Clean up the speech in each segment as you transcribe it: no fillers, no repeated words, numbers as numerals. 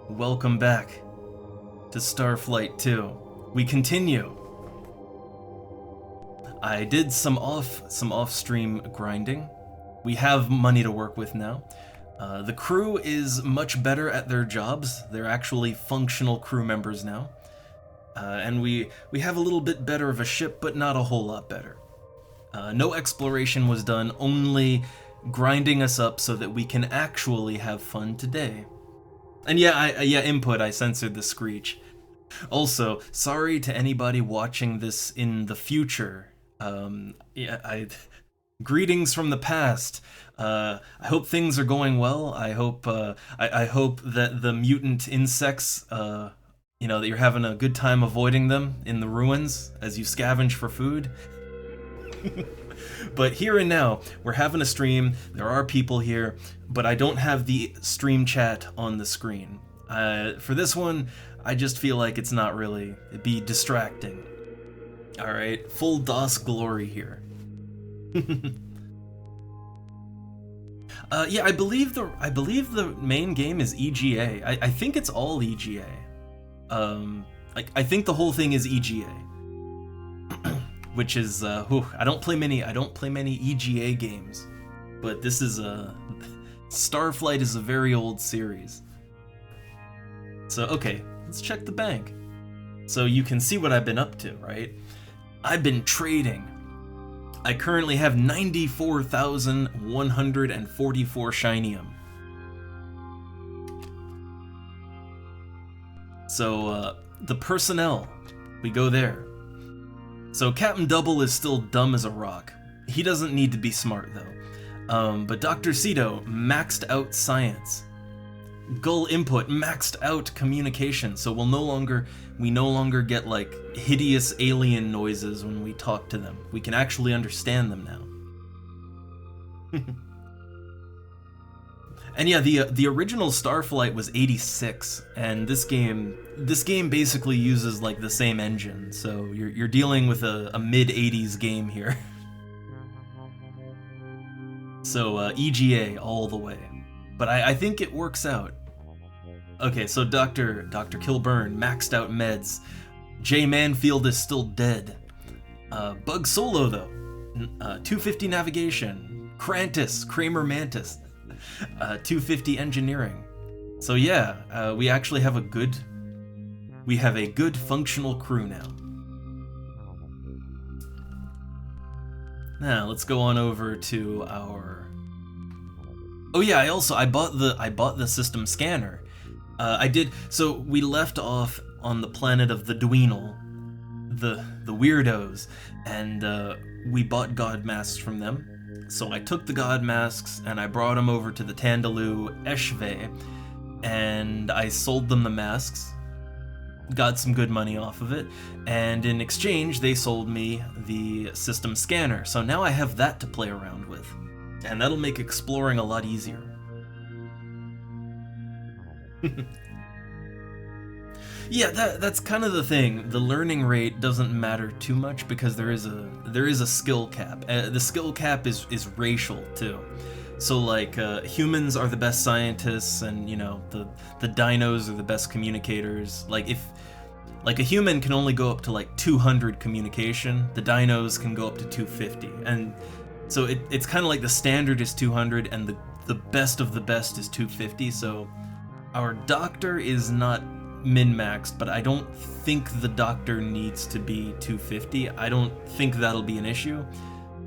Welcome back to Starflight 2. We continue. I did some off-stream grinding. We have money to work with now. The crew is much better at their jobs. They're actually functional crew members now. And we have a little bit better of a ship, but not a whole lot better. No exploration was done, only grinding us up so that we can actually have fun today. And input, I censored the screech. Also, sorry to anybody watching this in the future. Greetings from the past. I hope things are going well. I hope I hope that the mutant insects, that you're having a good time avoiding them in the ruins as you scavenge for food. But here and now, we're having a stream, there are people here, but I don't have the stream chat on the screen. For this one, I just feel like it's not really, it'd be distracting. Alright, full DOS glory here. I believe the main game is EGA. I think it's all EGA. I think the whole thing is EGA. Which is I don't play many EGA games, but this is Starflight is a very old series. So okay, let's check the bank. So you can see what I've been up to, right? I've been trading. I currently have 94,144 shinium. So the personnel, we go there. So Captain Double is still dumb as a rock. He doesn't need to be smart though. But Dr. Cedo maxed out science. Gull Input maxed out communication, so we no longer get like hideous alien noises when we talk to them. We can actually understand them now. And yeah, the original Starflight was 86, and this game basically uses like the same engine, so you're dealing with a mid-80s game here. So EGA all the way, but I think it works out. Okay, so Dr. Kilburn maxed out meds. Jay Manfield is still dead. Bug Solo though, 250 navigation. Kramer Mantis. 250 engineering. So yeah, we actually have a good functional crew now. Now let's go on over to our. Oh yeah, I bought the system scanner. I did. So we left off on the planet of the Dweenal, the weirdos, and we bought god masks from them. So I took the god masks and I brought them over to the Tandaloo Eshve, and I sold them the masks, got some good money off of it, and in exchange they sold me the system scanner. So now I have that to play around with, and that'll make exploring a lot easier. Yeah, that's kind of the thing. The learning rate doesn't matter too much because there is a skill cap. The skill cap is racial too. So like humans are the best scientists, and the dinos are the best communicators. Like if a human can only go up to like 200 communication, the dinos can go up to 250. And so it's kind of like the standard is 200 and the best of the best is 250. So our doctor is not min-maxed, but I don't think the doctor needs to be 250. I don't think that'll be an issue.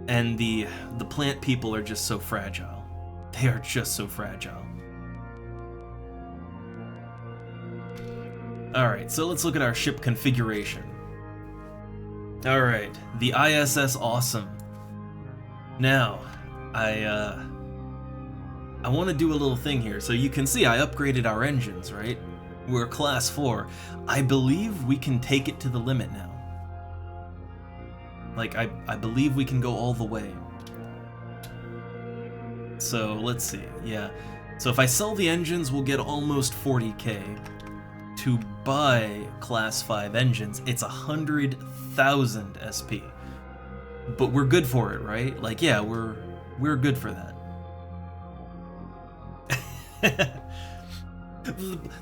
And the plant people are just so fragile. They are just so fragile. Alright, so let's look at our ship configuration. Alright, the ISS Awesome. Now, I want to do a little thing here. So you can see I upgraded our engines, right? We're class 4. I believe we can take it to the limit now. Like, I believe we can go all the way. So, let's see, yeah. So if I sell the engines, we'll get almost 40k. To buy class 5 engines, it's 100,000 SP. But we're good for it, right? Like, yeah, we're good for that.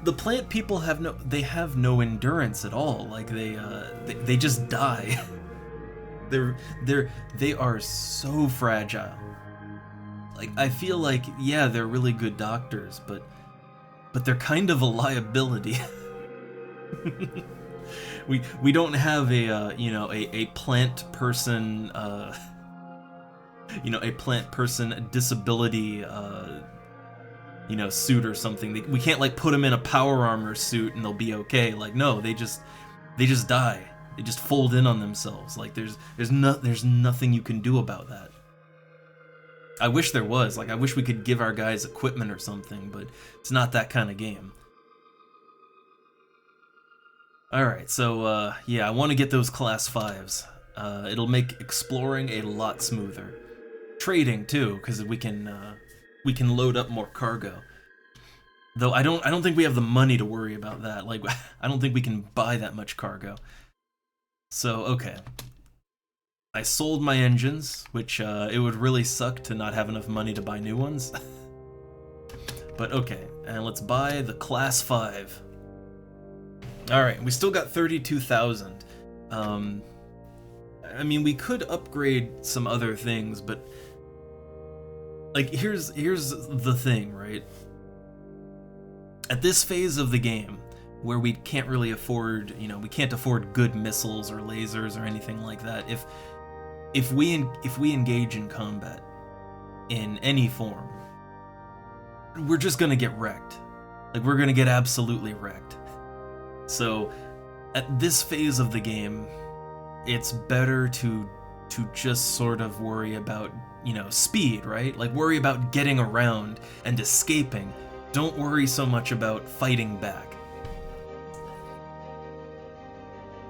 The plant people have no endurance at all. Like they just die. They are so fragile. Like I feel like yeah, they're really good doctors, but they're kind of a liability. we don't have a you know, a plant person you know, a plant person disability you know, suit or something. We can't like put them in a power armor suit and they'll be okay. Like no, they just die. They just fold in on themselves. Like there's nothing you can do about that. I wish there was. Like I wish we could give our guys equipment or something, but it's not that kind of game. Alright, so yeah, I want to get those class 5s. It'll make exploring a lot smoother. Trading too, because we can load up more cargo. Though I don't think we have the money to worry about that. Like I don't think we can buy that much cargo. So okay. I sold my engines, which it would really suck to not have enough money to buy new ones. But okay, and let's buy the class 5. Alright, we still got 32,000. I mean, we could upgrade some other things, but like here's the thing, right? At this phase of the game, where we can't really afford, you know, we can't afford good missiles or lasers or anything like that. If we engage in combat in any form, we're just gonna get wrecked. Like we're gonna get absolutely wrecked. So at this phase of the game, it's better to just sort of worry about, you know, speed, right? Like worry about getting around and escaping. Don't worry so much about fighting back.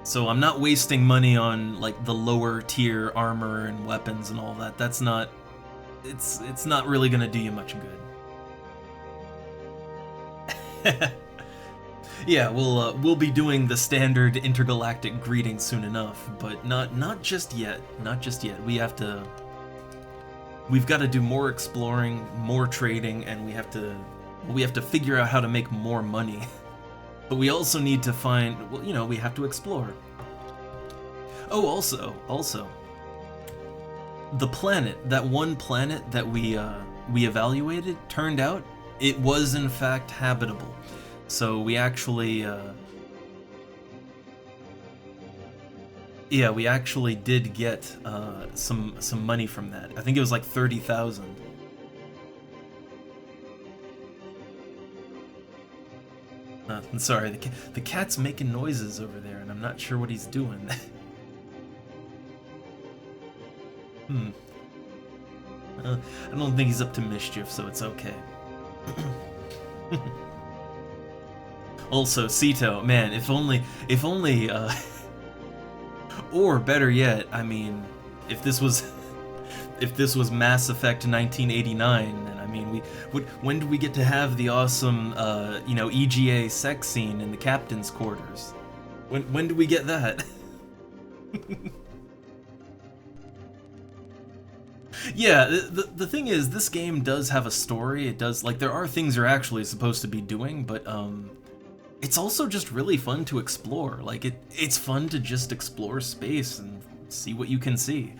So I'm not wasting money on like the lower tier armor and weapons and all that. That's not, it's not really gonna do you much good. Yeah, we'll be doing the standard intergalactic greeting soon enough, but not just yet. Not just yet. We've got to do more exploring, more trading, and we have to figure out how to make more money. But we also need to find, well, you know, we have to explore. Oh, also, the planet, that one planet that we evaluated, turned out it was in fact habitable. So we actually, yeah, we actually did get some money from that. I think it was like 30,000. I'm sorry, the cat's making noises over there, and I'm not sure what he's doing. I don't think he's up to mischief, so it's okay. Also, Sito, man, if only, or better yet, I mean, if this was Mass Effect 1989, then I mean, when do we get to have the awesome, you know, EGA sex scene in the captain's quarters? When do we get that? Yeah, the thing is, this game does have a story. It does, like, there are things you're actually supposed to be doing, but it's also just really fun to explore. Like, it's fun to just explore space and see what you can see.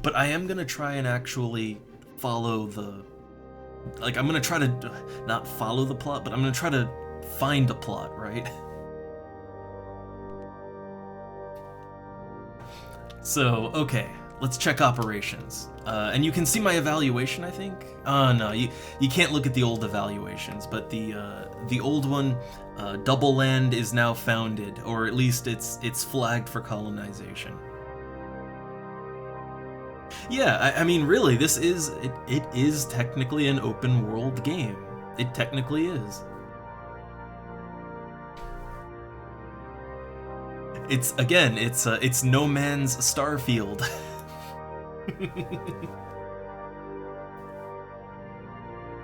But I am gonna try and actually follow the... Like, I'm gonna try to not follow the plot, but I'm gonna try to find a plot, right? So, okay, let's check operations. And you can see my evaluation, I think? No, you can't look at the old evaluations, but the old one, Double Land is now founded, or at least it's flagged for colonization. Yeah, I mean, really, this is, it is technically an open world game. It technically is. It's No Man's Starfield.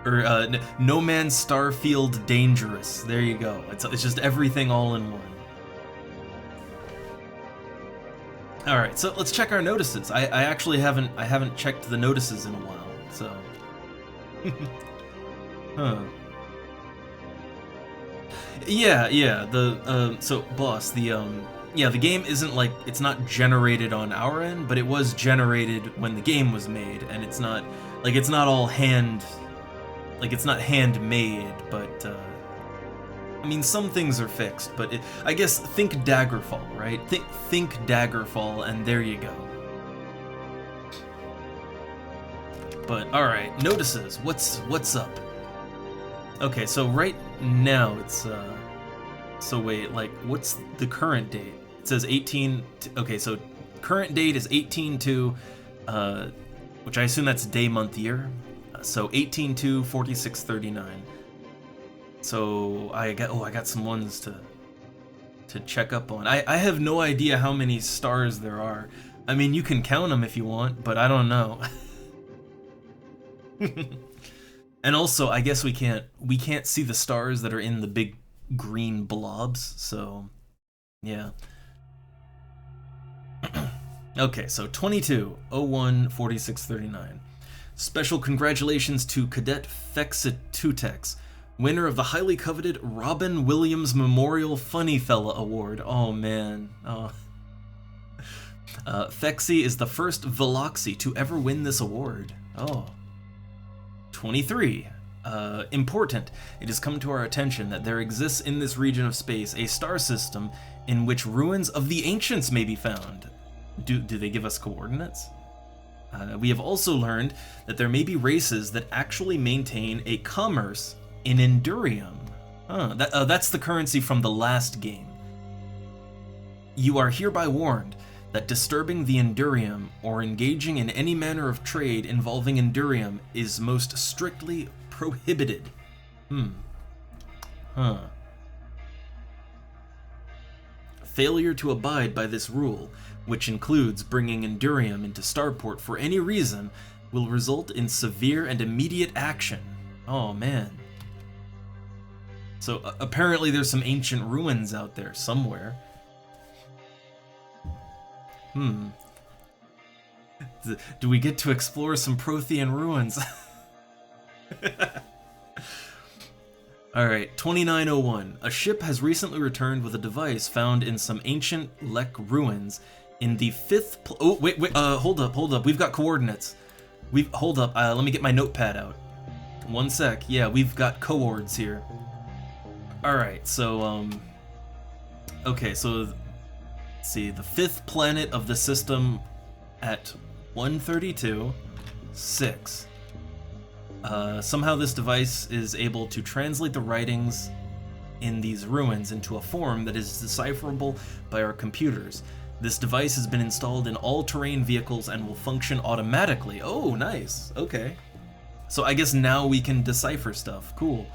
Or No Man's Starfield Dangerous. There you go. It's just everything all in one. All right, so let's check our notices. I actually haven't checked the notices in a while, so. Huh. Yeah. So boss, yeah, the game isn't like, it's not generated on our end, but it was generated when the game was made, and it's not like, it's not all it's not handmade, but I mean, some things are fixed, but I guess think Daggerfall, right? Think Daggerfall, and there you go. But all right, notices. What's up? Okay, so right now it's so wait, like, what's the current date? It says 18. Okay, so current date is 18/2, which I assume that's day, month, year. So 18/2, 4639. So I got some ones to check up on. I have no idea how many stars there are. I mean, you can count them if you want, but I don't know. And also, I guess we can't see the stars that are in the big green blobs, so yeah. Okay, so 22/01/4639. Special congratulations to Cadet Fexitutex, winner of the highly coveted Robin Williams Memorial Funny Fella Award. Oh man. Oh. Fexi is the first Veloxy to ever win this award. Oh. 23. Important. It has come to our attention that there exists in this region of space a star system in which ruins of the ancients may be found. Do they give us coordinates? We have also learned that there may be races that actually maintain a commerce in Endurium. That's the currency from the last game. You are hereby warned that disturbing the Endurium or engaging in any manner of trade involving Endurium is most strictly prohibited. Failure to abide by this rule, which includes bringing Endurium into Starport for any reason, will result in severe and immediate action. Oh man. So apparently there's some ancient ruins out there somewhere. Do we get to explore some Prothean ruins? Alright, 2901. A ship has recently returned with a device found in some ancient Lek ruins in the 5th oh, wait, hold up. We've got coordinates. Hold up, let me get my notepad out. One sec. Yeah, we've got coords here. Alright, so, okay, so, let's see, the 5th planet of the system at 132.6. Somehow this device is able to translate the writings in these ruins into a form that is decipherable by our computers. This device has been installed in all-terrain vehicles and will function automatically. Oh, nice. Okay. So I guess now we can decipher stuff. Cool.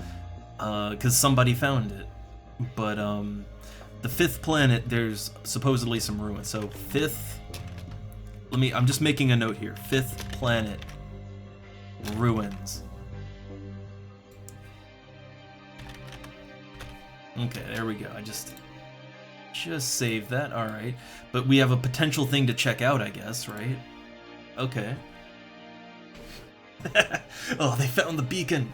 Because somebody found it. But, the 5th planet, there's supposedly some ruins. So, 5th... I'm just making a note here. 5th planet. Ruins. Okay, there we go. I just saved that. All right, but we have a potential thing to check out, I guess, right? Okay. Oh, they found the beacon.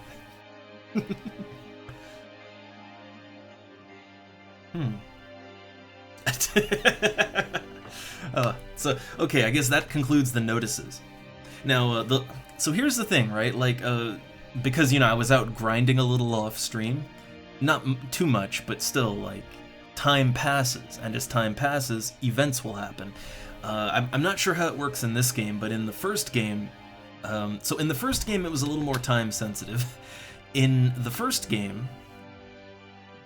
So okay, I guess that concludes the notices. Now, so here's the thing, right? Like, because, you know, I was out grinding a little off stream. Not too much, but still, like, time passes. And as time passes, events will happen. I'm not sure how it works in this game, but in the first game... so in the first game, it was a little more time sensitive. In the first game,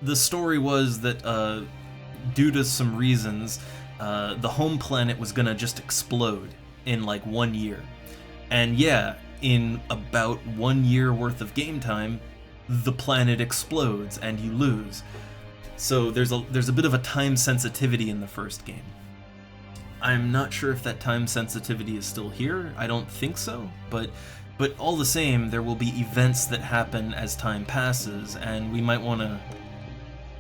the story was that, due to some reasons, the home planet was gonna just explode in, like, 1 year. And yeah, in about 1 year worth of game time, the planet explodes and you lose. So there's a bit of a time sensitivity in the first game. I'm not sure if that time sensitivity is still here. I don't think so, but all the same, there will be events that happen as time passes, and we might want to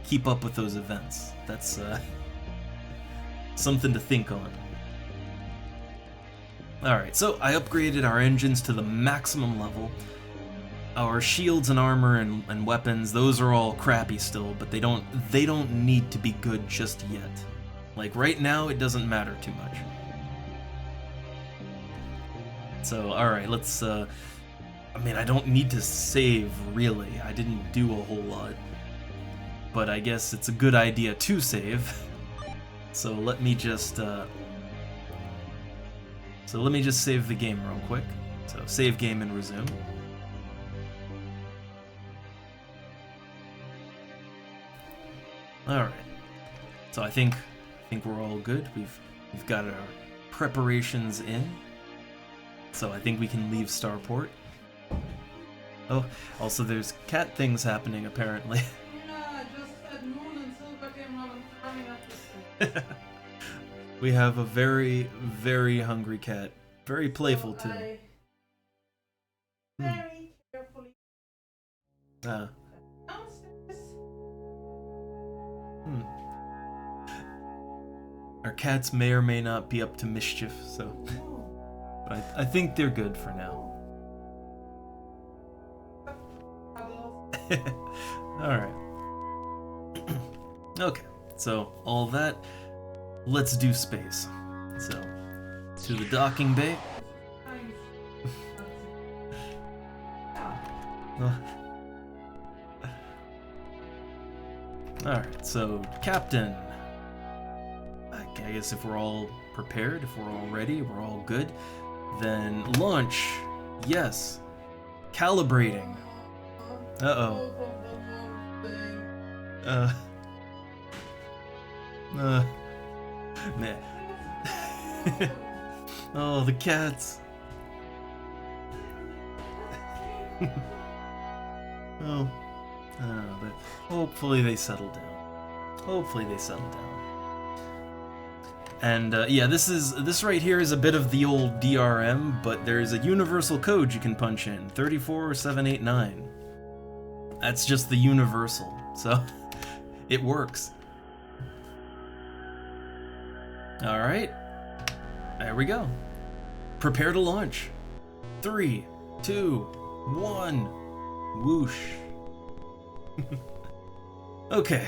keep up with those events. That's something to think on. Alright, so I upgraded our engines to the maximum level. our shields and armor and weapons, those are all crappy still, but they don't need to be good just yet. Like right now, it doesn't matter too much. So, alright, let's, I mean, I don't need to save, really. I didn't do a whole lot. But I guess it's a good idea to save. So let me just save the game real quick. So save game and resume. Alright. So I think we're all good. We've got our preparations in. So I think we can leave Starport. Oh, also there's cat things happening apparently. Yeah, just at noon and Silver came running up the street. We have a very, very hungry cat. Very playful too. Very carefully downstairs. Our cats may or may not be up to mischief, so... But I think they're good for now. Alright. Okay, so all that, let's do space. So, to the docking bay. Alright, so Captain. I guess if we're all prepared, if we're all ready, we're all good, then launch. Yes. Calibrating. Uh-oh. Man. Oh, the cats. Oh. But hopefully they settle down. Hopefully they settle down. And yeah, this right here is a bit of the old DRM, but there's a universal code you can punch in, 34789. That's just the universal, so it works. Alright, there we go. Prepare to launch. 3, 2, 1, whoosh. Okay,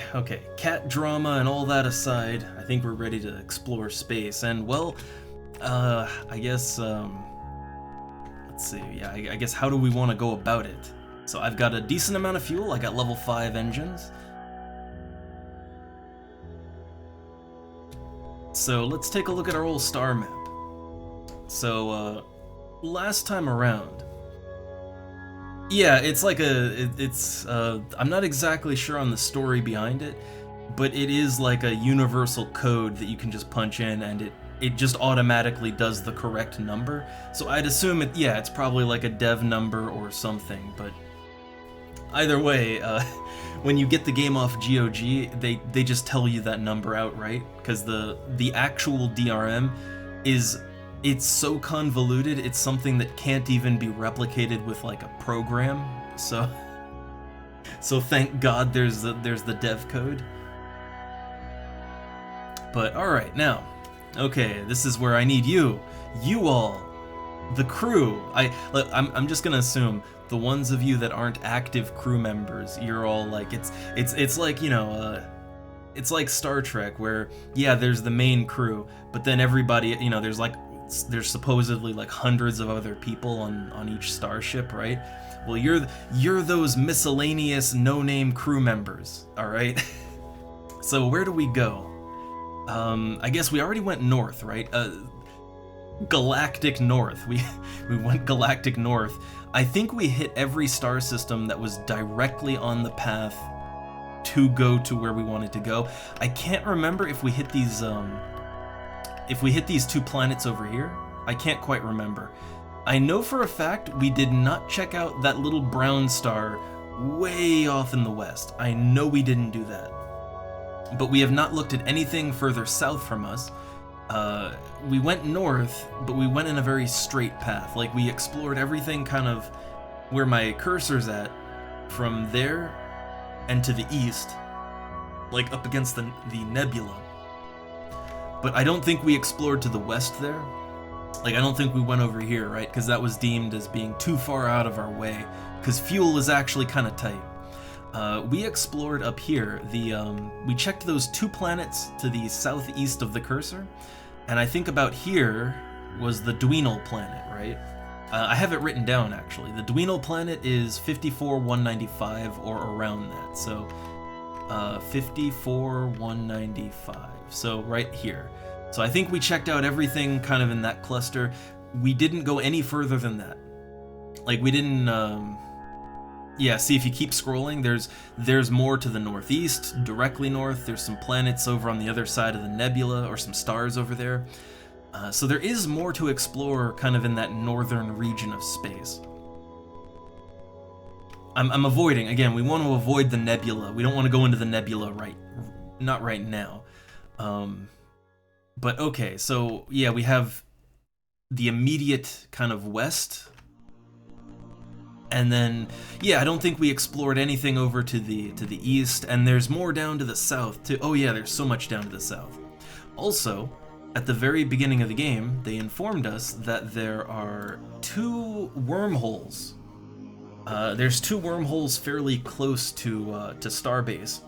cat drama and all that aside, I think we're ready to explore space, and well, I guess, let's see, yeah, I guess how do we want to go about it? So I've got a decent amount of fuel, I got level 5 engines. So let's take a look at our old star map. So, last time around, yeah, it's like I'm not exactly sure on the story behind it, but it is like a universal code that you can just punch in and it just automatically does the correct number. So I'd assume it's probably like a dev number or something, but either way, when you get the game off GOG, they just tell you that number outright, because the actual DRM it's so convoluted, it's something that can't even be replicated with like a program. So thank God there's the dev code. But alright, now, okay, this is where I need you all, the crew. I'm just gonna assume the ones of you that aren't active crew members, you're all like, it's like, you know, it's like Star Trek, where yeah, there's the main crew, but then everybody, you know, there's supposedly like hundreds of other people on each starship, right? Well, you're those miscellaneous no-name crew members, all right? So where do we go? I guess we already went north, right? Galactic north. We went galactic north. I think we hit every star system that was directly on the path to go to where we wanted to go. I can't remember if we hit these two planets over here. I can't quite remember. I know for a fact we did not check out that little brown star way off in the west. I know we didn't do that. But we have not looked at anything further south from us. We went north, but we went in a very straight path. Like, we explored everything kind of where my cursor's at, from there and to the east, like up against the nebula. But I don't think we explored to the west there. Like, I don't think we went over here, right? Because that was deemed as being too far out of our way, because fuel is actually kind of tight. We explored up here. We checked those 2 planets to the southeast of the cursor, and I think about here was the Dweenal planet, right? I have it written down, actually. The Dweenal planet is 54,195, or around that. So, 54,195. So, right here. So I think we checked out everything kind of in that cluster. We didn't go any further than that. Like, we didn't, yeah, see, if you keep scrolling, there's more to the northeast, directly north. There's some planets over on the other side of the nebula, or some stars over there. So there is more to explore kind of in that northern region of space. I'm avoiding, again, we want to avoid the nebula. We don't want to go into the nebula not right now. But okay, so yeah, we have the immediate kind of west. And then, yeah, I don't think we explored anything over to the east, and there's more down to the south too. Oh yeah, there's so much down to the south. Also, at the very beginning of the game, they informed us that there are 2 wormholes. There's 2 wormholes fairly close to Starbase.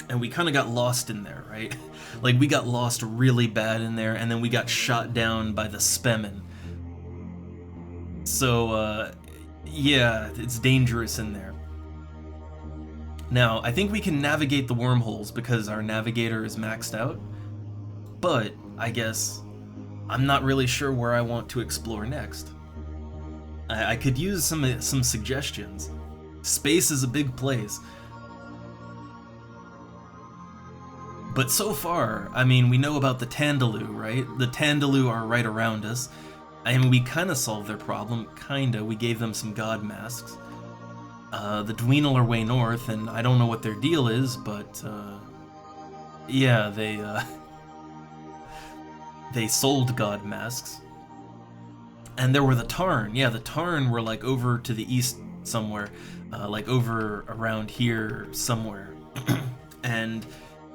And we kind of got lost in there, right? Like, we got lost really bad in there, and then we got shot down by the Spemen. So, yeah, it's dangerous in there. Now, I think we can navigate the wormholes because our navigator is maxed out, but I guess I'm not really sure where I want to explore next. I could use some suggestions. Space is a big place. But so far, I mean, we know about the Tandaloo, right? The Tandaloo are right around us. And we kind of solved their problem, kinda. We gave them some god masks. The Dweenal are way north, and I don't know what their deal is, but, yeah, they sold god masks. And there were the Tarn. Yeah, the Tarn were, like, over to the east somewhere. Like, over around here somewhere. And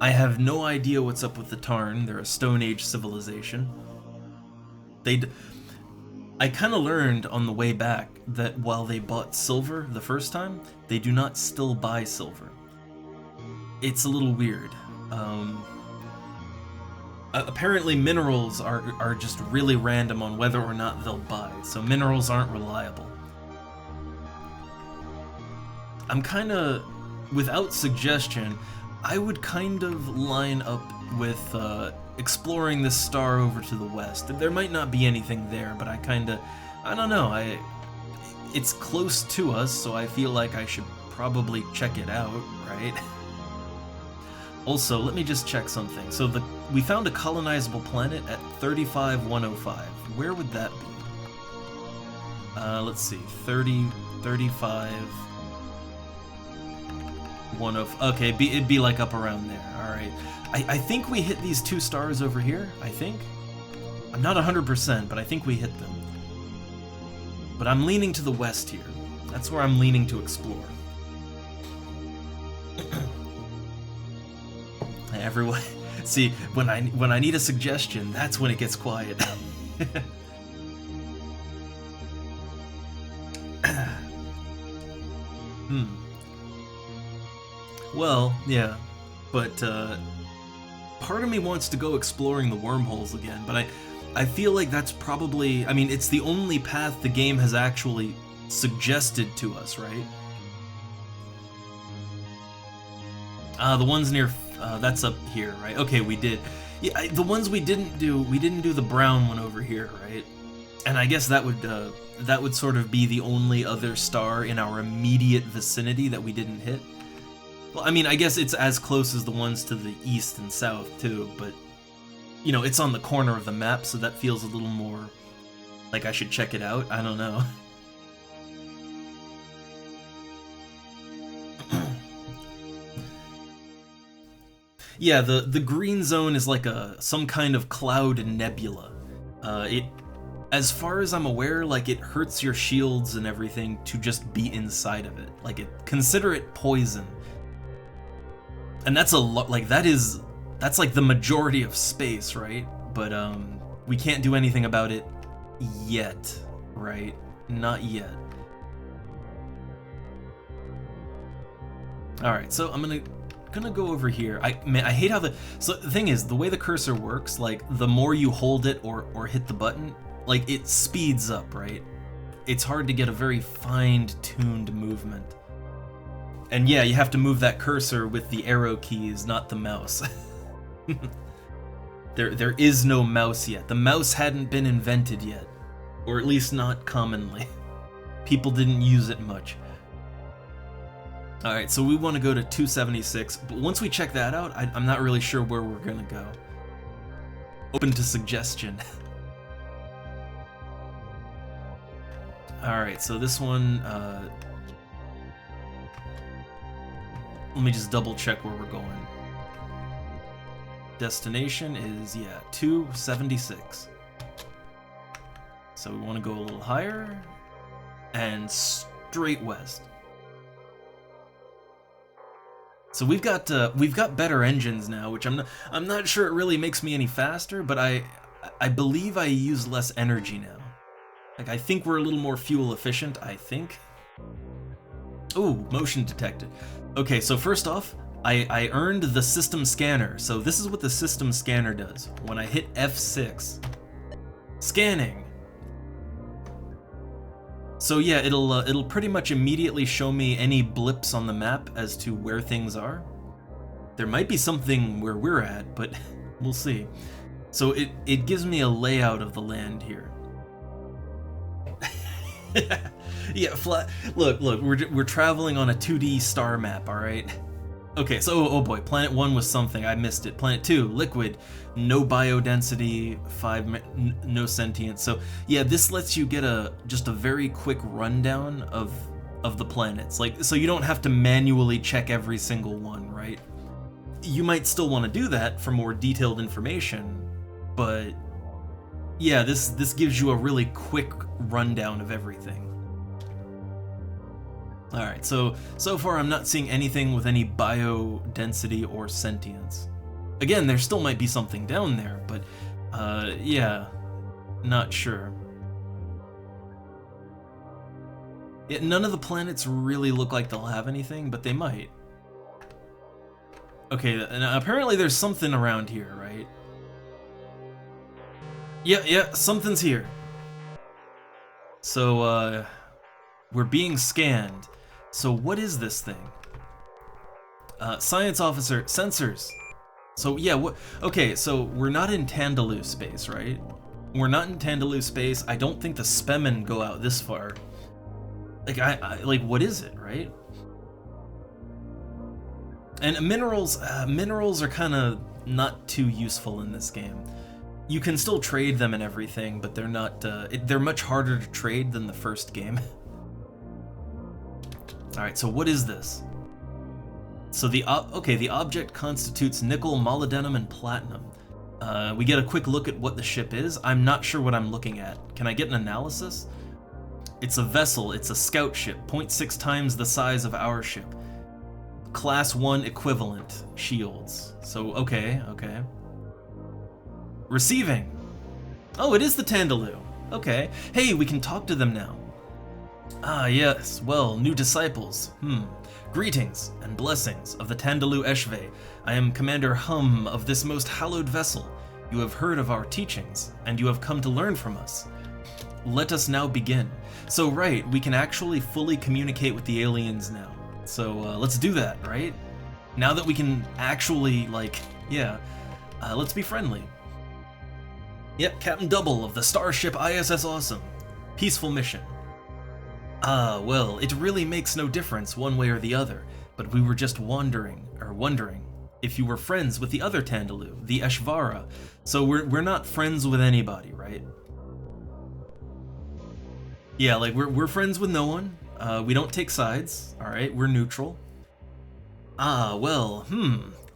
I have no idea what's up with the Tarn. They're a Stone Age civilization. I kind of learned on the way back that while they bought silver the first time, they do not still buy silver. It's a little weird. Apparently minerals are just really random on whether or not they'll buy, so minerals aren't reliable. I'm kind of, without suggestion, I would kind of line up with exploring this star over to the west. There might not be anything there, but I don't know, it's close to us, so I feel like I should probably check it out, right? Also, let me just check something. So we found a colonizable planet at 35,105. Where would that be? Let's see, 35... 105. Okay, it'd be like up around there. Alright. I think we hit these 2 stars over here, I think. I'm not 100%, but I think we hit them. But I'm leaning to the west here. That's where I'm leaning to explore. Everyone, see, when I need a suggestion, that's when it gets quiet. Well, yeah, but part of me wants to go exploring the wormholes again, but I feel like that's probably, I mean, it's the only path the game has actually suggested to us, right? The ones near, that's up here, right? Okay, we did. Yeah, the ones we didn't do the brown one over here, right? And I guess that would sort of be the only other star in our immediate vicinity that we didn't hit. Well, I mean, I guess it's as close as the ones to the east and south, too, but, you know, it's on the corner of the map, so that feels a little more like I should check it out. I don't know. Yeah, the green zone is like some kind of cloud nebula. As far as I'm aware, like, it hurts your shields and everything to just be inside of it. Like, consider it poison. And that's a lot, like, that's like the majority of space, right? But, we can't do anything about it yet, right? Not yet. Alright, so I'm gonna go over here. I hate how so the thing is, the way the cursor works, like, the more you hold it or hit the button, like, it speeds up, right? It's hard to get a very fine-tuned movement. And yeah, you have to move that cursor with the arrow keys, not the mouse. There is no mouse yet. The mouse hadn't been invented yet. Or at least not commonly. People didn't use it much. Alright, so we want to go to 276, but once we check that out, I'm not really sure where we're gonna go. Open to suggestion. Alright, so this one, let me just double check where we're going. Destination is, yeah, 276. So we want to go a little higher, and straight west. So we've got better engines now, which I'm not sure it really makes me any faster, but I believe I use less energy now. Like, I think we're a little more fuel efficient, I think. Ooh, motion detected. Okay, so first off, I earned the system scanner. So this is what the system scanner does. When I hit F6, scanning. So yeah, it'll pretty much immediately show me any blips on the map as to where things are. There might be something where we're at, but we'll see. So it gives me a layout of the land here. Yeah, flat. Look, we're traveling on a 2D star map, all right? Okay, so oh boy, Planet 1 was something, I missed it. Planet 2, liquid, no biodensity, 5 no sentience. So yeah, this lets you get just a very quick rundown of the planets. Like, so you don't have to manually check every single one, right? You might still want to do that for more detailed information, but yeah, this gives you a really quick rundown of everything. Alright, so far I'm not seeing anything with any biodensity or sentience. Again, there still might be something down there, but yeah, not sure. None of the planets really look like they'll have anything, but they might. Okay, and apparently there's something around here, right? Yeah, something's here. So, we're being scanned. So what is this thing? Science officer, sensors. So yeah, okay, so we're not in Tandaloo space, right? We're not in Tandaloo space. I don't think the Spemen go out this far. Like, like, what is it, right? And minerals are kind of not too useful in this game. You can still trade them and everything, but they're not, they're much harder to trade than the first game. Alright, so what is this? So the object constitutes nickel, molybdenum, and platinum. We get a quick look at what the ship is. I'm not sure what I'm looking at. Can I get an analysis? It's a vessel, it's a scout ship, 0.6 times the size of our ship. Class 1 equivalent shields. So, okay. Receiving. Oh, it is the Tandaloo. Okay. Hey, we can talk to them now. Ah, yes. Well, new disciples. Greetings and blessings of the Tandaloo Eshve. I am Commander Hum of this most hallowed vessel. You have heard of our teachings, and you have come to learn from us. Let us now begin. So, right, we can actually fully communicate with the aliens now. So, let's do that, right? Now that we can actually, like, yeah, let's be friendly. Yep, Captain Double of the Starship ISS Awesome. Peaceful mission. Ah, well, it really makes no difference one way or the other, but we were just wondering if you were friends with the other Tandaloo, the Eshvara. So we're not friends with anybody, right? Yeah, like, we're friends with no one. We don't take sides, alright? We're neutral. Ah, well,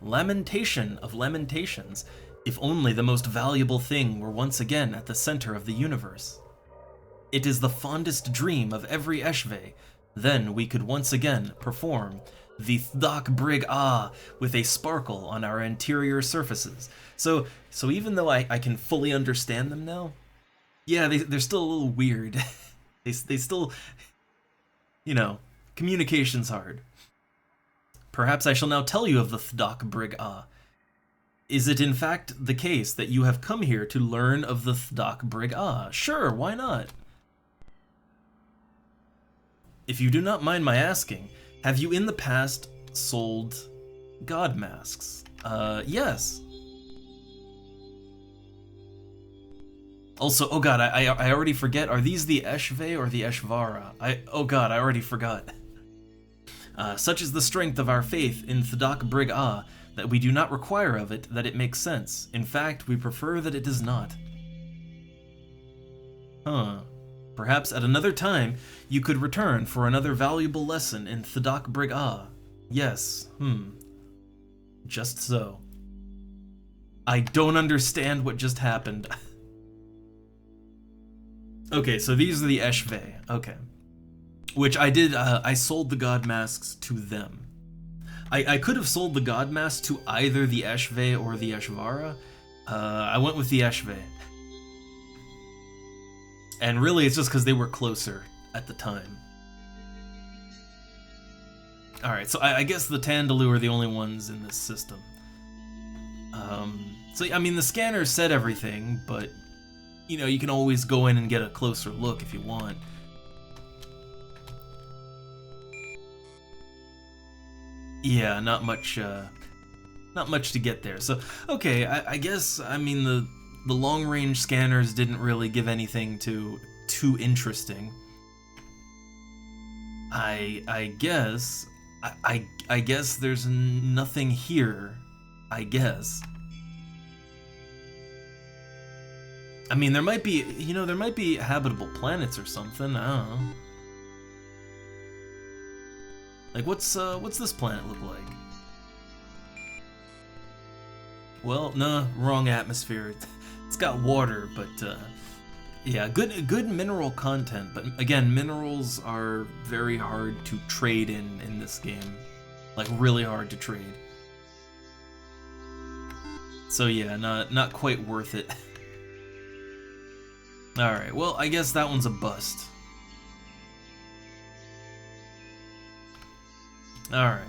lamentation of lamentations. If only the most valuable thing were once again at the center of the universe. It is the fondest dream of every Eshve. Then we could once again perform the Thdak Brig with a sparkle on our interior surfaces. So even though I can fully understand them now, Yeah, they're still a little weird. They still, you know, communication's hard. Perhaps I shall now tell you of the Thdak Brig Ah. Is it in fact the case that you have come here to learn of the Thdak Brig Ah? Sure, why not? If you do not mind my asking, have you in the past sold god masks? Yes. Also, oh god, I already forget, are these the Eshve or the Eshvara? Oh god, I already forgot. Such is the strength of our faith in Thdak Brig Ah, that we do not require of it that it makes sense. In fact, we prefer that it does not. Huh. Perhaps at another time, you could return for another valuable lesson in Thdak Brig Ah. Yes, just so. I don't understand what just happened. Okay, so these are the Eshve. Okay. Which I did, I sold the god masks to them. I could have sold the god mask to either the Eshve or the Eshvara. I went with the Eshve. And really, it's just because they were closer at the time. Alright, so I guess the Tandaloo are the only ones in this system. So, I mean, the scanner said everything, but, you know, you can always go in and get a closer look if you want. Yeah, not much to get there. So, okay, I guess, I mean, the long-range scanners didn't really give anything too interesting. I guess, I guess there's nothing here, I guess. I mean, there might be, you know, there might be habitable planets or something, I don't know. Like, what's this planet look like? Well, no, wrong atmosphere. It's got water, but yeah, good mineral content. But again, minerals are very hard to trade in this game, like really hard to trade. So yeah, not quite worth it. All right, well, I guess that one's a bust. Alright,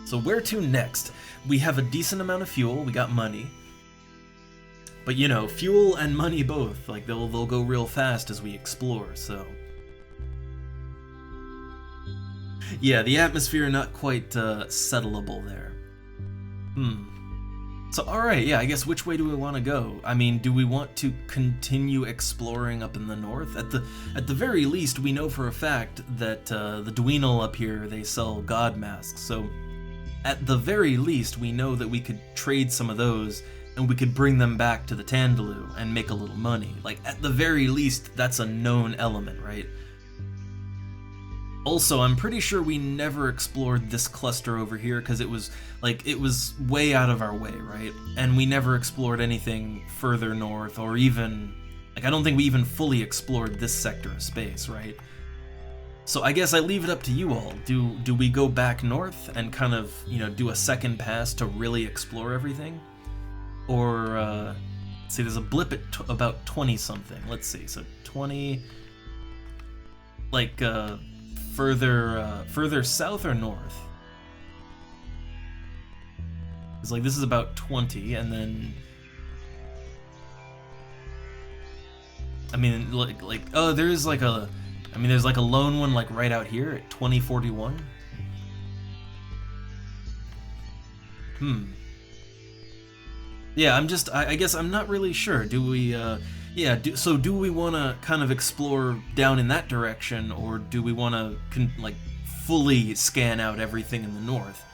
so where to next? We have a decent amount of fuel, we got money. But you know, fuel and money both, like they'll go real fast as we explore, so... Yeah, the atmosphere not quite settleable there. So alright, yeah, I guess which way do we want to go? I mean, do we want to continue exploring up in the north? At the very least, we know for a fact that the Dweenal up here, they sell god masks, so at the very least, we know that we could trade some of those, and we could bring them back to the Tandaloo and make a little money. Like, at the very least, that's a known element, right? Also, I'm pretty sure we never explored this cluster over here because it was way out of our way, right? And we never explored anything further north or even, like, I don't think we even fully explored this sector of space, right? So I guess I leave it up to you all. Do we go back north and kind of, you know, do a second pass to really explore everything? Or, see, there's a blip at about 20 something. Let's see, so 20, like, further south or north? It's like this is about 20, and then I mean, like oh, there's like a, I mean, there's like a lone one like right out here at 2041. Yeah, I guess I'm not really sure. Do we yeah, do we want to kind of explore down in that direction, or do we want to like fully scan out everything in the north?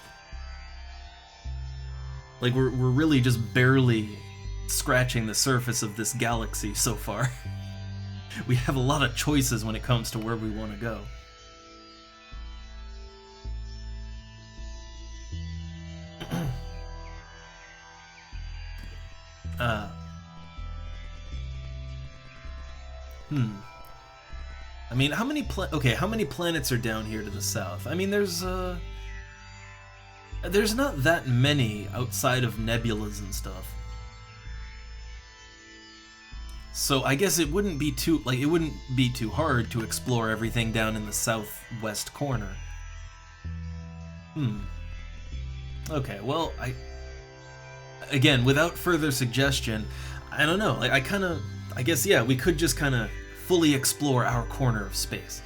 Like we're really just barely scratching the surface of this galaxy so far. We have a lot of choices when it comes to where we want to go. I mean, how many planets are down here to the south? I mean, there's not that many outside of nebulas and stuff. So I guess it wouldn't be too hard to explore everything down in the southwest corner. Okay, well, again, without further suggestion, I don't know. Like I guess yeah, we could just kind of fully explore our corner of space.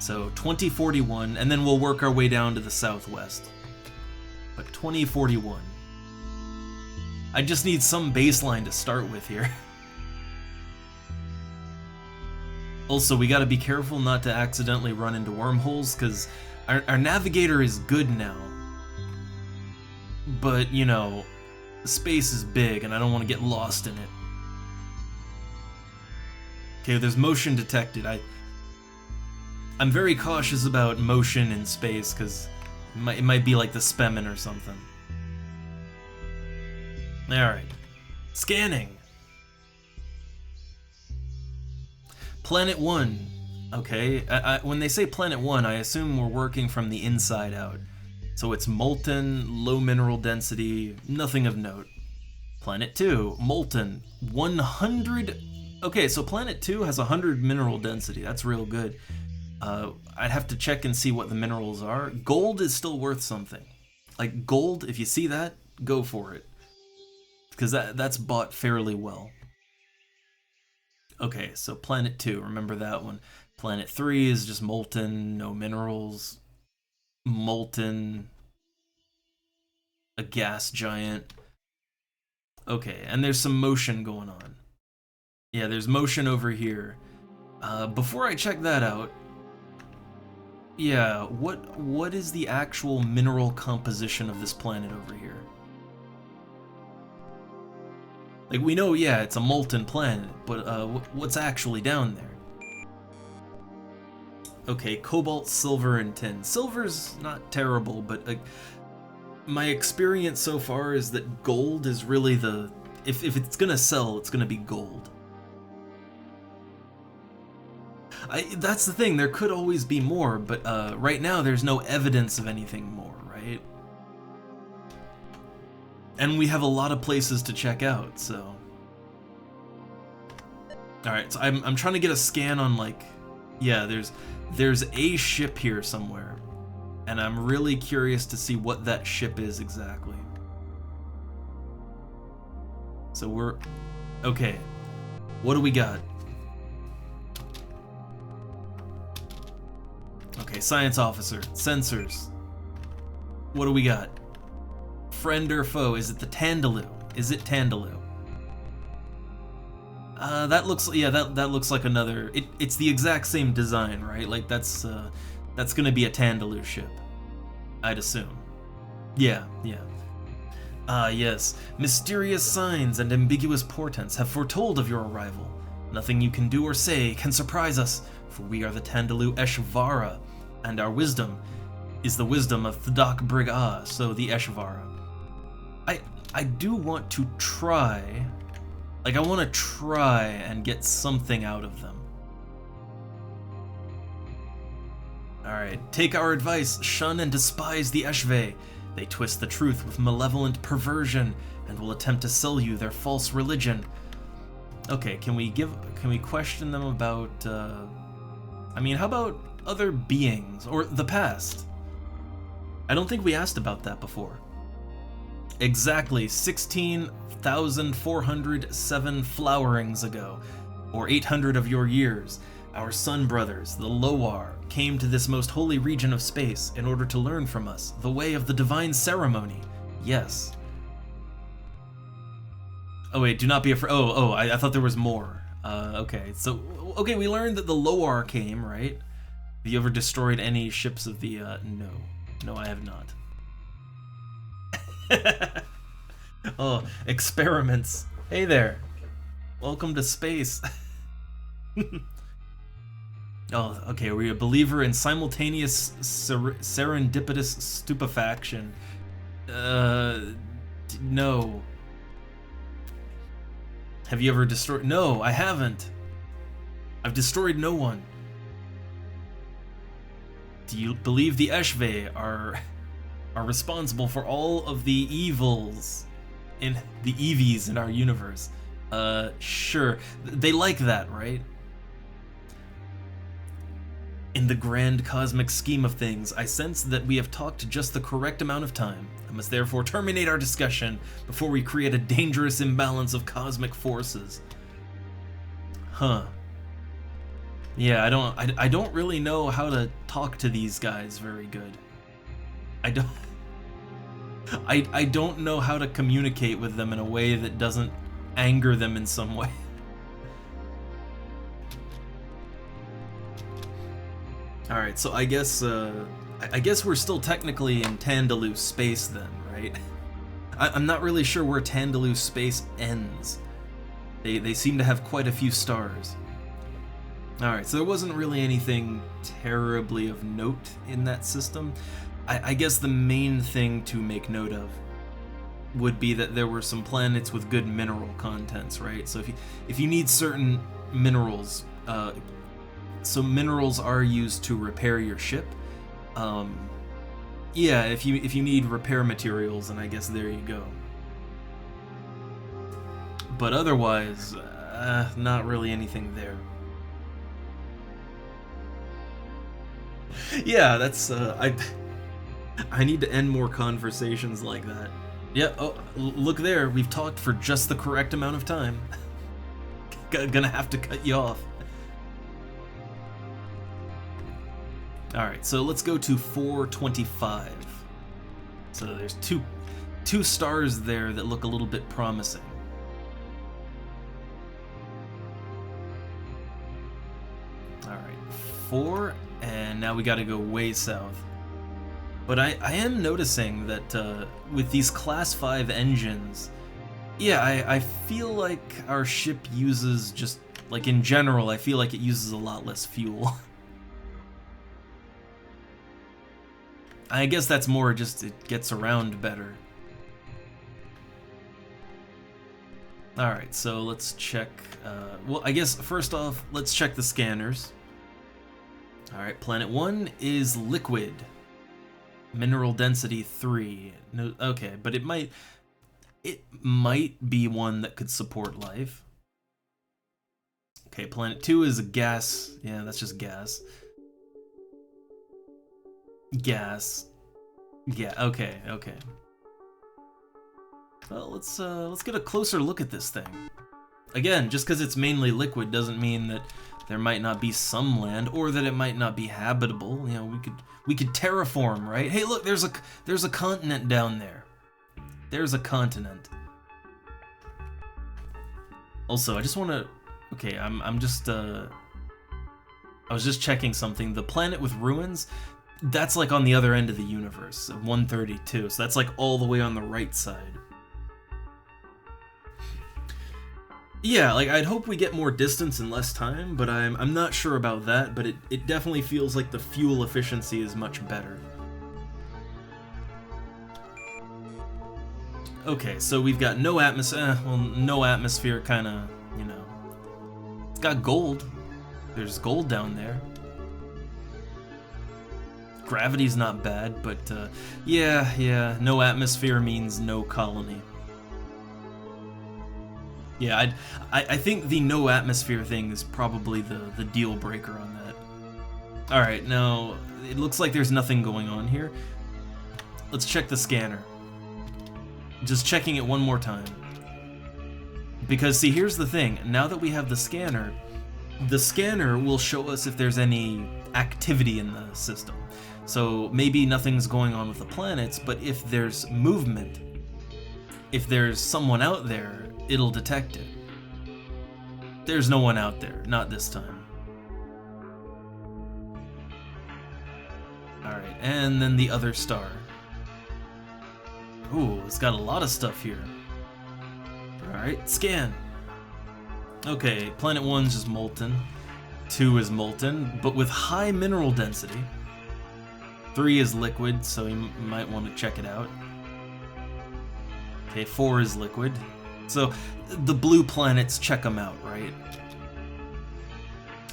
So 2041, and then we'll work our way down to the southwest. But 2041. I just need some baseline to start with here. Also, we gotta be careful not to accidentally run into wormholes, because our navigator is good now. But, you know, space is big, and I don't want to get lost in it. Okay, there's motion detected. I'm very cautious about motion in space, because it might be like the Spemen or something. Alright. Scanning! Planet 1. Okay, when they say Planet 1, I assume we're working from the inside out. So it's molten, low mineral density, nothing of note. Planet 2, molten, 100... Okay, so Planet 2 has 100 mineral density, that's real good. I'd have to check and see what the minerals are. Gold is still worth something. Like, gold, if you see that, go for it. Because that's bought fairly well. Okay, so Planet 2, remember that one. Planet 3 is just molten, no minerals. Molten. A gas giant. Okay, and there's some motion going on. Yeah, there's motion over here. Before I check that out, yeah, what is the actual mineral composition of this planet over here? Like, we know, yeah, it's a molten planet, but what's actually down there? Okay, cobalt, silver, and tin. Silver's not terrible, but my experience so far is that gold is really the... If it's gonna sell, it's gonna be gold. That's the thing, there could always be more, but right now there's no evidence of anything more, right? And we have a lot of places to check out, so... Alright, so I'm trying to get a scan on, like... Yeah, there's a ship here somewhere. And I'm really curious to see what that ship is exactly. So we're... Okay. What do we got? Okay, science officer. Sensors. What do we got? Friend or foe? Is it the Tandaloo? Is it Tandaloo? That looks... Yeah, that looks like another... It's the exact same design, right? Like, that's gonna be a Tandaloo ship. I'd assume. Yeah, yeah. Ah, yes. Mysterious signs and ambiguous portents have foretold of your arrival. Nothing you can do or say can surprise us, for we are the Tandaloo Eshvara, and our wisdom is the wisdom of Thdak Brigah, so the Eshvara. I do want to try... Like, I want to try and get something out of them. Alright, take our advice, shun and despise the Eshve. They twist the truth with malevolent perversion, and will attempt to sell you their false religion. Okay, can we question them about, I mean, how about other beings, or the past? I don't think we asked about that before. Exactly 16,407 flowerings ago, or 800 of your years, our sun brothers, the Loar, came to this most holy region of space in order to learn from us the way of the divine ceremony. Yes. Oh wait, do not be afraid. I thought there was more. Okay, so, okay, we learned that the Loar came, right? Have you ever destroyed any ships of the, no. No, I have not. Oh, experiments. Hey there. Welcome to space. Oh, okay, are we a believer in simultaneous serendipitous stupefaction? No. Have you ever destroyed... No, I haven't. I've destroyed no one. Do you believe the Eshve are responsible for all of the evils in the EVs in our universe? Sure. They like that, right? In the grand cosmic scheme of things, I sense that we have talked just the correct amount of time. I must therefore terminate our discussion before we create a dangerous imbalance of cosmic forces. Huh. Yeah, I don't really know how to talk to these guys very good. I don't I don't know how to communicate with them in a way that doesn't anger them in some way. Alright, so I guess we're still technically in Tandaloo space then, right? I'm not really sure where Tandaloo space ends. They seem to have quite a few stars. Alright, so there wasn't really anything terribly of note in that system. I guess the main thing to make note of would be that there were some planets with good mineral contents, right? So if you need certain minerals, so minerals are used to repair your ship. Yeah, if you need repair materials, then I guess there you go. But otherwise, not really anything there. Yeah, that's I need to end more conversations like that. Yeah, oh, look there, we've talked for just the correct amount of time. Gonna have to cut you off. Alright, so let's go to 425. So there's two stars there that look a little bit promising. Alright, 4, and now we gotta go way south. But I am noticing that with these Class 5 engines, yeah, I feel like our ship uses just, like in general, I feel like it uses a lot less fuel. I guess that's more just it gets around better. Alright, so let's check, well, I guess first off, let's check the scanners. Alright, Planet 1 is liquid. Mineral density 3. No, okay, but it might be one that could support life. Okay, Planet 2 is a gas. Yeah, that's just gas. Gas. Yeah, okay. Well, let's get a closer look at this thing. Again, just because it's mainly liquid doesn't mean that there might not be some land, or that it might not be habitable. You know, we could terraform, right? Hey, look, there's a continent down there. There's a continent. Also, I just want to. Okay, I was just checking something. The planet with ruins, that's like on the other end of the universe, 132. So that's like all the way on the right side. Yeah, like I'd hope we get more distance in less time, but I'm not sure about that, but it definitely feels like the fuel efficiency is much better. Okay, so we've got no atmosphere, well, no atmosphere kinda, you know. It's got gold. There's gold down there. Gravity's not bad, but yeah, no atmosphere means no colony. Yeah, I think the no atmosphere thing is probably the deal breaker on that. Alright, now, it looks like there's nothing going on here. Let's check the scanner. Just checking it one more time. Because, see, here's the thing. Now that we have the scanner will show us if there's any activity in the system. So maybe nothing's going on with the planets, but if there's movement, if there's someone out there, it'll detect it. There's no one out there, not this time. Alright, and then the other star. Ooh, it's got a lot of stuff here. Alright, scan. Okay, Planet 1's just molten. 2 is molten, but with high mineral density. 3 is liquid, so you might want to check it out. Okay, 4 is liquid. So, the blue planets, check them out, right?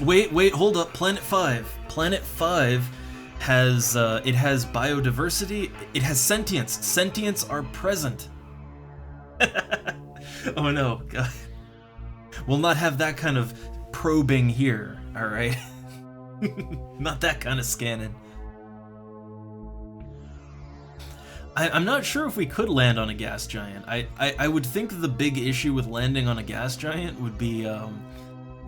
Wait, hold up, Planet 5. Planet 5 has, it has biodiversity, it has sentience. Sentience are present. Oh no, God. We'll not have that kind of probing here, alright? Not that kind of scanning. I'm not sure if we could land on a gas giant. I would think the big issue with landing on a gas giant would be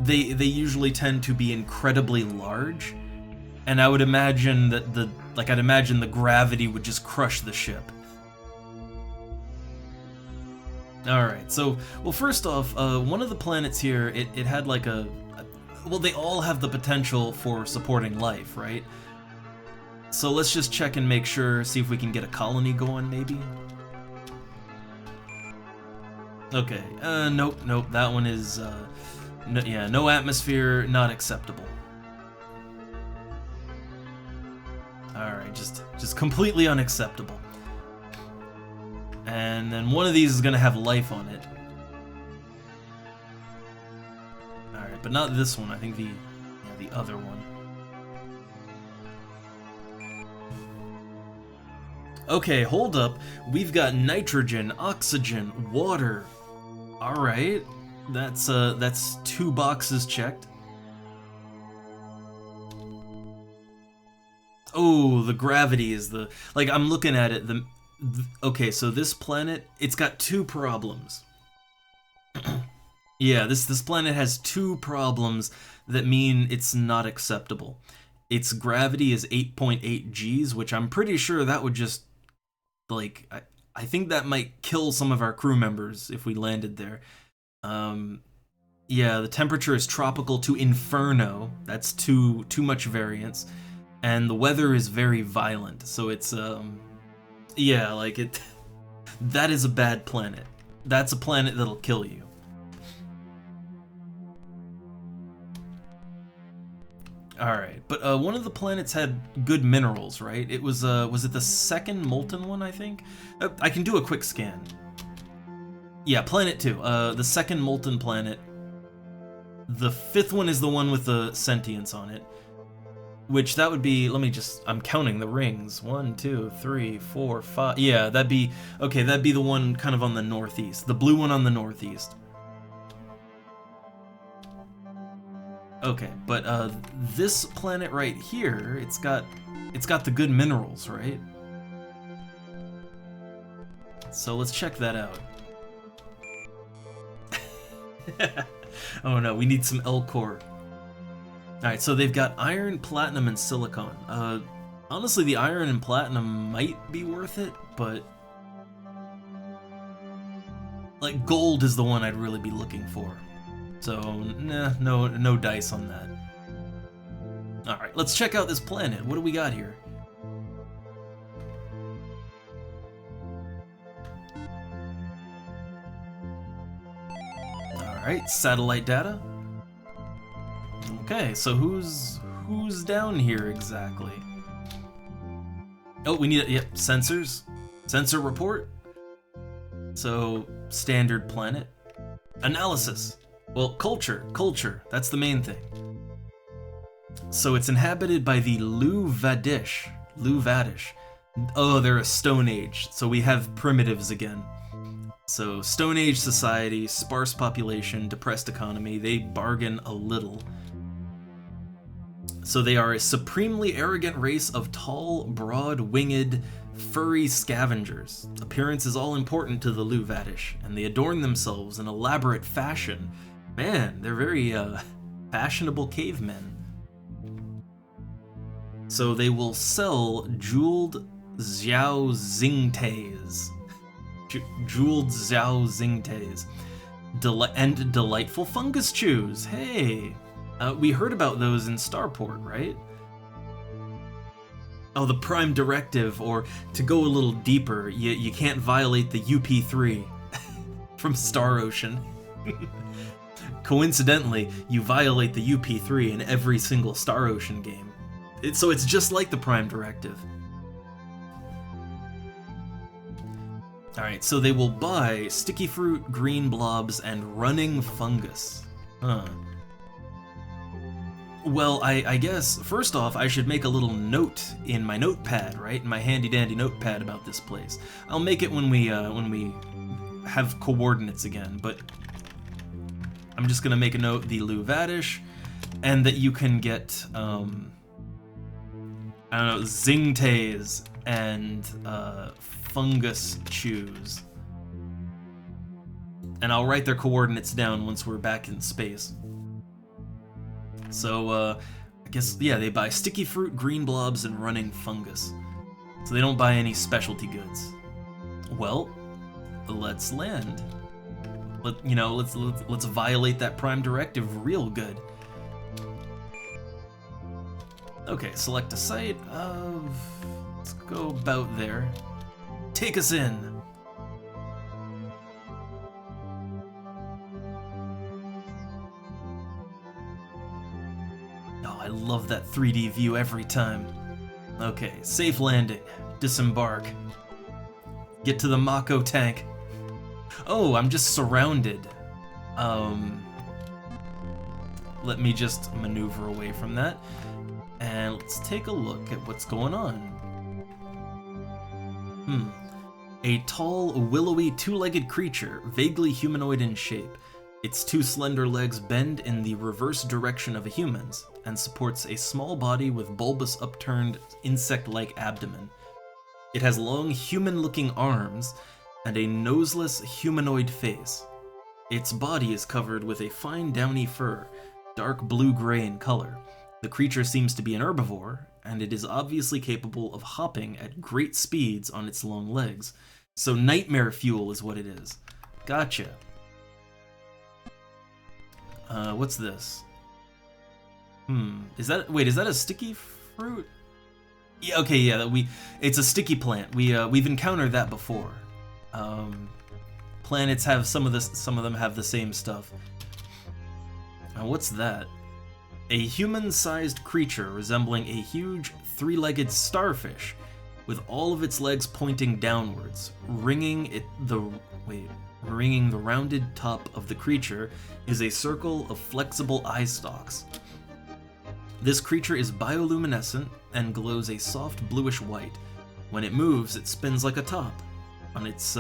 they usually tend to be incredibly large, and I would imagine that I'd imagine the gravity would just crush the ship. Alright, so, well, first off, one of the planets here, it had like well, they all have the potential for supporting life, right? So let's just check and make sure, see if we can get a colony going, maybe? Okay, nope, that one is, no atmosphere, not acceptable. Alright, just completely unacceptable. And then one of these is gonna have life on it. Alright, but not this one, I think the other one. Okay, hold up. We've got nitrogen, oxygen, water. Alright. That's 2 boxes checked. Oh, the gravity is I'm looking at it, okay, so this planet, it's got 2 problems. Yeah, this planet has 2 problems that mean it's not acceptable. Its gravity is 8.8 Gs, which I'm pretty sure that would just, I think that might kill some of our crew members if we landed there. Yeah, the temperature is tropical to inferno. That's too much variance. And the weather is very violent, so it's, yeah, that is a bad planet. That's a planet that'll kill you. Alright, but one of the planets had good minerals, right? It was it the second molten one, I think? I can do a quick scan. Yeah, planet 2, the second molten planet. The 5th one is the one with the sentience on it. Which that would be, I'm counting the rings. 1, 2, 3, 4, 5. Yeah, that'd be the one kind of on the northeast. The blue one on the northeast. Okay, but this planet right here, it's got the good minerals, right? So let's check that out. Oh no, we need some L-core. Alright, so they've got iron, platinum, and silicon. Honestly, the iron and platinum might be worth it, but gold is the one I'd really be looking for. So, nah, no dice on that. Alright, let's check out this planet. What do we got here? Alright, satellite data. Okay, so who's down here exactly? Oh, we need, yep, sensors. Sensor report. So, standard planet. Analysis. Well, culture, that's the main thing. So it's inhabited by the Lu-Vadish. Oh, they're a Stone Age, so we have primitives again. So Stone Age society, sparse population, depressed economy, they bargain a little. So they are a supremely arrogant race of tall, broad-winged, furry scavengers. Appearance is all important to the Lu-Vadish, and they adorn themselves in elaborate fashion. Man, they're very, fashionable cavemen. So they will sell jeweled Xiao Xingtays. Jeweled Xiao Xingtays. And delightful fungus chews. Hey! We heard about those in Starport, right? Oh, the Prime Directive, or to go a little deeper, you can't violate the UP3 from Star Ocean. Coincidentally, you violate the UP3 in every single Star Ocean game. So it's just like the Prime Directive. Alright, so they will buy sticky fruit, green blobs, and running fungus. Huh. Well, I guess, first off, I should make a little note in my notepad, right? In my handy-dandy notepad about this place. I'll make it when we have coordinates again, but I'm just gonna make a note, the Luvadish, and that you can get, I don't know, Zingtays and Fungus Chews. And I'll write their coordinates down once we're back in space. So, I guess, yeah, they buy sticky fruit, green blobs, and running fungus. So they don't buy any specialty goods. Well, let's land. Let's violate that Prime Directive real good. Okay, select a site of... Let's go about there. Take us in. Oh, I love that 3D view every time. Okay, safe landing. Disembark. Get to the Mako tank. Oh, I'm just surrounded. Let me just maneuver away from that. And let's take a look at what's going on. A tall, willowy, two-legged creature, vaguely humanoid in shape. Its two slender legs bend in the reverse direction of a human's, and supports a small body with bulbous upturned insect-like abdomen. It has long human-looking arms and a noseless humanoid face. Its body is covered with a fine downy fur, dark blue-gray in color. The creature seems to be an herbivore, and it is obviously capable of hopping at great speeds on its long legs. So nightmare fuel is what it is. Gotcha. What's this? Is that a sticky fruit? Yeah, okay, yeah, it's a sticky plant. We've encountered that before. Planets have some of them have the same stuff. Now, what's that? A human-sized creature resembling a huge three-legged starfish, with all of its legs pointing downwards, ringing the rounded top of the creature is a circle of flexible eye stalks. This creature is bioluminescent and glows a soft bluish white. When it moves, it spins like a top on its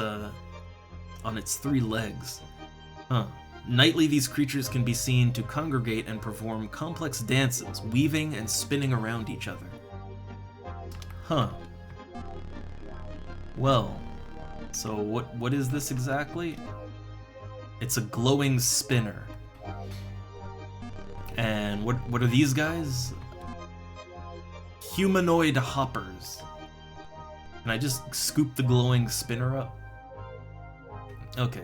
three legs. Nightly, these creatures can be seen to congregate and perform complex dances, weaving and spinning around each other. Well, so what is this exactly? It's a glowing spinner. And what are these guys? Humanoid hoppers. Can I just scoop the glowing spinner up? Okay.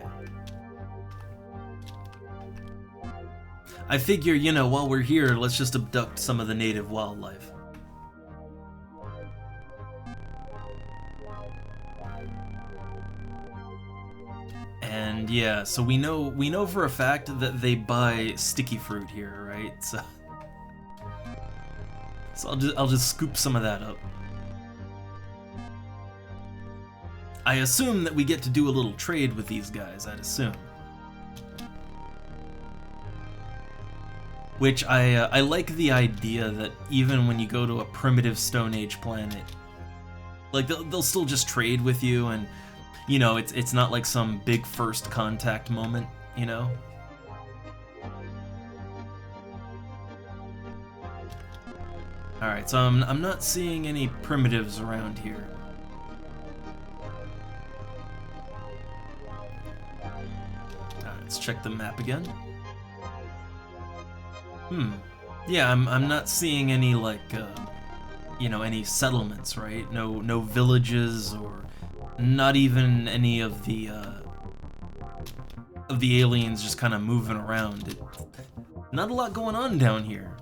I figure, while we're here, let's just abduct some of the native wildlife. And yeah, so we know for a fact that they buy sticky fruit here, right? So I'll just scoop some of that up. I assume that we get to do a little trade with these guys, I'd assume. Which I like the idea that even when you go to a primitive Stone Age planet, like they'll still just trade with you, and it's not like some big first contact moment, All right, so I'm not seeing any primitives around here. All right, let's check the map again. Yeah, I'm not seeing any any settlements, right? No villages, or not even any of the aliens just kind of moving around. Not a lot going on down here,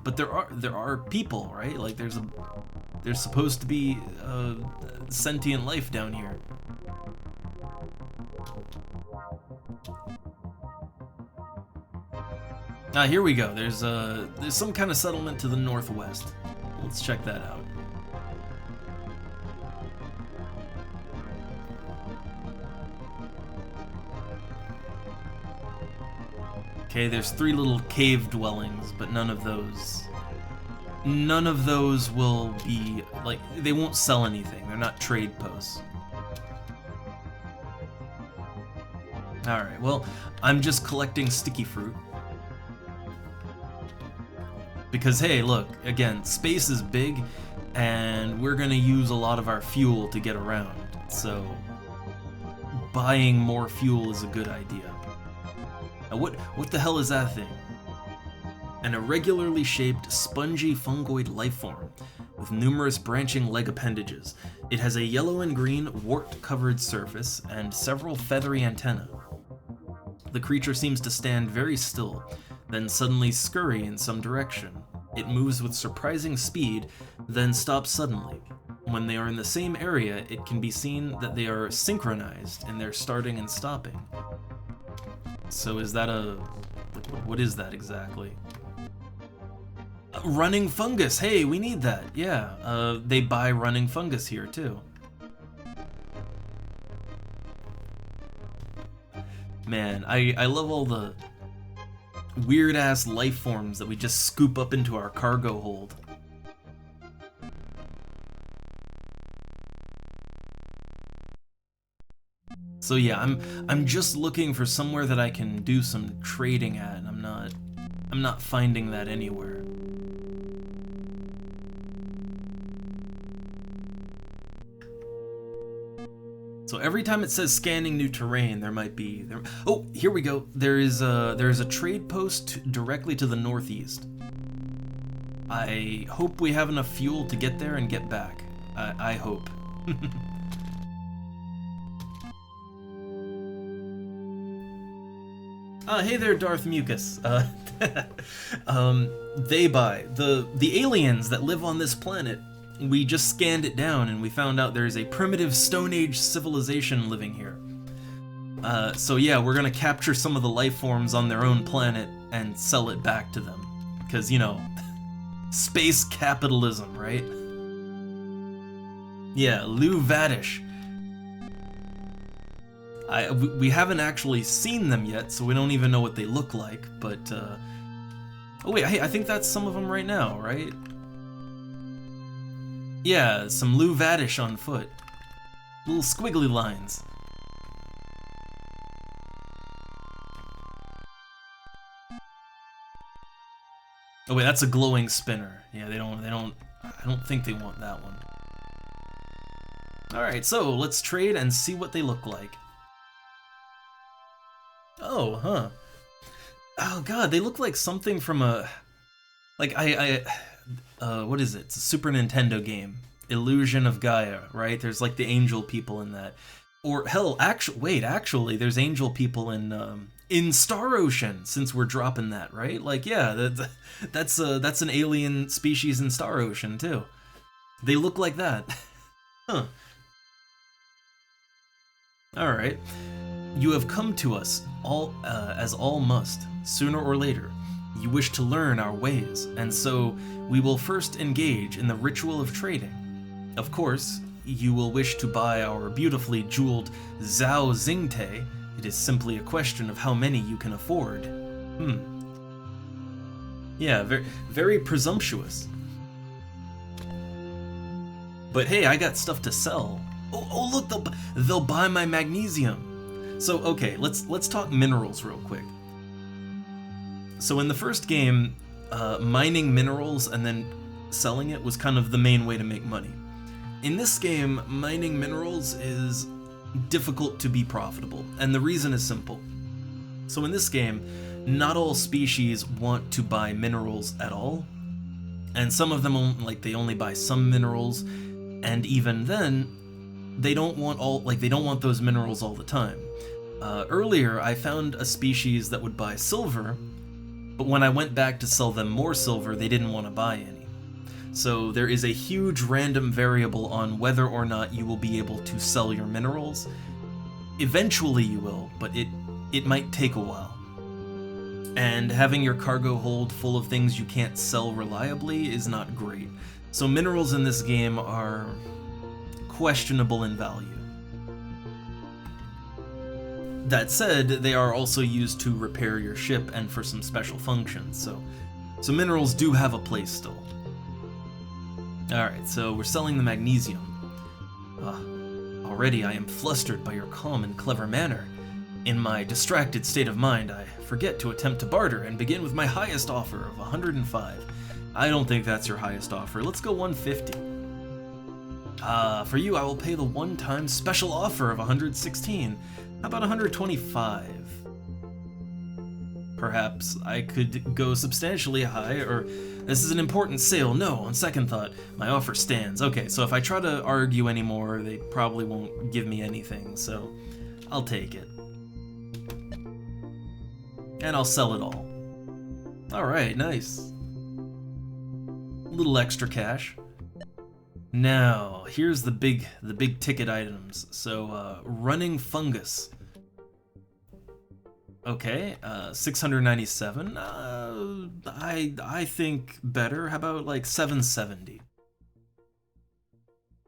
but there are people, right? Like there's supposed to be sentient life down here. Ah, here we go. There's some kind of settlement to the northwest. Let's check that out. Okay, there's 3 little cave dwellings, but none of those will be, they won't sell anything. They're not trade posts. Alright, well, I'm just collecting sticky fruit. Because, hey, look, again, space is big, and we're gonna use a lot of our fuel to get around. So, buying more fuel is a good idea. Now, what the hell is that thing? An irregularly shaped, spongy fungoid lifeform with numerous branching leg appendages. It has a yellow and green, wart-covered surface and several feathery antennae. The creature seems to stand very still, then suddenly scurry in some direction. It moves with surprising speed, then stops suddenly. When they are in the same area, it can be seen that they are synchronized in their starting and stopping. So is that a... what is that exactly? Running fungus! Hey, we need that! Yeah, they buy running fungus here, too. Man, I love all the weird-ass life forms that we just scoop up into our cargo hold. So yeah, I'm just looking for somewhere that I can do some trading at, and I'm not finding that anywhere. So every time it says scanning new terrain, there might be oh, here we go. There is a trade post directly to the northeast. I hope we have enough fuel to get there and get back. I hope. Hey there, Darth Mucus. They buy the aliens that live on this planet. We just scanned it down and we found out there's a primitive Stone Age civilization living here. So yeah, we're gonna capture some of the life forms on their own planet and sell it back to them. Because, you know, space capitalism, right? Yeah, Lou Vadish. We haven't actually seen them yet, so we don't even know what they look like, but, oh wait, hey, I think that's some of them right now, right? Yeah, some Lou Vadish on foot. Little squiggly lines. Oh wait, that's a glowing spinner. Yeah, I don't think they want that one. Alright, so let's trade and see what they look like. Oh, huh. Oh god, they look like something from a... Like, what is it? It's a Super Nintendo game. Illusion of Gaia, right? There's like the angel people in that. Or, hell, actually, there's angel people in Star Ocean, since we're dropping that, right? Like, yeah, that's an alien species in Star Ocean, too. They look like that. Huh. Alright. You have come to us, as all must, sooner or later. You wish to learn our ways, and so we will first engage in the ritual of trading. Of course, you will wish to buy our beautifully jeweled Zhao Xingte. It is simply a question of how many you can afford. Yeah, very, very presumptuous. But hey, I got stuff to sell. Oh look, they'll buy my magnesium. So okay, let's talk minerals real quick. So in the first game, mining minerals and then selling it was kind of the main way to make money. In this game, mining minerals is difficult to be profitable, and the reason is simple. So in this game, not all species want to buy minerals at all, and some of them they only buy some minerals, and even then, they don't want those minerals all the time. Earlier, I found a species that would buy silver, but when I went back to sell them more silver, they didn't want to buy any. So there is a huge random variable on whether or not you will be able to sell your minerals. Eventually you will, but it might take a while. And having your cargo hold full of things you can't sell reliably is not great. So minerals in this game are questionable in value. That said, they are also used to repair your ship and for some special functions, so minerals do have a place still. Alright, so we're selling the magnesium. Already I am flustered by your calm and clever manner. In my distracted state of mind, I forget to attempt to barter and begin with my highest offer of 105. I don't think that's your highest offer. Let's go 150. For you, I will pay the one-time special offer of 116. How about 125? Perhaps I could go substantially high, or this is an important sale. No, on second thought, my offer stands. Okay, so if I try to argue anymore, they probably won't give me anything, so I'll take it. And I'll sell it all. Alright, nice. A little extra cash. Now, here's the big ticket items. So, running fungus. Okay, 697. I think better. How about like 770?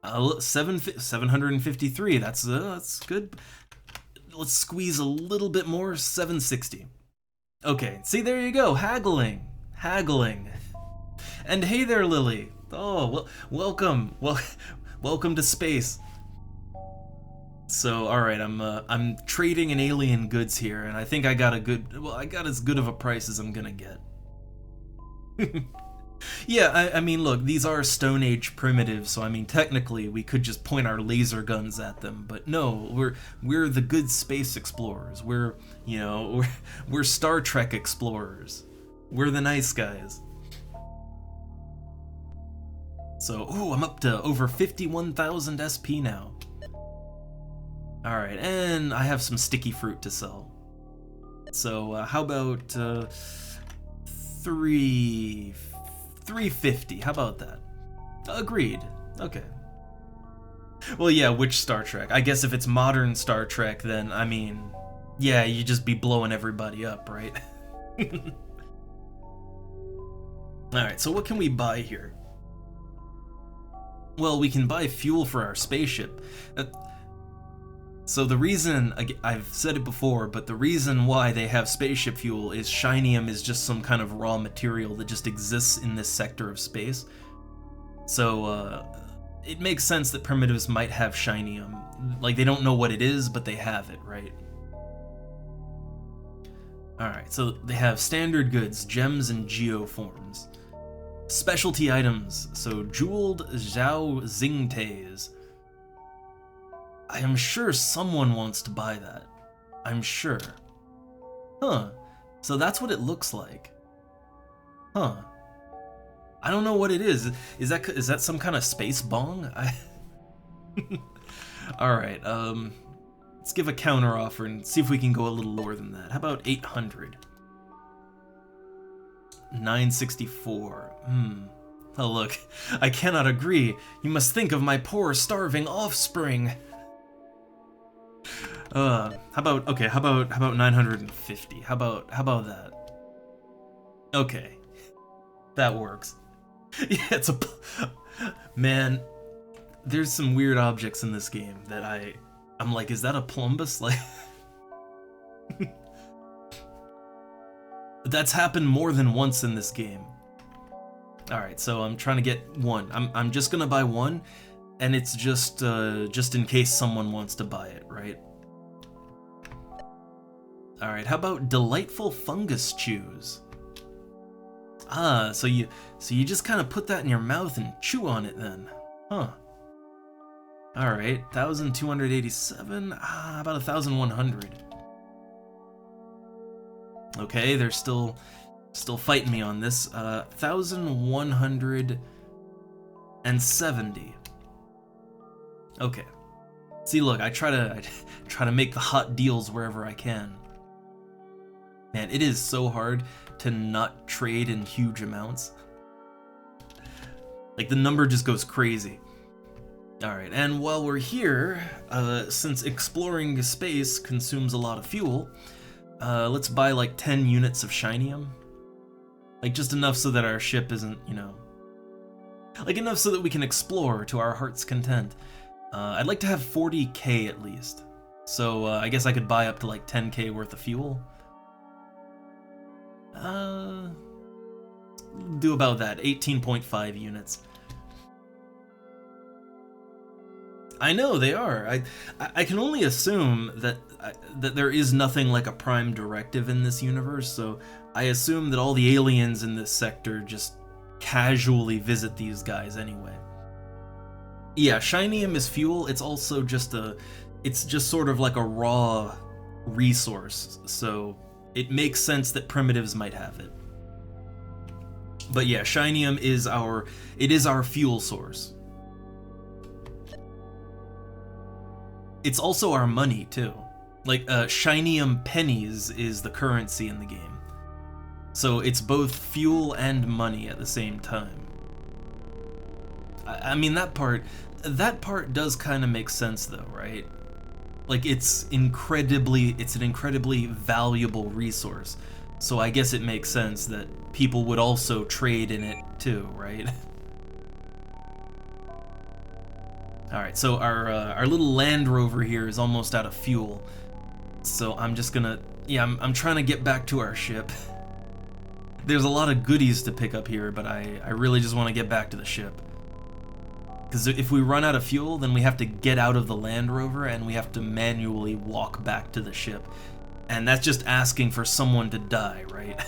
753. That's good. Let's squeeze a little bit more. 760. Okay, see, there you go, haggling. And hey there, Lily. Oh, well, welcome to space. So, all right, I'm trading in alien goods here, and I think I got as good of a price as I'm gonna get. Yeah, I mean, look, these are Stone Age primitives, so I mean, technically, we could just point our laser guns at them, but no, we're the good space explorers. We're Star Trek explorers. We're the nice guys. So, ooh, I'm up to over 51,000 SP now. All right, and I have some sticky fruit to sell. So, how about 350? How about that? Agreed. Okay. Well, yeah, which Star Trek? I guess if it's modern Star Trek, then, I mean, yeah, you just be blowing everybody up, right? Alright, so what can we buy here? Well, we can buy fuel for our spaceship. So the reason, I've said it before, but the reason why they have spaceship fuel is shinium is just some kind of raw material that just exists in this sector of space. So, it makes sense that primitives might have shinium. Like, they don't know what it is, but they have it, right? Alright, so they have standard goods, gems, and geoforms. Specialty items, so jeweled Zhao Xingtays. I am sure someone wants to buy that. I'm sure. Huh. So that's what it looks like. Huh. I don't know what it is. Is that some kind of space bong? Alright, let's give a counter offer and see if we can go a little lower than that. How about 800? 964. Oh look, I cannot agree. You must think of my poor starving offspring. How about 950? How about that? Okay. That works. Yeah, it's man, there's some weird objects in this game that I'm like, is that a plumbus? Like that's happened more than once in this game. Alright, so I'm trying to get one. I'm just gonna buy one, and it's just in case someone wants to buy it, right? Alright, how about delightful fungus chews? So you just kind of put that in your mouth and chew on it then. Huh. Alright, 1,287? About 1,100. Okay, they're still fighting me on this. 1,170. Okay. See, look, I try to make the hot deals wherever I can. Man, it is so hard to not trade in huge amounts. Like, the number just goes crazy. Alright, and while we're here, since exploring space consumes a lot of fuel, let's buy like 10 units of shinium. Like, just enough so that our ship isn't, like, enough so that we can explore to our heart's content. I'd like to have 40k at least. So, I guess I could buy up to like 10k worth of fuel. Do about that, 18.5 units. I know they are. I can only assume that that there is nothing like a prime directive in this universe, so I assume that all the aliens in this sector just casually visit these guys anyway. Yeah, shinium is fuel. It's also just it's just sort of like a raw resource, so it makes sense that primitives might have it. But yeah, shinium is our fuel source. It's also our money too. Like shinium pennies is the currency in the game. So it's both fuel and money at the same time. I mean that part does kind of make sense though, right? Like it's an incredibly valuable resource. So I guess it makes sense that people would also trade in it too, right? Alright, so our little Land Rover here is almost out of fuel. So I'm just gonna... yeah, I'm trying to get back to our ship. There's a lot of goodies to pick up here, but I really just want to get back to the ship. Because if we run out of fuel, then we have to get out of the Land Rover and we have to manually walk back to the ship. And that's just asking for someone to die, right?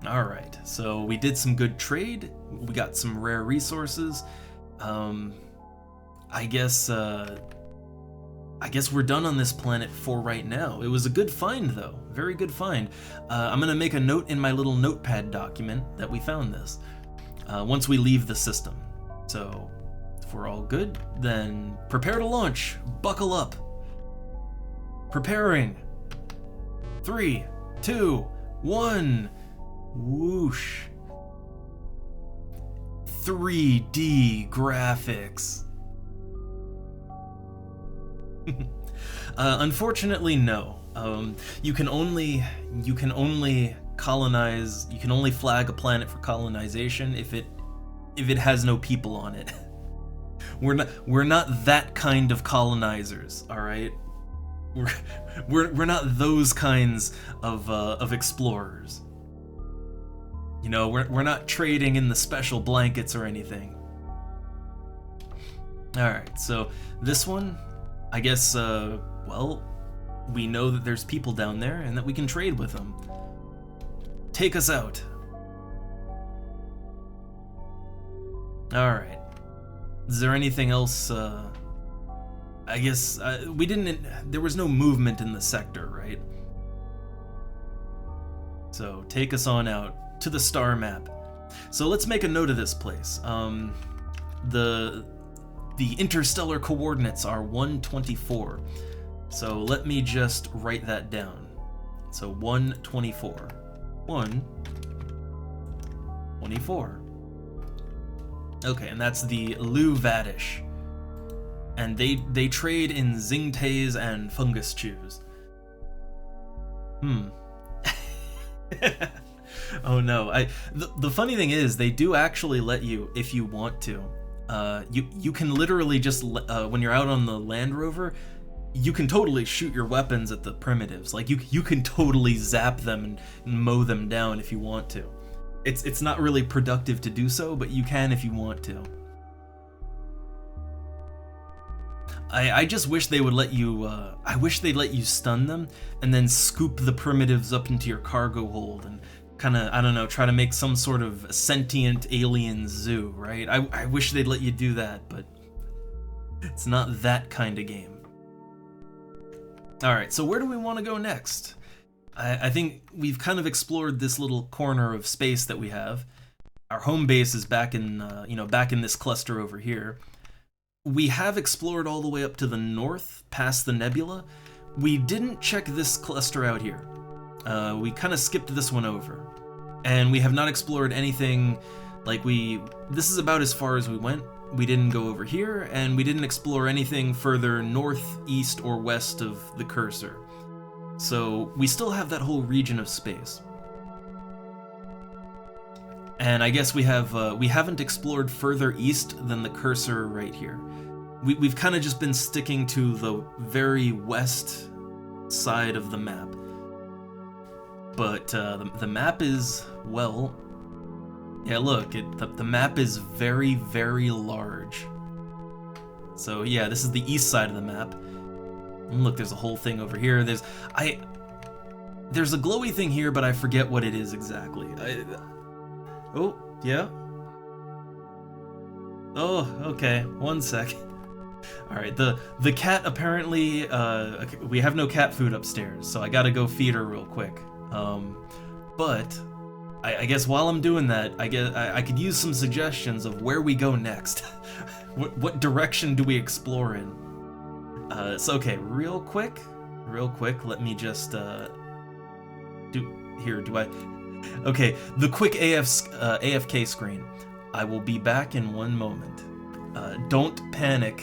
Alright, so we did some good trade, we got some rare resources. I guess we're done on this planet for right now. It was a good find though, very good find. I'm gonna make a note in my little notepad document that we found this, once we leave the system. So, if we're all good, then prepare to launch, buckle up. Preparing. 3, 2, 1. Whoosh. 3D graphics. Unfortunately, no. You can only colonize. You can only flag a planet for colonization if it has no people on it. We're not that kind of colonizers. All right. We're not those kinds of explorers. You know, we're not trading in the special blankets or anything. Alright, so this one, I guess, well, we know that there's people down there and that we can trade with them. Take us out. Alright. Is there anything else, I guess, there was no movement in the sector, right? So, take us on out to the star map. So let's make a note of this place. The interstellar coordinates are 124. So let me just write that down. So 124. 124. Okay, and that's the Lu Vadish. And they trade in Zingtays and Fungus Chews. Oh no, the funny thing is, they do actually let you, if you want to. You can literally just, when you're out on the Land Rover, you can totally shoot your weapons at the primitives. Like, you can totally zap them and mow them down if you want to. It's not really productive to do so, but you can if you want to. I just wish they would let you, I wish they'd let you stun them, and then scoop the primitives up into your cargo hold, and kinda, I don't know, try to make some sort of sentient alien zoo, right? I wish they'd let you do that, but it's not that kind of game. Alright, so where do we want to go next? I think we've kind of explored this little corner of space that we have. Our home base is back in, back in this cluster over here. We have explored all the way up to the north, past the nebula. We didn't check this cluster out here. We kind of skipped this one over. And we have not explored anything, this is about as far as we went. We didn't go over here, and we didn't explore anything further north, east, or west of the cursor. So we still have that whole region of space. And I guess we haven't explored further east than the cursor right here. We've kind of just been sticking to the very west side of the map. But the map is, well, Yeah, look, the map is very, very large. So yeah, this is the east side of the map. And look, there's a whole thing over here. There's a glowy thing here, but I forget what it is exactly. Oh, yeah. Oh, okay. 1 sec. All right, the cat apparently okay, we have no cat food upstairs, so I gotta go feed her real quick. But I guess while I'm doing that, I could use some suggestions of where we go next. what direction do we explore in? So okay, real quick, let me just do I? Okay, the quick AFK screen. I will be back in 1 moment. Don't panic.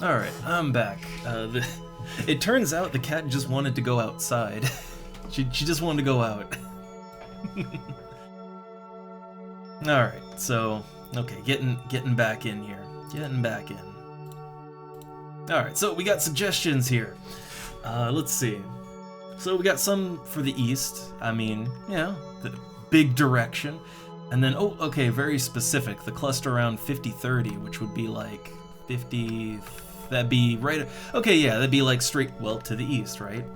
Alright, I'm back. It turns out the cat just wanted to go outside. she just wanted to go out. Alright, so, okay, getting back in here. Getting back in. Alright, so we got suggestions here. Let's see. So we got some for the east. I mean, you know, the big direction. And then, oh, okay, very specific. The cluster around 5030, which would be like 50... That'd be right... Okay, yeah, that'd be like straight, well, to the east, right?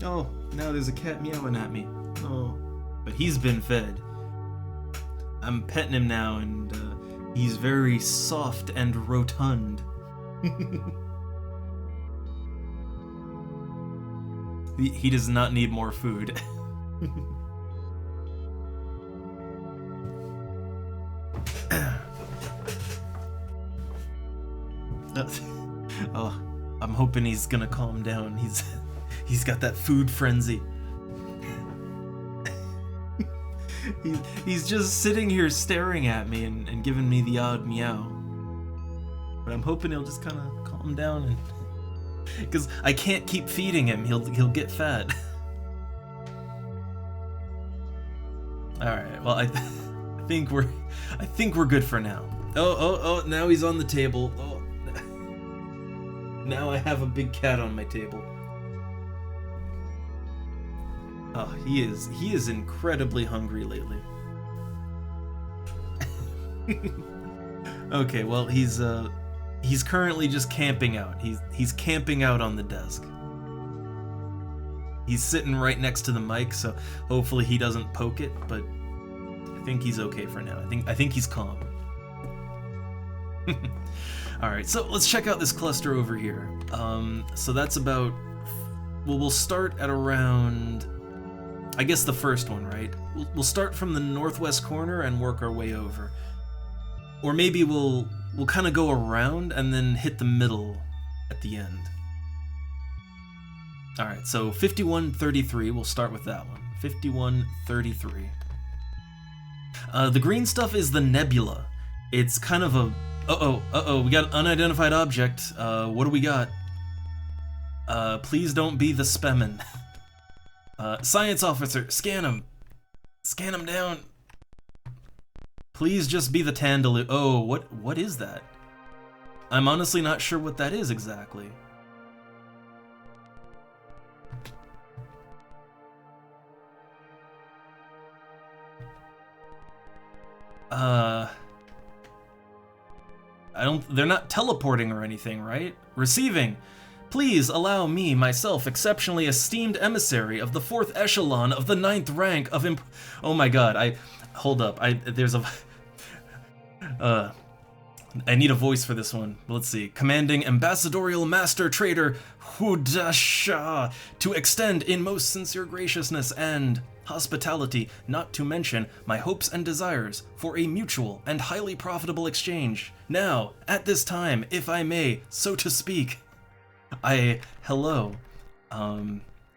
Oh, now there's a cat meowing at me. Oh, but he's been fed. I'm petting him now, and he's very soft and rotund. He does not need more food. Oh, I'm hoping he's gonna calm down. He's got that food frenzy. He's just sitting here staring at me and giving me the odd meow. But I'm hoping he'll just kind of calm down, and because I can't keep feeding him, he'll get fat. All right, well I think we're good for now. Oh! Now he's on the table. Oh. Now I have a big cat on my table. Oh, he is incredibly hungry lately. Okay, well he's currently just camping out. He's camping out on the desk. He's sitting right next to the mic, so hopefully he doesn't poke it, but I think he's okay for now. I think he's calm. Alright, so let's check out this cluster over here. So that's about... Well, we'll start at around... I guess the first one, right? We'll start from the northwest corner and work our way over. Or maybe we'll kind of go around and then hit the middle at the end. Alright, so 5133, we'll start with that one. 5133. The green stuff is the nebula. It's kind of a... Uh-oh, we got an unidentified object. What do we got? Please don't be the Spemen. Science officer, scan him. Scan him down. Please just be the Tandaloo. Oh, what is that? I'm honestly not sure what that is exactly. They're not teleporting or anything, right? Receiving. Please allow me, myself, exceptionally esteemed emissary of the 4th echelon of the 9th rank of oh my god, hold up, there's a... I need a voice for this one. Let's see. Commanding Ambassadorial Master Trader Hudasha to extend in most sincere graciousness and hospitality, not to mention my hopes and desires for a mutual and highly profitable exchange. Now, at this time, if I may, so to speak. Hello.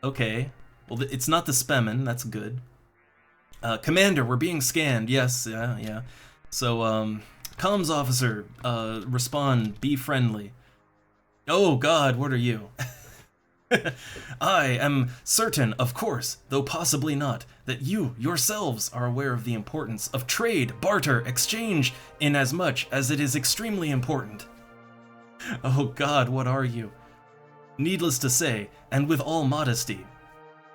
Okay. Well, it's not the Spemen, that's good. Commander, we're being scanned, yes, yeah. So, comms officer, respond, be friendly. Oh god, what are you? I am certain, of course, though possibly not, that you yourselves are aware of the importance of trade, barter, exchange, inasmuch as it is extremely important. Oh god, what are you? Needless to say, and with all modesty,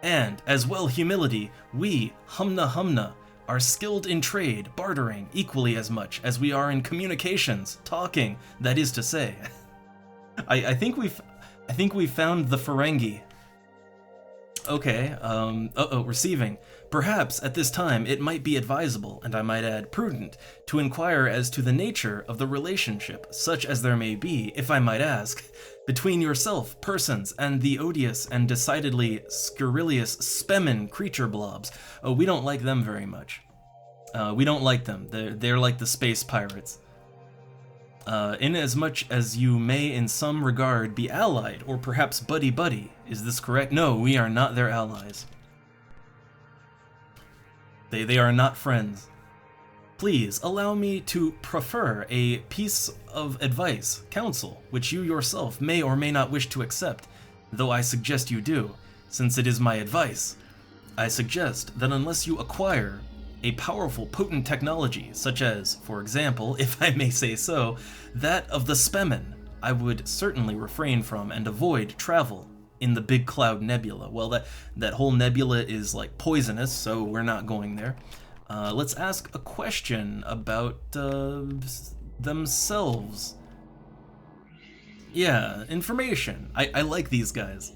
and as well humility, we, Humna, are skilled in trade, bartering, equally as much as we are in communications, talking, that is to say. I think we found the Ferengi. Okay, receiving. Perhaps at this time it might be advisable, and I might add prudent, to inquire as to the nature of the relationship, such as there may be, if I might ask, between yourself, persons, and the odious and decidedly scurrilous Spemen creature blobs. Oh, we don't like them very much. We don't like them. They're like the space pirates. Inasmuch as you may in some regard be allied, or perhaps buddy-buddy. Is this correct? No, we are not their allies. They are not friends. Please allow me to prefer a piece of advice, counsel, which you yourself may or may not wish to accept, though I suggest you do, since it is my advice. I suggest that unless you acquire a powerful, potent technology, such as, for example, if I may say so, that of the Spemen, I would certainly refrain from and avoid travel in the Big Cloud Nebula. Well, that whole nebula is like poisonous, so we're not going there. Let's ask a question about themselves. Yeah, information. I like these guys.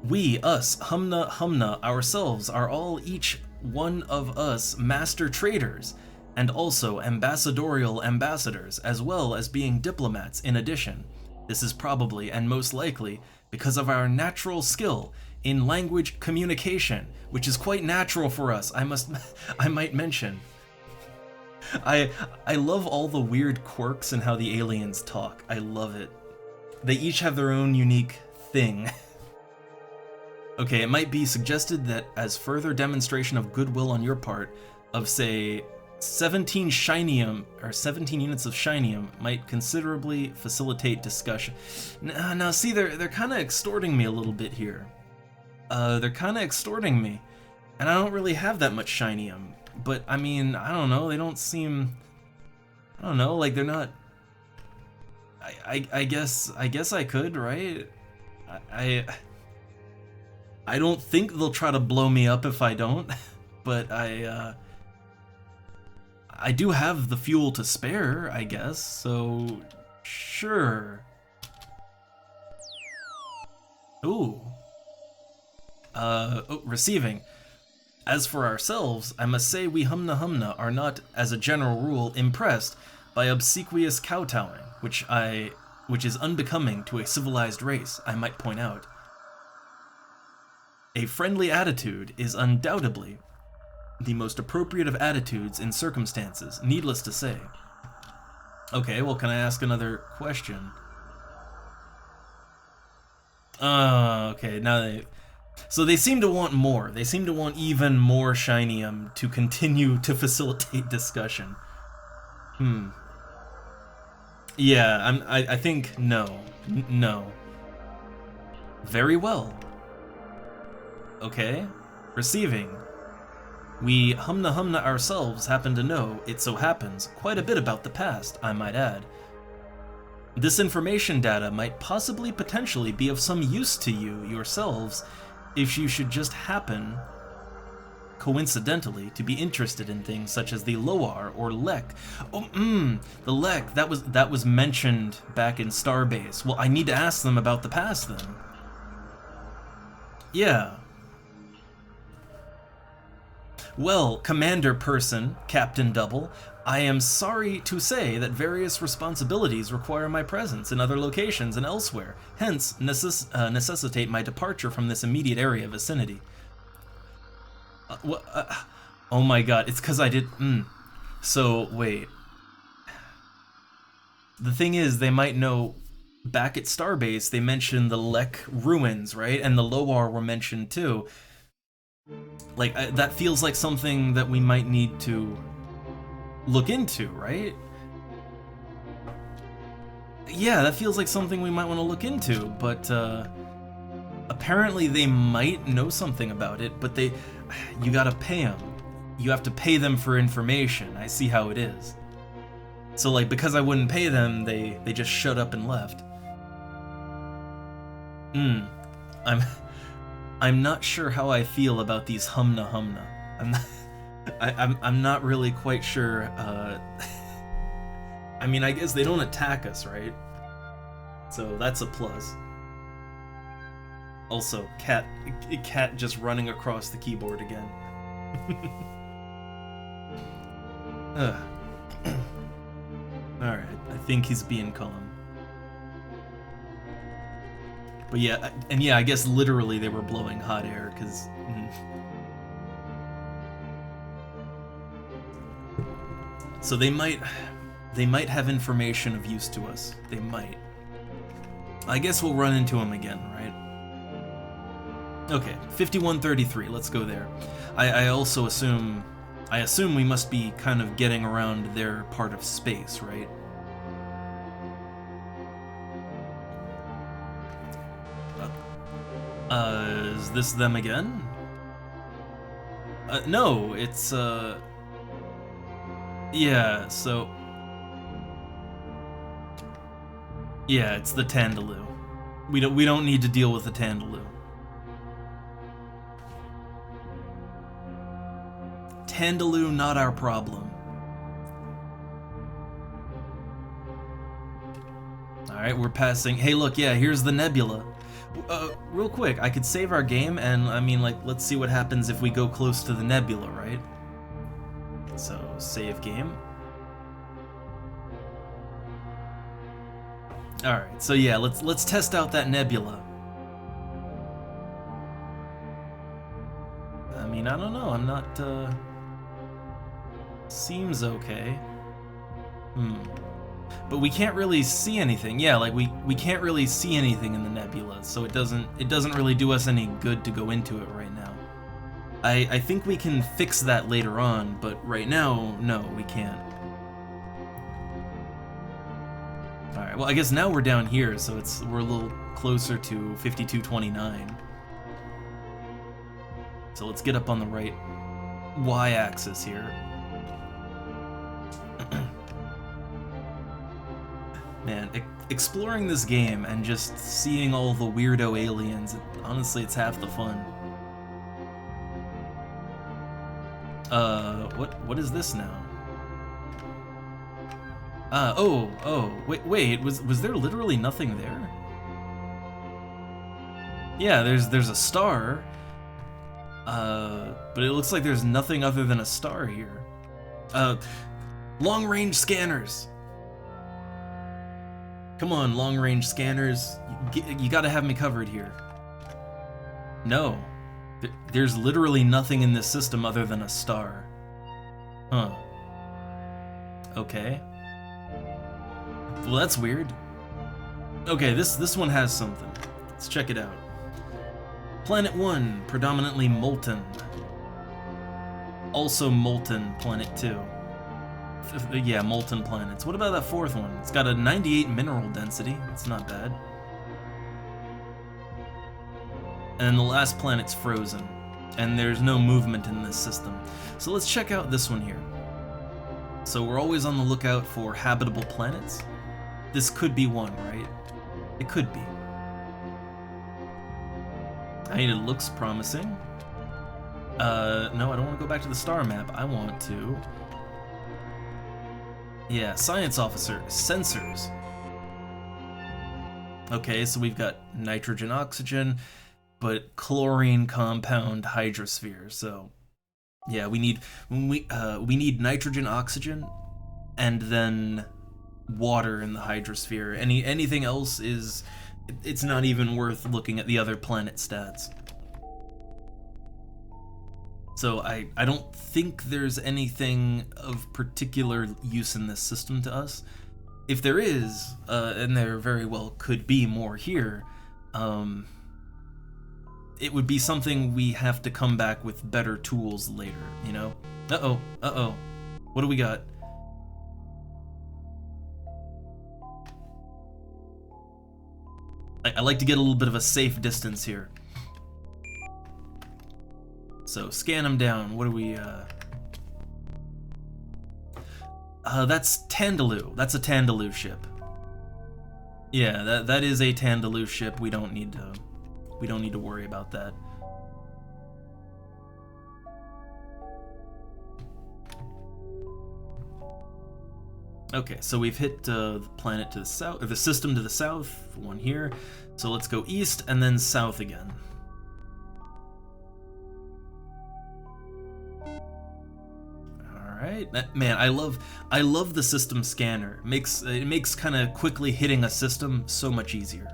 We, us, Humna, ourselves, are all each one of us master traders, and also ambassadorial ambassadors, as well as being diplomats in addition. This is probably, and most likely, because of our natural skill in language communication, which is quite natural for us, I might mention. I love all the weird quirks and how the aliens talk. I love it. They each have their own unique thing. Okay, it might be suggested that as further demonstration of goodwill on your part, of say 17 shinium, or 17 units of shinium, might considerably facilitate discussion. Now see, they're kind of extorting me a little bit here. They're kind of extorting me, and I don't really have that much shinium. But I mean, I don't know. They don't seem, I don't know, like they're not. I guess I could, right? I don't think they'll try to blow me up if I don't, but I do have the fuel to spare, I guess, so sure. Ooh. Receiving. As for ourselves, I must say we Humna are not, as a general rule, impressed by obsequious kowtowing, which is unbecoming to a civilized race, I might point out. A friendly attitude is undoubtedly the most appropriate of attitudes in circumstances, needless to say. Okay, well, can I ask another question? Okay, now so they seem to want more. They seem to want even more shinium to continue to facilitate discussion. Yeah, I think no. No. Very well. Okay. Receiving. We Humna ourselves happen to know, it so happens, quite a bit about the past, I might add. This information data might possibly potentially be of some use to you yourselves if you should just happen, coincidentally, to be interested in things such as the Loar or Lek. Oh, the Lek, that was mentioned back in Starbase. Well, I need to ask them about the past then. Yeah. Well, Commander Person, Captain Double, I am sorry to say that various responsibilities require my presence in other locations and elsewhere, hence necessitate my departure from this immediate area vicinity. What? Oh my god, it's because I did. So, wait. The thing is, they might know. Back at Starbase, they mentioned the Lek ruins, right? And the Loar were mentioned too. Like, that feels like something that we might need to look into, right? Yeah, that feels like something we might want to look into, but apparently they might know something about it, but you gotta pay them. You have to pay them for information. I see how it is. So, like, because I wouldn't pay them, they just shut up and left. I'm not sure how I feel about these humna humna. I'm not really quite sure. I mean, I guess they don't attack us, right? So that's a plus. Also, cat just running across the keyboard again. Alright, I think he's being calm. But yeah, and yeah, I guess literally they were blowing hot air, because... So they might have information of use to us. They might. I guess we'll run into them again, right? Okay, 5133, let's go there. I also assume... I assume we must be kind of getting around their part of space, right? Is this them again? No, it's, yeah, so... Yeah, it's the Tandaloo. We don't need to deal with the Tandaloo. Tandaloo, not our problem. Alright, we're passing... Hey, look, yeah, here's the nebula. Real quick, I could save our game, and, I mean, like, let's see what happens if we go close to the nebula, right? So, save game. Alright, so yeah, let's test out that nebula. I mean, I don't know, I'm not, seems okay. But we can't really see anything. Yeah, like we can't really see anything in the nebula, so it doesn't really do us any good to go into it right now. I think we can fix that later on, but right now, no, we can't. Alright, well I guess now we're down here, so we're a little closer to 5229. So let's get up on the right y-axis here. Man, exploring this game and just seeing all the weirdo aliens, honestly, it's half the fun. What is this now? Wait, was there literally nothing there? Yeah, there's a star. But it looks like there's nothing other than a star here. Long-range scanners! Come on, long-range scanners. You gotta have me covered here. No. There's literally nothing in this system other than a star. Huh. Okay. Well, that's weird. Okay, this one has something. Let's check it out. Planet 1, predominantly molten. Also molten, Planet 2. Yeah, molten planets. What about that fourth one? It's got a 98 mineral density. It's not bad. And the last planet's frozen. And there's no movement in this system. So let's check out this one here. So we're always on the lookout for habitable planets. This could be one, right? It could be. I mean, it looks promising. No, I don't want to go back to the star map. I want to... Yeah, science officer, sensors. Okay, so we've got nitrogen, oxygen, but chlorine compound hydrosphere. So, yeah, we need nitrogen, oxygen, and then water in the hydrosphere. Anything else is, it's not even worth looking at the other planet stats. So I don't think there's anything of particular use in this system to us. If there is, and there very well could be more here, it would be something we have to come back with better tools later, you know? Uh-oh. What do we got? I like to get a little bit of a safe distance here. So, scan them down. What do we, that's Tandaloo. That's a Tandaloo ship. Yeah, that is a Tandaloo ship. We don't need to worry about that. Okay, so we've hit the planet to the south, or the system to the south, one here. So let's go east and then south again. Alright, man, I love the system scanner. It makes kind of quickly hitting a system so much easier.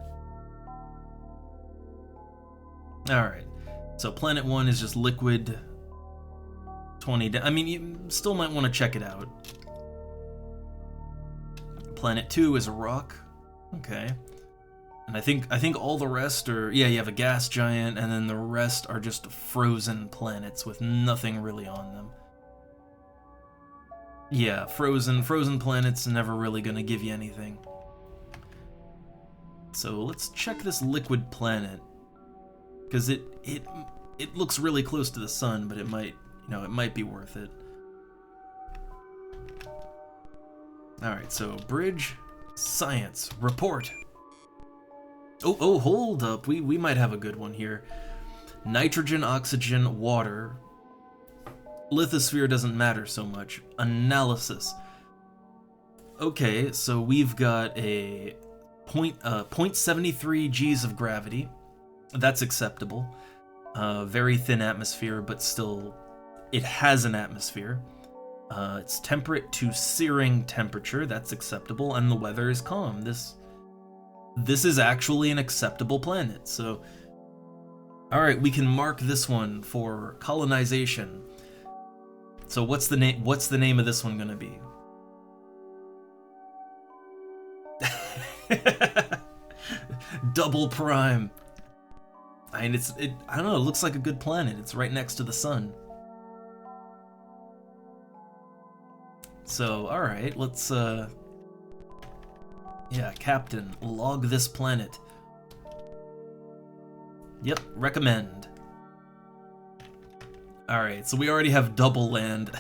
Alright, so planet 1 is just liquid 20. I mean, you still might want to check it out. Planet 2 is a rock. Okay. And I think all the rest are, yeah, you have a gas giant, and then the rest are just frozen planets with nothing really on them. Yeah, frozen planets never really gonna give you anything. So let's check this liquid planet, because it looks really close to the sun, but it might be worth it. Alright, so bridge, science, report. Oh, hold up. We might have a good one here. Nitrogen, oxygen, water. Lithosphere doesn't matter so much. Analysis. Okay, so we've got a 0.73 Gs of gravity. That's acceptable. Very thin atmosphere, but still, it has an atmosphere. It's temperate to searing temperature, that's acceptable, and the weather is calm. This is actually an acceptable planet, so... Alright, we can mark this one for colonization. So what's the name of this one gonna be? Double Prime. I mean, I don't know, it looks like a good planet. It's right next to the sun. So, alright, let's, yeah, Captain, log this planet. Yep, recommend. Alright, so we already have double land.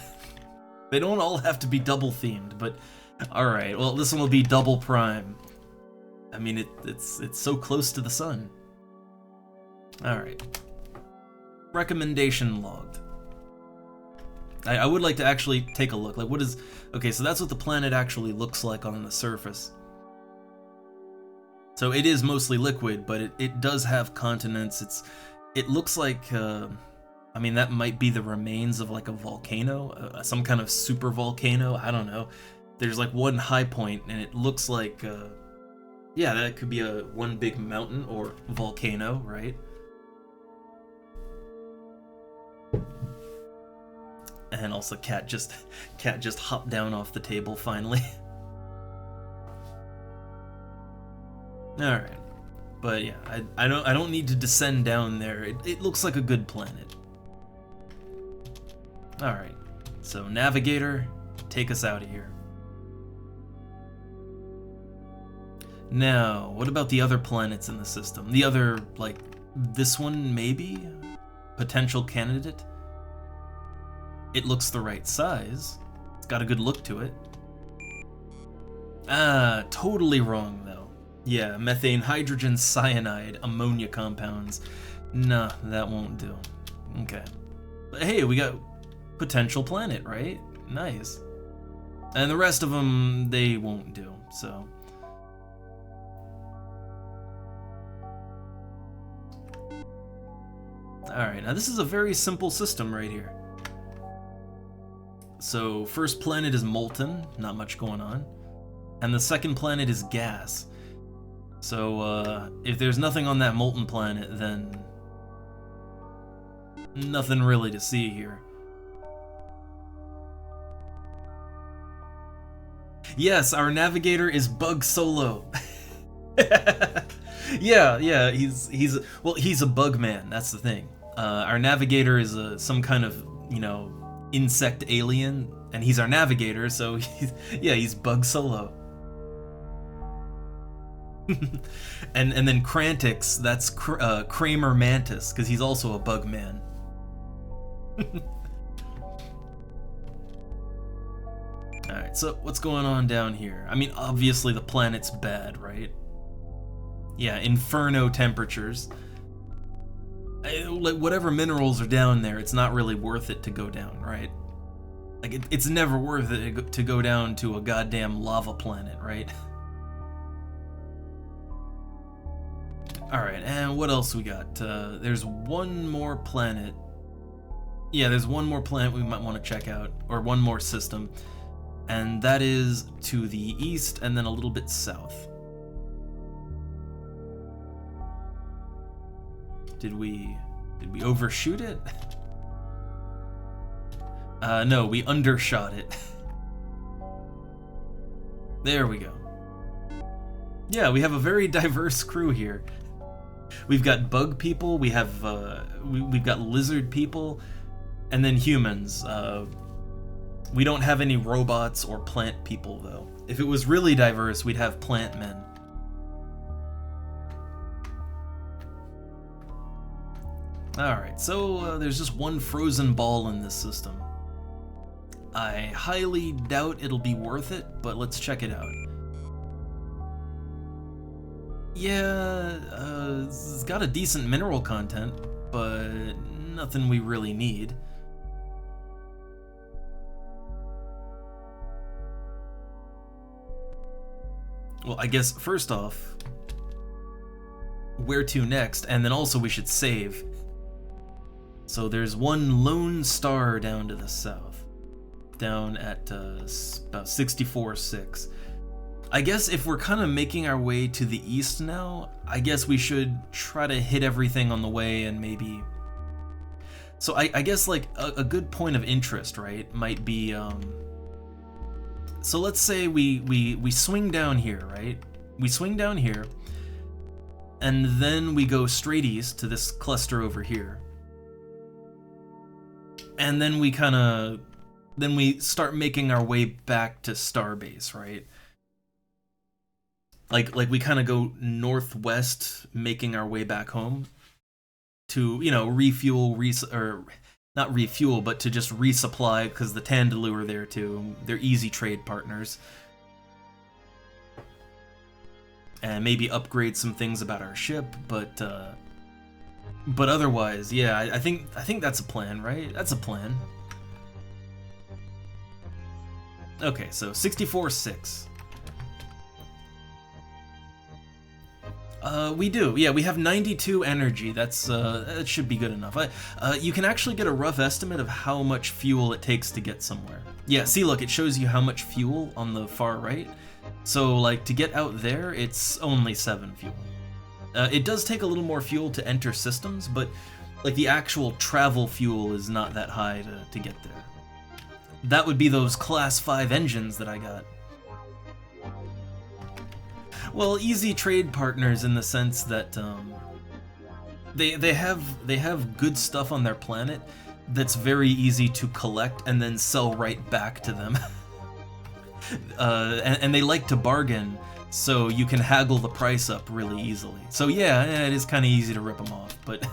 They don't all have to be double themed, but alright, well, this one will be double prime. I mean, it's so close to the sun. Alright. Recommendation logged. I would like to actually take a look. Like, what is... Okay, so that's what the planet actually looks like on the surface. So it is mostly liquid, but it does have continents. It looks like... I mean, that might be the remains of, like, a volcano. Some kind of super volcano. I don't know. There's, like, one high point, and it looks like... yeah, that could be one big mountain or volcano, right? And also, Cat just hopped down off the table finally. All right, but yeah, I don't need to descend down there. It looks like a good planet. All right, so navigator, take us out of here. Now, what about the other planets in the system? The other, like, this one maybe? Potential candidate? It looks the right size. It's got a good look to it. Ah, totally wrong though. Yeah, methane, hydrogen, cyanide, ammonia compounds. Nah, that won't do. Okay. But hey, we got potential planet, right? Nice. And the rest of them, they won't do, so... Alright, now this is a very simple system right here. So, first planet is molten, not much going on. And the second planet is gas. So, if there's nothing on that molten planet, then... Nothing really to see here. Yes, our navigator is Bug Solo. Yeah, he's a bug man. That's the thing. Our navigator is some kind of, insect alien, and he's our navigator, so he's Bug Solo. and then Krantix, that's Kramer Mantis, because he's also a bug man. Alright, so what's going on down here? I mean, obviously the planet's bad, right? Yeah, inferno temperatures. Like, whatever minerals are down there, it's not really worth it to go down, right? Like, it's never worth it to go down to a goddamn lava planet, right? Alright, and what else we got? There's one more planet. Yeah, there's one more planet we might want to check out, or one more system. And that is to the east and then a little bit south. Did we overshoot it? No, we undershot it. There we go. Yeah, we have a very diverse crew here. We've got bug people, we've got lizard people, and then humans. We don't have any robots or plant people, though. If it was really diverse, we'd have plant men. Alright, so there's just one frozen ball in this system. I highly doubt it'll be worth it, but let's check it out. Yeah, it's got a decent mineral content, but nothing we really need. Well, I guess, first off, where to next, and then also we should save. So there's one lone star down to the south, down at about 64.6. I guess if we're kind of making our way to the east now, I guess we should try to hit everything on the way and maybe... So I guess like a good point of interest, right, might be... So let's say we swing down here, right? We swing down here, and then we go straight east to this cluster over here. And then we start making our way back to Starbase, right? Like we kind of go northwest, making our way back home to, refuel, or not refuel, but to just resupply, because the Tandaloo are there too. They're easy trade partners. And maybe upgrade some things about our ship, but otherwise, yeah, I think that's a plan, right? That's a plan. Okay, so 64.6. We do, yeah, we have 92 energy. That's that should be good enough. You can actually get a rough estimate of how much fuel it takes to get somewhere. Yeah, see, look, it shows you how much fuel on the far right. So, like, to get out there, it's only 7 fuel. It does take a little more fuel to enter systems, but, like, the actual travel fuel is not that high to get there. That would be those Class 5 engines that I got. Well, easy trade partners in the sense that they have good stuff on their planet that's very easy to collect and then sell right back to them. And they like to bargain, so you can haggle the price up really easily. So yeah, it is kind of easy to rip them off, but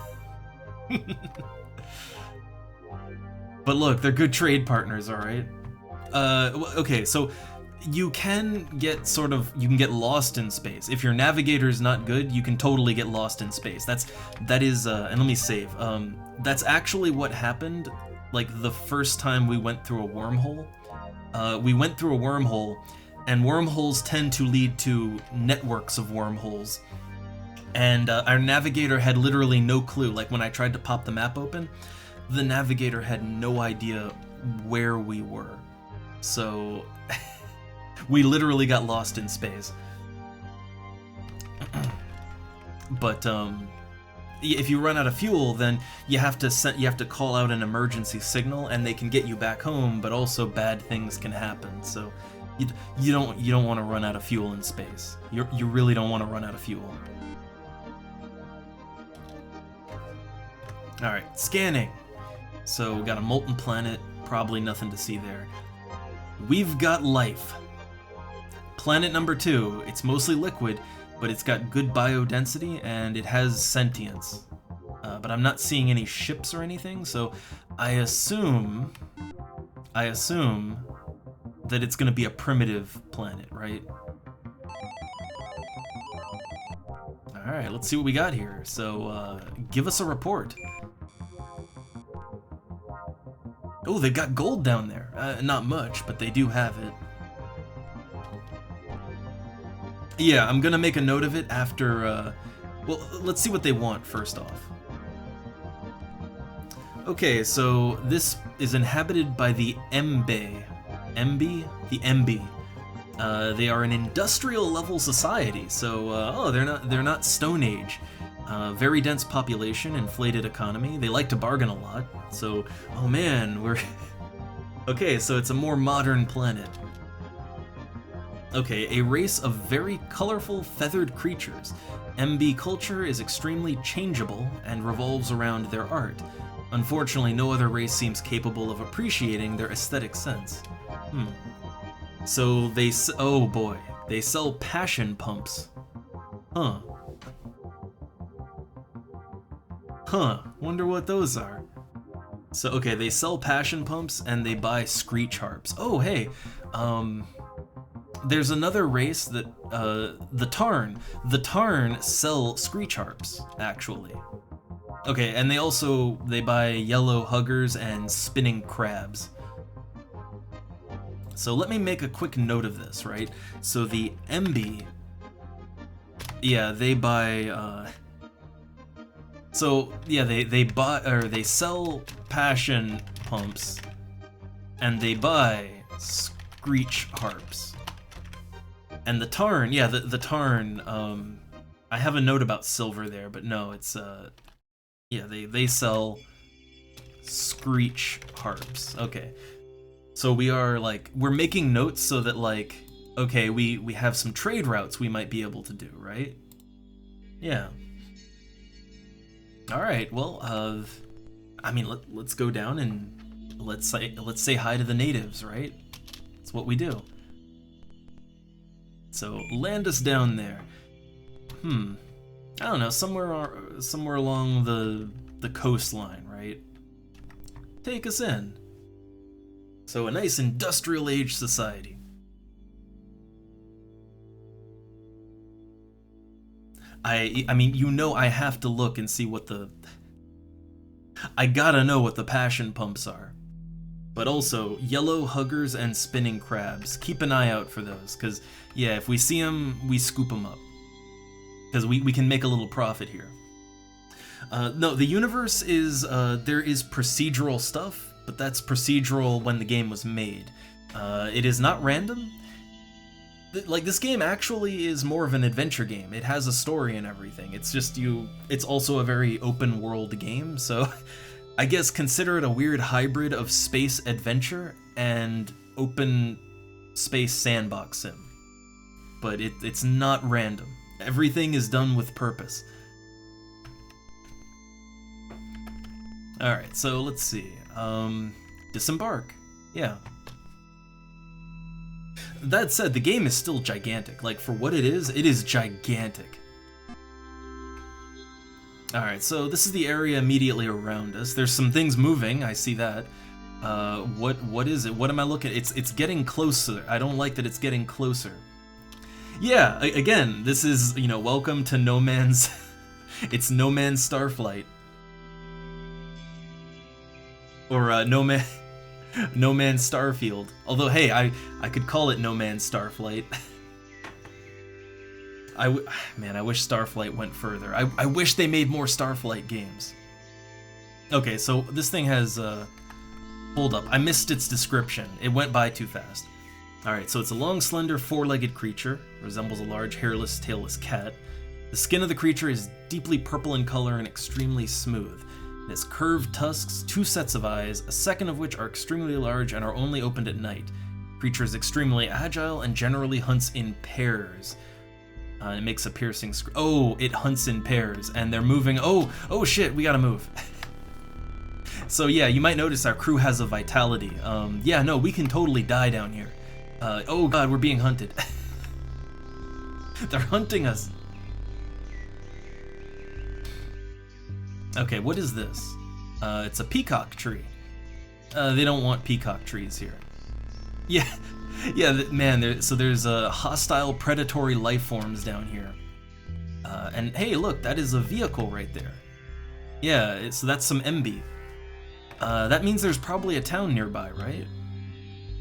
but look, they're good trade partners, all right. Okay, so you can get lost in space. If your navigator is not good, you can totally get lost in space. That is, and let me save. That's actually what happened, like, the first time we went through a wormhole. We went through a wormhole, and wormholes tend to lead to networks of wormholes. And our navigator had literally no clue. Like, when I tried to pop the map open, the navigator had no idea where we were. So... we literally got lost in space. But, if you run out of fuel, then you have to call out an emergency signal, and they can get you back home. But also bad things can happen. So you don't want to run out of fuel in space. You really don't want to run out of fuel. All right, scanning. So we got a molten planet. Probably nothing to see there. We've got life. Planet number 2. It's mostly liquid, but it's got good biodensity and it has sentience. But I'm not seeing any ships or anything, so I assume that it's gonna be a primitive planet, right? Alright, let's see what we got here. So, give us a report. Oh, they got gold down there. Not much, but they do have it. Yeah, I'm gonna make a note of it after, well, let's see what they want first off. Okay, so this is inhabited by the Mbe. Mbe? The Mbe. They are an industrial level society, so, oh, they're not Stone Age. Very dense population, inflated economy. They like to bargain a lot, so, oh man, we're... Okay, so it's a more modern planet. Okay, a race of very colorful feathered creatures. MB culture is extremely changeable and revolves around their art. Unfortunately, no other race seems capable of appreciating their aesthetic sense. So oh boy, they sell passion pumps. Huh. Wonder what those are. So, okay, they sell passion pumps and they buy screech harps. Oh, hey, there's another race that, the Tarn. The Tarn sell screech harps, actually. Okay, and they buy yellow huggers and spinning crabs. So let me make a quick note of this, right? So the MB, yeah, they buy, so yeah, they buy, or they sell passion pumps, and they buy screech harps. And the Tarn, yeah, the Tarn, I have a note about silver there, but no, it's, yeah, they sell screech harps. Okay. So we're making notes so that, like, okay, we have some trade routes we might be able to do, right? Yeah. Alright, well, I mean, let's go down and let's say hi to the natives, right? That's what we do. So, land us down there. I don't know, somewhere along the coastline, right? Take us in. So, a nice industrial age society. I mean, you know I have to look and see what I gotta know what the passion pumps are. But also, yellow huggers and spinning crabs. Keep an eye out for those, because, yeah, if we see them, we scoop them up. Because we can make a little profit here. No, the universe is, there is procedural stuff, but that's procedural when the game was made. It is not random. Like, this game actually is more of an adventure game. It has a story and everything. It's just it's also a very open world game, so I guess consider it a weird hybrid of space adventure and open space sandbox sim. But it's not random. Everything is done with purpose. Alright, so let's see. Disembark. Yeah. That said, the game is still gigantic. Like, for what it is gigantic. Alright, so this is the area immediately around us. There's some things moving, I see that. What is it? What am I looking at? It's getting closer. I don't like that it's getting closer. Yeah, again, this is, you know, welcome to No Man's... It's No Man's Starflight. Or, No Man's Starfield. Although, hey, I could call it No Man's Starflight. Man, I wish Starflight went further. I wish they made more Starflight games. Okay, so this thing has, hold up, I missed its description. It went by too fast. Alright, so it's a long, slender, four-legged creature. Resembles a large, hairless, tailless cat. The skin of the creature is deeply purple in color and extremely smooth. It has curved tusks, 2 sets of eyes, a second of which are extremely large and are only opened at night. The creature is extremely agile and generally hunts in pairs. It makes a piercing oh, it hunts in pairs, and they're moving. Oh shit, we gotta move. So yeah, you might notice our crew has a vitality. Yeah, no, we can totally die down here. Oh god, we're being hunted. They're hunting us. Okay, what is this? It's a peacock tree. They don't want peacock trees here. Yeah, yeah, man, so there's hostile predatory life forms down here. And hey, look, that is a vehicle right there. Yeah, so that's some MB. That means there's probably a town nearby, right?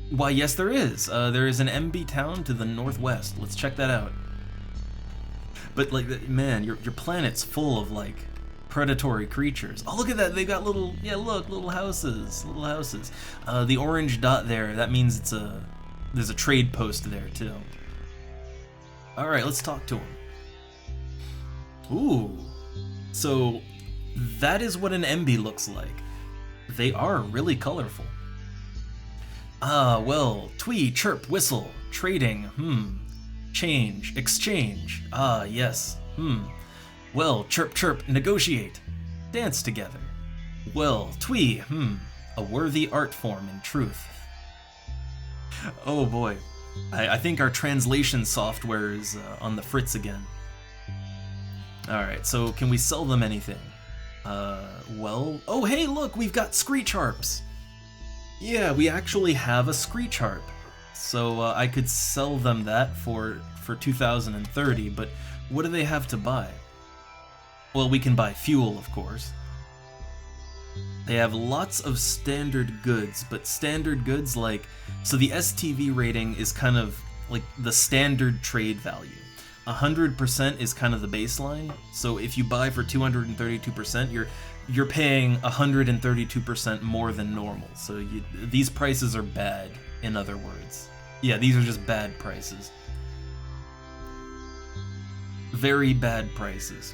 Why, yes, there is. There is an MB town to the northwest. Let's check that out. But like, man, your planet's full of like predatory creatures. Oh, look at that! They got little, yeah, look, little houses, little houses. The orange dot there, that means there's a trade post there too. All right, let's talk to him. Ooh, so that is what an MB looks like. They are really colorful. Ah, well, twee, chirp, whistle, trading, change, exchange, ah, yes, well, chirp, chirp, negotiate, dance together, well, twee, a worthy art form in truth. Oh boy, I think our translation software is on the fritz again. Alright, so can we sell them anything? Well, oh hey, look, we've got screech harps. Yeah, we actually have a screech harp. So I could sell them that for 2030, but what do they have to buy? Well, we can buy fuel, of course. They have lots of standard goods, but standard goods like, so the STV rating is kind of like the standard trade value. 100% is kind of the baseline, so if you buy for 232%, you're paying 132% more than normal. So these prices are bad, in other words. Yeah, these are just bad prices. Very bad prices.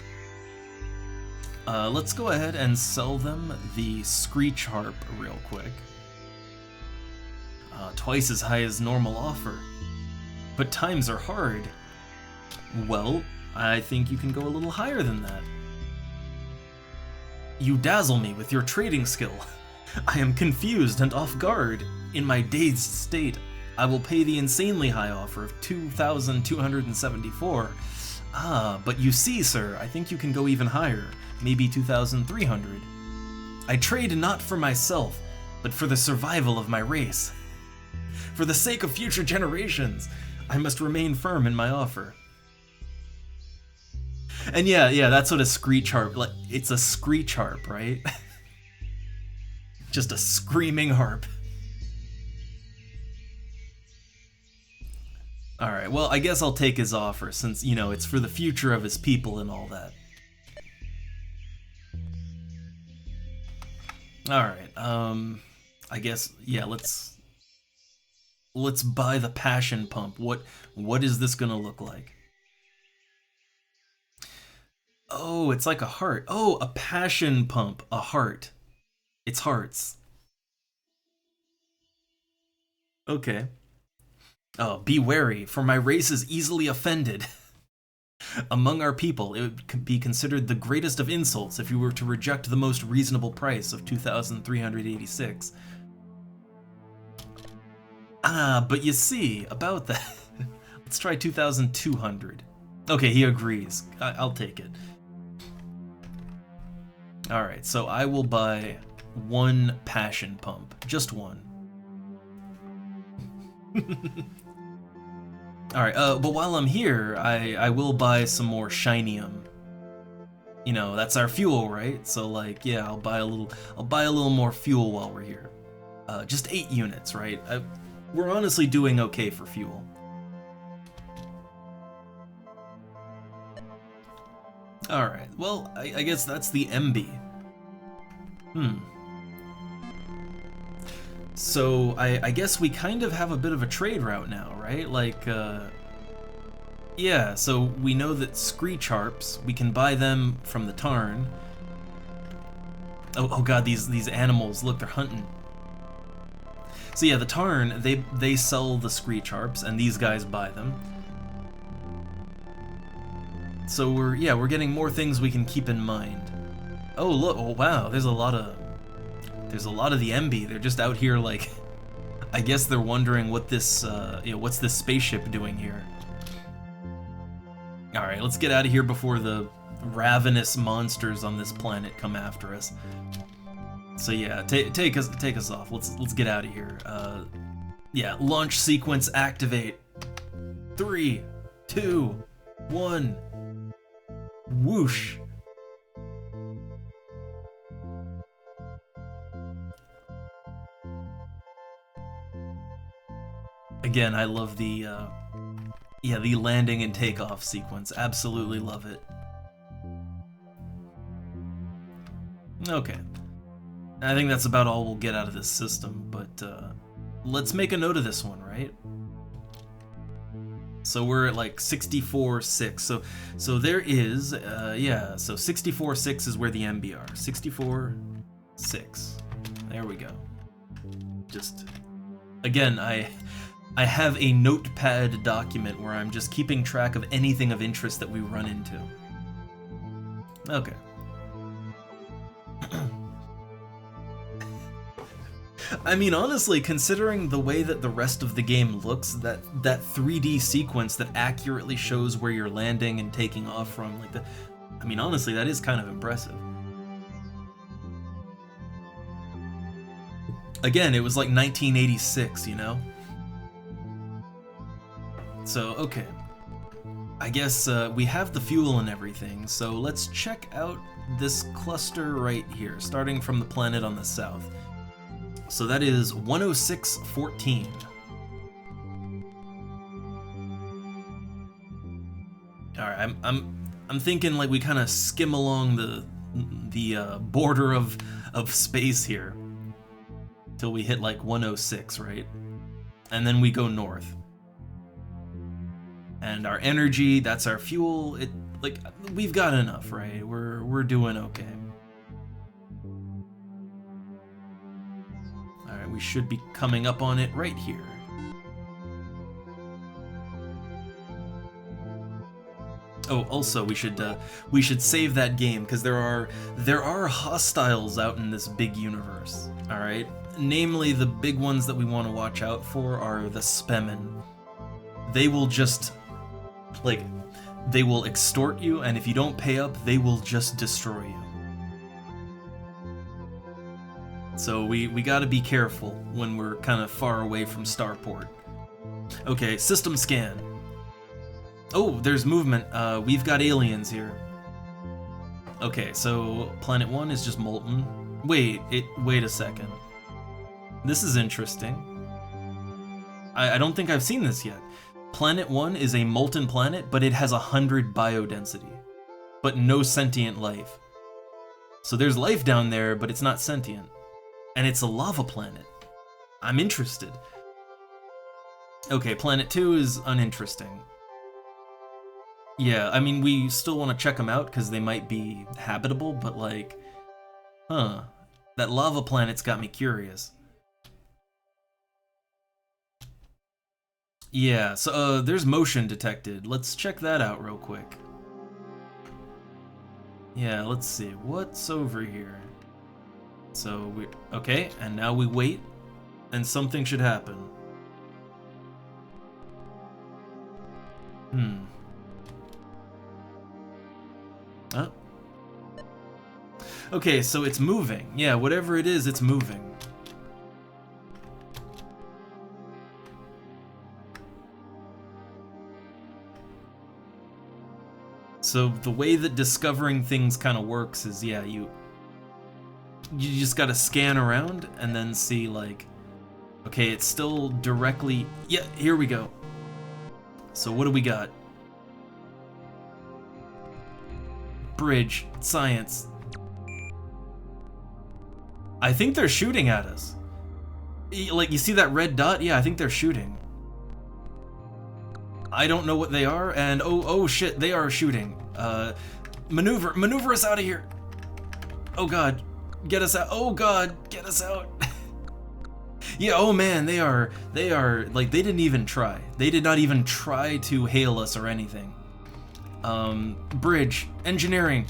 Let's go ahead and sell them the Screech Harp real quick. Twice as high as normal offer. But times are hard. Well, I think you can go a little higher than that. You dazzle me with your trading skill. I am confused and off guard. In my dazed state, I will pay the insanely high offer of 2,274. Ah, but you see, sir, I think you can go even higher, maybe 2,300. I trade not for myself, but for the survival of my race. For the sake of future generations, I must remain firm in my offer. And yeah, that's what a screech harp, like, it's a screech harp, right? Just a screaming harp. Alright, well, I guess I'll take his offer, since, you know, it's for the future of his people and all that. Alright, I guess, yeah, let's buy the passion pump. What is this gonna look like? Oh, it's like a heart. Oh, a passion pump, a heart. It's hearts. Okay. Oh, be wary, for my race is easily offended. Among our people, it would be considered the greatest of insults if you were to reject the most reasonable price of 2,386. Ah, but you see, about that. Let's try 2,200. Okay, he agrees. I'll take it. Alright, so I will buy one passion pump. Just one. Alright, but while I'm here, I will buy some more shinium. You know, that's our fuel, right? So like, yeah, I'll buy a little more fuel while we're here. Just 8 units, right? We're honestly doing okay for fuel. Alright, well, I guess that's the MB. So, I guess we kind of have a bit of a trade route now, right? Like, Yeah, so we know that screech harps, we can buy them from the Tarn. Oh god, these animals, look, they're hunting. So yeah, the Tarn, they sell the screech harps, and these guys buy them. So we're getting more things we can keep in mind. Oh look, oh wow, there's a lot of the MB. They're just out here like, I guess they're wondering what this, what's this spaceship doing here. All right, let's get out of here before the ravenous monsters on this planet come after us. So yeah, take us off. Let's get out of here. Yeah, launch sequence activate. 3, 2, 1. Whoosh. Again, I love the the landing and takeoff sequence. Absolutely love it. Okay. I think that's about all we'll get out of this system, but let's make a note of this one, right? So we're at like 64.6. So there is so 64.6 is where the MB are. 64.6. There we go. Just again, I have a notepad document where I'm just keeping track of anything of interest that we run into. Okay. I mean, honestly, considering the way that the rest of the game looks, that 3D sequence that accurately shows where you're landing and taking off from, like I mean, honestly, that is kind of impressive. Again, it was like 1986, you know? So, okay. I guess we have the fuel and everything, so let's check out this cluster right here, starting from the planet on the south. So that is 106.14. All right, I'm thinking like we kind of skim along the border of space here till we hit like 106, right? And then we go north. And our energy, that's our fuel. It like we've got enough, right? We're doing okay. We should be coming up on it right here. Oh, also we should save that game because there are hostiles out in this big universe. All right, namely the big ones that we want to watch out for are the Spemen. They will just they will extort you, and if you don't pay up, they will just destroy you. So we gotta be careful when we're kind of far away from Starport. Okay, system scan. Oh, there's movement. We've got aliens here. Okay, so Planet 1 is just molten. Wait a second. This is interesting. I don't think I've seen this yet. Planet 1 is a molten planet, but it has 100 biodensity, but no sentient life. So there's life down there, but it's not sentient. And it's a lava planet. I'm interested. Okay, Planet 2 is uninteresting. Yeah, I mean, we still want to check them out because they might be habitable, but like, that lava planet's got me curious. Yeah, so there's motion detected. Let's check that out real quick. Yeah, let's see. What's over here? So okay, and now we wait, and something should happen. Huh? Okay, so it's moving. Yeah, whatever it is, it's moving. So the way that discovering things kind of works is, yeah, you just gotta scan around and then see like, okay, it's still directly, yeah, here we go. So what do we got? Bridge, science. I think they're shooting at us. Like, you see that red dot? Yeah, I think they're shooting. I don't know what they are, and oh shit, they are shooting. Maneuver us out of here. Oh god, get us out. Oh god, get us out. Yeah, oh man, they are, like, they didn't even try. They did not even try to hail us or anything. Bridge, engineering.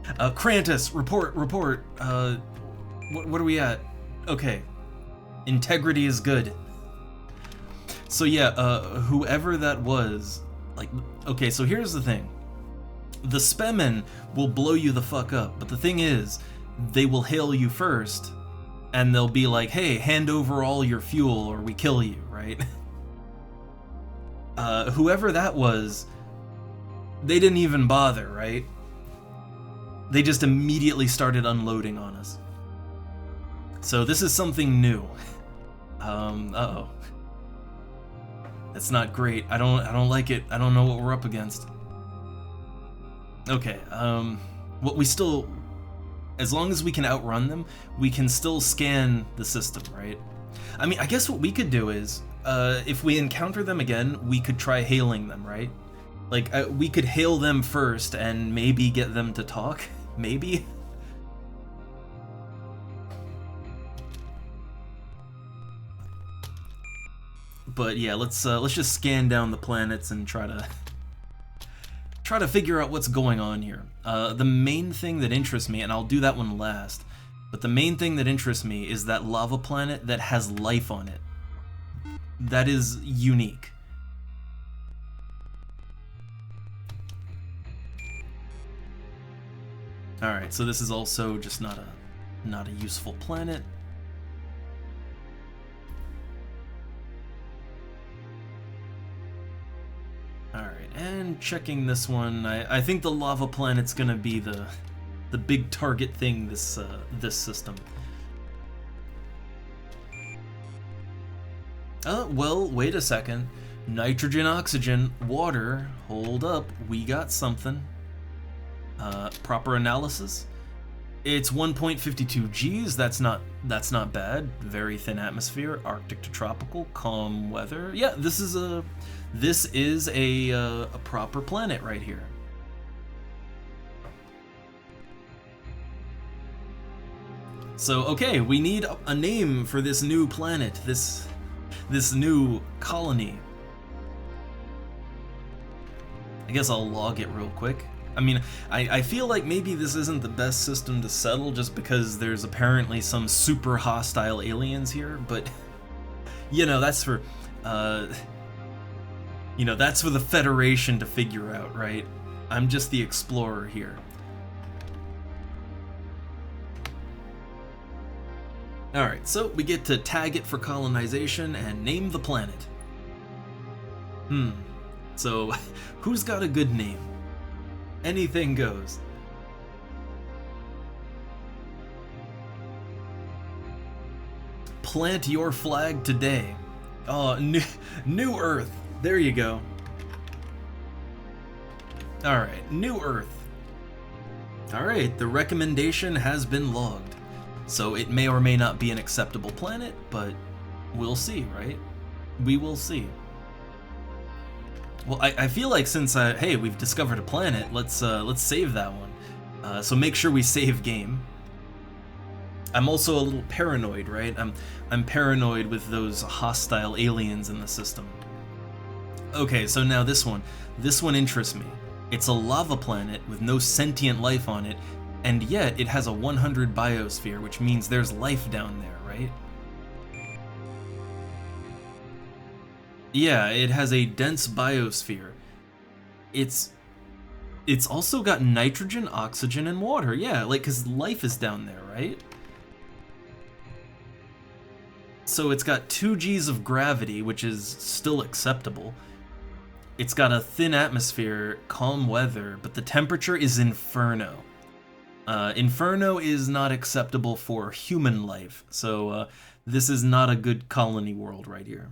Krantus, report. What are we at? Okay. Integrity is good. So yeah, whoever that was, like, okay, so here's the thing. The Spemen will blow you the fuck up, but the thing is, they will hail you first, and they'll be like, hey, hand over all your fuel or we kill you, right? Whoever that was, they didn't even bother, right? They just immediately started unloading on us. So this is something new. Uh-oh. That's not great. I don't like it. I don't know what we're up against. Okay, what we still, as long as we can outrun them, we can still scan the system, right? I mean, I guess what we could do is, if we encounter them again, we could try hailing them, right? Like, we could hail them first and maybe get them to talk, maybe? But yeah, let's just scan down the planets and try to figure out what's going on here. The main thing that interests me, and I'll do that one last, but the main thing that interests me is that lava planet that has life on it. That is unique. Alright, so this is also just not a useful planet. Alright, and checking this one, I think the lava planet's gonna be the big target thing this system. Well, wait a second. Nitrogen, oxygen, water, hold up, we got something. Proper analysis. It's 1.52 Gs, that's not bad. Very thin atmosphere, Arctic to tropical, calm weather. Yeah, this is a proper planet right here. So, okay, we need a name for this new planet, this new colony. I guess I'll log it real quick. I mean, I feel like maybe this isn't the best system to settle just because there's apparently some super hostile aliens here, but you know, that's for that's for the Federation to figure out, right? I'm just the explorer here. Alright, so we get to tag it for colonization and name the planet. So who's got a good name? Anything goes. Plant your flag today. Oh, New Earth. There you go. Alright, New Earth. Alright, the recommendation has been logged. So it may or may not be an acceptable planet, but we'll see, right? We will see. Well, I feel like since hey, we've discovered a planet, let's save that one. So make sure we save game. I'm also a little paranoid, right? I'm paranoid with those hostile aliens in the system. Okay, so now this one interests me. It's a lava planet with no sentient life on it, and yet it has a 100 biosphere, which means there's life down there, right? Yeah, it has a dense biosphere. It's also got nitrogen, oxygen, and water. Yeah, like, 'cause life is down there, right? So it's got 2 Gs of gravity, which is still acceptable. It's got a thin atmosphere, calm weather, but the temperature is inferno. Inferno is not acceptable for human life, so this is not a good colony world right here.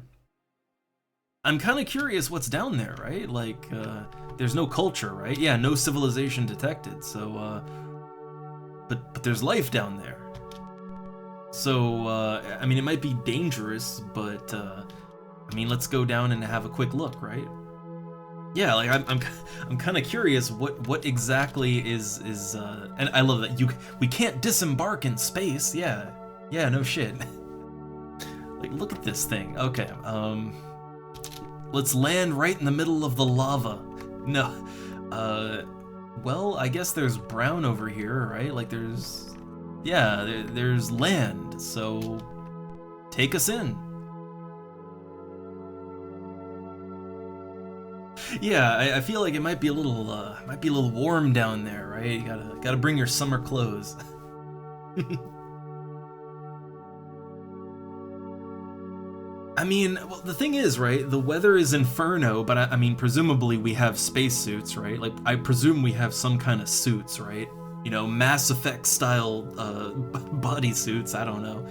I'm kind of curious what's down there, right? Like, there's no culture, right? Yeah, no civilization detected, so, but there's life down there. So, I mean, it might be dangerous, but, I mean, let's go down and have a quick look, right? Yeah, like I'm kind of curious what exactly is and I love that we can't disembark in space. Yeah, no shit. Like, look at this thing. Okay, let's land right in the middle of the lava. No, well, I guess there's brown over here, right? Like there's, yeah, there's land. So take us in. Yeah, I feel like it might be a little warm down there, right? You gotta bring your summer clothes. I mean, well, the thing is, right? The weather is inferno, but I mean, presumably we have spacesuits, right? Like, I presume we have some kind of suits, right? You know, Mass Effect style bodysuits. I don't know.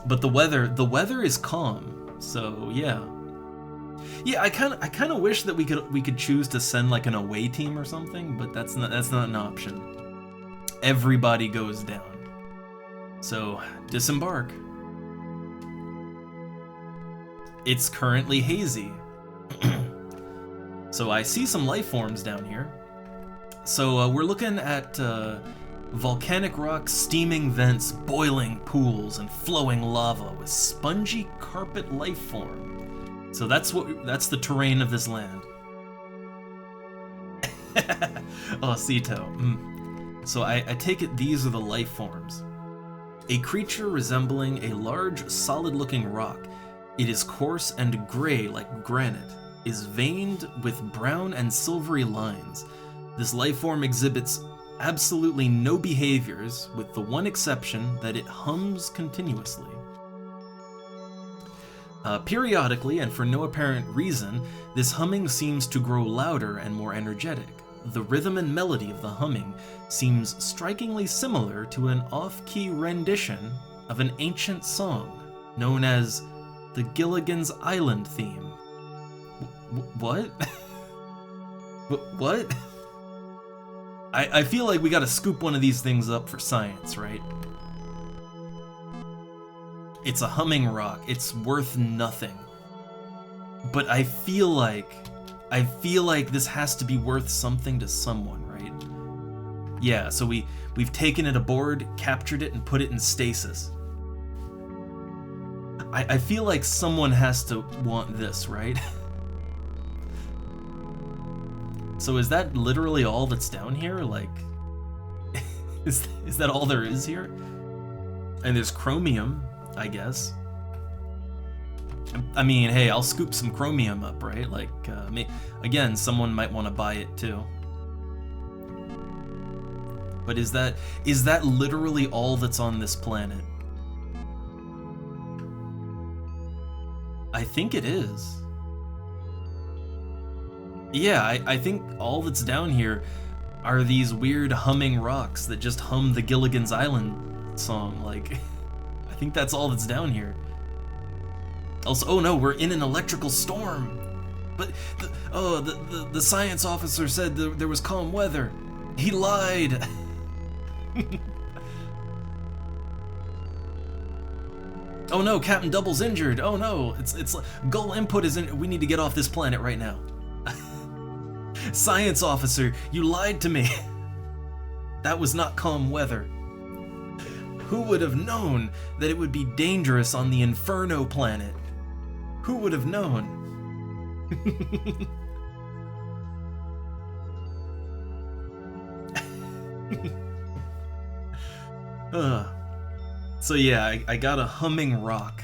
But the weather is calm, so yeah. Yeah, I kind of wish that we could choose to send like an away team or something, but that's not an option. Everybody goes down. So, disembark. It's currently hazy. So I see some life forms down here. So we're looking at volcanic rock, steaming vents, boiling pools, and flowing lava with spongy carpet life form. So that's the terrain of this land. Oh, Sito. So I take it these are the life forms. A creature resembling a large, solid-looking rock. It is coarse and gray like granite, is veined with brown and silvery lines. This life form exhibits absolutely no behaviors, with the one exception that it hums continuously. Periodically, and for no apparent reason, this humming seems to grow louder and more energetic. The rhythm and melody of the humming seems strikingly similar to an off-key rendition of an ancient song known as the Gilligan's Island theme. What? What? I feel like we gotta scoop one of these things up for science, right? It's a humming rock. It's worth nothing. But I feel like this has to be worth something to someone, right? Yeah, so we've taken it aboard, captured it, and put it in stasis. I feel like someone has to want this, right? So is that literally all that's down here? Like, is that all there is here? And there's chromium, I guess. I mean, hey, I'll scoop some chromium up, right? Like, again, someone might want to buy it too. But is that literally all that's on this planet? I think it is. Yeah, I think all that's down here are these weird humming rocks that just hum the Gilligan's Island song. Like, I think that's all that's down here. Also, oh no, we're in an electrical storm. But the science officer said there was calm weather. He lied. Oh no, Captain Double's injured. Oh no, it's Gull input is in. We need to get off this planet right now. Science officer, you lied to me. That was not calm weather. Who would have known that it would be dangerous on the Inferno planet? Who would have known? So yeah, I got a humming rock.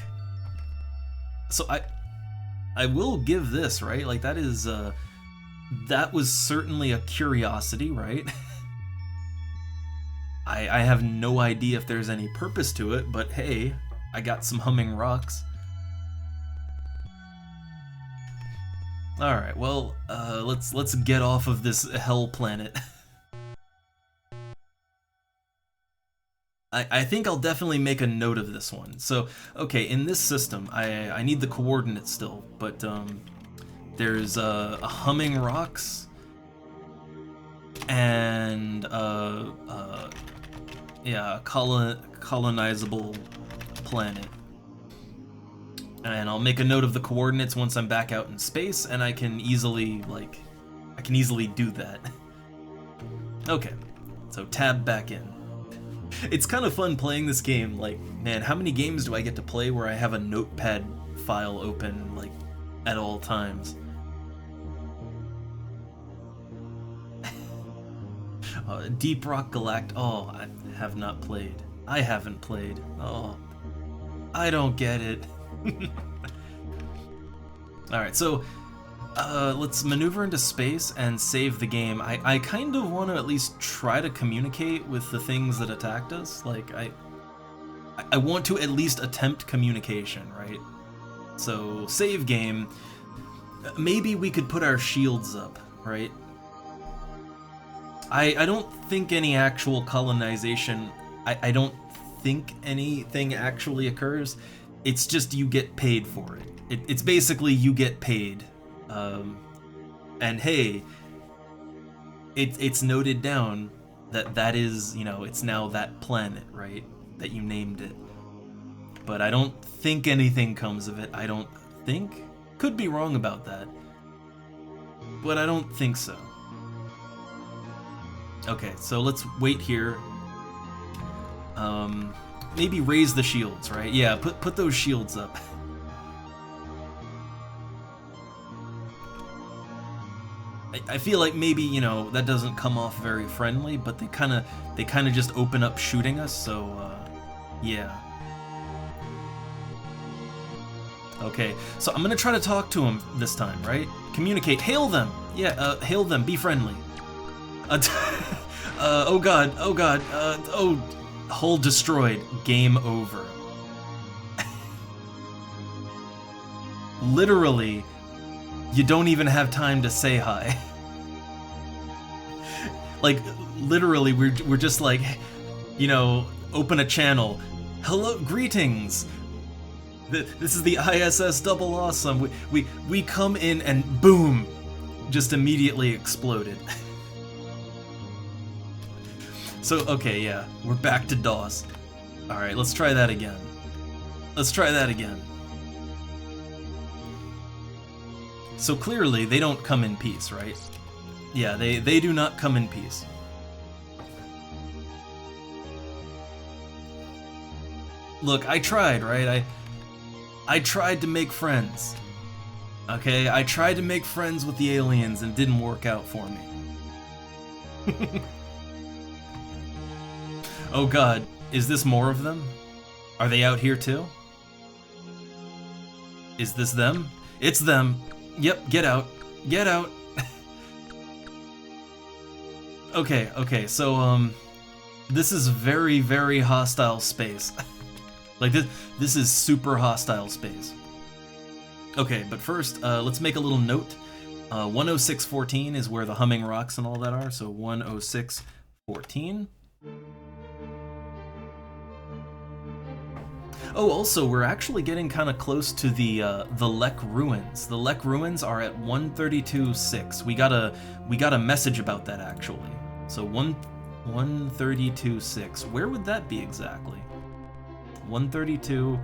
So I will give this, right? Like that is that was certainly a curiosity, right? I have no idea if there's any purpose to it, but hey, I got some humming rocks. All right, well, let's get off of this hell planet. I think I'll definitely make a note of this one. So, okay, in this system, I need the coordinates still, but there's a humming rocks and yeah, colonizable planet. And I'll make a note of the coordinates once I'm back out in space, and I can easily do that. Okay, so tab back in. It's kind of fun playing this game. Like, man, how many games do I get to play where I have a notepad file open, like, at all times? Deep Rock Galact. Oh, I have not played. I haven't played. Oh, I don't get it. Alright, so let's maneuver into space and save the game. I kind of want to at least try to communicate with the things that attacked us. Like, I want to at least attempt communication, right? So, save game. Maybe we could put our shields up, right? I don't think any actual colonization, I don't think anything actually occurs. It's just you get paid for it. It's basically you get paid. And hey, it's noted down that is, you know, it's now that planet, right? That you named it. But I don't think anything comes of it. I don't think. Could be wrong about that. But I don't think so. Okay, so let's wait here. Maybe raise the shields, right? Yeah, put those shields up. I feel like maybe, you know, that doesn't come off very friendly, but they kind of just open up shooting us, so yeah. Okay, so I'm gonna try to talk to him this time, right? Communicate, hail them. Yeah, hail them, be friendly. Oh god, oh, hull destroyed, game over. Literally, you don't even have time to say hi. Like, literally, we're just like, you know, open a channel. Hello, greetings. This is the ISS Double Awesome. We come in and boom, just immediately exploded. So, okay, yeah, we're back to DOS. Alright, let's try that again. Let's try that again. So clearly, they don't come in peace, right? Yeah, they do not come in peace. Look, I tried, right? I tried to make friends. Okay, I tried to make friends with the aliens and it didn't work out for me. Oh god, is this more of them? Are they out here too? Is this them? It's them. Yep, get out. Get out. Okay, so, this is very, very hostile space. Like, this is super hostile space. Okay, but first, let's make a little note. 106.14 is where the humming rocks and all that are, so 106.14. Oh, also, we're actually getting kind of close to the Lek ruins. The Lek ruins are at 132.6. We got a message about that actually. So 132.6. Where would that be exactly? 132.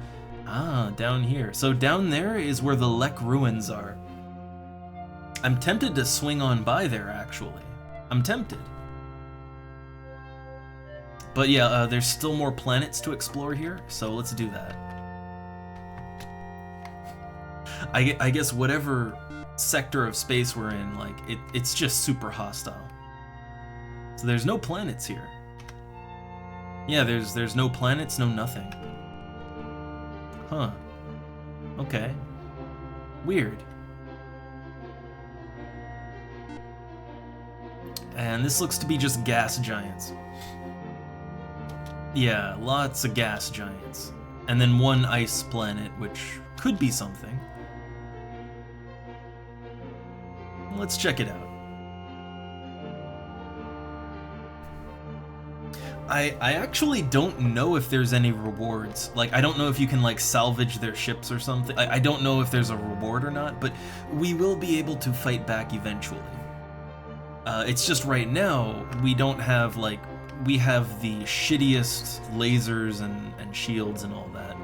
Ah, down here. So down there is where the Lek ruins are. I'm tempted to swing on by there actually. I'm tempted. But yeah, there's still more planets to explore here, so let's do that. I guess whatever sector of space we're in, like, it's just super hostile. So there's no planets here. Yeah, there's no planets, no nothing. Huh. Okay. Weird. And this looks to be just gas giants. Yeah, lots of gas giants. And then one ice planet, which could be something. Let's check it out. I actually don't know if there's any rewards. Like, I don't know if you can, like, salvage their ships or something. I don't know if there's a reward or not, but we will be able to fight back eventually. It's just right now, we don't have, like, we have the shittiest lasers and shields and all that.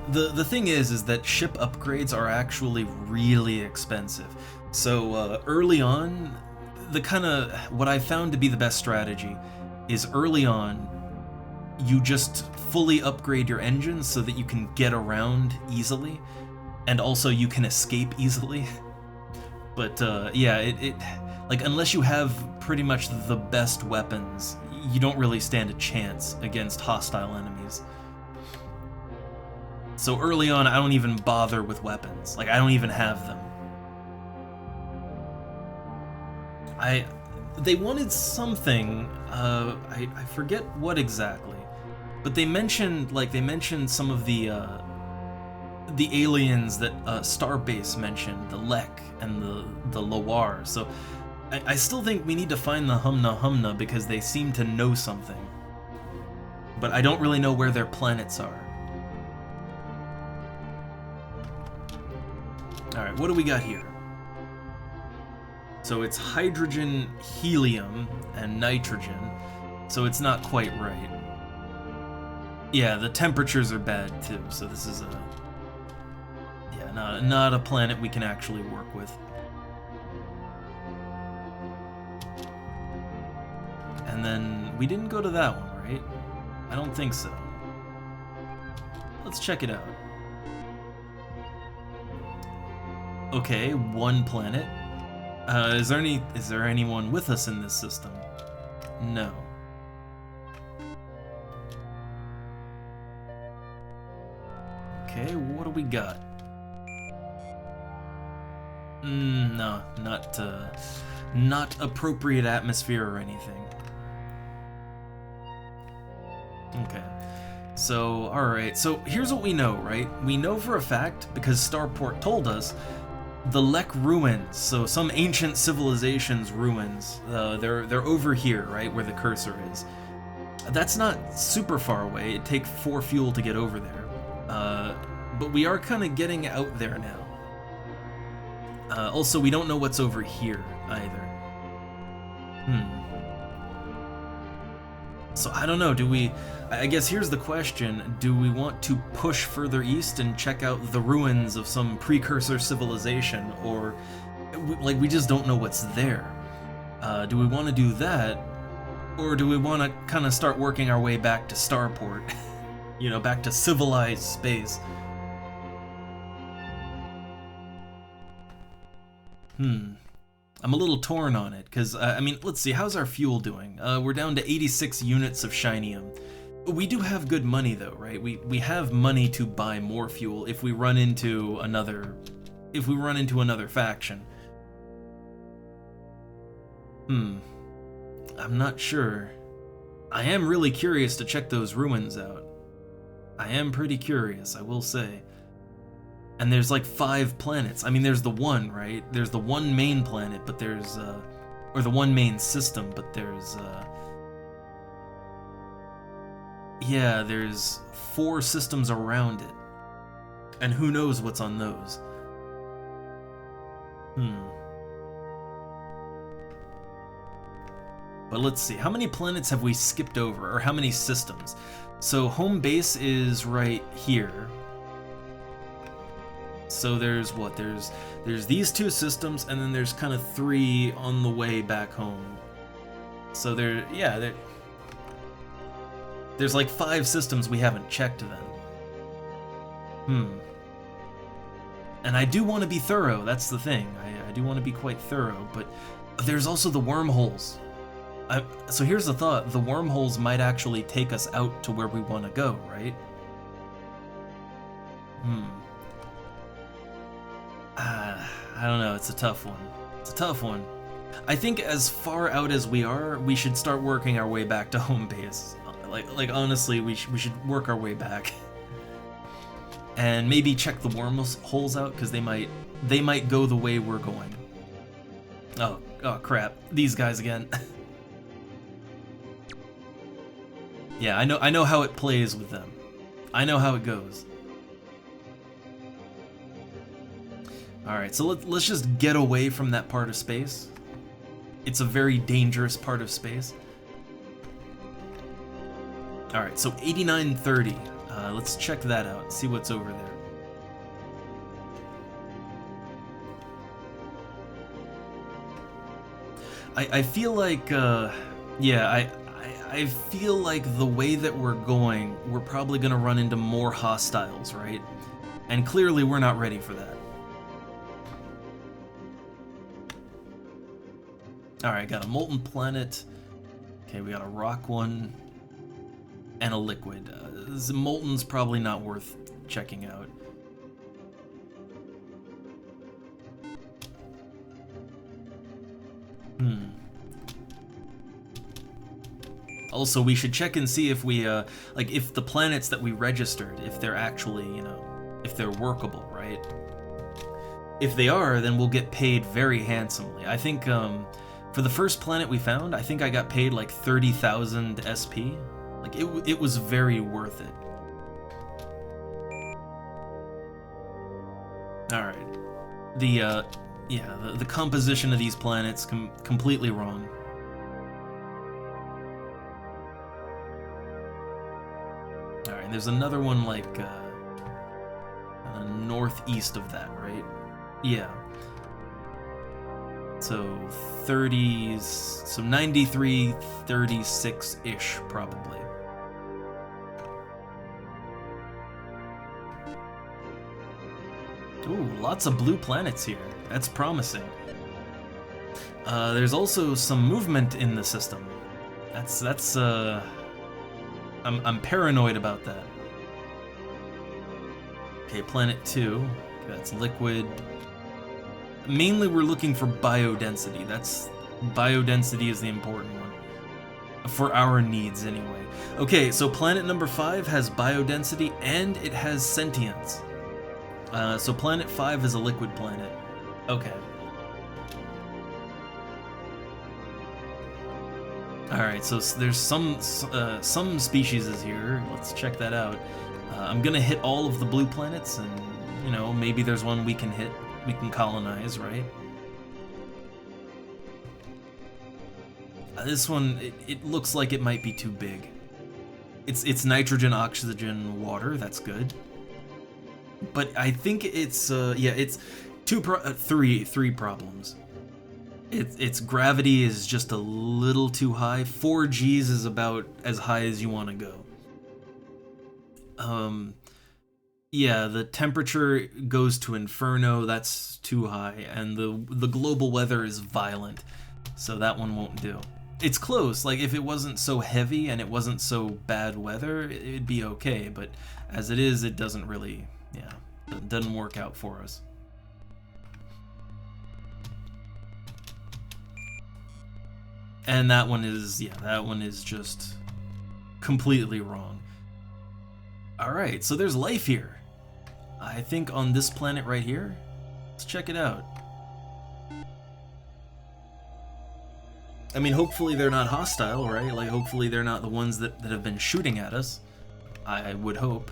The thing is that ship upgrades are actually really expensive. So early on, the kind of what I found to be the best strategy is early on, you just fully upgrade your engines so that you can get around easily, and also you can escape easily. But yeah, it like unless you have pretty much the best weapons, you don't really stand a chance against hostile enemies. So early on, I don't even bother with weapons. Like, I don't even have them. They wanted something, I forget what exactly, but they mentioned some of the aliens that Starbase mentioned, the Lek and the Loire. So I still think we need to find the Humna Humna because they seem to know something. But I don't really know where their planets are. Alright, what do we got here? So it's hydrogen, helium, and nitrogen. So it's not quite right. Yeah, the temperatures are bad too, so this is not a planet we can actually work with. And then we didn't go to that one, right? I don't think so. Let's check it out. Okay, one planet. Is there anyone with us in this system? No. Okay, what do we got? No, not appropriate atmosphere or anything. Okay. So, alright, so here's what we know, right? We know for a fact, because Starport told us, the Lek ruins, so some ancient civilization's ruins, they're over here, right, where the cursor is. That's not super far away, it'd take 4 fuel to get over there. But we are kind of getting out there now. Also, we don't know what's over here, either. So I don't know, I guess here's the question, do we want to push further east and check out the ruins of some precursor civilization, or, we just don't know what's there? Do we want to do that, or do we want to kind of start working our way back to Starport? You know, back to civilized space? I'm a little torn on it, because, I mean, let's see, how's our fuel doing? We're down to 86 units of shinium. We do have good money, though, right? We have money to buy more fuel if we run into another faction. I'm not sure. I am really curious to check those ruins out. I am pretty curious, I will say. And there's like 5 planets. I mean, there's the one, right? There's the one main planet, but there's, or the one main system, but there's, yeah, there's 4 systems around it. And who knows what's on those. But let's see, how many planets have we skipped over, or how many systems? So home base is right here. So there's what? There's these 2 systems, and then there's kind of 3 on the way back home. So there's like 5 systems we haven't checked then. And I do want to be thorough, that's the thing. I do want to be quite thorough, but there's also the wormholes. So here's the thought, the wormholes might actually take us out to where we want to go, right? I don't know, it's a tough one. It's a tough one. I think as far out as we are, we should start working our way back to home base. Like honestly, we should work our way back. And maybe check the wormholes out, because they might go the way we're going. Oh crap, these guys again. Yeah, I know how it plays with them. I know how it goes. Alright, so let's just get away from that part of space. It's a very dangerous part of space. Alright, so 8930. Let's check that out, see what's over there. I feel like, yeah, I feel like the way that we're going, we're probably gonna run into more hostiles, right? And clearly we're not ready for that. Alright, got a molten planet. Okay, we got a rock one. And a liquid. The molten's probably not worth checking out. Also, we should check and see if we, like, if the planets that we registered, if they're actually, you know, if they're workable, right? If they are, then we'll get paid very handsomely. I think, for the first planet we found, I think I got paid like 30,000 SP. Like, it was very worth it. Alright. The composition of these planets, completely wrong. Alright, there's another one like, northeast of that, right? Yeah. So 30s, so 93, 36-ish probably. Ooh, lots of blue planets here. That's promising. There's also some movement in the system. I'm paranoid about that. Okay, planet 2. That's liquid. Mainly we're looking for biodensity. Biodensity is the important one. For our needs, anyway. Okay, so planet number 5 has biodensity and it has sentience. So planet 5 is a liquid planet. Okay. Alright, so there's some species is here. Let's check that out. I'm gonna hit all of the blue planets, and, you know, maybe there's one we can hit. We can colonize, right? This one, it looks like it might be too big. It's nitrogen, oxygen, water. That's good. But I think it's yeah, it's three problems. Its gravity is just a little too high. 4 Gs is about as high as you want to go. Yeah, the temperature goes to inferno. That's too high, and the global weather is violent, so that one won't do. It's close. Like, if it wasn't so heavy and it wasn't so bad weather, it'd be okay. But as it is, it doesn't really. Yeah, it doesn't work out for us. And that one is, yeah, that one is just completely wrong. Alright, so there's life here. I think on this planet right here. Let's check it out. I mean, hopefully they're not hostile, right? Like, hopefully they're not the ones that have been shooting at us. I would hope.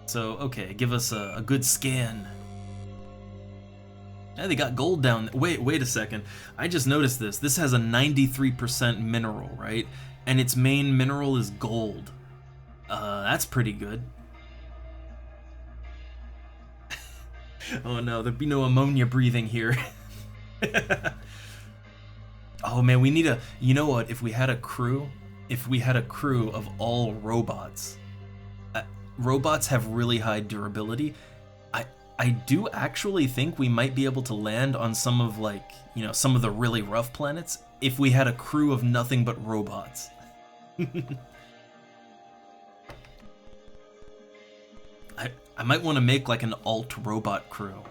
So, okay, give us a good scan. Yeah, they got gold down there. Wait a second. I just noticed this. This has a 93% mineral, right? And its main mineral is gold. That's pretty good. Oh no, there'd be no ammonia breathing here. Oh man, we need a... You know what? If we had a crew of all robots... robots have really high durability. I do actually think we might be able to land on some of, like, you know, some of the really rough planets if we had a crew of nothing but robots. I might want to make like an alt robot crew.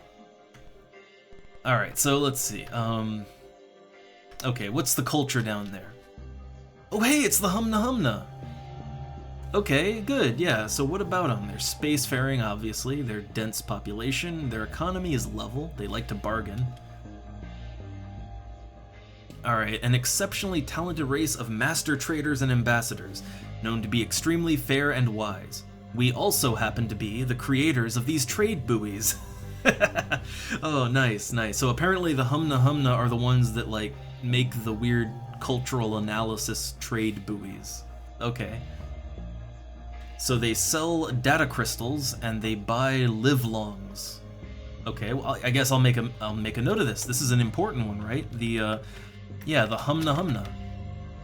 Alright, so let's see. Okay, what's the culture down there? Oh hey, it's the Humna Humna! Okay, good, yeah, so what about them? They're spacefaring, obviously, they're dense population, their economy is level, they like to bargain. Alright, an exceptionally talented race of master traders and ambassadors, known to be extremely fair and wise. We also happen to be the creators of these trade buoys. Oh, nice, nice. So apparently the Humna Humna are the ones that, like, make the weird cultural analysis trade buoys. Okay. So they sell data crystals and they buy livelongs. Okay, well, I guess I'll make a note of this. This is an important one, right? The yeah, the Humna Humna.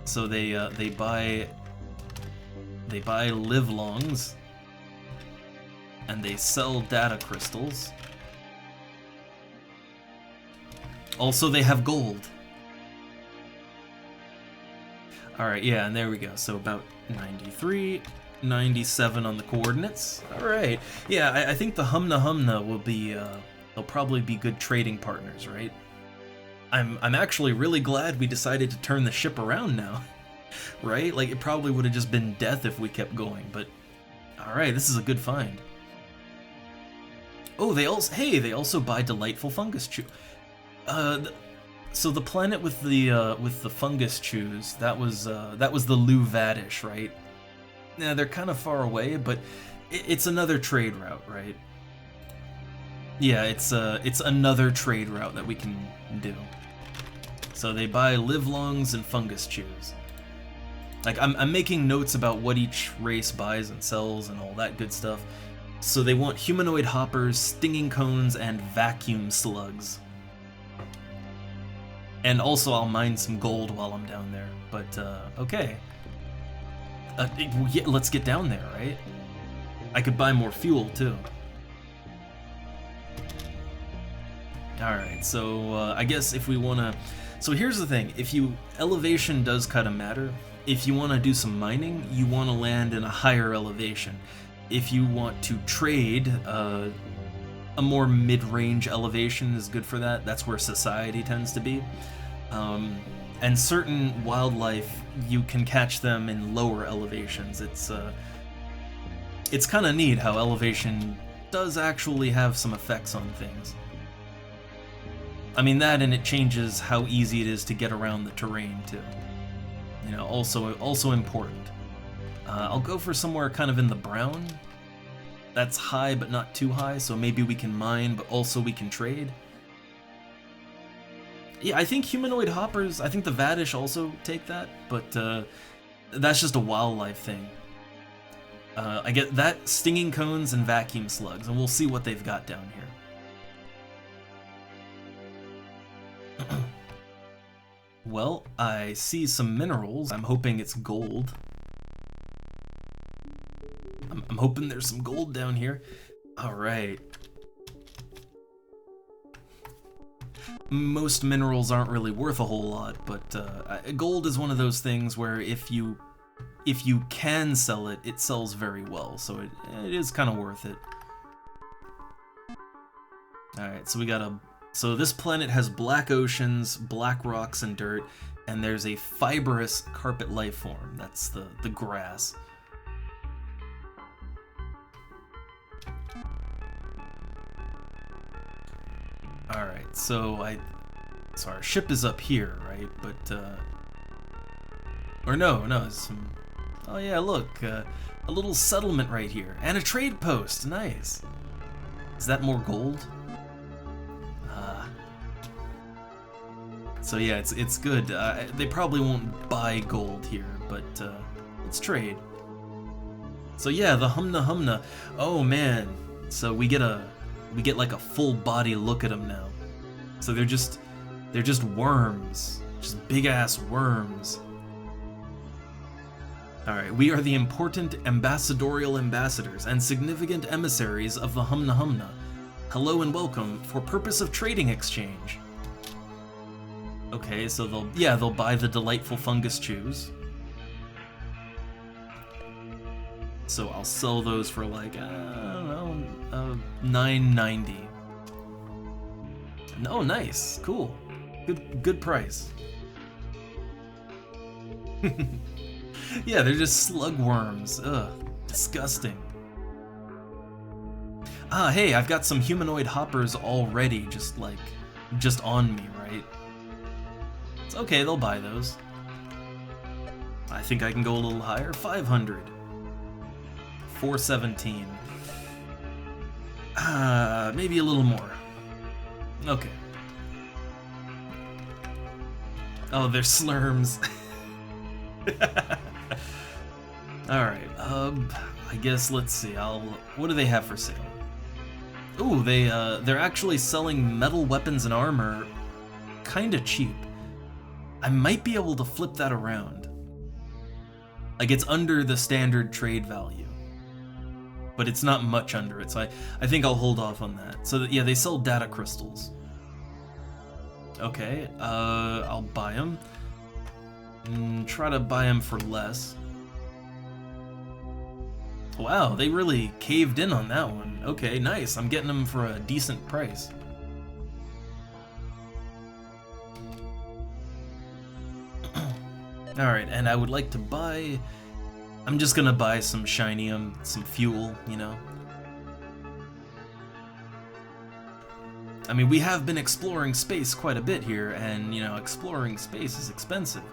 So they buy livelongs and they sell data crystals. Also, they have gold. Alright, yeah, and there we go. So about 93, 97 on the coordinates. Alright. Yeah, I think the Humna Humna will be, they'll probably be good trading partners, right? I'm actually really glad we decided to turn the ship around now. Right? Like, it probably would have just been death if we kept going, but... Alright, this is a good find. Oh, they also buy delightful fungus chew. So the planet with the fungus chews, that was the Lu Vadish, right? Yeah, they're kind of far away, but it's another trade route, right? Yeah, it's another trade route that we can do. So they buy livelongs and fungus chews. Like I'm making notes about what each race buys and sells and all that good stuff. So they want humanoid hoppers, stinging cones, and vacuum slugs. And also I'll mine some gold while I'm down there. But okay. Yeah, let's get down there, right? I could buy more fuel too. Alright, so I guess if we want to... So here's the thing, elevation does kind of matter. If you want to do some mining, you want to land in a higher elevation. If you want to trade, a more mid-range elevation is good for that. That's where society tends to be. And certain wildlife, you can catch them in lower elevations. It's kind of neat how elevation does actually have some effects on things. I mean that, and it changes how easy it is to get around the terrain too. You know, also important. I'll go for somewhere kind of in the brown. That's high but not too high, so maybe we can mine, but also we can trade. Yeah, I think humanoid hoppers, I think the Vadish also take that, but that's just a wildlife thing. I get that, stinging cones and vacuum slugs, and we'll see what they've got down here. Well, I see some minerals. I'm hoping it's gold. I'm hoping there's some gold down here. Alright. Most minerals aren't really worth a whole lot, but gold is one of those things where if you can sell it, it sells very well, so it is kind of worth it. Alright, so so this planet has black oceans, black rocks and dirt, and there's a fibrous carpet life form. That's the grass. Alright, so our ship is up here, right? But, or no, it's some... Oh yeah, look, a little settlement right here, and a trade post, nice. Is that more gold? So yeah, it's good. They probably won't buy gold here, but let's trade. So yeah, the Humna Humna. Oh man, so we get like a full body look at them now. So they're just worms, just big ass worms. All right, we are the important ambassadorial ambassadors and significant emissaries of the Humna Humna. Hello and welcome for purpose of trading exchange. Okay, so they'll buy the delightful fungus chews. So I'll sell those for like, I don't know, $9.90. Oh, nice, cool, good price. Yeah, they're just slug worms. Ugh, disgusting. Ah, hey, I've got some humanoid hoppers already, just on me, right? It's okay, they'll buy those. I think I can go a little higher. 500. 417. Maybe a little more. Okay. Oh, they're slurms. Alright, I guess let's see. What do they have for sale? Ooh, they're actually selling metal weapons and armor kind of cheap. I might be able to flip that around. Like, it's under the standard trade value, but it's not much under it, so I think I'll hold off on that. So yeah, they sell data crystals. Okay, I'll buy them. Try to buy them for less. Wow, they really caved in on that one. Okay, nice. I'm getting them for a decent price. Alright, and I would like to buy... I'm just gonna buy some shinium, some fuel, you know? I mean, we have been exploring space quite a bit here, and, you know, exploring space is expensive.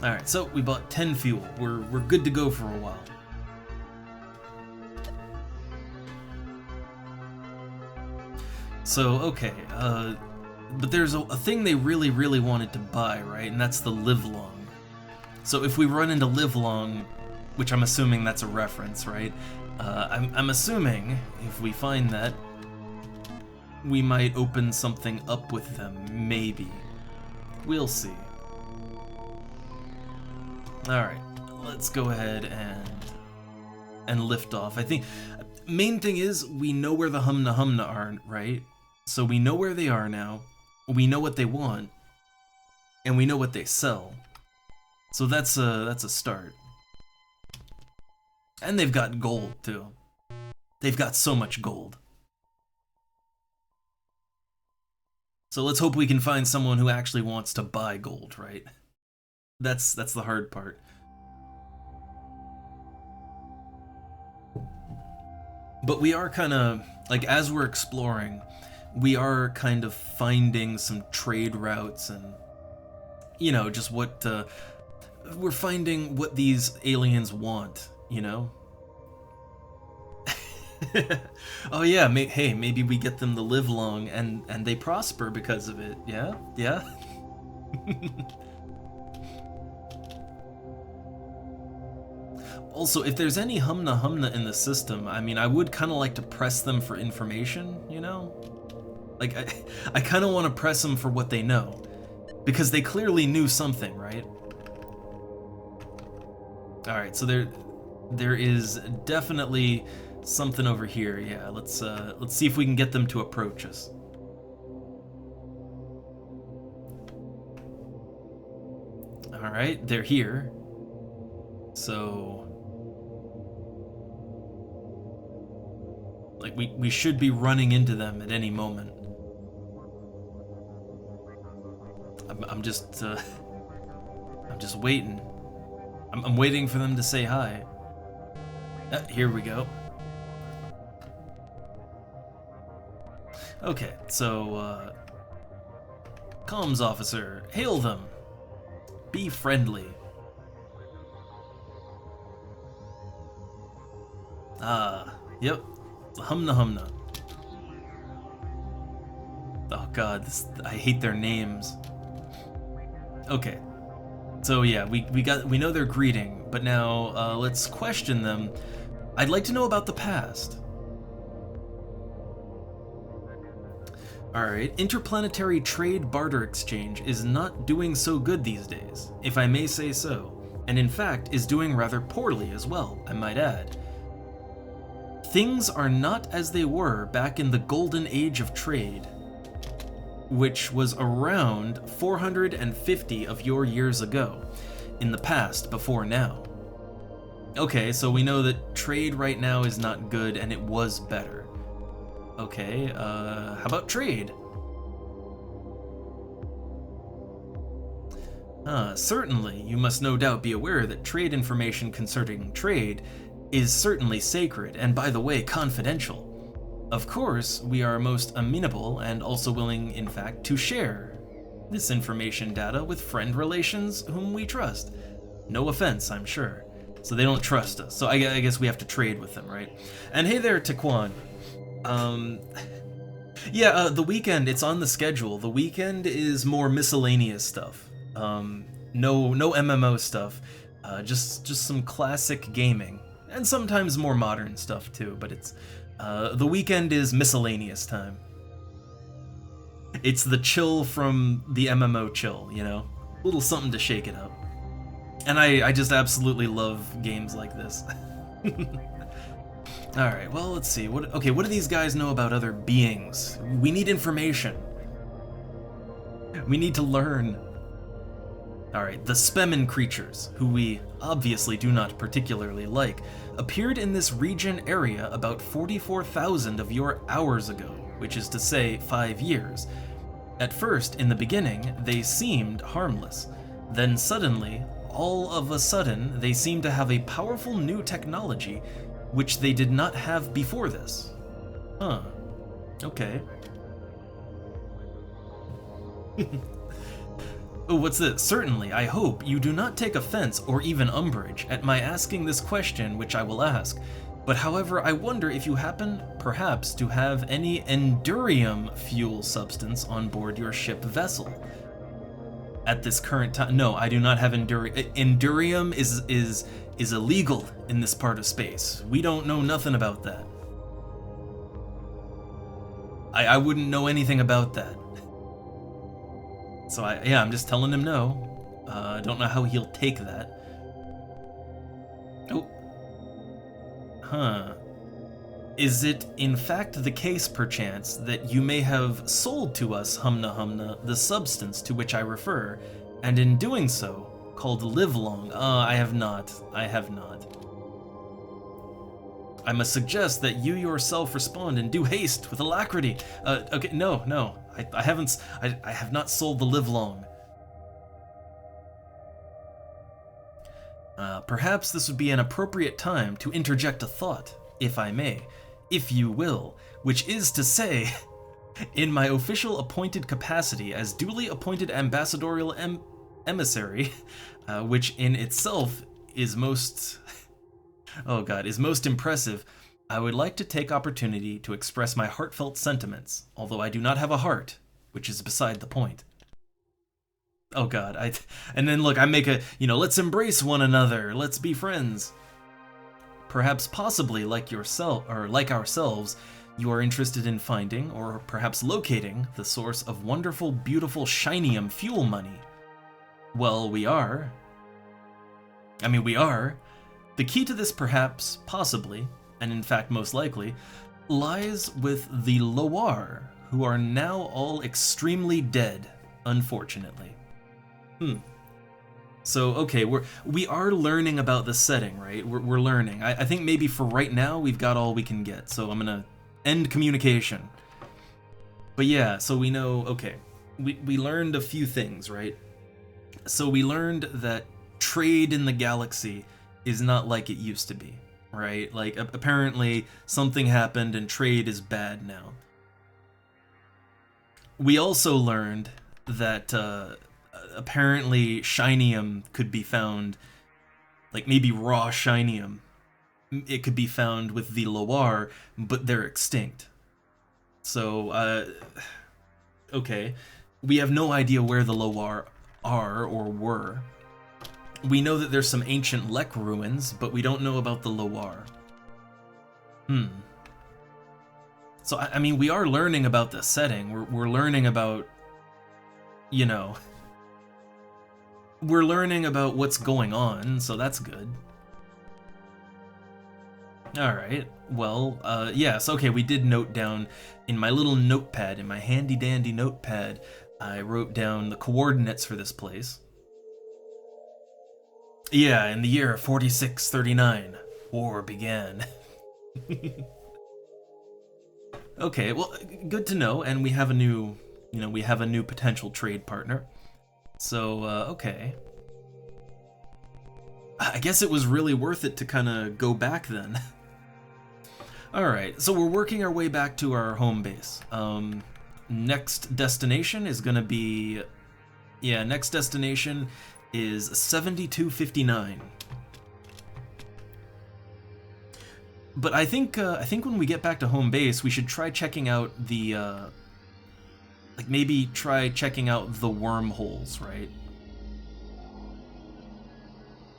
Alright, so we bought 10 fuel. We're good to go for a while. So, okay, but there's a thing they really wanted to buy, right? And that's the live long. So if we run into live long, which I'm assuming that's a reference, right? I'm assuming if we find that, we might open something up with them, maybe. We'll see. Alright, let's go ahead and lift off. I think main thing is we know where the Humna Humna are, right? So we know where they are now, we know what they want, and we know what they sell. So that's a start. And they've got gold too. They've got so much gold. So let's hope we can find someone who actually wants to buy gold, right? That's the hard part. But we are kind of, like, as we're exploring, we are kind of finding some trade routes and, you know, just what, we're finding what these aliens want, you know? Oh yeah, hey, maybe we get them to live long and they prosper because of it, yeah? Yeah? Also, if there's any Humna Humna in the system, I mean, I would kind of like to press them for information, you know? Like, I kind of want to press them for what they know. Because they clearly knew something, right? Alright, so there is definitely something over here. Yeah, let's see if we can get them to approach us. Alright, they're here. So, like, we should be running into them at any moment. I'm just waiting. I'm waiting for them to say hi. Here we go. Okay, so, comms officer, hail them. Be friendly. Yep, the Humna Humna. Oh god, I hate their names. Okay, so yeah, we know their greeting, but now let's question them. I'd like to know about the past. Alright, interplanetary trade barter exchange is not doing so good these days, if I may say so, and in fact is doing rather poorly as well, I might add. Things are not as they were back in the golden age of trade, which was around 450 of your years ago, in the past before now. Okay, so we know that trade right now is not good and it was better. Okay, how about trade? Certainly, you must no doubt be aware that trade information concerning trade is certainly sacred, and by the way, confidential. Of course, we are most amenable and also willing, in fact, to share this information data with friend relations whom we trust. No offense, I'm sure. So they don't trust us, so I guess we have to trade with them, right? And hey there, Taquan. Yeah, the weekend, it's on the schedule. The weekend is more miscellaneous stuff. No MMO stuff. Just some classic gaming, and sometimes more modern stuff too. But it's the weekend is miscellaneous time. It's the chill from the MMO chill, you know, a little something to shake it up. And I just absolutely love games like this. All right, well, let's see. What do these guys know about other beings? We need information. We need to learn. All right, the Spemen creatures, who we obviously do not particularly like, appeared in this region area about 44,000 of your hours ago, which is to say 5 years. At first, in the beginning, they seemed harmless. Then suddenly, all of a sudden, they seemed to have a powerful new technology which they did not have before this. Huh. Okay. Oh, what's this? Certainly, I hope you do not take offense or even umbrage at my asking this question, which I will ask. But however, I wonder if you happen, perhaps, to have any endurium fuel substance on board your ship vessel. At this current time, no, I do not have endurium. Endurium is illegal in this part of space. We don't know nothing about that. I wouldn't know anything about that. So I'm just telling him no. I don't know how he'll take that. Oh. Huh. Is it in fact the case, perchance, that you may have sold to us, Humna Humna, the substance to which I refer, and in doing so, called Livelong? I have not. I have not. I must suggest that you yourself respond in due haste with alacrity. Okay, no. I have not sold the Livelong. Perhaps this would be an appropriate time to interject a thought, if I may, if you will, which is to say, in my official appointed capacity as duly appointed ambassadorial emissary, which in itself is most impressive, I would like to take opportunity to express my heartfelt sentiments, although I do not have a heart, which is beside the point. Oh god, and then look, I make let's embrace one another, let's be friends. Perhaps possibly like yourself, or like ourselves, you are interested in finding, or perhaps locating, the source of wonderful, beautiful, shinium fuel money. Well, we are. The key to this perhaps, possibly, and in fact most likely, lies with the Loire, who are now all extremely dead, unfortunately. So, okay, we are learning about the setting, right? We're learning. I think maybe for right now, we've got all we can get, so I'm gonna end communication. But yeah, so we know, okay, we learned a few things, right? So we learned that trade in the galaxy is not like it used to be, right? Like, apparently something happened and trade is bad now. We also learned that apparently shinium could be found, like maybe raw shinium. It could be found with the Loire, but they're extinct. So, okay. We have no idea where the Loire are or were. We know that there's some ancient Lek ruins, but we don't know about the Loire. So, I mean, we are learning about the setting. We're learning about, we're learning about what's going on, so that's good. Alright, well, yes, okay, we did note down in my little notepad, in my handy-dandy notepad, I wrote down the coordinates for this place. Yeah, in the year 4639, war began. Okay, well, good to know, and we have a new, we have a new potential trade partner. So, okay. I guess it was really worth it to kind of go back then. Alright, so we're working our way back to our home base. Next destination is gonna be... Yeah, next destination is 7259. But I think when we get back to home base, we should try checking out the, like maybe try checking out the wormholes, right?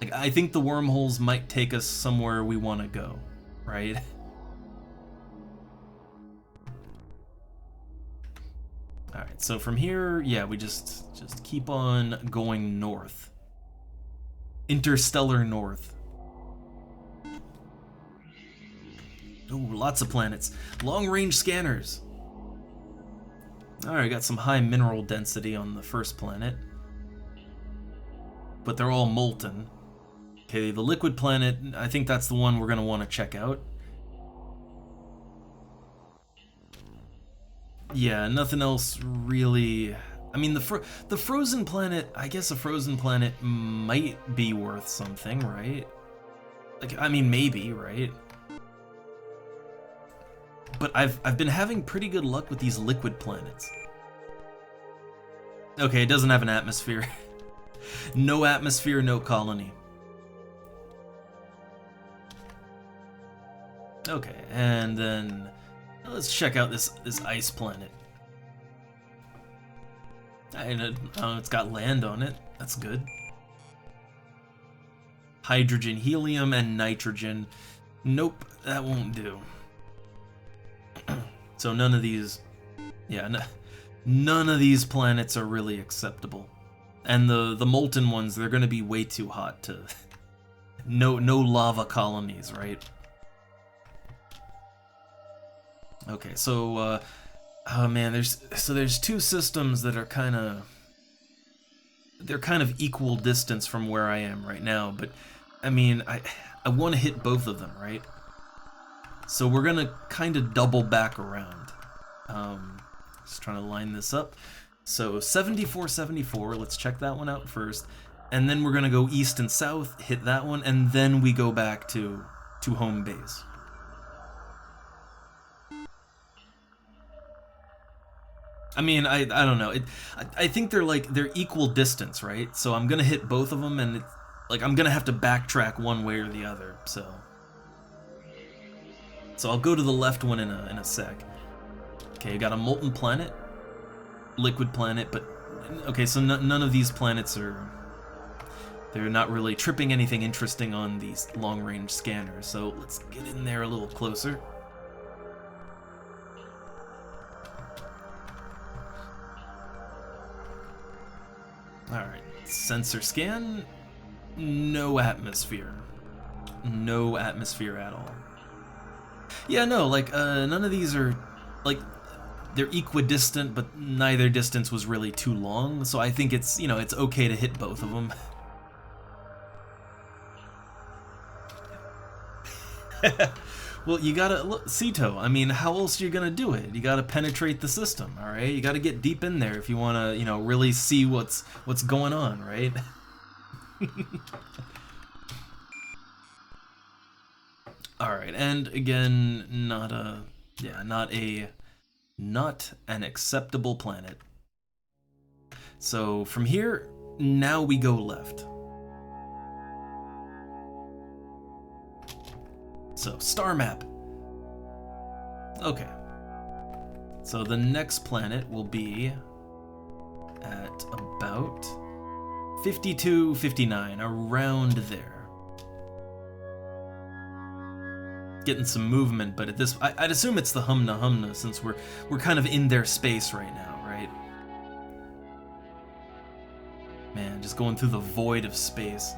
Like, I think the wormholes might take us somewhere we want to go, right? Alright, so from here, yeah, we just keep on going north. Interstellar north. Ooh, lots of planets. Long-range scanners. Alright, got some high mineral density on the first planet. But they're all molten. Okay, the liquid planet, I think that's the one we're going to want to check out. Yeah, nothing else really. I mean, the frozen planet, I guess a frozen planet might be worth something, right? Like, I mean, maybe, right? But I've been having pretty good luck with these liquid planets. Okay, it doesn't have an atmosphere. No atmosphere, no colony. Okay, and then let's check out this ice planet. And it's got land on it. That's good. Hydrogen, helium, and nitrogen. Nope, that won't do. So none of these, yeah, none of these planets are really acceptable. And the molten ones, they're going to be way too hot to. No lava colonies, right? Okay, so oh man, there's two systems that are kind of equal distance from where I am right now, but I mean, I want to hit both of them, right? So we're gonna kind of double back around. Just trying to line this up. So 7474, let's check that one out first, and then we're gonna go east and south, hit that one, and then we go back to home base. I mean, I don't know. I think they're equal distance, right? So I'm gonna hit both of them, and it's, like, I'm gonna have to backtrack one way or the other. So I'll go to the left one in a sec. Okay, got a molten planet, liquid planet, but okay, so none of these planets they're not really tripping anything interesting on these long-range scanners. So let's get in there a little closer. Alright, sensor scan, no atmosphere. No atmosphere at all. Yeah, no, like, none of these are, like, they're equidistant, but neither distance was really too long, so I think it's, it's okay to hit both of them. Well, you gotta, look, Sito, I mean, how else are you gonna do it? You gotta penetrate the system, alright? You gotta get deep in there if you wanna, really see what's going on, right? Alright, and again, not an acceptable planet. So from here, now we go left. So, star map. Okay. So the next planet will be at about 52, 59, around there. Getting some movement, but at this, I'd assume it's the Humna since we're kind of in their space right now, right? Man, just going through the void of space.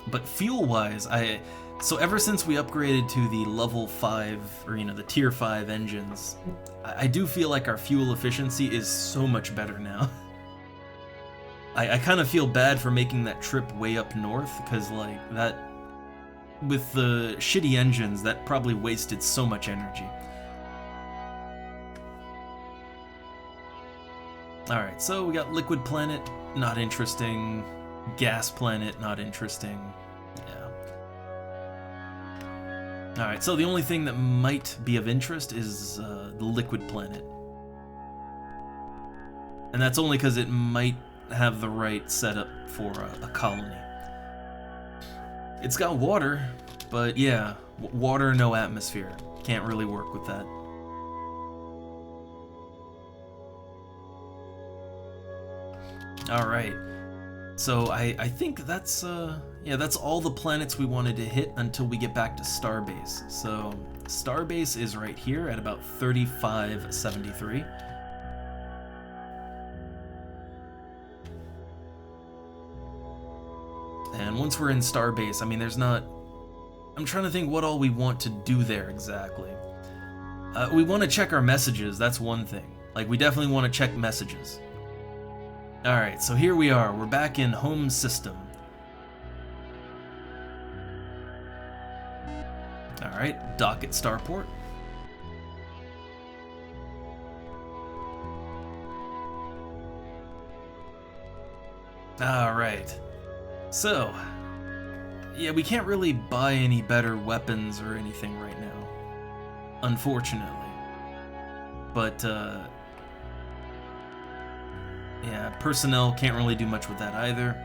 But fuel-wise, so ever since we upgraded to the level 5, or the tier 5 engines, I do feel like our fuel efficiency is so much better now. I kind of feel bad for making that trip way up north, because like that, with the shitty engines, that probably wasted so much energy. Alright, so we got liquid planet, not interesting. Gas planet, not interesting. Yeah. Alright, so the only thing that might be of interest is the liquid planet. And that's only because it might have the right setup for a colony. It's got water, but yeah, water, no atmosphere. Can't really work with that. All right. So I think that's yeah, that's all the planets we wanted to hit until we get back to Starbase. So Starbase is right here at about 3573. And once we're in Starbase, I mean, there's not... I'm trying to think what all we want to do there exactly. We want to check our messages, that's one thing. Like, we definitely want to check messages. Alright, so here we are. We're back in Home System. Alright, dock at Starport. Alright. So, yeah, we can't really buy any better weapons or anything right now. Unfortunately. But, yeah, personnel can't really do much with that either.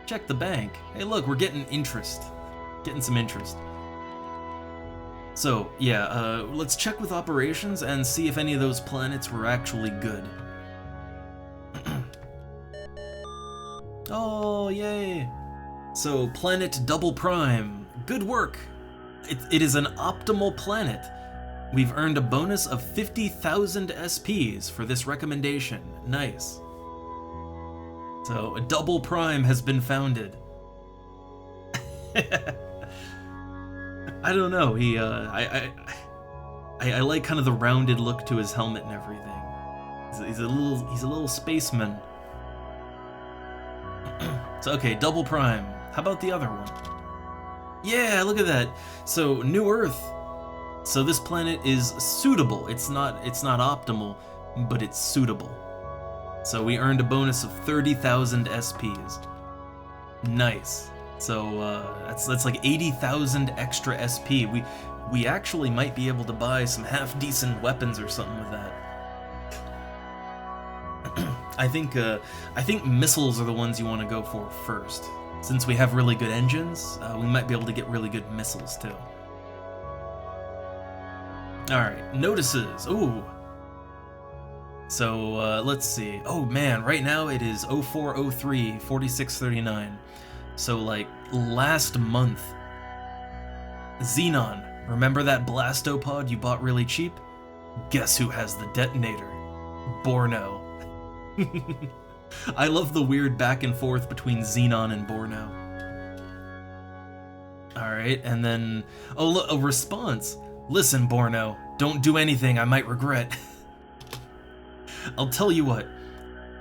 Check the bank. Hey, look, we're getting interest. Getting some interest. So, yeah, let's check with operations and see if any of those planets were actually good. Oh, yay! So, planet Double Prime. Good work! It is an optimal planet. We've earned a bonus of 50,000 SPs for this recommendation. Nice. So, a Double Prime has been founded. I don't know, he, I like kind of the rounded look to his helmet and everything. He's a little spaceman. So, okay, Double Prime. How about the other one? Yeah, look at that. So, New Earth. So this planet is suitable. It's not optimal, but it's suitable. So we earned a bonus of 30,000 SPs. Nice. So that's like 80,000 extra SP. We actually might be able to buy some half decent weapons or something with that. I think missiles are the ones you want to go for first. Since we have really good engines, we might be able to get really good missiles too. Alright, notices. Ooh. So, let's see. Oh man, right now it is 0403 4639. So, like, last month. Xenon, remember that blastopod you bought really cheap? Guess who has the detonator? Borno. I love the weird back and forth between Xenon and Borno. Alright, and then... Oh, look, a response. Listen, Borno, don't do anything I might regret. I'll tell you what,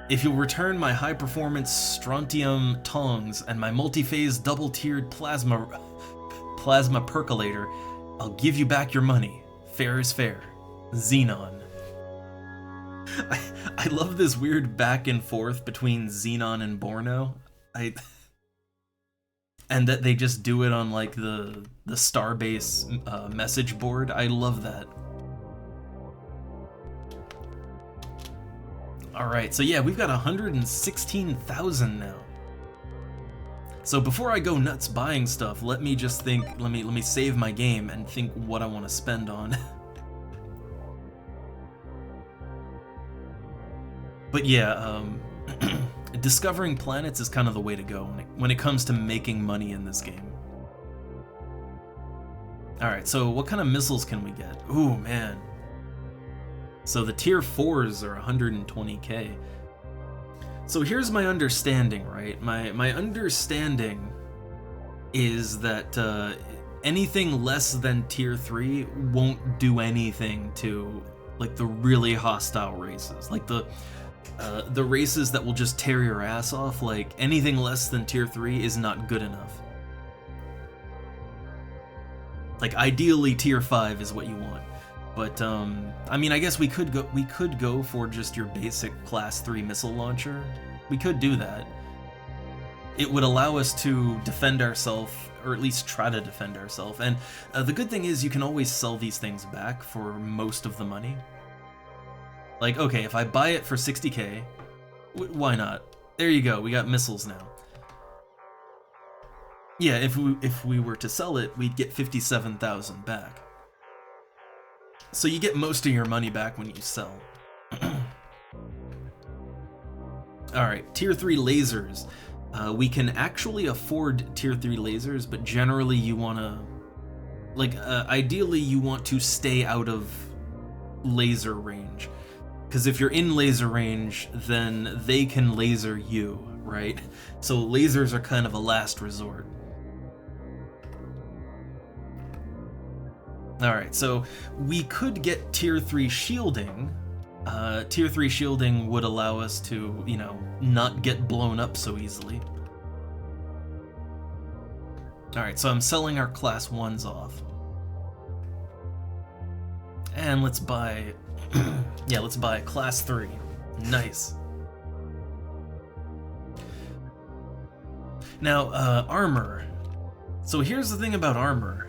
if you'll return my high-performance strontium tongs and my multi-phase double-tiered plasma percolator, I'll give you back your money. Fair is fair. Xenon. I love this weird back and forth between Xenon and Borno. And that they just do it on, like, the Starbase message board. I love that. Alright, so yeah, we've got 116,000 now. So before I go nuts buying stuff, let me just think, let me save my game and think what I want to spend on. But yeah, discovering planets is kind of the way to go when it comes to making money in this game. Alright, so what kind of missiles can we get? Ooh, man. So the tier 4s are 120k. So here's my understanding, right? My understanding is that anything less than tier 3 won't do anything to, like, the really hostile races. Like the races that will just tear your ass off, like, anything less than tier 3 is not good enough. Like, ideally tier 5 is what you want. But, I mean, I guess we could go for just your basic class 3 missile launcher. We could do that. It would allow us to defend ourselves, or at least try to defend ourselves. And the good thing is you can always sell these things back for most of the money. Like, okay, if I buy it for 60k, why not? There you go, we got missiles now. Yeah, if we were to sell it, we'd get 57,000 back. So you get most of your money back when you sell. Alright, Tier 3 lasers. We can actually afford Tier 3 lasers, but generally you want to... ideally you want to stay out of laser range. Because if you're in laser range, then they can laser you, right? So lasers are kind of a last resort. Alright, so we could get Tier 3 shielding. Tier 3 shielding would allow us to, you know, not get blown up so easily. Alright, so I'm selling our Class 1s off. And let's buy... yeah, let's buy Class 3. Nice. Now, armor. So here's the thing about armor.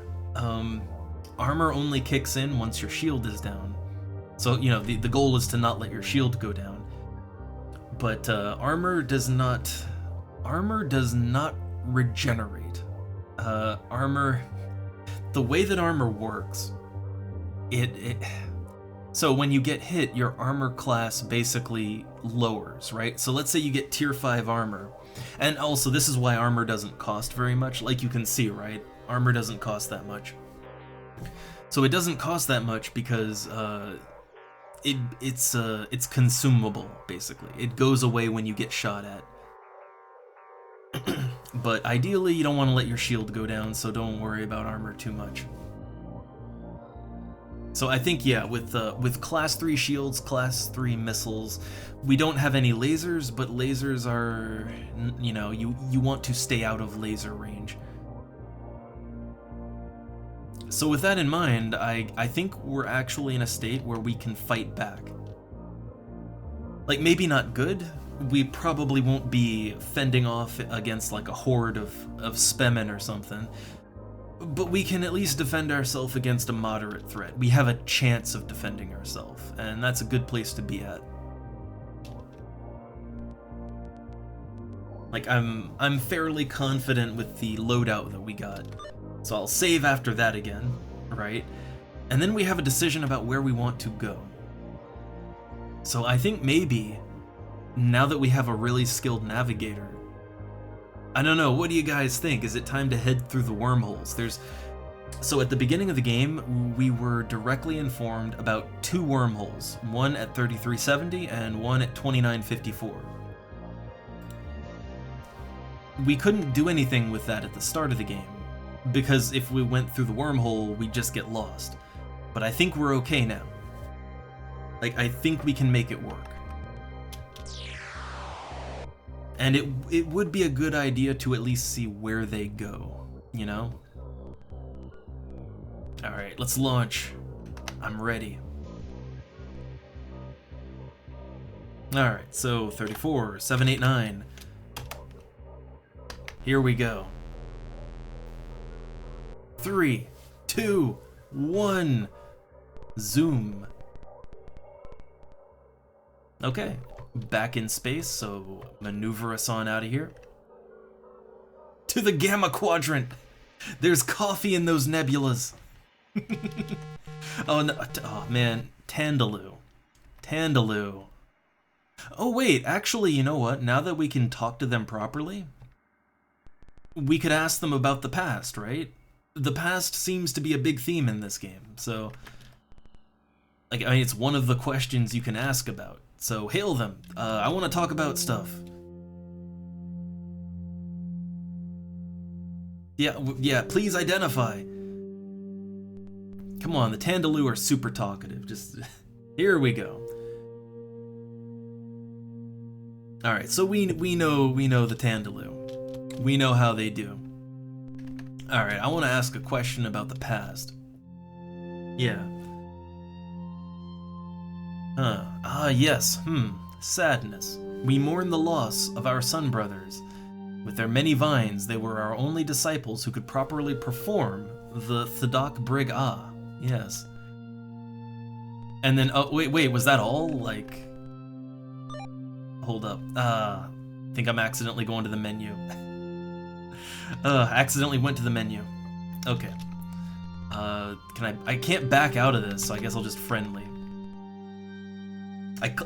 Armor only kicks in once your shield is down. So, you know, the goal is to not let your shield go down. But armor does not regenerate. Armor, the way that armor works, so when you get hit, your armor class basically lowers, right? So let's say you get Tier 5 armor. And also, this is why armor doesn't cost very much, like you can see, right? Armor doesn't cost that much. So it doesn't cost that much because it's consumable, basically. It goes away when you get shot at. But ideally, you don't want to let your shield go down, so don't worry about armor too much. So I think, yeah, with Class 3 shields, Class 3 missiles, we don't have any lasers, but lasers are, you know, you want to stay out of laser range. So with that in mind, I think we're actually in a state where we can fight back. Like, maybe not good. We probably won't be fending off against like a horde of spemen or something. But we can at least defend ourselves against a moderate threat. We have a chance of defending ourselves, and that's a good place to be at. Like, I'm fairly confident with the loadout that we got. So I'll save after that again, right? And then we have a decision about where we want to go. So I think maybe, now that we have a really skilled navigator, I don't know, what do you guys think? Is it time to head through the wormholes? So at the beginning of the game, we were directly informed about 2 wormholes, one at 3370 and one at 2954. We couldn't do anything with that at the start of the game, because if we went through the wormhole, we'd just get lost. But I think we're okay now. Like, I think we can make it work. And it would be a good idea to at least see where they go, you know? Alright, let's launch. I'm ready. Alright, so 34, 789. Here we go. 3, 2, 1. Zoom. Okay. Back in space, so maneuver us on out of here. To the Gamma Quadrant! There's coffee in those nebulas! Oh, no, oh man, Tandaloo. Tandaloo. Oh wait, actually, you know what? Now that we can talk to them properly, we could ask them about the past, right? The past seems to be a big theme in this game, so... Like, I mean, it's one of the questions you can ask about. So, hail them. I want to talk about stuff. Yeah, please identify. Come on, the Tandaloo are super talkative. Just, here we go. Alright, so we know the Tandaloo. We know how they do. Alright, I want to ask a question about the past. Yeah. Yes, sadness. We mourn the loss of our sun brothers. With their many vines, they were our only disciples who could properly perform the Thadok Brig Ah. Yes. And then, oh, wait, was that all? Like... Hold up. I think I'm accidentally going to the menu. Accidentally went to the menu. Okay. I can't back out of this, so I guess I'll just friendly.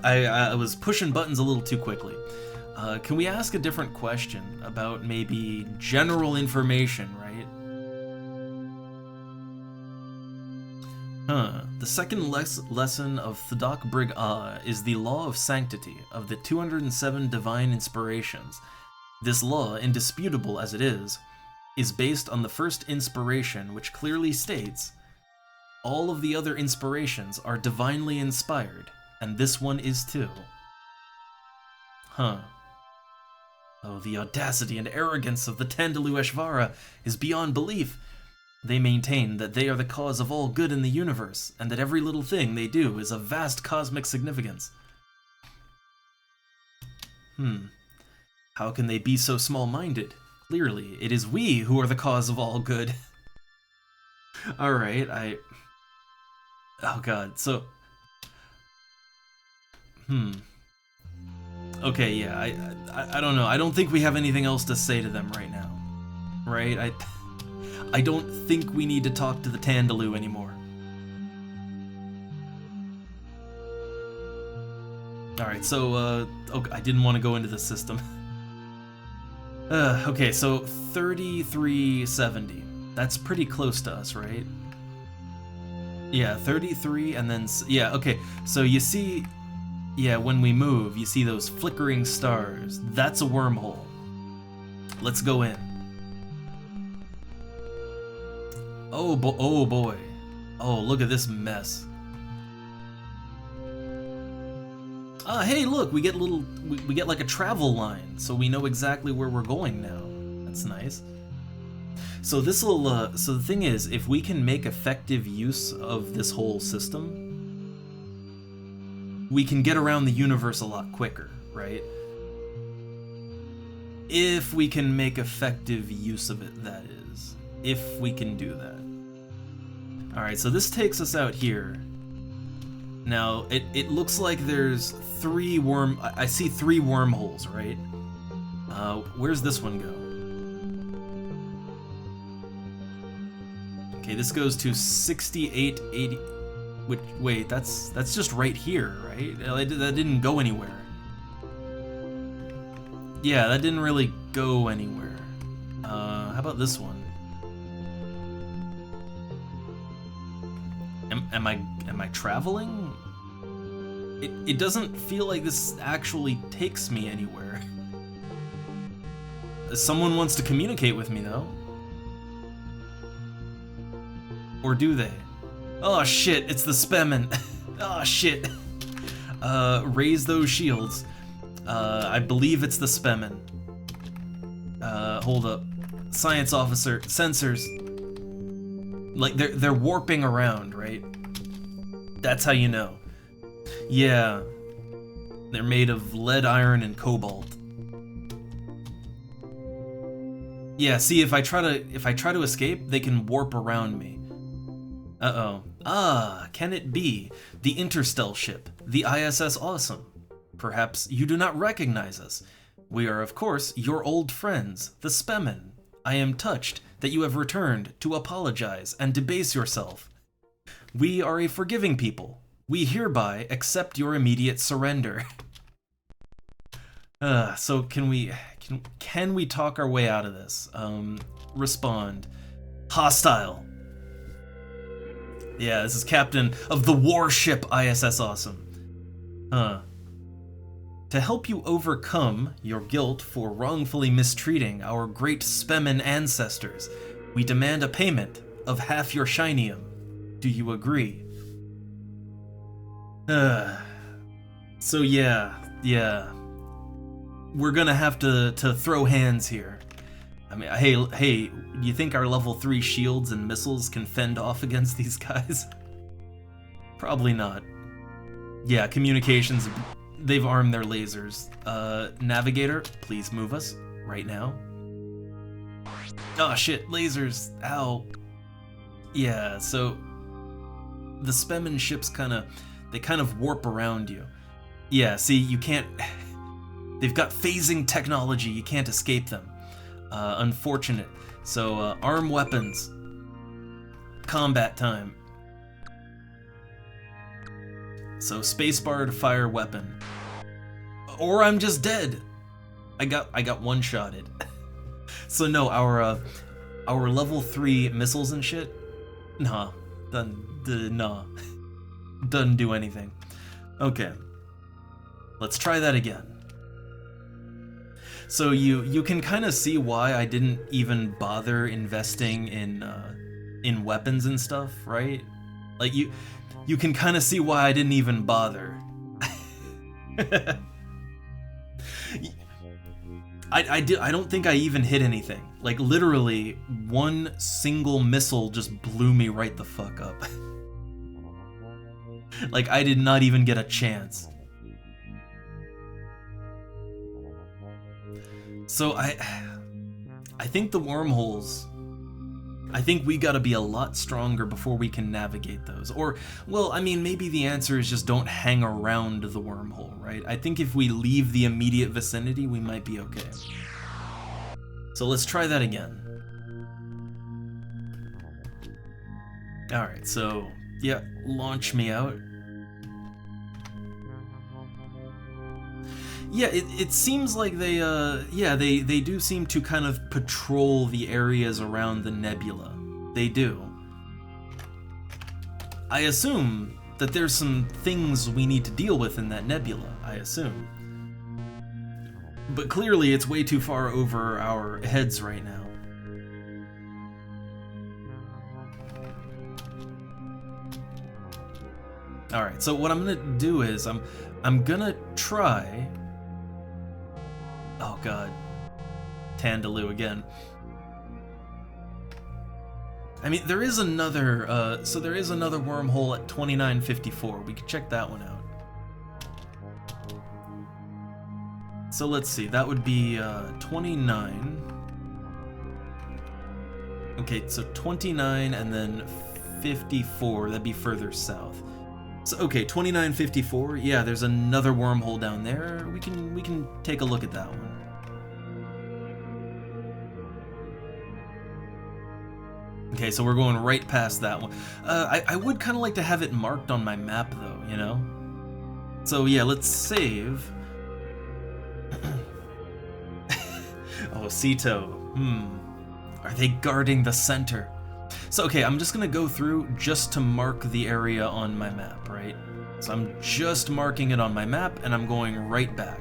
I was pushing buttons a little too quickly. Can we ask a different question about maybe general information, right? The second lesson of Thadok Brig is the law of sanctity of the 207 divine inspirations. This law, indisputable as it is based on the first inspiration, which clearly states, all of the other inspirations are divinely inspired, and this one is too. Huh. Oh, the audacity and arrogance of the Tandalu Eshvara is beyond belief. They maintain that they are the cause of all good in the universe, and that every little thing they do is of vast cosmic significance. How can they be so small-minded? Clearly, it is we who are the cause of all good. Alright, oh god, so... Okay, yeah, I don't know. I don't think we have anything else to say to them right now. Right? I don't think we need to talk to the Tandalu anymore. Alright, so, I didn't want to go into the system. Okay, so 3370. That's pretty close to us, right? Yeah, 33 and then... Yeah, okay, so you see... Yeah, when we move, you see those flickering stars. That's a wormhole. Let's go in. Oh boy. Oh, look at this mess. Hey, look, we get like a travel line, so we know exactly where we're going now. That's nice. So this'll, so the thing is, if we can make effective use of this whole system, we can get around the universe a lot quicker, right? If we can make effective use of it, that is. If we can do that. Alright, so this takes us out here. Now, it looks like there's I see 3 wormholes, right? Where's this one go? Okay, this goes to 6880. Wait, that's just right here, right? That didn't go anywhere. Yeah, that didn't really go anywhere. How about this one? Am I traveling? It doesn't feel like this actually takes me anywhere. Someone wants to communicate with me, though. Or do they? Oh shit, it's the Spemen. Oh shit. Raise those shields. I believe it's the Spemen. Hold up. Science officer, sensors. Like, they're warping around, right? That's how you know. Yeah. They're made of lead, iron, and cobalt. Yeah, see, if I try to escape, they can warp around me. Uh-oh. Ah, can it be? The Interstellar ship, the ISS Awesome. Perhaps you do not recognize us. We are, of course, your old friends, the Spemen. I am touched that you have returned to apologize and debase yourself. We are a forgiving people. We hereby accept your immediate surrender. So can we talk our way out of this? Respond. Hostile. Yeah, this is captain of the warship ISS Awesome. To help you overcome your guilt for wrongfully mistreating our great Spemen ancestors, we demand a payment of half your shinium. Do you agree? So yeah. We're gonna have to throw hands here. I mean, hey, do you think our level 3 shields and missiles can fend off against these guys? Probably not. Yeah, communications, they've armed their lasers. Navigator, please move us right now. Oh shit, lasers, ow. Yeah, so the Spemen ships kind of warp around you. Yeah, see, you can't, they've got phasing technology, you can't escape them. Unfortunate. So, arm weapons. Combat time. So, spacebar to fire weapon. Or I'm just dead. I got one shotted. So no, our level 3 missiles and shit, nah, nah, doesn't do anything. Okay, let's try that again. So you can kind of see why I didn't even bother investing in weapons and stuff, right? Like you can kind of see why I didn't even bother. I don't think I even hit anything. Like literally one single missile just blew me right the fuck up. Like I did not even get a chance. So I think the wormholes, I think we gotta be a lot stronger before we can navigate those. Or, well, I mean, maybe the answer is just don't hang around the wormhole, right? I think if we leave the immediate vicinity, we might be okay. So let's try that again. Alright, so, yeah, launch me out. Yeah, it seems like they do seem to kind of patrol the areas around the nebula. They do. I assume that there's some things we need to deal with in that nebula, I assume. But clearly it's way too far over our heads right now. Alright, so what I'm gonna do is I'm gonna try. Oh god. Tandaloo again. I mean, there is another, so there is another wormhole at 2954. We could check that one out. So let's see, that would be 29. Okay, so 29 and then 54, that'd be further south. So okay, 2954. Yeah, there's another wormhole down there. We can take a look at that one. Okay, so we're going right past that one. I would kind of like to have it marked on my map, though, you know? So yeah, let's save. Oh, Sito. Are they guarding the center? So okay, I'm just gonna go through just to mark the area on my map, right? So I'm just marking it on my map, and I'm going right back.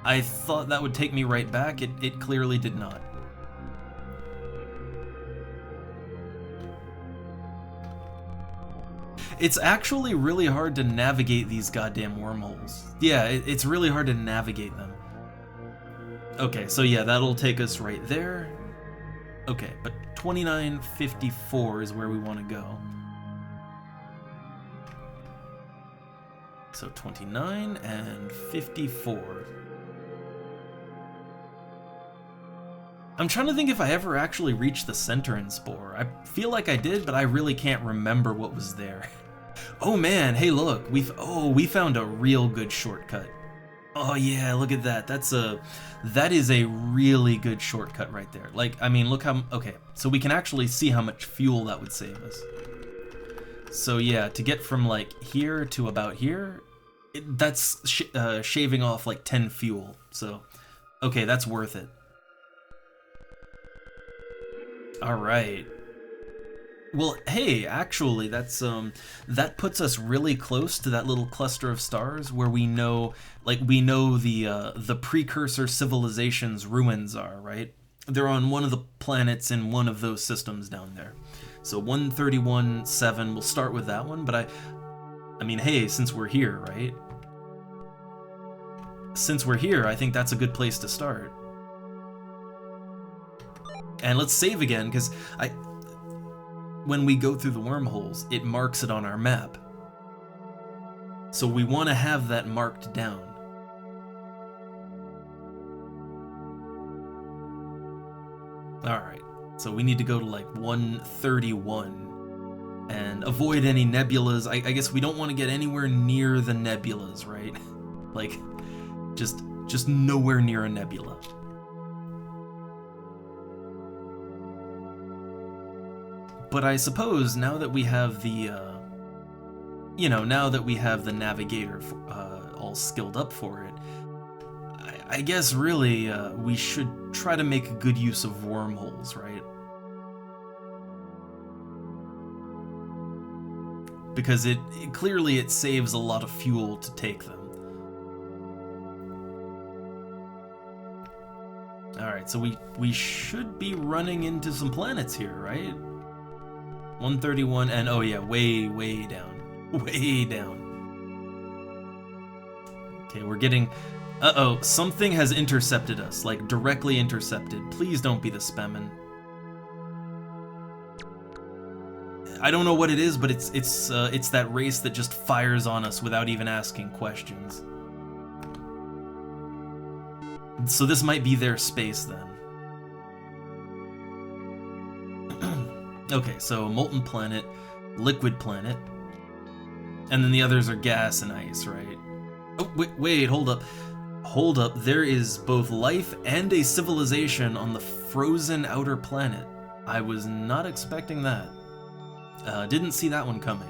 I thought that would take me right back. It clearly did not. It's actually really hard to navigate these goddamn wormholes. Yeah, it's really hard to navigate them. Okay, so yeah, that'll take us right there. Okay, but 2954 is where we want to go. So 29 and 54. I'm trying to think if I ever actually reached the center in Spore. I feel like I did, but I really can't remember what was there. Oh man, hey look, we found a real good shortcut. Oh yeah, look at that. That is a really good shortcut right there. Like, I mean, look how, okay, so we can actually see how much fuel that would save us. So yeah, to get from like here to about here, that's shaving off like 10 fuel. So, okay, that's worth it. All right. Well, hey, actually, that puts us really close to that little cluster of stars where we know the precursor civilization's ruins are, right? They're on one of the planets in one of those systems down there. So 131-7, we'll start with that one, but I mean, hey, since we're here, right? Since we're here, I think that's a good place to start. And let's save again, because when we go through the wormholes, it marks it on our map. So we want to have that marked down. Alright, so we need to go to like 131 and avoid any nebulas. I guess we don't want to get anywhere near the nebulas, right? Like, just nowhere near a nebula. But I suppose now that we have the, now that we have the navigator all skilled up for it. I guess really we should try to make good use of wormholes, right? Because it clearly it saves a lot of fuel to take them. Alright, so we should be running into some planets here, right? 131, and oh yeah, way down. Way down. Okay, we're getting... Uh-oh, something has intercepted us, like directly intercepted. Please don't be the Spemen. I don't know what it is, but it's that race that just fires on us without even asking questions. So this might be their space then. Okay, so molten planet, liquid planet, and then the others are gas and ice, right? Oh, wait, hold up. Hold up, there is both life and a civilization on the frozen outer planet. I was not expecting that. Didn't see that one coming.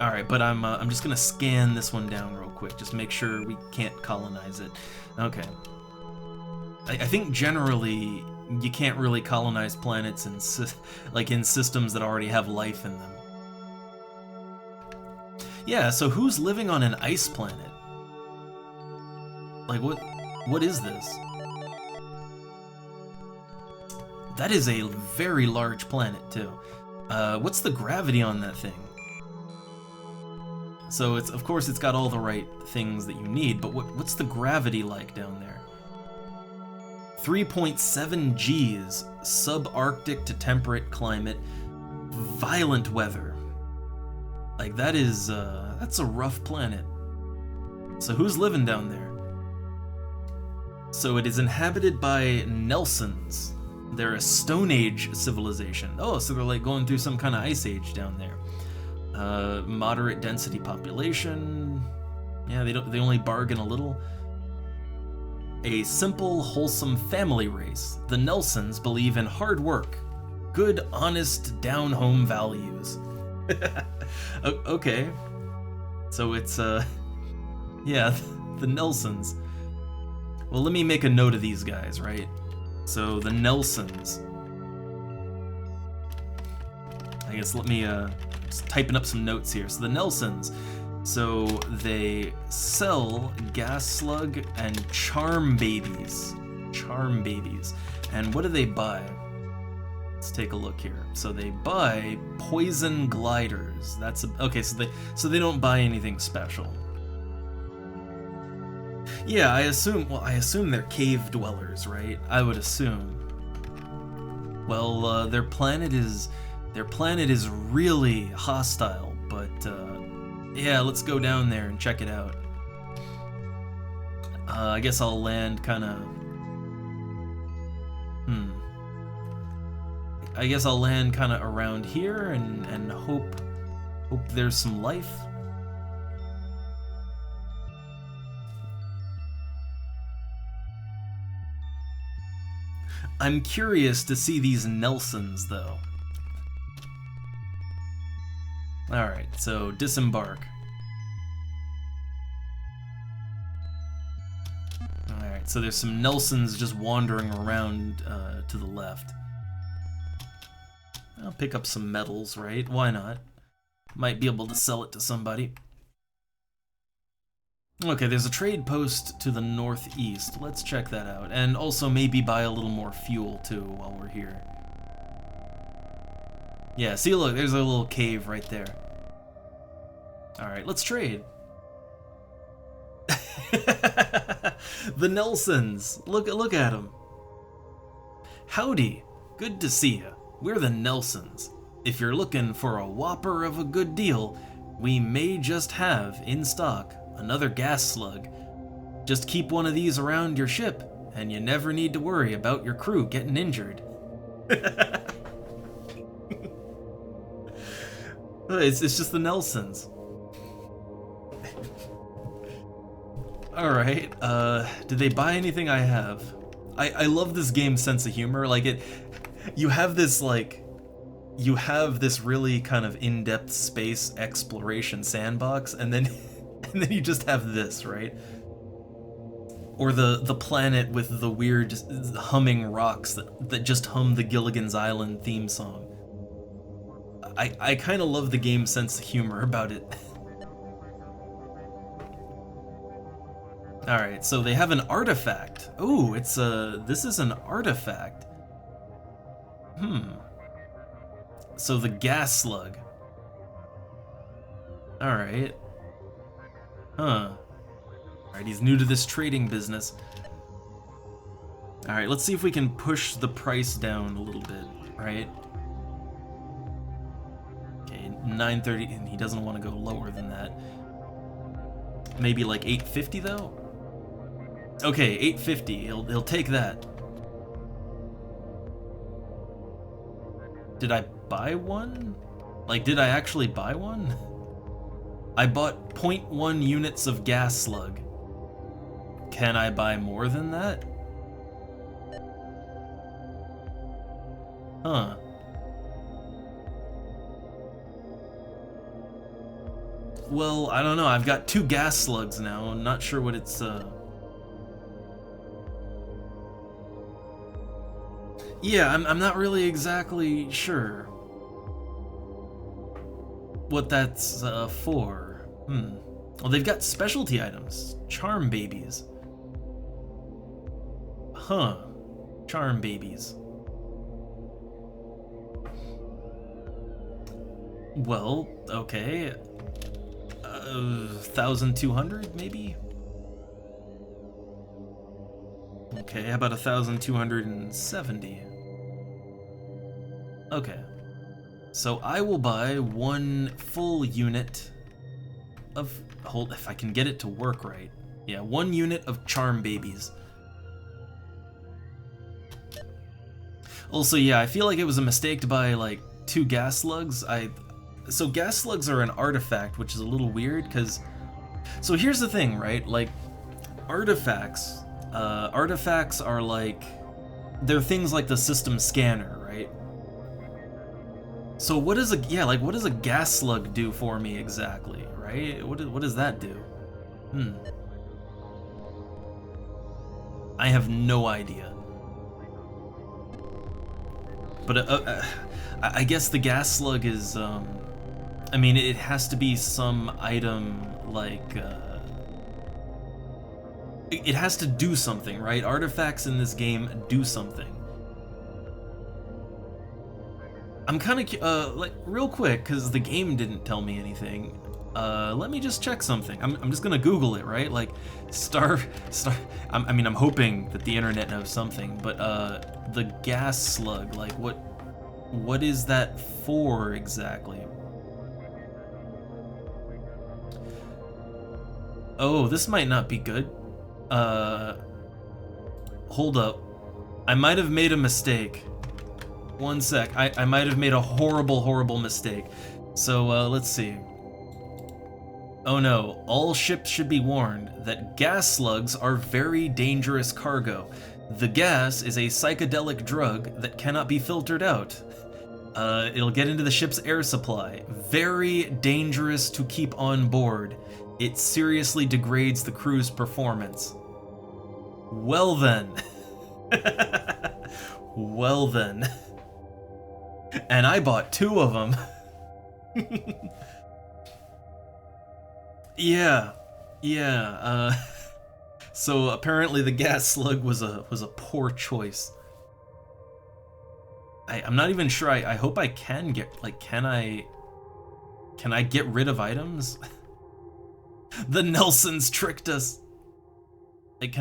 Alright, but I'm just gonna scan this one down real quick, just make sure we can't colonize it. Okay. I think generally you can't really colonize planets in in systems that already have life in them. Yeah, so who's living on an ice planet? Like what is this? That is a very large planet too. What's the gravity on that thing? So it's, of course, it's got all the right things that you need, but what's the gravity like down there? 3.7 Gs, subarctic to temperate climate, violent weather. Like that is, that's a rough planet. So who's living down there? So it is inhabited by Nelsons. They're a Stone Age civilization. Oh, so they're like going through some kind of ice age down there. Moderate density population. Yeah, they only bargain a little. A simple, wholesome family race. The Nelsons believe in hard work, good, honest, down-home values. Okay. So it's, yeah, the Nelsons. Well, let me make a note of these guys, right? So, the Nelsons. I guess let me, just typing up some notes here. So, the Nelsons. So, they sell gas slug and charm babies. Charm babies. And what do they buy? Let's take a look here. So, they buy poison gliders. That's okay, so they don't buy anything special. Yeah, I assume they're cave dwellers, right? I would assume. Well, their planet is really hostile, but yeah, let's go down there and check it out. I guess I'll land kind of. I guess I'll land kind of around here and hope there's some life. I'm curious to see these Nelsons, though. Alright, so disembark. Alright, so there's some Nelsons just wandering around to the left. I'll pick up some metals, right? Why not? Might be able to sell it to somebody. Okay, there's a trade post to the northeast. Let's check that out. And also maybe buy a little more fuel, too, while we're here. Yeah, see, look, there's a little cave right there. Alright, let's trade. The Nelsons. Look at them. Howdy. Good to see ya. We're the Nelsons. If you're looking for a whopper of a good deal, we may just have, in stock, another gas slug. Just keep one of these around your ship, and you never need to worry about your crew getting injured. It's just the Nelsons. Alright, did they buy anything I have? I love this game's sense of humor. Like, you have this, like, you have this really kind of in-depth space exploration sandbox, and then and then you just have this, right? Or the planet with the weird just humming rocks that just hum the Gilligan's Island theme song. I kind of love the game's sense of humor about it. All right, so they have an artifact. Oh, it's this is an artifact. So the gas slug. All right. Huh. Alright, he's new to this trading business. Alright, let's see if we can push the price down a little bit, right? Okay, 930, and he doesn't want to go lower than that. Maybe like 850 though? Okay, 850, he'll take that. Did I buy one? Like, did I actually buy one? I bought 0.1 units of gas slug. Can I buy more than that? Huh. Well, I don't know. I've got 2 gas slugs now. I'm not sure what it's, Yeah, I'm not really exactly sure what that's, for. Well, they've got specialty items. Charm babies. Huh. Charm babies. Well, okay. 1,200 maybe? Okay, how about 1,270? Okay. So I will buy 1 full unit of... Hold, if I can get it to work right. Yeah, 1 unit of charm babies. Also, yeah, I feel like it was a mistake to buy, like, 2 gas slugs. So gas slugs are an artifact, which is a little weird, because... So here's the thing, right? Like, artifacts... artifacts are like... They're things like the system scanner, right? So what does what does a gas slug do for me exactly, right? What does that do? I have no idea. But I guess the gas slug is, I mean, it has to be some item like, it has to do something, right? Artifacts in this game do something. I'm kind of, like, real quick, because the game didn't tell me anything. Let me just check something. I'm just gonna Google it, right? Like, I mean, I'm hoping that the internet knows something, but, the gas slug, like, what is that for exactly? Oh, this might not be good. Hold up. I might have made a mistake. One sec. I might have made a horrible mistake. So, let's see. Oh no, all ships should be warned that gas slugs are very dangerous cargo. The gas is a psychedelic drug that cannot be filtered out. It'll get into the ship's air supply. Very dangerous to keep on board. It seriously degrades the crew's performance. Well then. Well then. And I bought 2 of them. Yeah. So apparently the gas slug was a poor choice. I'm not even sure. I hope I can get, like, can I get rid of items? The Nelsons tricked us. Like,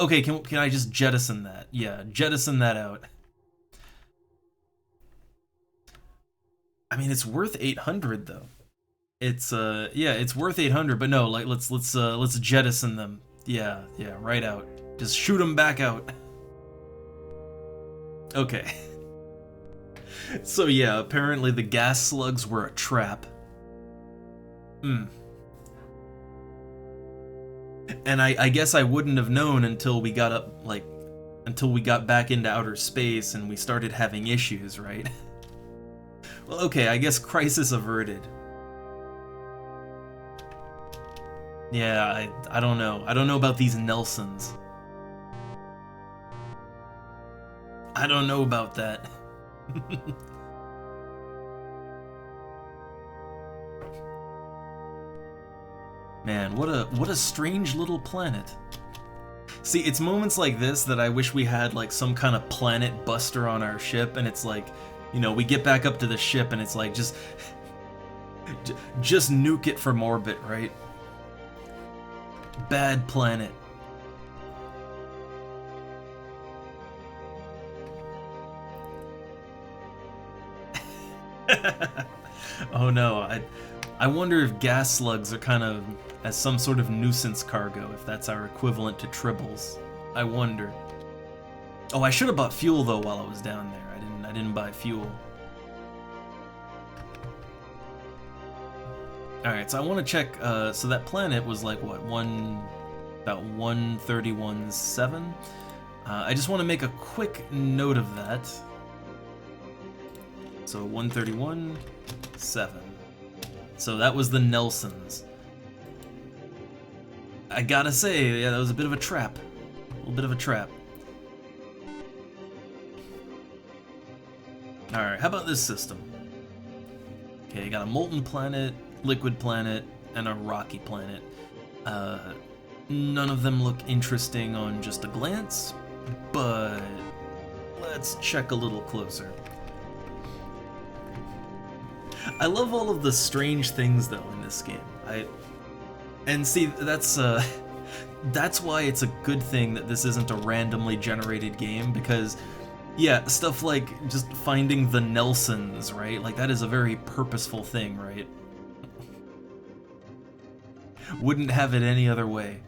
okay, can I just jettison that? Yeah, jettison that out. I mean, it's worth 800 though. It's yeah, it's worth 800, but no, like let's jettison them. Yeah, right out. Just shoot them back out. Okay. So yeah, apparently the gas slugs were a trap. And I guess I wouldn't have known until we got back into outer space and we started having issues, right? Well, okay, I guess crisis averted. Yeah, I don't know. I don't know about these Nelsons. I don't know about that. Man, what a strange little planet. See, it's moments like this that I wish we had like some kind of planet buster on our ship, and it's like, you know, we get back up to the ship and it's like just nuke it from orbit, right? Bad planet. Oh no, I wonder if gas slugs are kind of as some sort of nuisance cargo, if that's our equivalent to tribbles. I wonder. Oh, I should have bought fuel though while I was down there. I didn't buy fuel. Alright, so I want to check, so that planet was like, what, about 131.7? I just want to make a quick note of that. So 131.7. So that was the Nelsons. I gotta say, yeah, that was a bit of a trap. A little bit of a trap. Alright, how about this system? Okay, got a molten planet, liquid planet, and a rocky planet. None of them look interesting on just a glance, but let's check a little closer. I love all of the strange things though in this game. And see, that's why it's a good thing that this isn't a randomly generated game, because yeah, stuff like just finding the Nelsons, right? Like that is a very purposeful thing, right? Wouldn't have it any other way.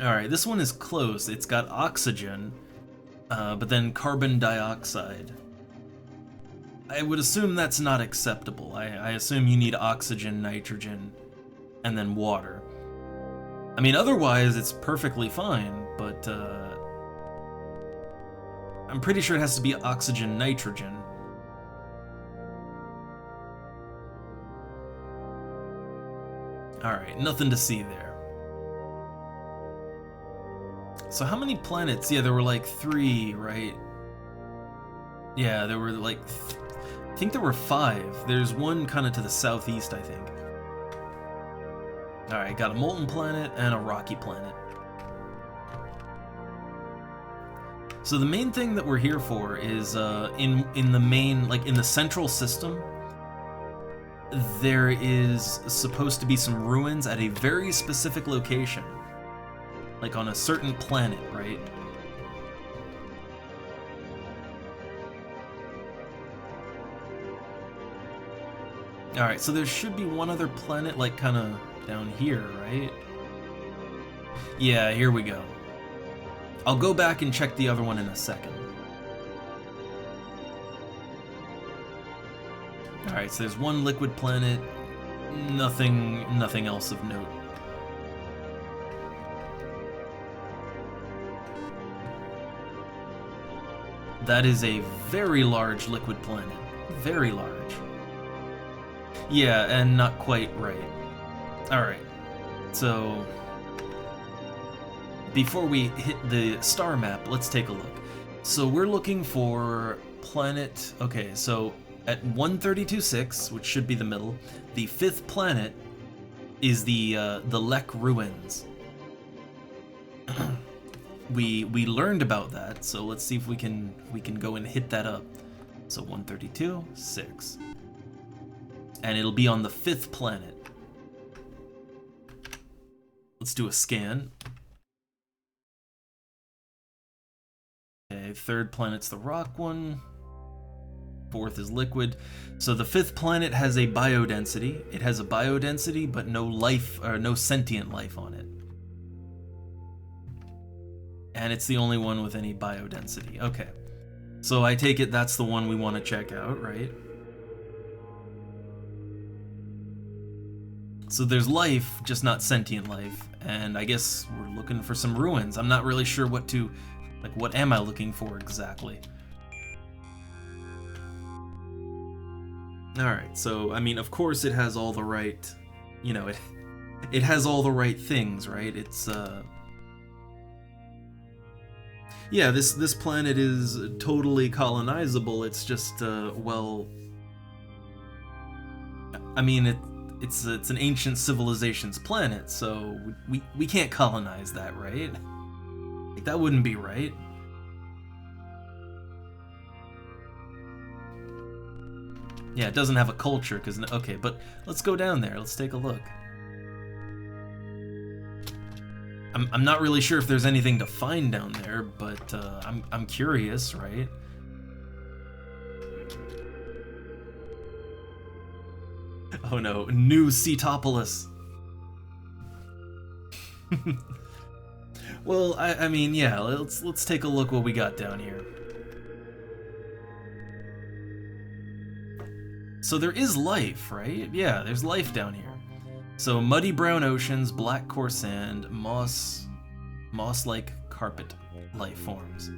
Alright, this one is close. It's got oxygen, but then carbon dioxide. I would assume that's not acceptable. I assume you need oxygen, nitrogen, and then water. I mean, otherwise it's perfectly fine, but I'm pretty sure it has to be oxygen, nitrogen. Alright, nothing to see there. So how many planets? Yeah, there were like 3, right? Yeah, there were like... I think there were 5. There's one kind of to the southeast, I think. Alright, got a molten planet and a rocky planet. So the main thing that we're here for is in the main, like in the central system, there is supposed to be some ruins at a very specific location. Like on a certain planet, right? Alright, so there should be one other planet, like, kind of down here, right? Yeah, here we go. I'll go back and check the other one in a second. Alright, so there's one liquid planet, nothing else of note. That is a very large liquid planet. Very large. Yeah, and not quite right. Alright, so before we hit the star map, let's take a look. So we're looking for planet... Okay, so at 132.6, which should be the middle, the 5th planet is the Lek ruins. We learned about that, so let's see if we can go and hit that up. So 132.6. And it'll be on the 5th planet. Let's do a scan. Okay, 3rd planet's the rock one. 4th is liquid. So the 5th planet has a biodensity. It has a biodensity, but no life, or no sentient life on it. And it's the only one with any biodensity. Okay. So I take it that's the one we want to check out, right? So there's life, just not sentient life, and I guess we're looking for some ruins. I'm not really sure what to Like, what am I looking for exactly? Alright, so, I mean, of course it has all the right, you know, it has all the right things, right? It's, yeah, this planet is totally colonizable, it's just, well, I mean, it's an ancient civilization's planet, so we can't colonize that, right? Like, that wouldn't be right. Yeah, it doesn't have a culture, because... Okay, but let's go down there. Let's take a look. I'm not really sure if there's anything to find down there, but I'm curious, right? Oh no, New Cetopolis. Well, I mean, yeah, let's take a look what we got down here. So there is life, right? Yeah, there's life down here. So muddy brown oceans, black coarse sand, moss-like carpet life forms.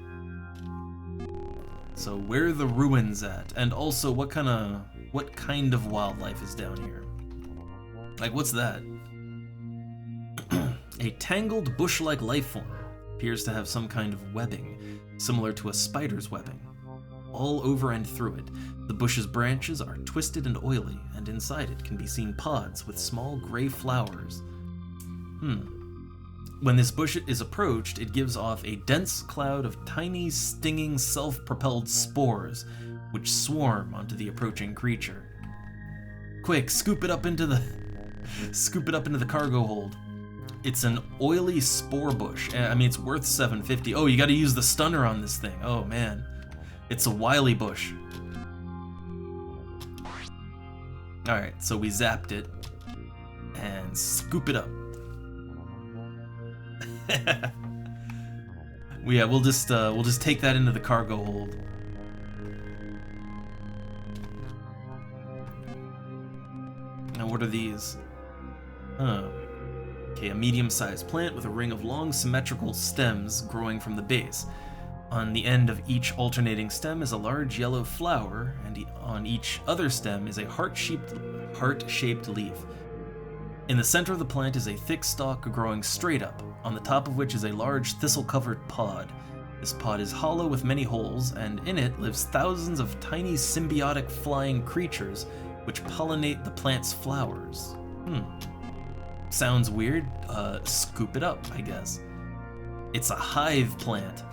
So where are the ruins at? And also what kind of wildlife is down here? Like, what's that? A tangled bush-like life form appears to have some kind of webbing, similar to a spider's webbing. All over and through it, the bush's branches are twisted and oily, and inside it can be seen pods with small gray flowers. When this bush is approached, it gives off a dense cloud of tiny, stinging, self-propelled spores, which swarm onto the approaching creature. Quick, scoop it up into the cargo hold. It's an oily spore bush. I mean, it's worth $750. Oh, you gotta use the stunner on this thing. Oh, man. It's a wily bush. Alright, so we zapped it. And scoop it up. Yeah, we'll just take that into the cargo hold. Now what are these? Okay, a medium-sized plant with a ring of long symmetrical stems growing from the base. On the end of each alternating stem is a large yellow flower, and on each other stem is a heart-shaped leaf. In the center of the plant is a thick stalk growing straight up, on the top of which is a large thistle-covered pod. This pod is hollow with many holes, and in it lives thousands of tiny symbiotic flying creatures which pollinate the plant's flowers. Sounds weird. Scoop it up, I guess. It's a hive plant.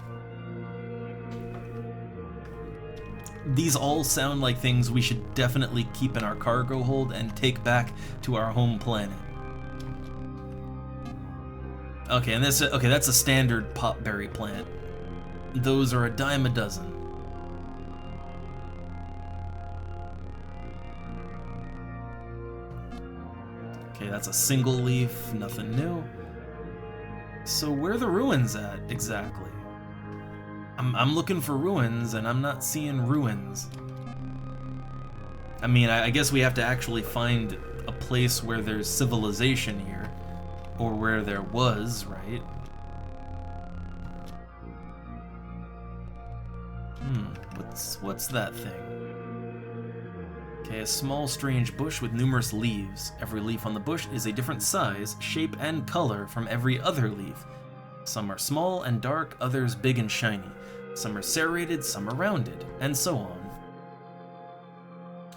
These all sound like things we should definitely keep in our cargo hold and take back to our home planet. Okay, and that's a standard potberry plant. Those are a dime a dozen. Okay, that's a single leaf, nothing new. So where are the ruins at, exactly? I'm looking for ruins, and I'm not seeing ruins. I mean, I guess we have to actually find a place where there's civilization here. Or where there was, right? What's that thing? Okay, a small strange bush with numerous leaves. Every leaf on the bush is a different size, shape, and color from every other leaf. Some are small and dark, others big and shiny. Some are serrated, some are rounded, and so on.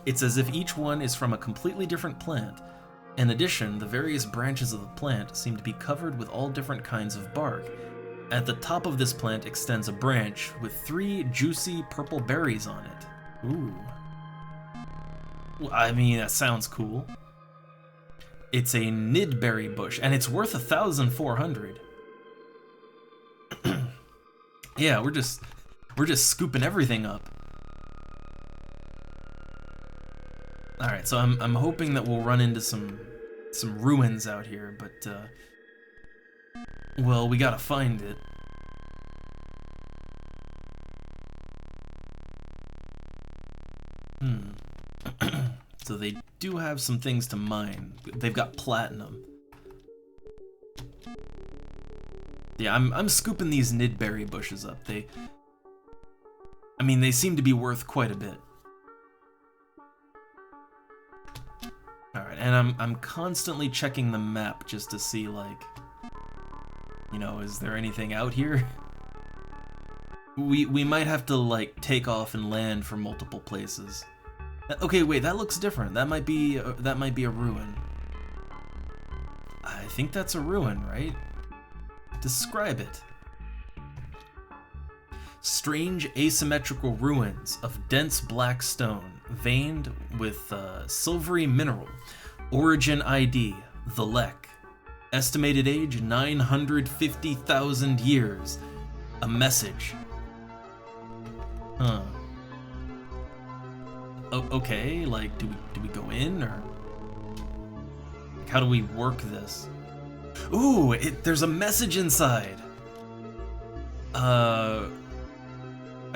It's as if each one is from a completely different plant. In addition, the various branches of the plant seem to be covered with all different kinds of bark. At the top of this plant extends a branch with 3 juicy purple berries on it. Ooh. Well, I mean, that sounds cool. It's a nidberry bush, and it's worth 1,400. Yeah, we're just scooping everything up. All right, so I'm hoping that we'll run into some ruins out here, but well, we gotta find it. So they do have some things to mine. They've got platinum. Yeah, I'm scooping these nidberry bushes up. I mean, they seem to be worth quite a bit. Alright, and I'm constantly checking the map just to see, like, you know, is there anything out here? We might have to, like, take off and land from multiple places. Okay, wait, that looks different. That might be a ruin. I think that's a ruin, right? Describe it. Strange asymmetrical ruins of dense black stone, veined with silvery mineral. Origin ID, the Lek. Estimated age, 950,000 years. A message. Huh. Okay, like, do we go in, or like, how do we work this? Ooh, there's a message inside. I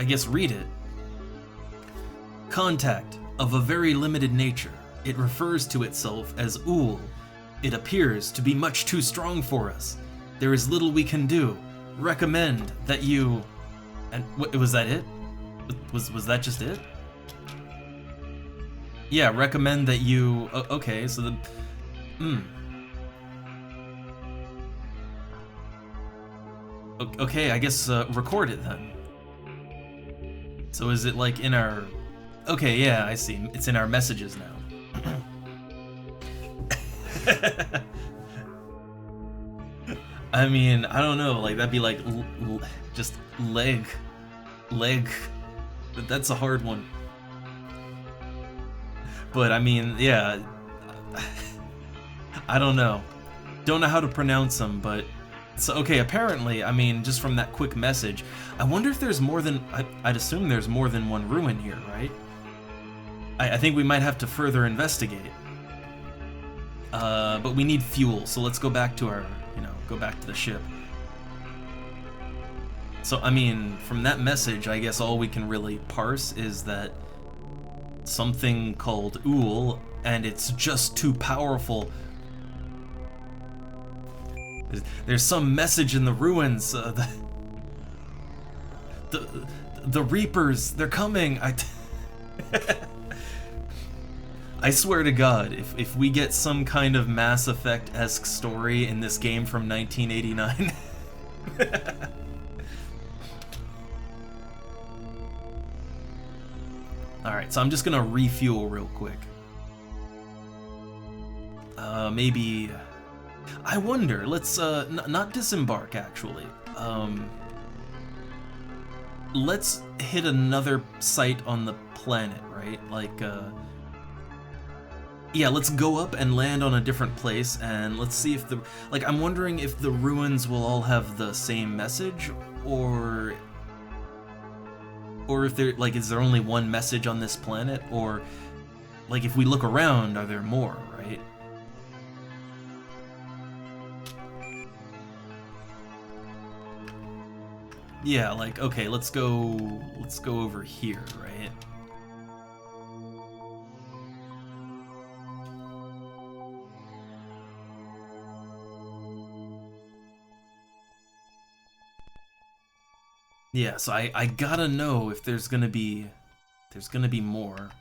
guess read it. Contact of a very limited nature. It refers to itself as Ool. It appears to be much too strong for us. There is little we can do. Recommend that you... And was that it? Was that just it? Yeah, recommend that you... Okay, so the... Okay, I guess record it then. So is it like in our... Okay, yeah, I see. It's in our messages now. I mean, I don't know, like that'd be like just leg. But that's a hard one. But I mean, yeah. I don't know. Don't know how to pronounce them, but... So, okay, apparently, I mean, just from that quick message, I wonder if there's more than... I'd assume there's more than one ruin here, right? I think we might have to further investigate. But we need fuel, so let's go back to our... go back to the ship. So, I mean, from that message, I guess all we can really parse is that something called Ool, and it's just too powerful. There's some message in the ruins. The Reapers, they're coming. I swear to God, if we get some kind of Mass Effect-esque story in this game from 1989. Alright, so I'm just gonna refuel real quick. Maybe... I wonder, let's, not disembark, actually. Let's hit another site on the planet, right? Like, yeah, let's go up and land on a different place, and let's see if the... Like, I'm wondering if the ruins will all have the same message, or if there, like, is there only one message on this planet, or, like, if we look around, are there more, right? Yeah, like, okay, let's go over here, right? Yeah, so I gotta know if there's gonna be more.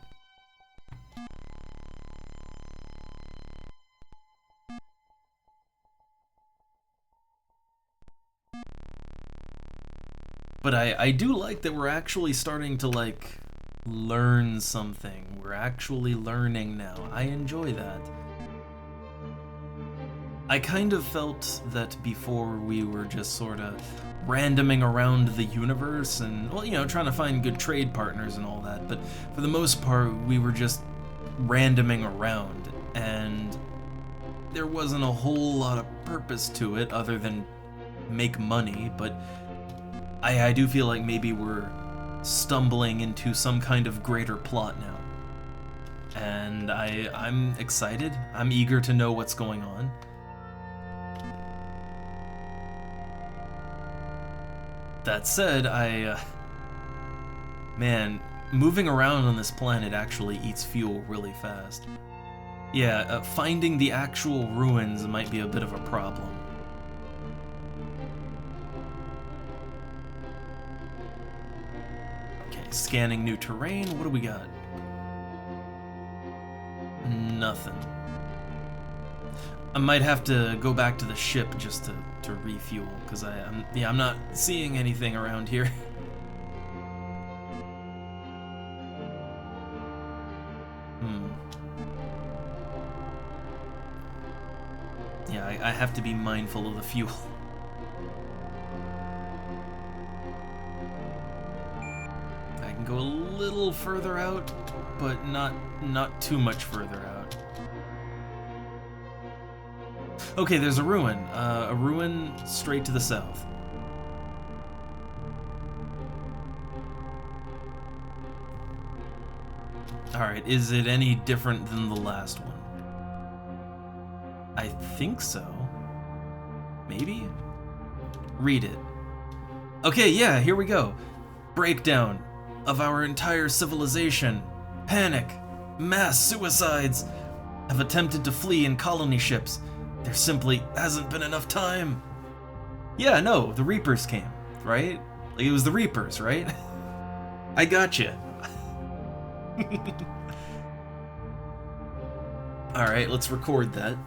But I do like that we're actually starting to, like, learn something. We're actually learning now. I enjoy that. I kind of felt that before we were just sort of randoming around the universe and, well, you know, trying to find good trade partners and all that, but for the most part, we were just randoming around, and there wasn't a whole lot of purpose to it other than make money, but I do feel like maybe we're stumbling into some kind of greater plot now. And I'm excited. I'm eager to know what's going on. That said, man, moving around on this planet actually eats fuel really fast. Yeah, finding the actual ruins might be a bit of a problem. Scanning new terrain. What do we got? Nothing. I might have to go back to the ship just to refuel, because I'm not seeing anything around here. Yeah, I have to be mindful of the fuel. I can go a little further out, but not too much further out. Okay, there's a ruin straight to the south. Alright, is it any different than the last one? I think so. Maybe? Read it. Okay, yeah, here we go. Breakdown of our entire civilization. Panic. Mass suicides. Have attempted to flee in colony ships. There simply hasn't been enough time. Yeah, no, the Reapers came, right? Like, it was the Reapers, right? I gotcha. Alright, let's record that.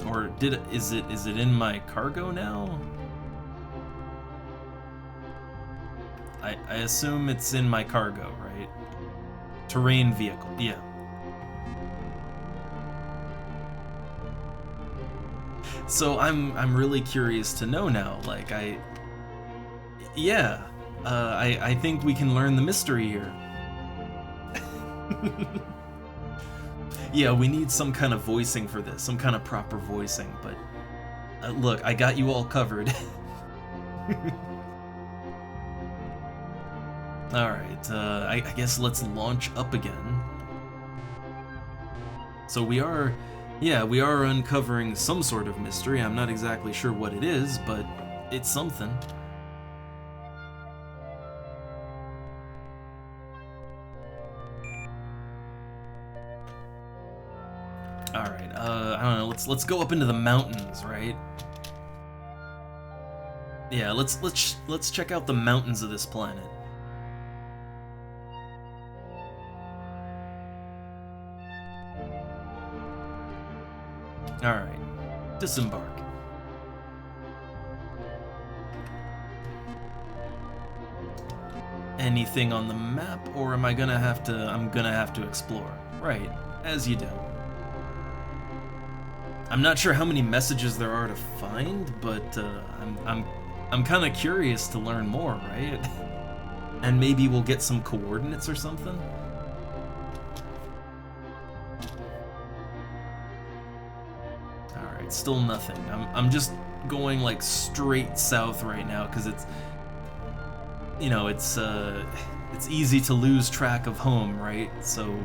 Or is it in my cargo now? I assume it's in my cargo, right? Terrain vehicle, yeah. So I'm really curious to know now. Like I think we can learn the mystery here. Yeah, we need some kind of voicing for this, some kind of proper voicing, but look, I got you all covered. Alright, I guess let's launch up again. So we are uncovering some sort of mystery. I'm not exactly sure what it is, but it's something. Alright, I don't know, let's go up into the mountains, right? Yeah, let's check out the mountains of this planet. Alright, disembark. Anything on the map, or am I gonna have to, I'm gonna have to explore? Right, as you do. I'm not sure how many messages there are to find, but I'm kind of curious to learn more, right? And maybe we'll get some coordinates or something? Alright, still nothing. I'm just going like straight south right now because it's, you know, it's easy to lose track of home, right? So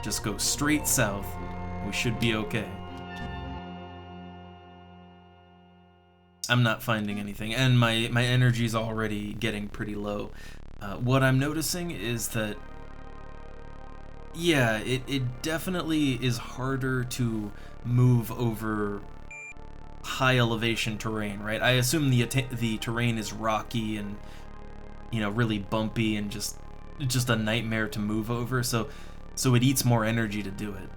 just go straight south. We should be okay. I'm not finding anything, and my energy's already getting pretty low. What I'm noticing is that, yeah, it definitely is harder to move over high elevation terrain, right? I assume the terrain is rocky and, you know, really bumpy and just a nightmare to move over, so it eats more energy to do it.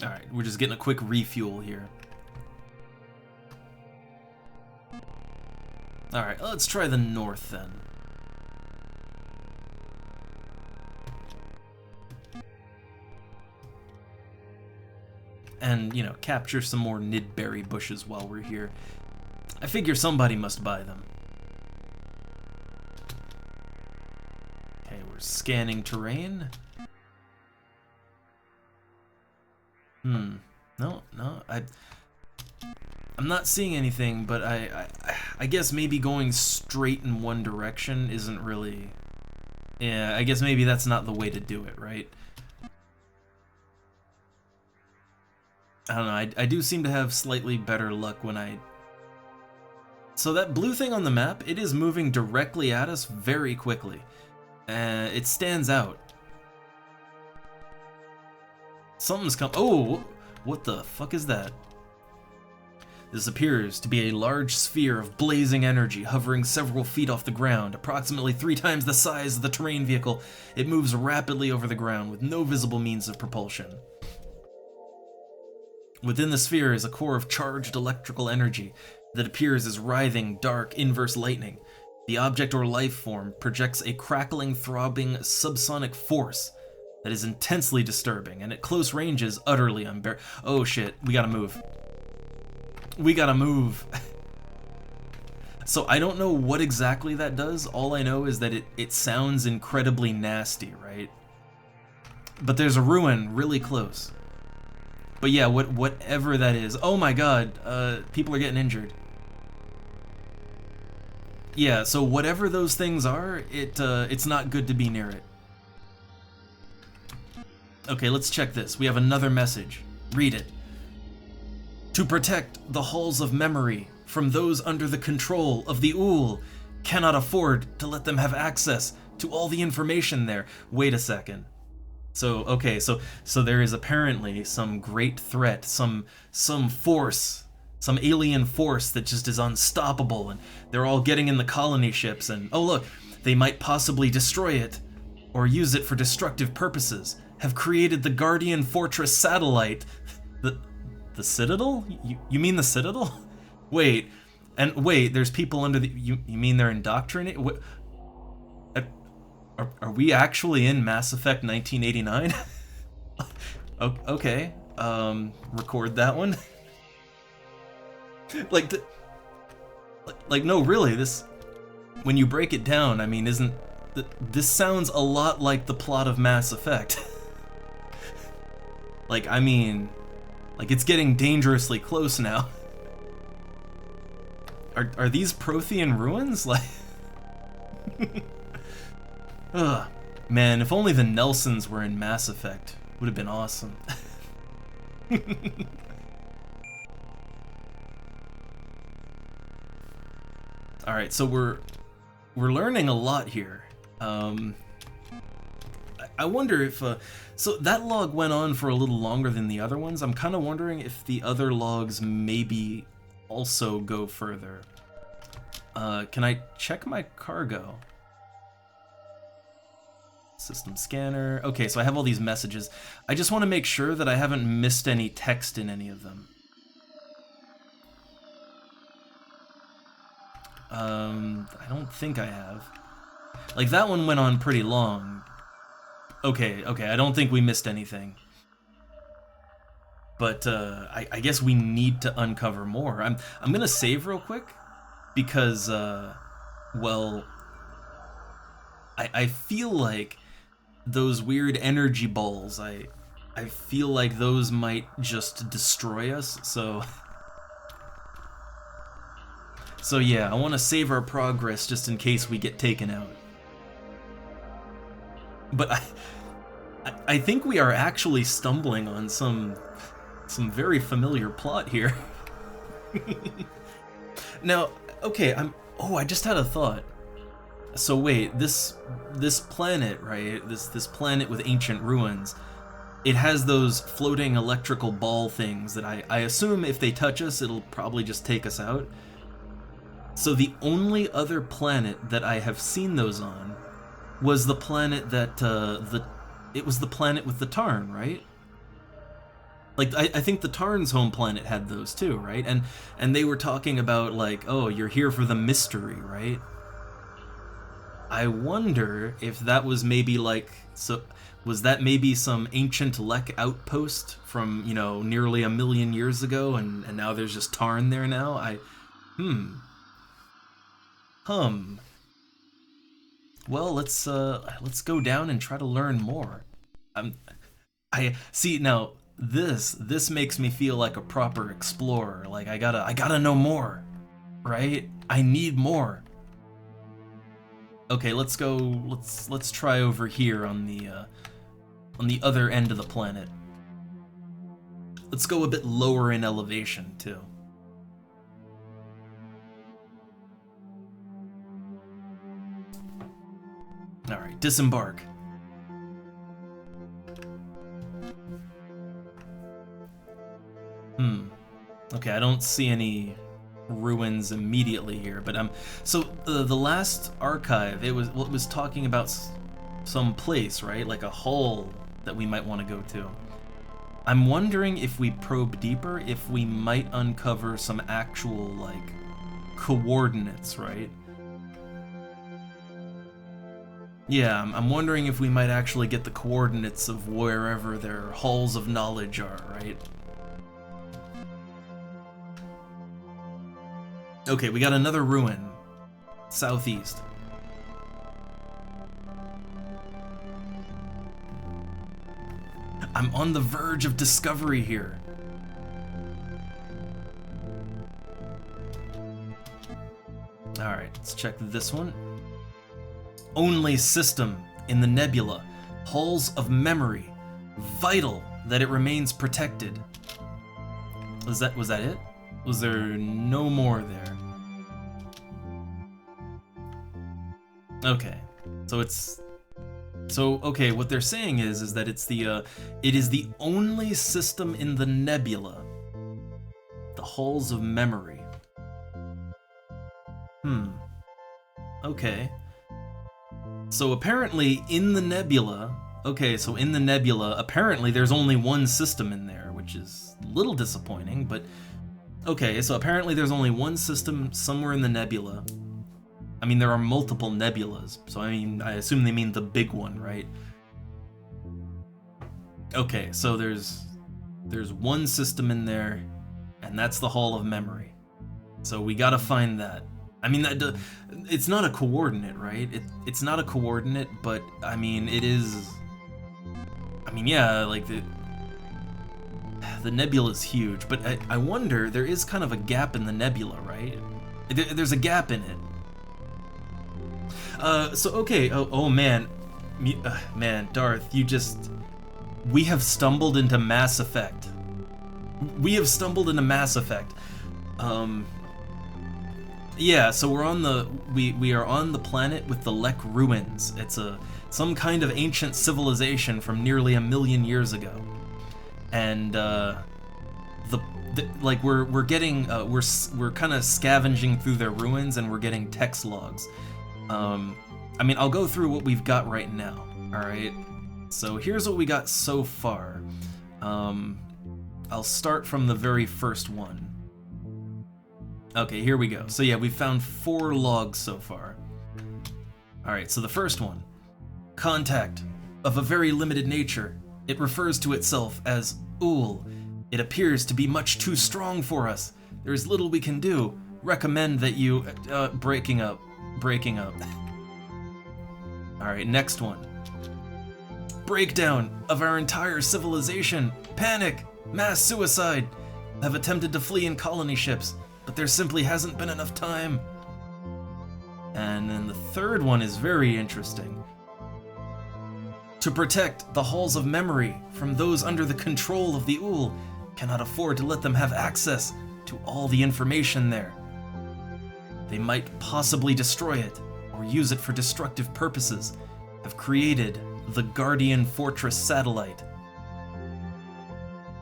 Alright, we're just getting a quick refuel here. Alright, let's try the north then. And, you know, capture some more nidberry bushes while we're here. I figure somebody must buy them. Okay, we're scanning terrain. No, I'm not seeing anything, but I guess maybe going straight in one direction isn't really... Yeah, I guess maybe that's not the way to do it, right? I don't know, I do seem to have slightly better luck when I... So that blue thing on the map, it is moving directly at us very quickly. It stands out. Something's come. Oh, what the fuck is that? This appears to be a large sphere of blazing energy hovering several feet off the ground, approximately 3 times the size of the terrain vehicle. It moves rapidly over the ground with no visible means of propulsion. Within the sphere is a core of charged electrical energy that appears as writhing, dark, inverse lightning. The object or life form projects a crackling, throbbing, subsonic force that is intensely disturbing, and at close range is utterly unbearable. Oh shit, we gotta move. We gotta move. So I don't know what exactly that does. All I know is that it sounds incredibly nasty, right? But there's a ruin really close. But yeah, whatever that is. Oh my god, people are getting injured. Yeah, so whatever those things are, it's not good to be near it. Okay, let's check this. We have another message. Read it. To protect the halls of memory from those under the control of the Ool, cannot afford to let them have access to all the information there. Wait a second. So, okay, so there is apparently some great threat, some force, some alien force that just is unstoppable, and they're all getting in the colony ships, and oh look, they might possibly destroy it, or use it for destructive purposes, have created the Guardian Fortress satellite. The Citadel? You mean the Citadel? Wait, there's people under the... You mean they're indoctrinated? What? Are we actually in Mass Effect 1989? Okay, record that one. Like no, really, this... When you break it down, I mean, this sounds a lot like the plot of Mass Effect. Like, I mean... Like, it's getting dangerously close now. Are these Prothean ruins? Like... Ugh. Man, if only the Nelsons were in Mass Effect. Would have been awesome. Alright, so we're learning a lot here. I wonder if... so that log went on for a little longer than the other ones. I'm kind of wondering if the other logs maybe also go further. Can I check my cargo? System scanner. Okay, so I have all these messages. I just want to make sure that I haven't missed any text in any of them. I don't think I have. Like, that one went on pretty long. Okay, I don't think we missed anything. But, I guess we need to uncover more. I'm gonna save real quick, because, well... I feel like those weird energy balls, I feel like those might just destroy us, so... So yeah, I want to save our progress just in case we get taken out. But I think we are actually stumbling on some very familiar plot here. Now, okay, I just had a thought. So wait, this planet, right? This planet with ancient ruins. It has those floating electrical ball things that I assume if they touch us, it'll probably just take us out. So the only other planet that I have seen those on was the planet that it was the planet with the Tarn, right? Like I think the Tarn's home planet had those too, right? And they were talking about like, oh, you're here for the mystery, right? I wonder if that was maybe like, so was that maybe some ancient Lek outpost from, you know, nearly 1 million years ago, and now there's just Tarn there now? Well, let's go down and try to learn more. I see now. This makes me feel like a proper explorer. Like I gotta know more, right? I need more. Okay, let's go. Let's try over here on the other end of the planet. Let's go a bit lower in elevation too. All right, disembark. Okay, I don't see any ruins immediately here, but so the last archive, it was talking about some place, right? Like a hull that we might want to go to. I'm wondering if we probe deeper, if we might uncover some actual, like, coordinates, right? Yeah, I'm wondering if we might actually get the coordinates of wherever their halls of knowledge are, right? Okay, we got another ruin. Southeast. I'm on the verge of discovery here. Alright, let's check this one. Only system in the nebula. Halls of memory. Vital that it remains protected. Was that it? Was there no more there? Okay. Okay, what they're saying is that it is the only system in the nebula. The halls of memory. Okay. So apparently in the nebula, apparently there's only one system in there, which is a little disappointing, but okay, so apparently there's only one system somewhere in the nebula. I mean, there are multiple nebulas, so I assume they mean the big one, right? Okay, so there's one system in there, and that's the Hall of Memory. So we gotta find that. I mean, it's not a coordinate, right? It's not a coordinate, but I mean, it is. I mean, yeah, like the nebula is huge, but I wonder, there is kind of a gap in the nebula, right? There's a gap in it. So okay, oh man, man, Darth, we have stumbled into Mass Effect. We have stumbled into Mass Effect. Yeah, so we are on the planet with the Lek ruins. It's some kind of ancient civilization from nearly 1 million years ago, and like we're getting we're kind of scavenging through their ruins, and we're getting text logs. I mean, I'll go through what we've got right now. All right, so here's what we got so far. I'll start from the very first one. Okay, here we go. So yeah, we've found 4 logs so far. Alright, so the first one. Contact. Of a very limited nature. It refers to itself as Ool. It appears to be much too strong for us. There is little we can do. Recommend that you... breaking up. Alright, next one. Breakdown of our entire civilization. Panic. Mass suicide. Have attempted to flee in colony ships, but there simply hasn't been enough time. And then the third one is very interesting. To protect the halls of memory from those under the control of the Ool, cannot afford to let them have access to all the information there. They might possibly destroy it, or use it for destructive purposes. Have created the Guardian Fortress satellite.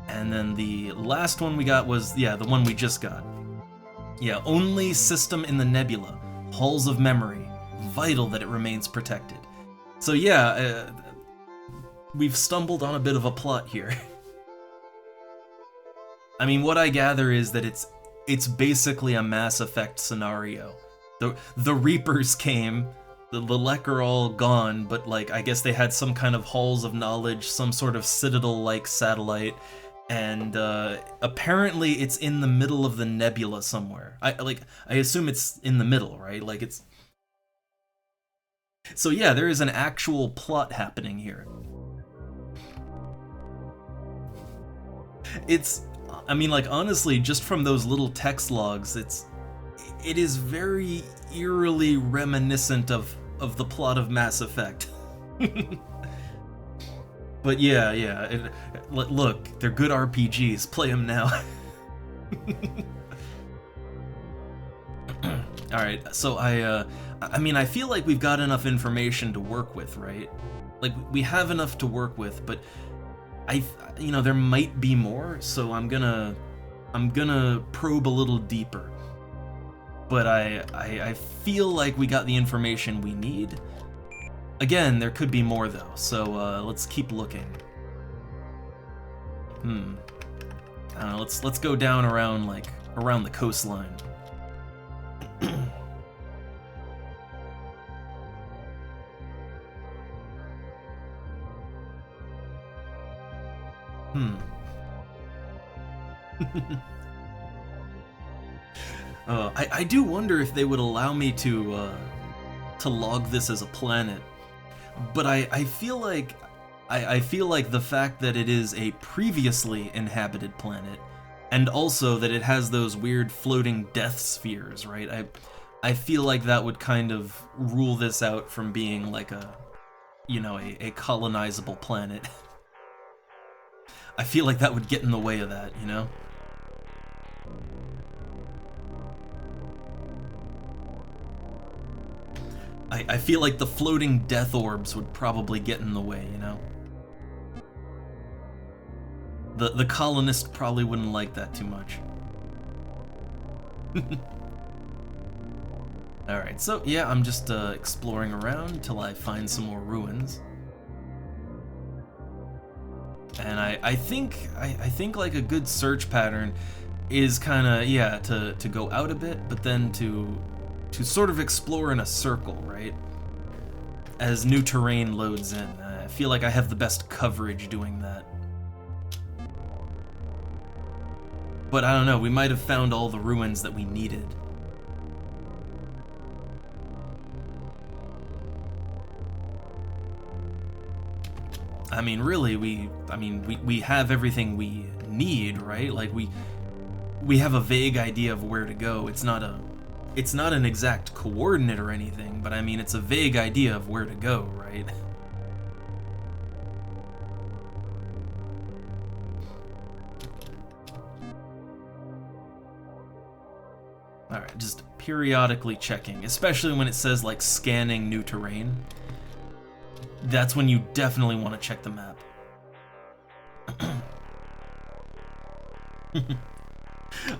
And then the last one we got was, yeah, the one we just got. Yeah, only system in the nebula. Halls of memory. Vital that it remains protected. So yeah, we've stumbled on a bit of a plot here. I mean, what I gather is that it's basically a Mass Effect scenario. The Reapers came, the Lek are all gone, but like, I guess they had some kind of halls of knowledge, some sort of citadel-like satellite, and apparently it's in the middle of the nebula somewhere. I assume it's in the middle, right? Like it's... So yeah, there is an actual plot happening here. I mean, like, honestly, just from those little text logs, it is very eerily reminiscent of the plot of Mass Effect. But yeah, look, they're good RPGs. Play them now. All right, so I mean, I feel like we've got enough information to work with, right? Like, we have enough to work with, but you know, there might be more, so I'm gonna I'm gonna probe a little deeper. But I feel like we got the information we need. Again, there could be more though, so let's keep looking. I don't know, let's go down around around the coastline. I do wonder if they would allow me to log this as a planet, but I feel like I feel like the fact that it is a previously inhabited planet, and also that it has those weird floating death spheres, right? I feel like that would kind of rule this out from being like a, you know, a colonizable planet. I feel like that would get in the way of that, you know? I feel like the floating death orbs would probably get in the way, you know? The colonist probably wouldn't like that too much. Alright, so yeah, I'm just exploring around till I find some more ruins. And I think like a good search pattern is kinda, yeah, to go out a bit, but then to sort of explore in a circle, right? As new terrain loads in. I feel like I have the best coverage doing that. But I don't know, we might have found all the ruins that we needed. I mean, really, we have everything we need, right? Like we have a vague idea of where to go. It's not an exact coordinate or anything, but I mean, it's a vague idea of where to go, right? Alright, just periodically checking, especially when it says, like, scanning new terrain. That's when you definitely want to check the map.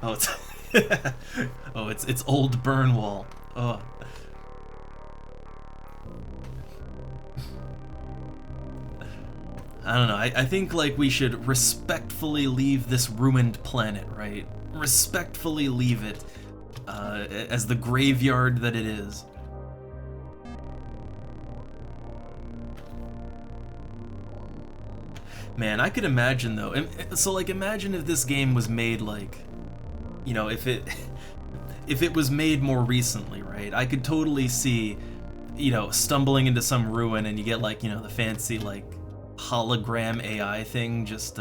Oh, it's oh, it's old Burnwall. Oh. I don't know. I think like we should respectfully leave this ruined planet, right? Respectfully leave it as the graveyard that it is. Man, I could imagine though. So like, imagine if this game was made like, you know, if it was made more recently, right? I could totally see, you know, stumbling into some ruin and you get like, you know, the fancy like hologram AI thing just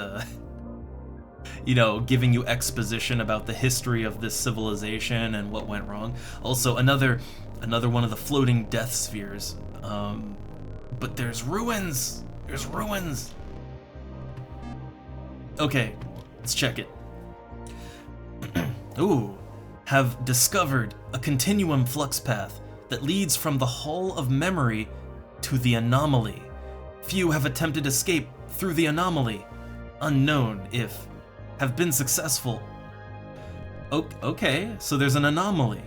you know, giving you exposition about the history of this civilization and what went wrong. Also, another one of the floating death spheres. But there's ruins. There's ruins. Okay, let's check it. Ooh, have discovered a continuum flux path that leads from the Hall of Memory to the Anomaly. Few have attempted escape through the Anomaly. Unknown if have been successful. Okay, so there's an anomaly.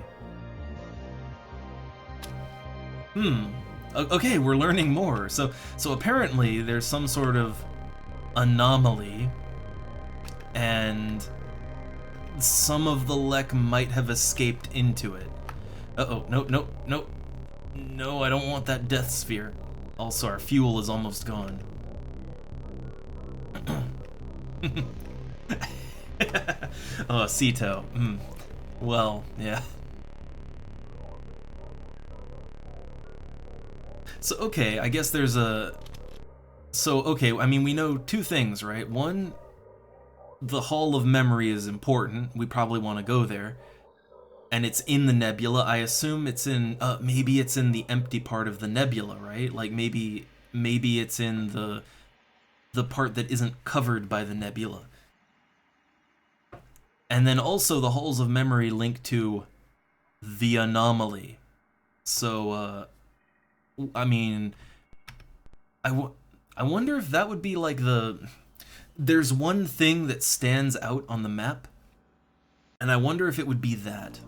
Okay, we're learning more. So apparently there's some sort of anomaly, and some of the Lek might have escaped into it. Uh-oh, no, I don't want that death sphere. Also, our fuel is almost gone. Oh, Sito. Well, yeah. So, okay, I guess there's a... So, okay, I mean, we know two things, right? One, the Hall of Memory is important. We probably want to go there. And it's in the nebula. I assume it's in... maybe it's in the empty part of the nebula, right? Like, maybe it's in the part that isn't covered by the nebula. And then also the Halls of Memory link to the Anomaly. So, I mean, I wonder if that would be like the... There's one thing that stands out on the map And I wonder if it would be that.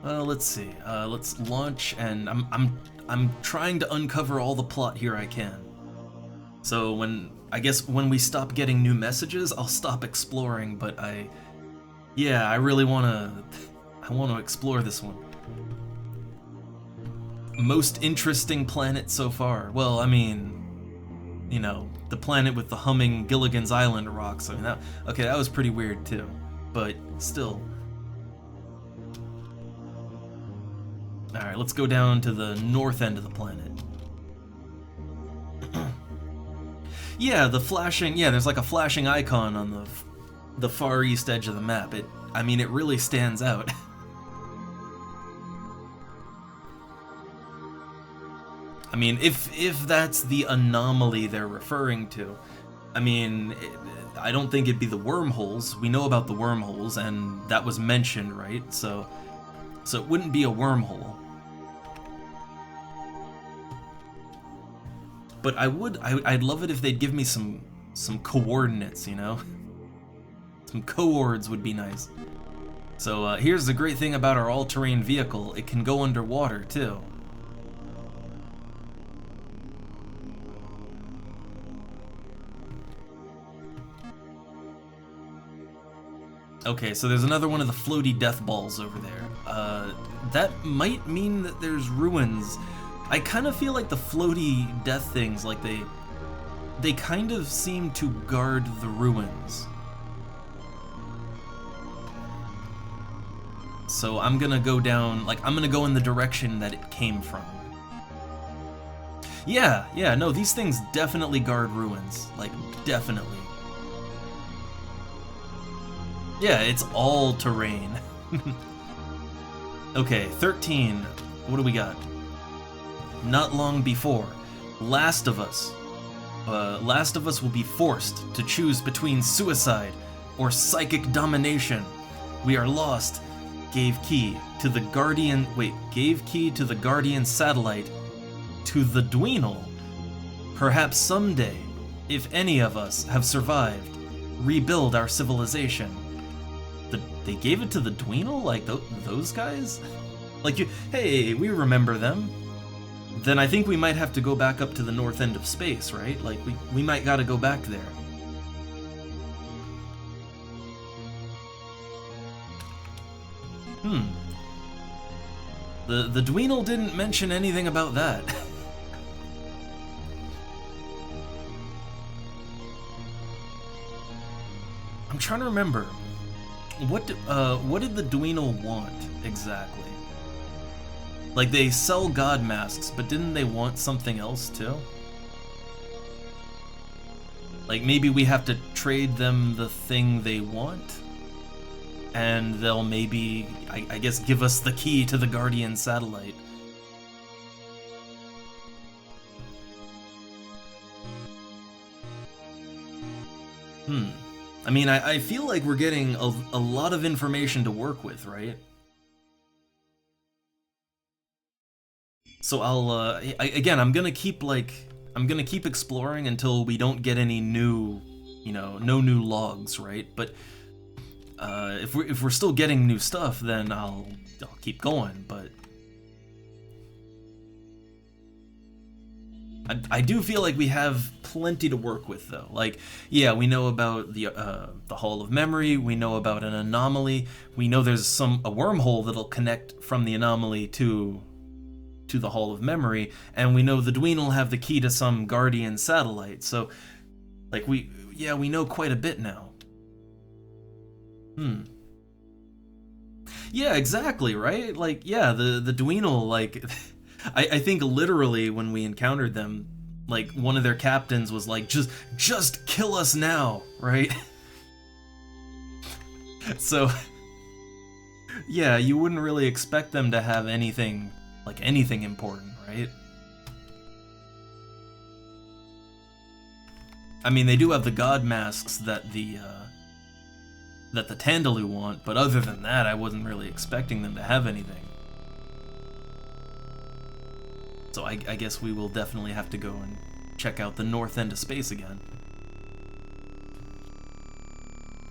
Let's see. Let's launch, and I'm trying to uncover all the plot here I can. So I guess when we stop getting new messages, I'll stop exploring. But I really I want to explore this one. Most interesting planet so far. Well, I mean, you know, the planet with the humming Gilligan's Island rocks. I mean, that was pretty weird too, but still. All right, let's go down to the north end of the planet. Yeah, there's like a flashing icon on the far east edge of the map. I mean, it really stands out. I mean, if that's the anomaly they're referring to, I mean, I don't think it'd be the wormholes. We know about the wormholes, and that was mentioned, right? So it wouldn't be a wormhole. But I'd love it if they'd give me some coordinates, you know? Some coords would be nice. So here's the great thing about our all-terrain vehicle. It can go underwater, too. Okay, so there's another one of the floaty death balls over there. That might mean that there's ruins. I kind of feel like the floaty death things, like they kind of seem to guard the ruins. So I'm gonna go down, I'm gonna go in the direction that it came from. Yeah, no, these things definitely guard ruins. Definitely. Yeah, it's all terrain. Okay, 13. What do we got? Not long before, Last of Us. Last of Us will be forced to choose between suicide or psychic domination. We are lost. Gave key to the Guardian satellite to the Dweenal. Perhaps someday, if any of us have survived, rebuild our civilization. They gave it to the Dweenal? Those guys? Hey, we remember them. Then I think we might have to go back up to the north end of space, right? We might gotta go back there. The Dweenal didn't mention anything about that. I'm trying to remember. What did the Dweenal want exactly? They sell god masks, but didn't they want something else too? Maybe we have to trade them the thing they want? And they'll maybe, I guess, give us the key to the Guardian satellite. I mean, I feel like we're getting a lot of information to work with, right? So I'm gonna keep exploring until we don't get any new, no new logs, right? But if we're still getting new stuff, then I'll keep going. But I do feel like we have plenty to work with, though. Yeah, we know about the Hall of Memory. We know about an anomaly. We know there's a wormhole that'll connect from the anomaly to the Hall of Memory, and we know the Dweenal have the key to some Guardian satellite. So, we know quite a bit now. Yeah, exactly, right? The Dweenal, I think literally when we encountered them, one of their captains was just kill us now, right? So, yeah, you wouldn't really expect them to have anything important, right? I mean, they do have the god masks that the Tandaloo want, but other than that, I wasn't really expecting them to have anything. So I guess we will definitely have to go and check out the north end of space again.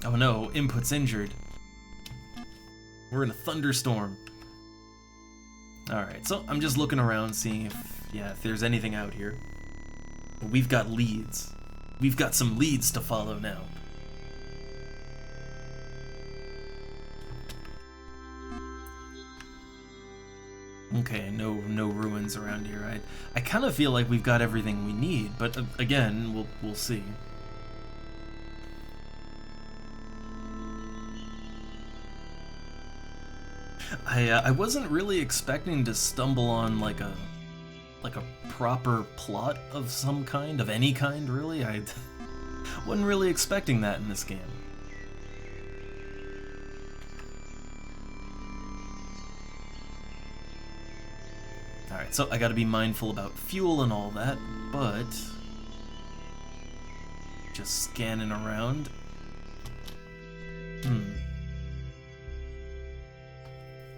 Oh no, input's injured. We're in a thunderstorm. Alright, so I'm just looking around, seeing if there's anything out here. We've got leads. We've got some leads to follow now. Okay, no ruins around here. I kind of feel like we've got everything we need, but again, we'll see. I wasn't really expecting to stumble on like a proper plot of some kind, of any kind, really. I wasn't really expecting that in this game. Alright, so I gotta be mindful about fuel and all that, but just scanning around.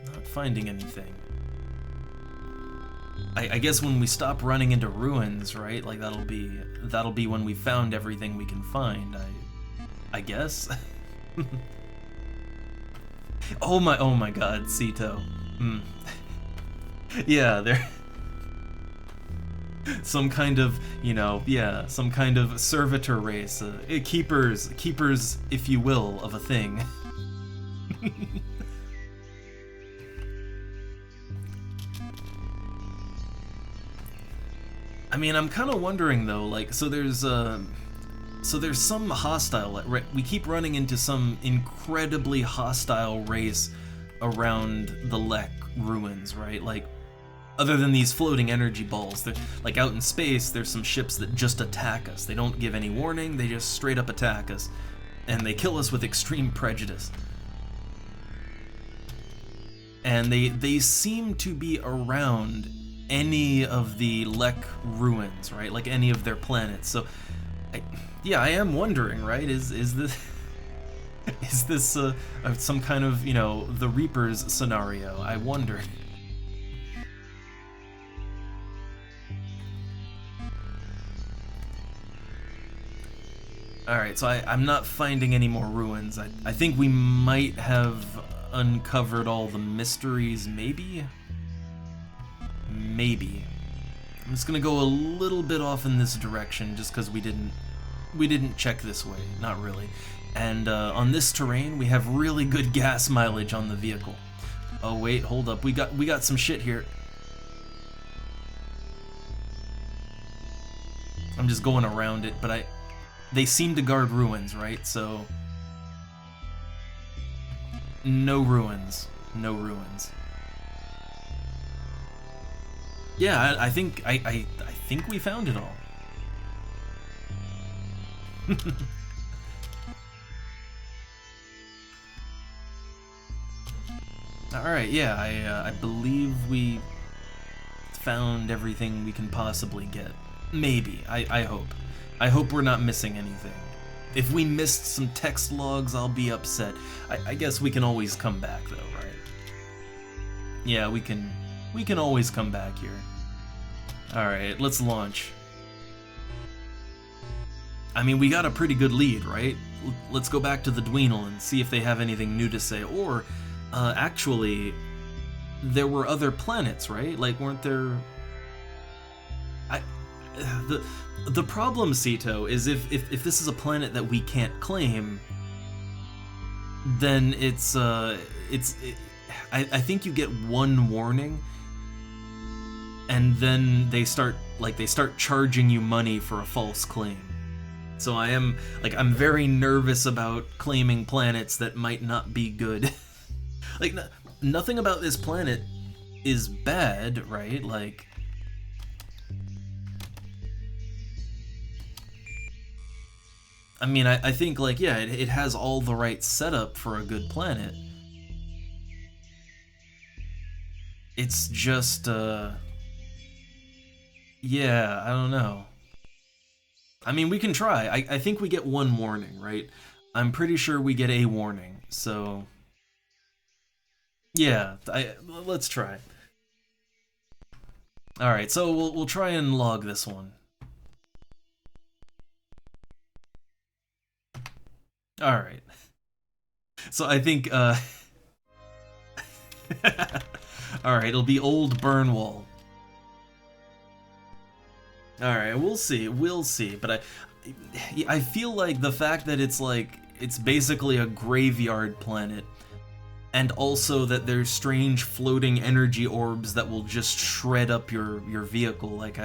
Not finding anything. I guess when we stop running into ruins, right? Like that'll be when we found everything we can find. I guess. Oh my God, Sito. Yeah, there. Some kind of, some kind of servitor race, keepers, if you will, of a thing. I mean, I'm kind of wondering though, like, so there's some hostile, right? We keep running into some incredibly hostile race around the Lek ruins, right? Like, other than these floating energy balls, like out in space, there's some ships that just attack us. They don't give any warning, they just straight up attack us. And they kill us with extreme prejudice. And they seem to be around any of the Lek ruins, right? Like any of their planets. So, I am wondering, right? Is this is this some kind of the Reapers scenario? I wonder. All right, so I'm not finding any more ruins. I think we might have uncovered all the mysteries, maybe. Maybe. I'm just gonna go a little bit off in this direction just because we didn't check this way, not really. And on this terrain, we have really good gas mileage on the vehicle. Oh wait, hold up, we got some shit here. I'm just going around it, but they seem to guard ruins, right? So no ruins, no ruins. Yeah, I think we found it all. Alright, yeah, I believe we found everything we can possibly get. Maybe, I hope. I hope we're not missing anything. If we missed some text logs, I'll be upset. I guess we can always come back though, right? Yeah, we can always come back here. Alright, let's launch. I mean, we got a pretty good lead, right? Let's go back to the Dweenal and see if they have anything new to say. Or, actually, there were other planets, right? Like, weren't there... The problem, Sito, is if this is a planet that we can't claim, then I think you get one warning, and then they start charging you money for a false claim. So I'm very nervous about claiming planets that might not be good. Like, nothing about this planet is bad, right? Like, I mean, I think, like, yeah, it has all the right setup for a good planet. It's just, yeah, I don't know. I mean, we can try. I think we get one warning, right? I'm pretty sure we get a warning, so... Yeah, let's try. Alright, so we'll try and log this one. All right. So I think, all right, it'll be Old Burnwall. All right, we'll see. We'll see. But I feel like the fact that it's like it's basically a graveyard planet, and also that there's strange floating energy orbs that will just shred up your vehicle. Like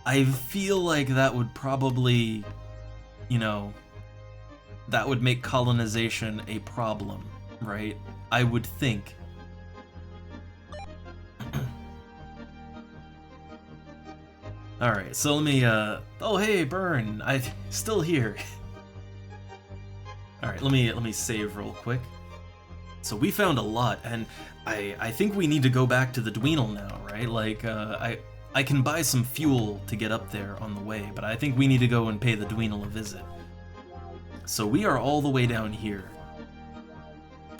I feel like that would probably, you know, that would make colonization a problem, right? I would think. All right, so let me. Oh, hey, Burn, I still here. All right, let me save real quick. So we found a lot, and I think we need to go back to the Dweenal now, right? Like, I can buy some fuel to get up there on the way, but I think we need to go and pay the Dweenal a visit. So we are all the way down here.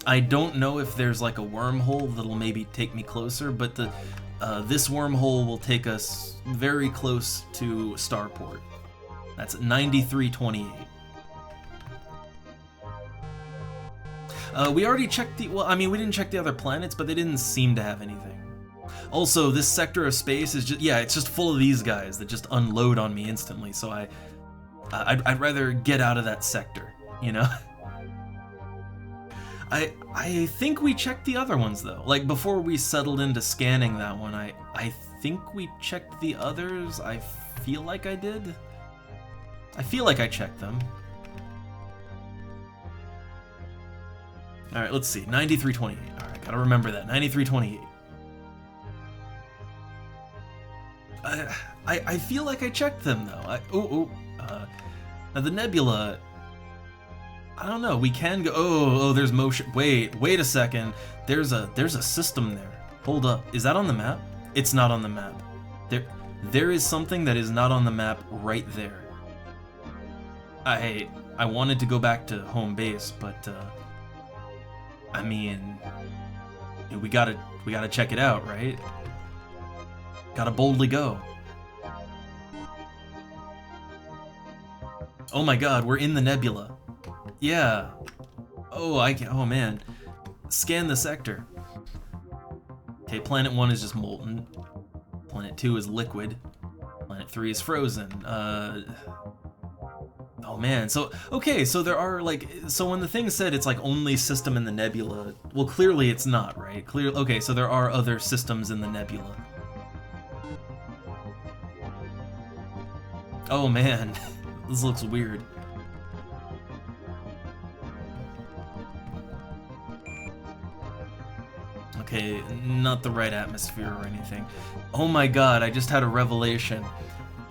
I don't know if there's like a wormhole that'll maybe take me closer, but this wormhole will take us very close to Starport. That's at 9328. We already checked the... Well, I mean, we didn't check the other planets, but they didn't seem to have anything. Also, this sector of space is just... Yeah, it's just full of these guys that just unload on me instantly, so I'd rather get out of that sector, you know? I think we checked the other ones, though. Like, before we settled into scanning that one, I think we checked the others. I feel like I did. I feel like I checked them. Alright, let's see. 9328. Alright, gotta remember that. 9328. I feel like I checked them, though. Now the nebula... I don't know, we can go... Oh, there's motion... Wait a second. There's a system there. Hold up. Is that on the map? It's not on the map. There is something that is not on the map right there. I wanted to go back to home base, but... I mean, we gotta check it out, right? Gotta boldly go. Oh my god, we're in the nebula. Yeah. Oh man. Scan the sector. Okay, planet 1 is just molten. Planet 2 is liquid. Planet 3 is frozen. Oh man, so, okay, so there are, like, so when the thing said it's, like, only system in the nebula, well, clearly it's not, right? Okay, so there are other systems in the nebula. Oh man, this looks weird. Okay, not the right atmosphere or anything. Oh my god, I just had a revelation.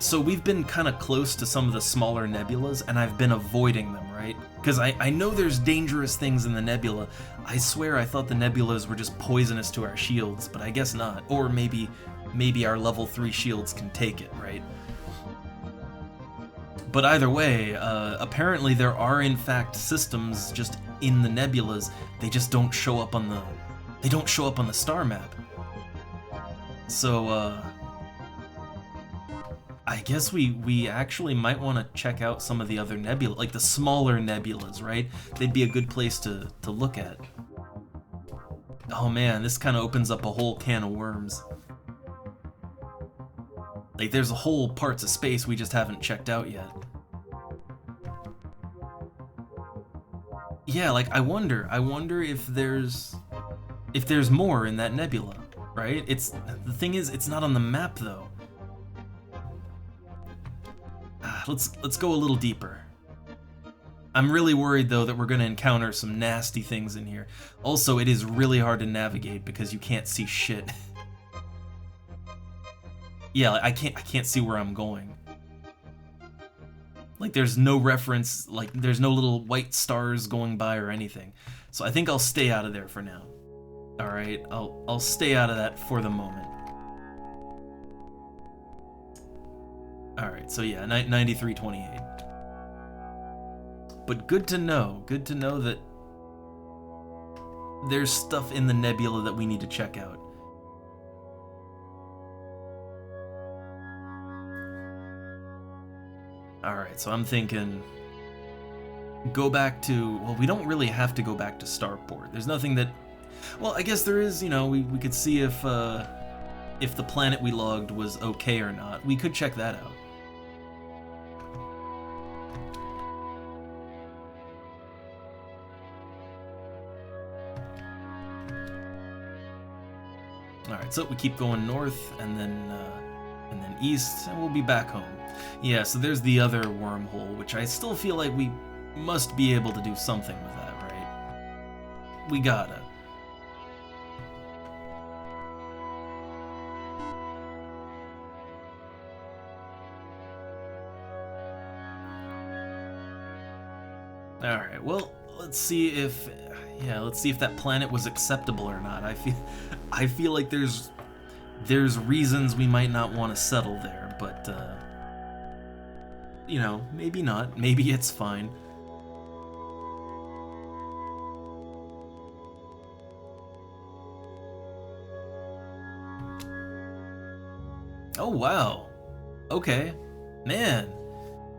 So we've been kind of close to some of the smaller nebulas, and I've been avoiding them, right? Because I know there's dangerous things in the nebula. I swear I thought the nebulas were just poisonous to our shields, but I guess not. Or maybe our level 3 shields can take it, right? But either way, apparently there are in fact systems just in the nebulas. They just don't show up on the... They don't show up on the star map. So, I guess we actually might want to check out some of the other nebula, like the smaller nebulas, right? They'd be a good place to look at. Oh man, this kind of opens up a whole can of worms. Like, there's a whole parts of space we just haven't checked out yet. Yeah, like, I wonder if there's more in that nebula, right? The thing is, it's not on the map, though. Let's go a little deeper. I'm really worried, though, that we're going to encounter some nasty things in here. Also, it is really hard to navigate because you can't see shit. Yeah, I can't see where I'm going. Like, there's no reference, like, there's no little white stars going by or anything. So I think I'll stay out of there for now. Alright, I'll stay out of that for the moment. Alright, so yeah, 9328. But good to know that there's stuff in the nebula that we need to check out. Alright, so I'm thinking go back to, well, we don't really have to go back to Starport. There's nothing that, well, I guess there is, you know, we could see if the planet we logged was okay or not. We could check that out. Alright, so we keep going north, and then east, and we'll be back home. Yeah, so there's the other wormhole, which I still feel like we must be able to do something with that, right? We gotta. Alright, well, let's see if that planet was acceptable or not. I feel like there's reasons we might not want to settle there, but you know, maybe not. Maybe it's fine. Oh wow. Okay. Man.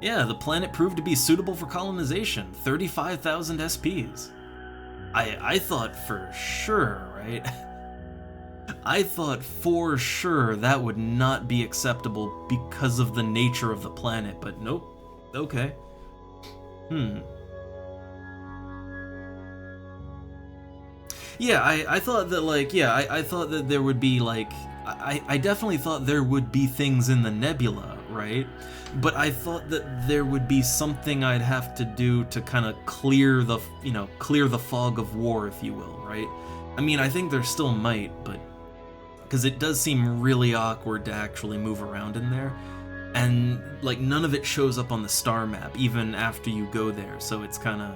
Yeah, the planet proved to be suitable for colonization. 35,000 SPs. I thought for sure, right? I thought for sure that would not be acceptable because of the nature of the planet, but nope. Okay. Yeah, I thought that, like, yeah, I thought that there would be, like, I definitely thought there would be things in the nebula, right? But I thought that there would be something I'd have to do to kind of clear the, you know, clear the fog of war, if you will, right? I mean, I think there still might, but because it does seem really awkward to actually move around in there, and like none of it shows up on the star map even after you go there, so it's kind of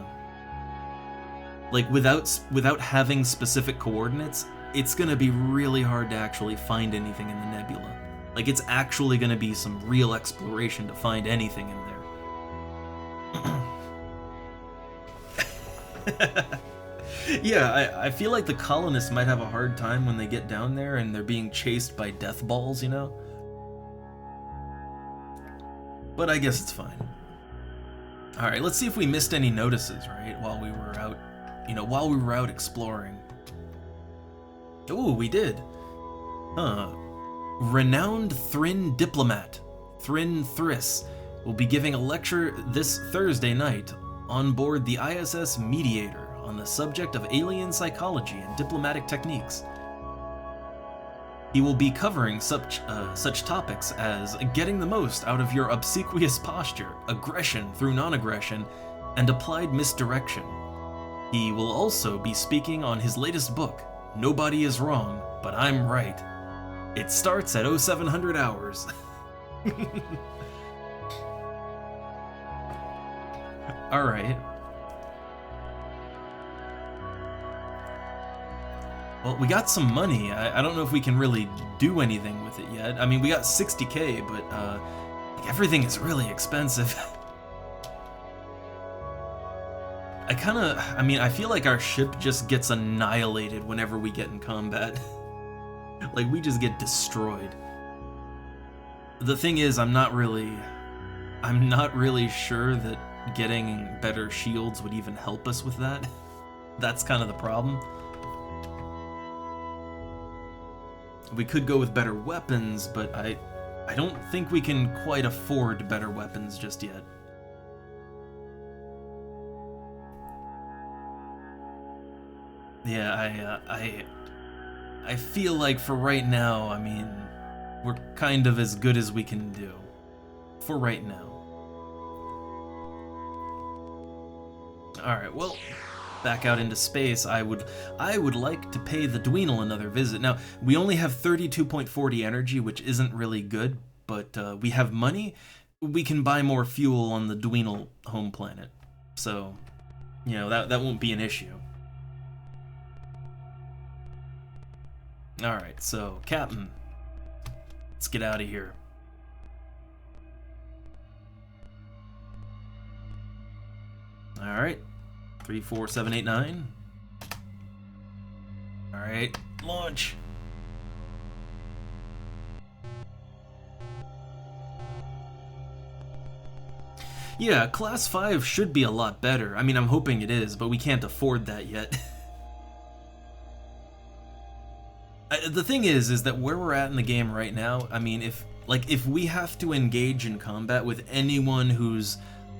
like without having specific coordinates, it's gonna be really hard to actually find anything in the nebula. Like, it's actually gonna be some real exploration to find anything in there. Yeah, I feel like the colonists might have a hard time when they get down there and they're being chased by death balls, you know? But I guess it's fine. Alright, let's see if we missed any notices, right? While we were out, you know, while we were out exploring. Ooh, we did. Huh. Renowned Thrin diplomat, Thrin Thriss, will be giving a lecture this Thursday night on board the ISS Mediator on the subject of alien psychology and diplomatic techniques. He will be covering such topics as getting the most out of your obsequious posture, aggression through non-aggression, and applied misdirection. He will also be speaking on his latest book, Nobody is Wrong, But I'm Right. It starts at 0700 hours. Alright. Well, we got some money. I don't know if we can really do anything with it yet. I mean, we got 60k, but like, everything is really expensive. I feel like our ship just gets annihilated whenever we get in combat. Like, we just get destroyed. The thing is, I'm not really sure that getting better shields would even help us with that. That's kind of the problem. We could go with better weapons, but I don't think we can quite afford better weapons just yet. Yeah, I feel like for right now, I mean, we're kind of as good as we can do. For right now. Alright, well, back out into space, I would like to pay the Dweenal another visit. Now, we only have 32.40 energy, which isn't really good, but we have money. We can buy more fuel on the Dweenal home planet. So, you know, that won't be an issue. Alright, so, Captain, let's get out of here. Alright, 34789. Alright, launch. Yeah, Class 5 should be a lot better. I mean, I'm hoping it is, but we can't afford that yet. The thing is that where we're at in the game right now, I mean, if we have to engage in combat with anyone who's,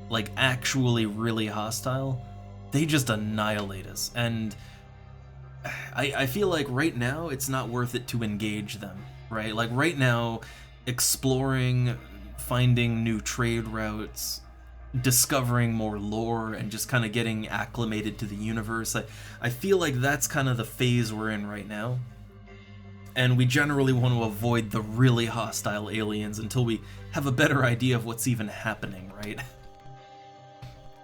like, actually really hostile, they just annihilate us. And I feel like right now it's not worth it to engage them, right? Like right now, exploring, finding new trade routes, discovering more lore, and just kind of getting acclimated to the universe, I feel like that's kind of the phase we're in right now. And we generally want to avoid the really hostile aliens until we have a better idea of what's even happening, right?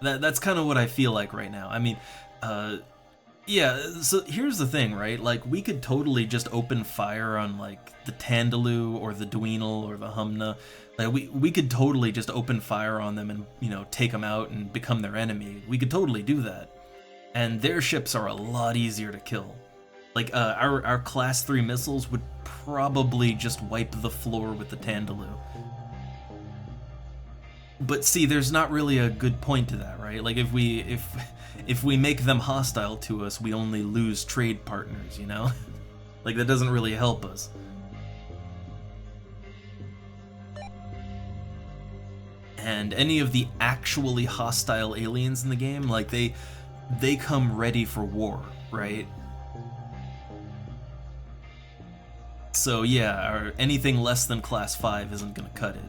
That's kind of what I feel like right now. I mean, yeah, so here's the thing, right? Like, we could totally just open fire on, like, the Tandaloo or the Dweenal or the Humna. Like, we could totally just open fire on them and, you know, take them out and become their enemy. We could totally do that. And their ships are a lot easier to kill. Like, our Class 3 missiles would probably just wipe the floor with the Tandaloo. But see, there's not really a good point to that, right? Like, if we make them hostile to us, we only lose trade partners, you know? Like, that doesn't really help us. And any of the actually hostile aliens in the game, like, they come ready for war, right? So yeah, anything less than Class 5 isn't gonna cut it.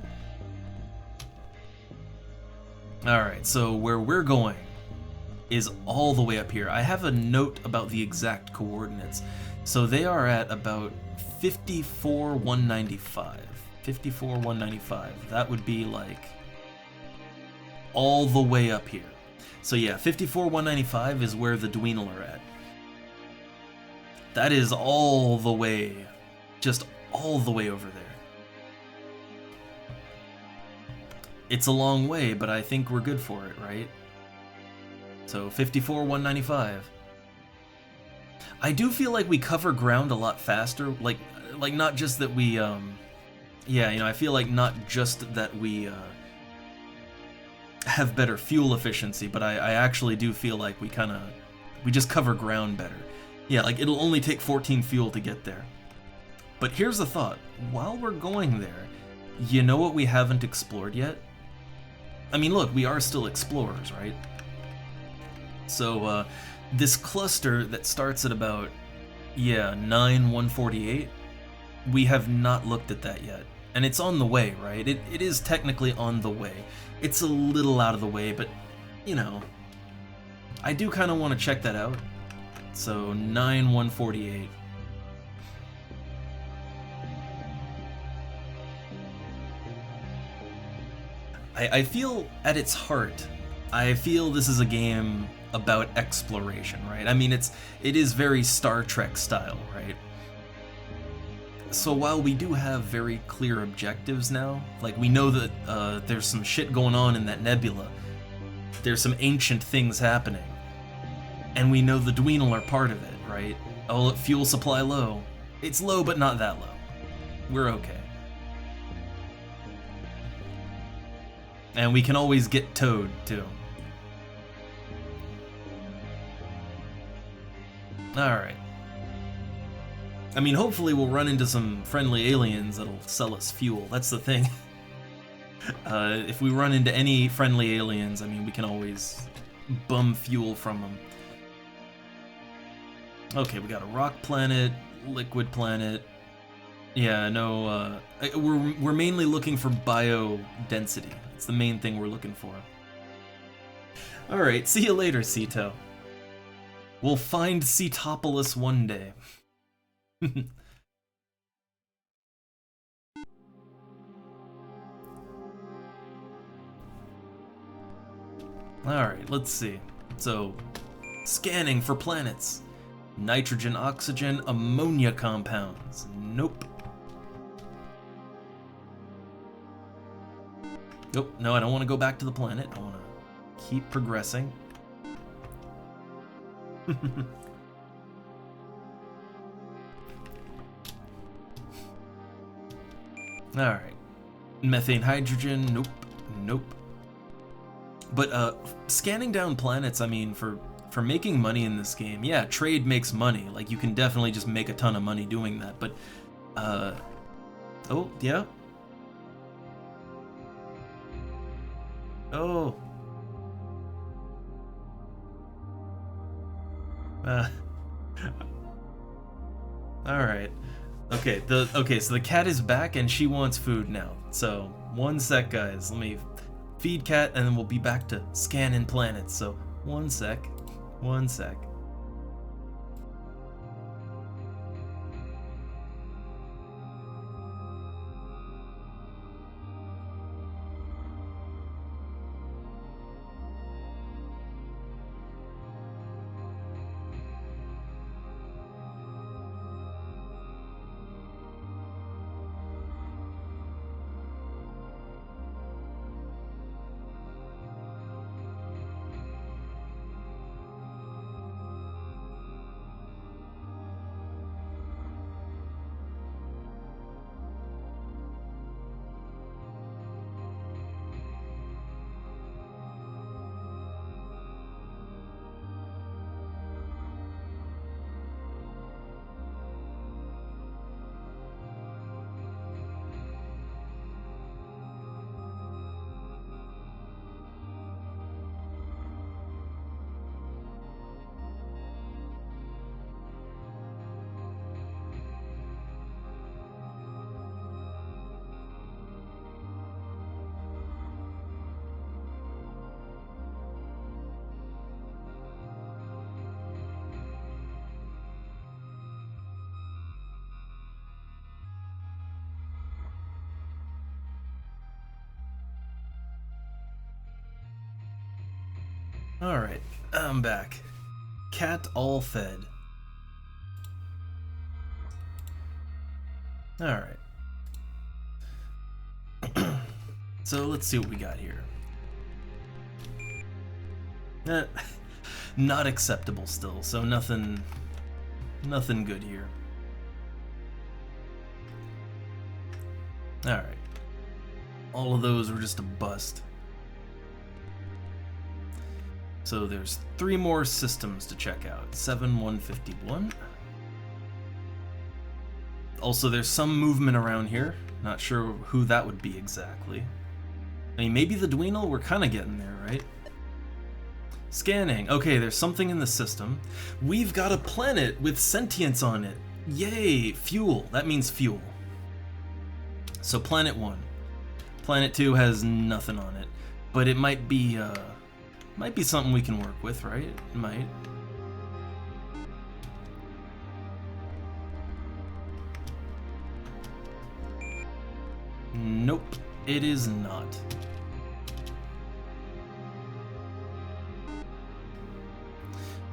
Alright, so where we're going is all the way up here. I have a note about the exact coordinates. So they are at about 54,195. 54,195. That would be like all the way up here. So yeah, 54,195 is where the Dweenal are at. That is all the way, just all the way over there. It's a long way, but I think we're good for it, right? So 54,195. I do feel like we cover ground a lot faster, like not just that we, yeah, you know, I feel like not just that we have better fuel efficiency, but I actually do feel like we just cover ground better. Yeah, like it'll only take 14 fuel to get there. But here's the thought, while we're going there, you know what we haven't explored yet? I mean, look, we are still explorers, right? So, this cluster that starts at about, yeah, 9,148, we have not looked at that yet. And it's on the way, right? It is technically on the way. It's a little out of the way, but, you know, I do kind of want to check that out. So, 9,148. I feel at its heart, I feel this is a game about exploration, right? I mean, it is very Star Trek style, right? So while we do have very clear objectives now, like we know that there's some shit going on in that nebula, there's some ancient things happening, and we know the Dweenal are part of it, right? Oh, fuel supply low. It's low, but not that low. We're okay. And we can always get towed, too. Alright. I mean, hopefully we'll run into some friendly aliens that'll sell us fuel. That's the thing. If we run into any friendly aliens, I mean, we can always bum fuel from them. Okay, we got a rock planet, liquid planet. Yeah, no, we're mainly looking for biodensity. It's the main thing we're looking for. Alright, see you later, Ceto. We'll find Cetopolis one day. Alright, let's see. So, scanning for planets. Nitrogen, oxygen, ammonia compounds. Nope. Nope, no, I don't want to go back to the planet. I want to keep progressing. Alright. Methane, hydrogen, nope, nope. But scanning down planets, I mean, for making money in this game, yeah, trade makes money. Like, you can definitely just make a ton of money doing that. But, oh, yeah. Oh. All right. Okay, so the cat is back and she wants food now. So, one sec, guys. Let me feed cat and then we'll be back to scanning planets. So, one sec. One sec. All right, I'm back. Cat all fed. All right. So let's see what we got here. Not acceptable still, so nothing good here. All right. All of those were just a bust. So there's 3 more systems to check out. 7151. Also, there's some movement around here. Not sure who that would be exactly. I mean, maybe the Dweenal? We're kind of getting there, right? Scanning. Okay, there's something in the system. We've got a planet with sentience on it. Yay! Fuel. That means fuel. So planet 1. Planet 2 has nothing on it. But it might be something we can work with, right? It might. Nope, it is not.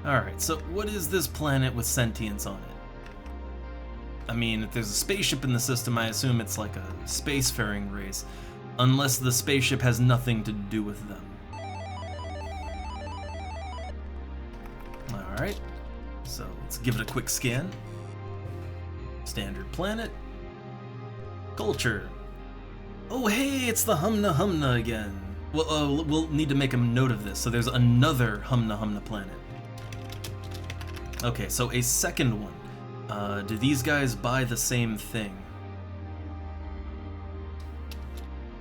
Alright, so what is this planet with sentience on it? I mean, if there's a spaceship in the system, I assume it's like a spacefaring race. Unless the spaceship has nothing to do with them. Alright, so let's give it a quick scan. Standard planet. Culture. Oh hey, it's the Humna Humna again. Well, we'll need to make a note of this. So there's another Humna Humna planet. Okay, so a second one. Do these guys buy the same thing?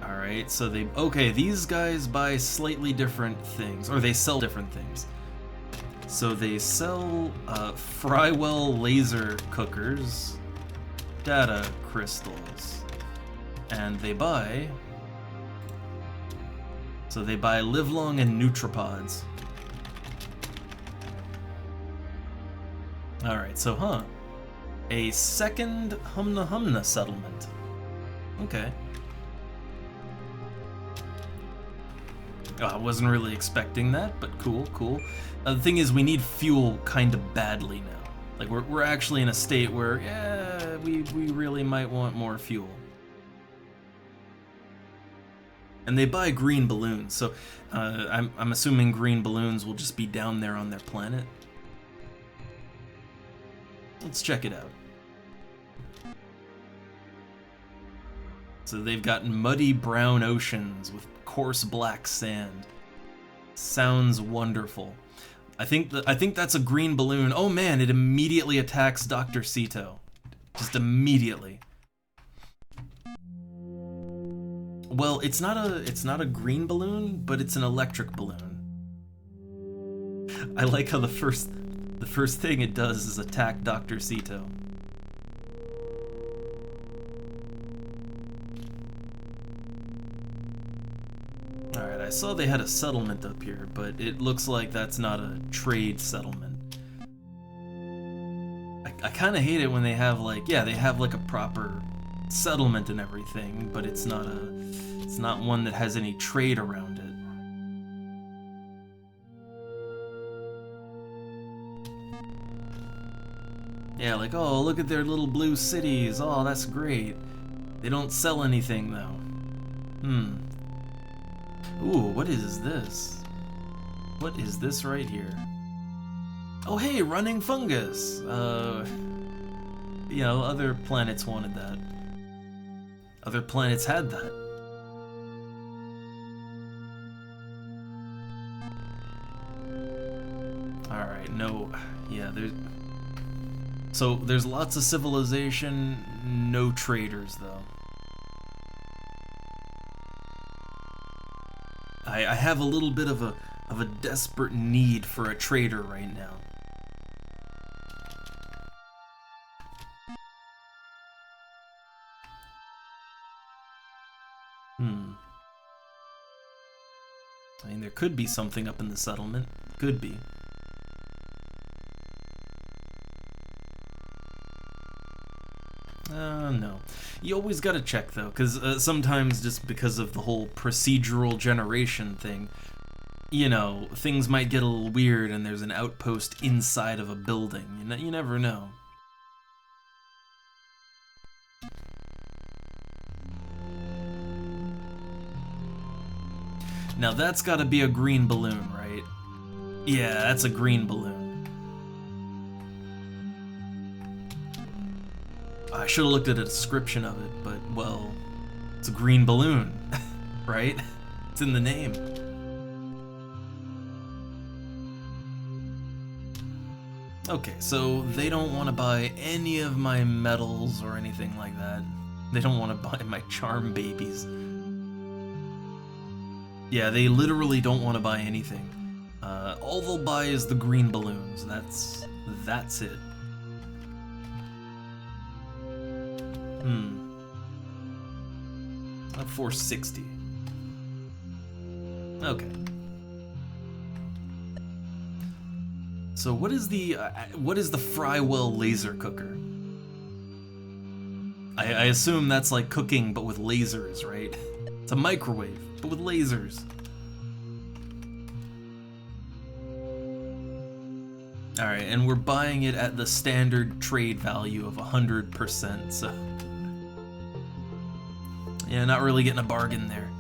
Alright, so these guys buy slightly different things, or they sell different things. So they sell Frywell laser cookers, data crystals, and they buy Livelong and Nutripods. Alright, so a second Humna Humna settlement. Okay. Oh, I wasn't really expecting that, but cool. The thing is, we need fuel kind of badly now. Like, we're actually in a state where, yeah, we really might want more fuel. And they buy green balloons, so I'm assuming green balloons will just be down there on their planet. Let's check it out. So they've got muddy brown oceans with coarse black sand. Sounds wonderful. I think that's a green balloon. Oh man, it immediately attacks Dr. Sito. Just immediately. Well, it's not a green balloon, but it's an electric balloon. I like how the first thing it does is attack Dr. Sito. Alright, I saw they had a settlement up here, but it looks like that's not a trade settlement. I kind of hate it when they have like, yeah, they have like a proper settlement and everything, but it's not one that has any trade around it. Yeah, like, oh, look at their little blue cities. Oh, that's great. They don't sell anything though. Ooh, what is this? What is this right here? Oh hey, running fungus! You know, other planets wanted that. Other planets had that. Alright, no. Yeah, there's lots of civilization, no traders though. I have a little bit of a desperate need for a trader right now. I mean, there could be something up in the settlement. Could be. No. You always gotta check, though, because sometimes just because of the whole procedural generation thing, you know, things might get a little weird and there's an outpost inside of a building. You never know. Now that's gotta be a green balloon, right? Yeah, that's a green balloon. I should have looked at a description of it, but, well, it's a green balloon, right? It's in the name. Okay, so they don't want to buy any of my medals or anything like that. They don't want to buy my charm babies. Yeah, they literally don't want to buy anything. All they'll buy is the green balloons. That's it. 460. Okay. So what is the Frywell laser cooker? I assume that's like cooking but with lasers, right? It's a microwave, but with lasers. Alright, and we're buying it at the standard trade value of 100%, so... yeah, not really getting a bargain there.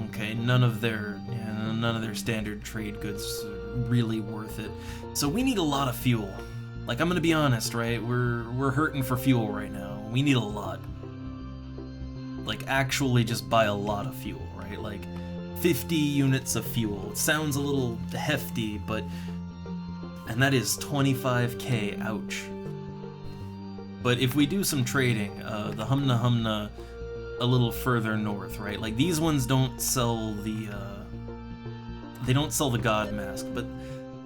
Okay, none of their standard trade goods are really worth it. So we need a lot of fuel. Like, I'm gonna be honest, right? We're hurting for fuel right now. We need a lot. Like, actually just buy a lot of fuel, right? Like, 50 units of fuel. It sounds a little hefty, but... and that is 25k, ouch. But if we do some trading, the Humna Humna a little further north, right? Like, these ones don't sell the, they don't sell the God Mask, but,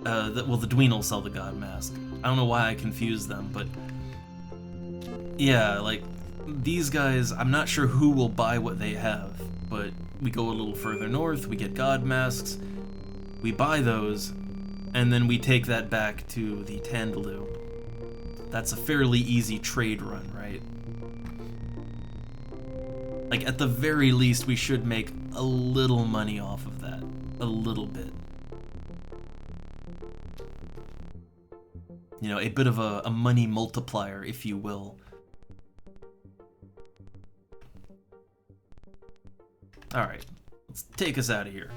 well, the Dween'll sell the God Mask. I don't know why I confused them, but... yeah, like, these guys, I'm not sure who will buy what they have, but we go a little further north, we get God Masks, we buy those, and then we take that back to the Tandaloo. That's a fairly easy trade run, right? Like, at the very least, we should make a little money off of that. A little bit. You know, a bit of a money multiplier, if you will. Alright, let's take us out of here.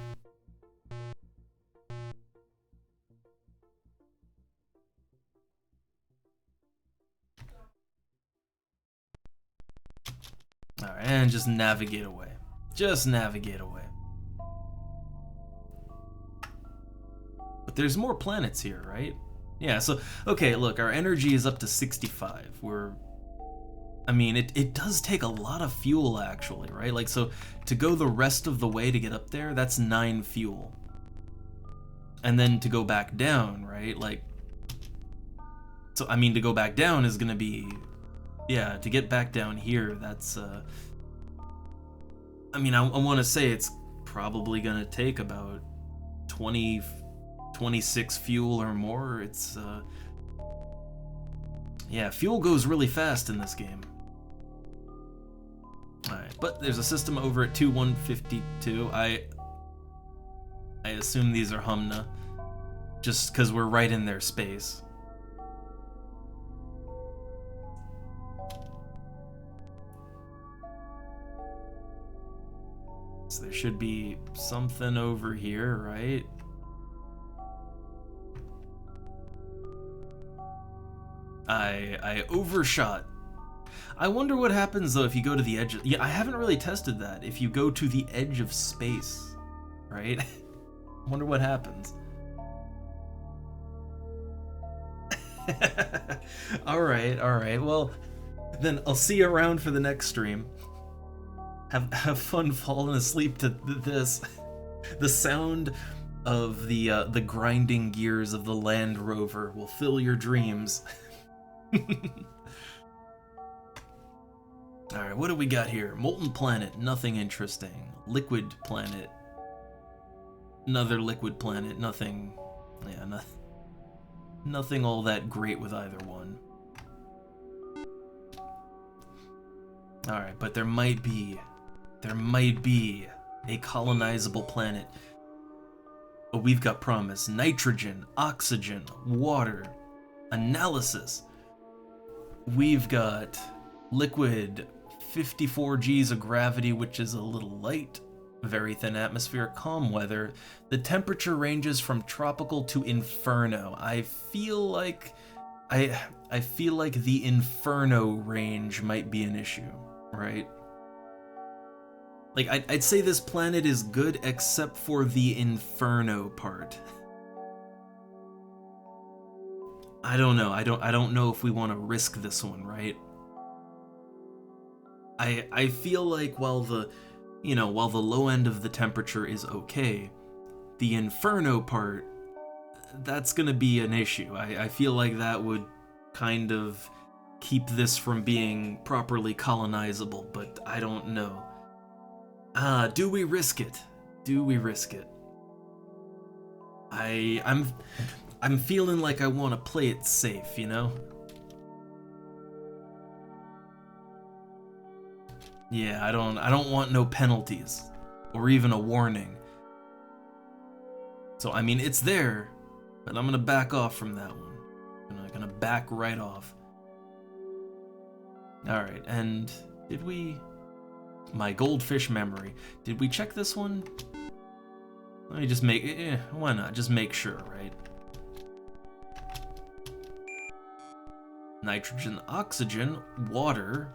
Alright, and just navigate away. Just navigate away. But there's more planets here, right? Yeah, so, okay, look, our energy is up to 65. I mean, it does take a lot of fuel, actually, right? Like, so, to go the rest of the way to get up there, that's 9 fuel. And then to go back down, right? Like, so, I mean, to go back down is gonna be, yeah, to get back down here, that's, I mean, I want to say it's probably gonna take about 26 fuel or more. It's, yeah, fuel goes really fast in this game. Alright, but there's a system over at 2152. I assume these are Humna, just because we're right in their space. So there should be something over here, right? I overshot. I wonder what happens though if you go to the edge of, yeah, I haven't really tested that. If you go to the edge of space, right? I wonder what happens. Alright, well, then I'll see you around for the next stream. Have fun falling asleep to this. The sound of the grinding gears of the Land Rover will fill your dreams. Alright, what do we got here? Molten planet, nothing interesting. Liquid planet. Another liquid planet, nothing. Yeah, nothing all that great with either one. Alright, but there might be a colonizable planet. Oh, we've got promise. Nitrogen, oxygen, water, analysis. We've got liquid, 54 Gs of gravity, which is a little light, very thin atmosphere, calm weather. The temperature ranges from tropical to inferno. I feel like the inferno range might be an issue, right? Like, I'd say this planet is good except for the inferno part. I don't know. I don't know if we want to risk this one, right? I feel like while the low end of the temperature is okay, the inferno part, that's gonna be an issue. I feel like that would kind of keep this from being properly colonizable, but I don't know. Do we risk it? Do we risk it? I'm feeling like I want to play it safe, you know? Yeah, I don't want no penalties or even a warning. So I mean, it's there, but I'm gonna back off from that one. I'm gonna back right off. All right, and did we? My goldfish memory. Did we check this one? Let me just make. Why not? Just make sure, right? Nitrogen, oxygen, water.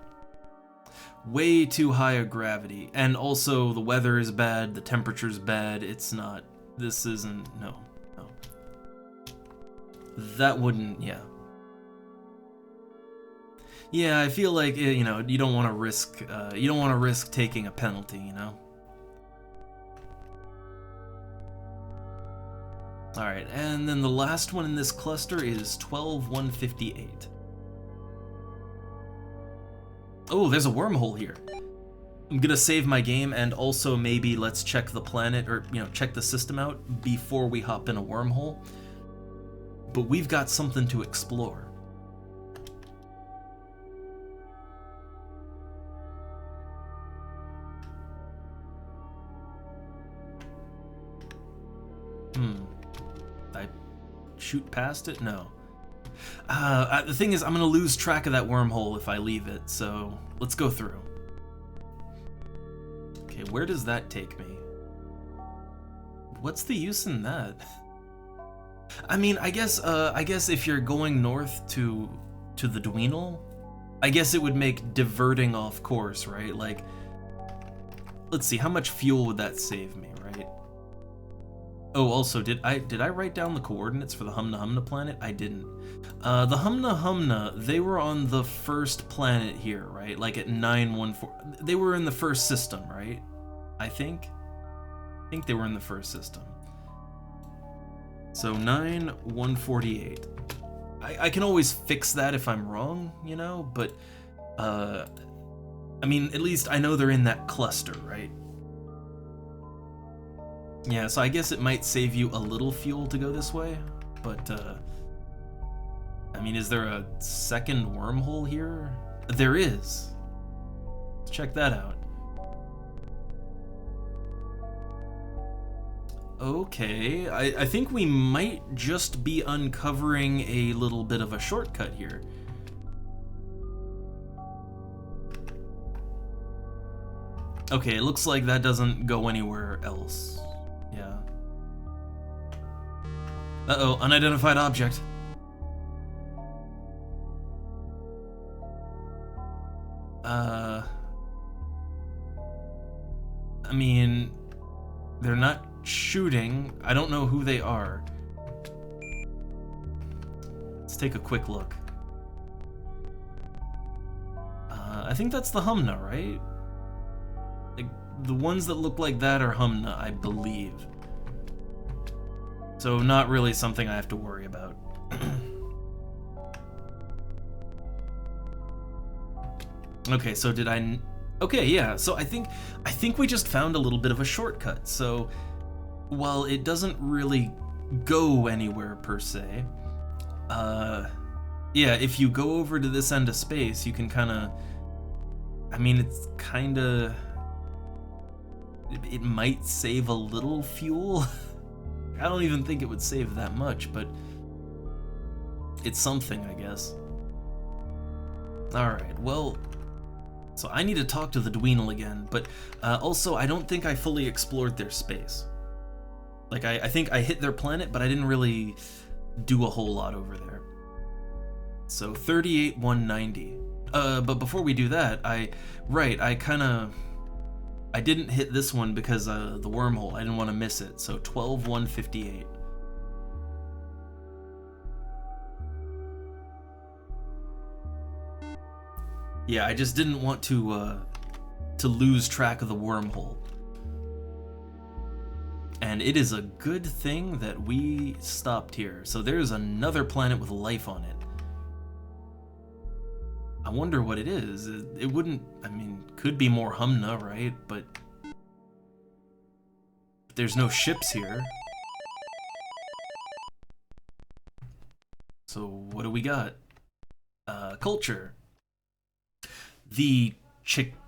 Way too high a gravity, and also the weather is bad, the temperature's bad. It's not. This isn't. No. That wouldn't. Yeah. Yeah, I feel like you don't want to risk. You don't want to risk taking a penalty, you know. All right, and then the last one in this cluster is 12158. Oh, there's a wormhole here. I'm gonna save my game, and also maybe let's check the planet, or check the system out before we hop in a wormhole. But we've got something to explore. I shoot past it? No. The thing is, I'm gonna lose track of that wormhole if I leave it, so let's go through. Okay, where does that take me? What's the use in that? I mean, I guess if you're going north to the Dweenal, I guess it would make diverting off course, right? Like, let's see, how much fuel would that save me, right? Oh, also, did I write down the coordinates for the Humna Humna planet? I didn't. The Humna Humna, they were on the first planet here, right? Like at 914. They were in the first system, right? I think they were in the first system. So 9148. I can always fix that if I'm wrong, you know, but I mean, at least I know they're in that cluster, right? Yeah, so I guess it might save you a little fuel to go this way, but I mean, is there a second wormhole here? There is. Let's check that out. Okay, I think we might just be uncovering a little bit of a shortcut here. Okay, it looks like that doesn't go anywhere else. Yeah. Uh-oh, unidentified object. I mean, they're not shooting. I don't know who they are. Let's take a quick look. I think that's the Humna, right? Like, the ones that look like that are Humna, I believe. So not really something I have to worry about. Okay, so did I... Okay, yeah, so I think we just found a little bit of a shortcut. So while it doesn't really go anywhere per se, yeah, if you go over to this end of space, you can kind of... I mean, it's kind of... It might save a little fuel. I don't even think it would save that much, but it's something, I guess. Alright, well... So I need to talk to the Dweenal again, but also I don't think I fully explored their space. Like, I think I hit their planet, but I didn't really do a whole lot over there. So 38,190. But before we do that, I didn't hit this one because the wormhole, I didn't want to miss it. So 12,158. Yeah, I just didn't want to lose track of the wormhole. And it is a good thing that we stopped here. So there's another planet with life on it. I wonder what it is. It wouldn't, I mean, could be more Humna, right? But there's no ships here. So what do we got? Culture. The Chichifa,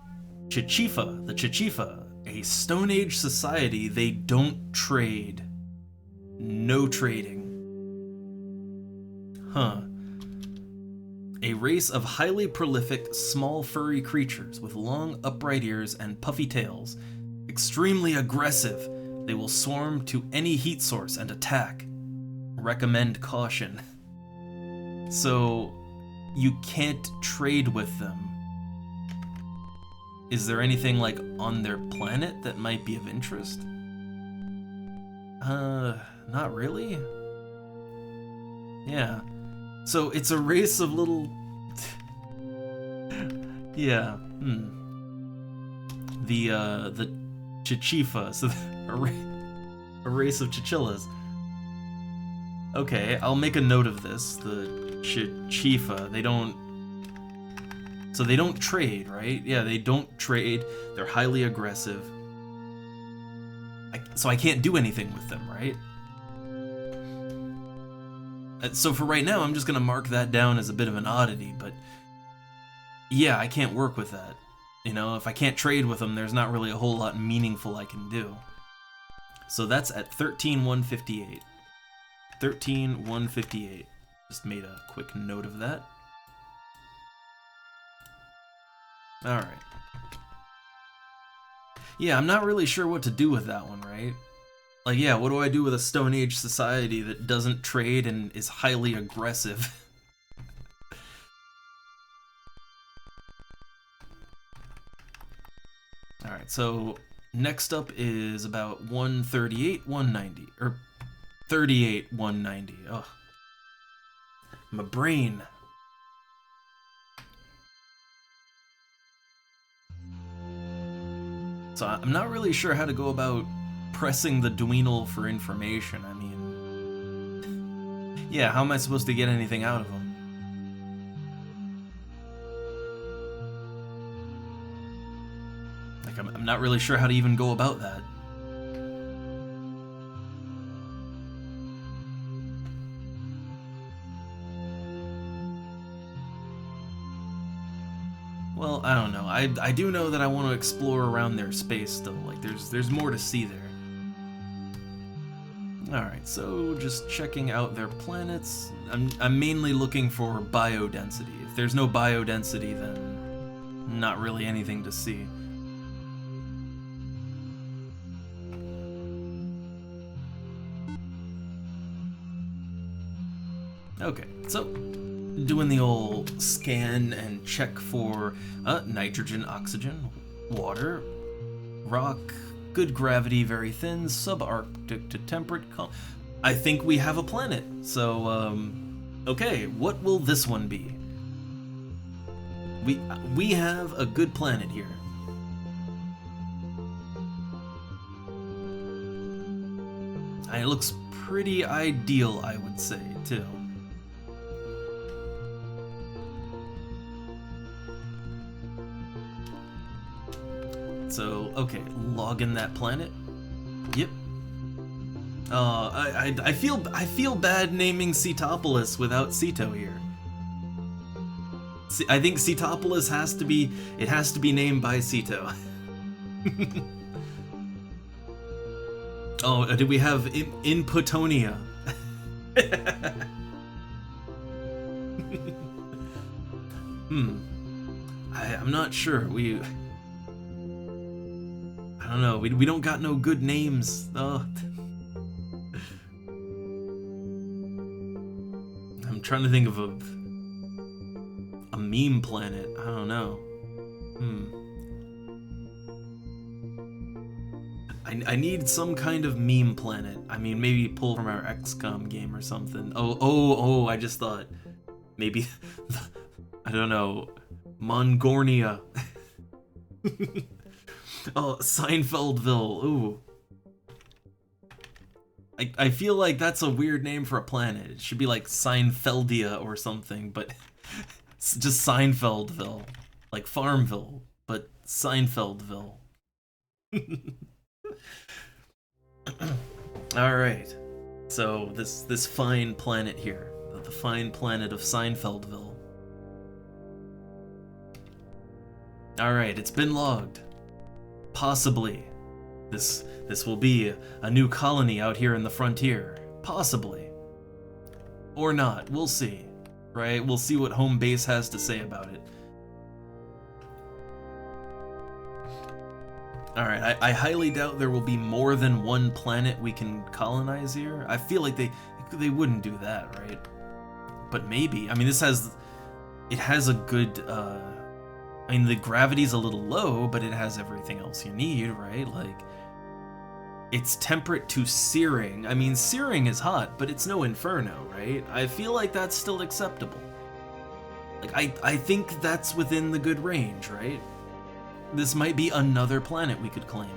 a Stone Age society. They don't trade. No trading. Huh. A race of highly prolific, small furry creatures with long upright ears and puffy tails. Extremely aggressive. They will swarm to any heat source and attack. Recommend caution. So, you can't trade with them. Is there anything, like, on their planet that might be of interest? Not really? Yeah. So, it's a race of little... yeah, The Chichifa, so a race of chinchillas. Okay, I'll make a note of this. The Chichifa, they don't... So they don't trade, right? Yeah, they don't trade. They're highly aggressive. So I can't do anything with them, right? So for right now, I'm just gonna mark that down as a bit of an oddity, but yeah, I can't work with that. You know, if I can't trade with them, there's not really a whole lot meaningful I can do. So that's at 13,158. 13,158. Just made a quick note of that. Alright. Yeah, I'm not really sure what to do with that one, right? Like, yeah, what do I do with a Stone Age society that doesn't trade and is highly aggressive? Alright, so Next up is about 138, 190. Or 38, 190. Ugh. My brain. So I'm not really sure how to go about pressing the Dweenal for information. I mean, yeah, how am I supposed to get anything out of him? Like, I'm not really sure how to even go about that. Well, I don't know. I do know that I want to explore around their space still. Like, there's more to see there. Alright, so just checking out their planets. I'm mainly looking for biodensity. If there's no biodensity, then not really anything to see. Okay, so doing the old scan and check for nitrogen, oxygen, water, rock, good gravity, very thin, subarctic to temperate. I think we have a planet. So, okay, what will this one be? We have a good planet here. And it looks pretty ideal, I would say, too. So, okay, log in that planet. Yep. I feel bad naming Cetopolis without Ceto here. I think Cetopolis has to be named by Ceto. Oh, do we have Inputonia? I'm not sure. I don't know. We don't got no good names. Oh. I'm trying to think of a meme planet. I don't know. I need some kind of meme planet. I mean, maybe pull from our XCOM game or something. Oh, I just thought maybe I don't know. Mongornia. Oh, Seinfeldville. Ooh. I feel like that's a weird name for a planet. It should be like Seinfeldia or something, but it's just Seinfeldville. Like Farmville, but Seinfeldville. Alright. So this fine planet here. The fine planet of Seinfeldville. Alright, it's been logged. Possibly. This will be a new colony out here in the frontier. Possibly. Or not. We'll see. Right? We'll see what home base has to say about it. Alright, I highly doubt there will be more than one planet we can colonize here. I feel like they wouldn't do that, right? But maybe. I mean, it has a good, I mean, the gravity's a little low, but it has everything else you need, right? Like, it's temperate to searing. I mean, searing is hot, but it's no inferno, right? I feel like that's still acceptable. Like, I think that's within the good range, right? This might be another planet we could claim.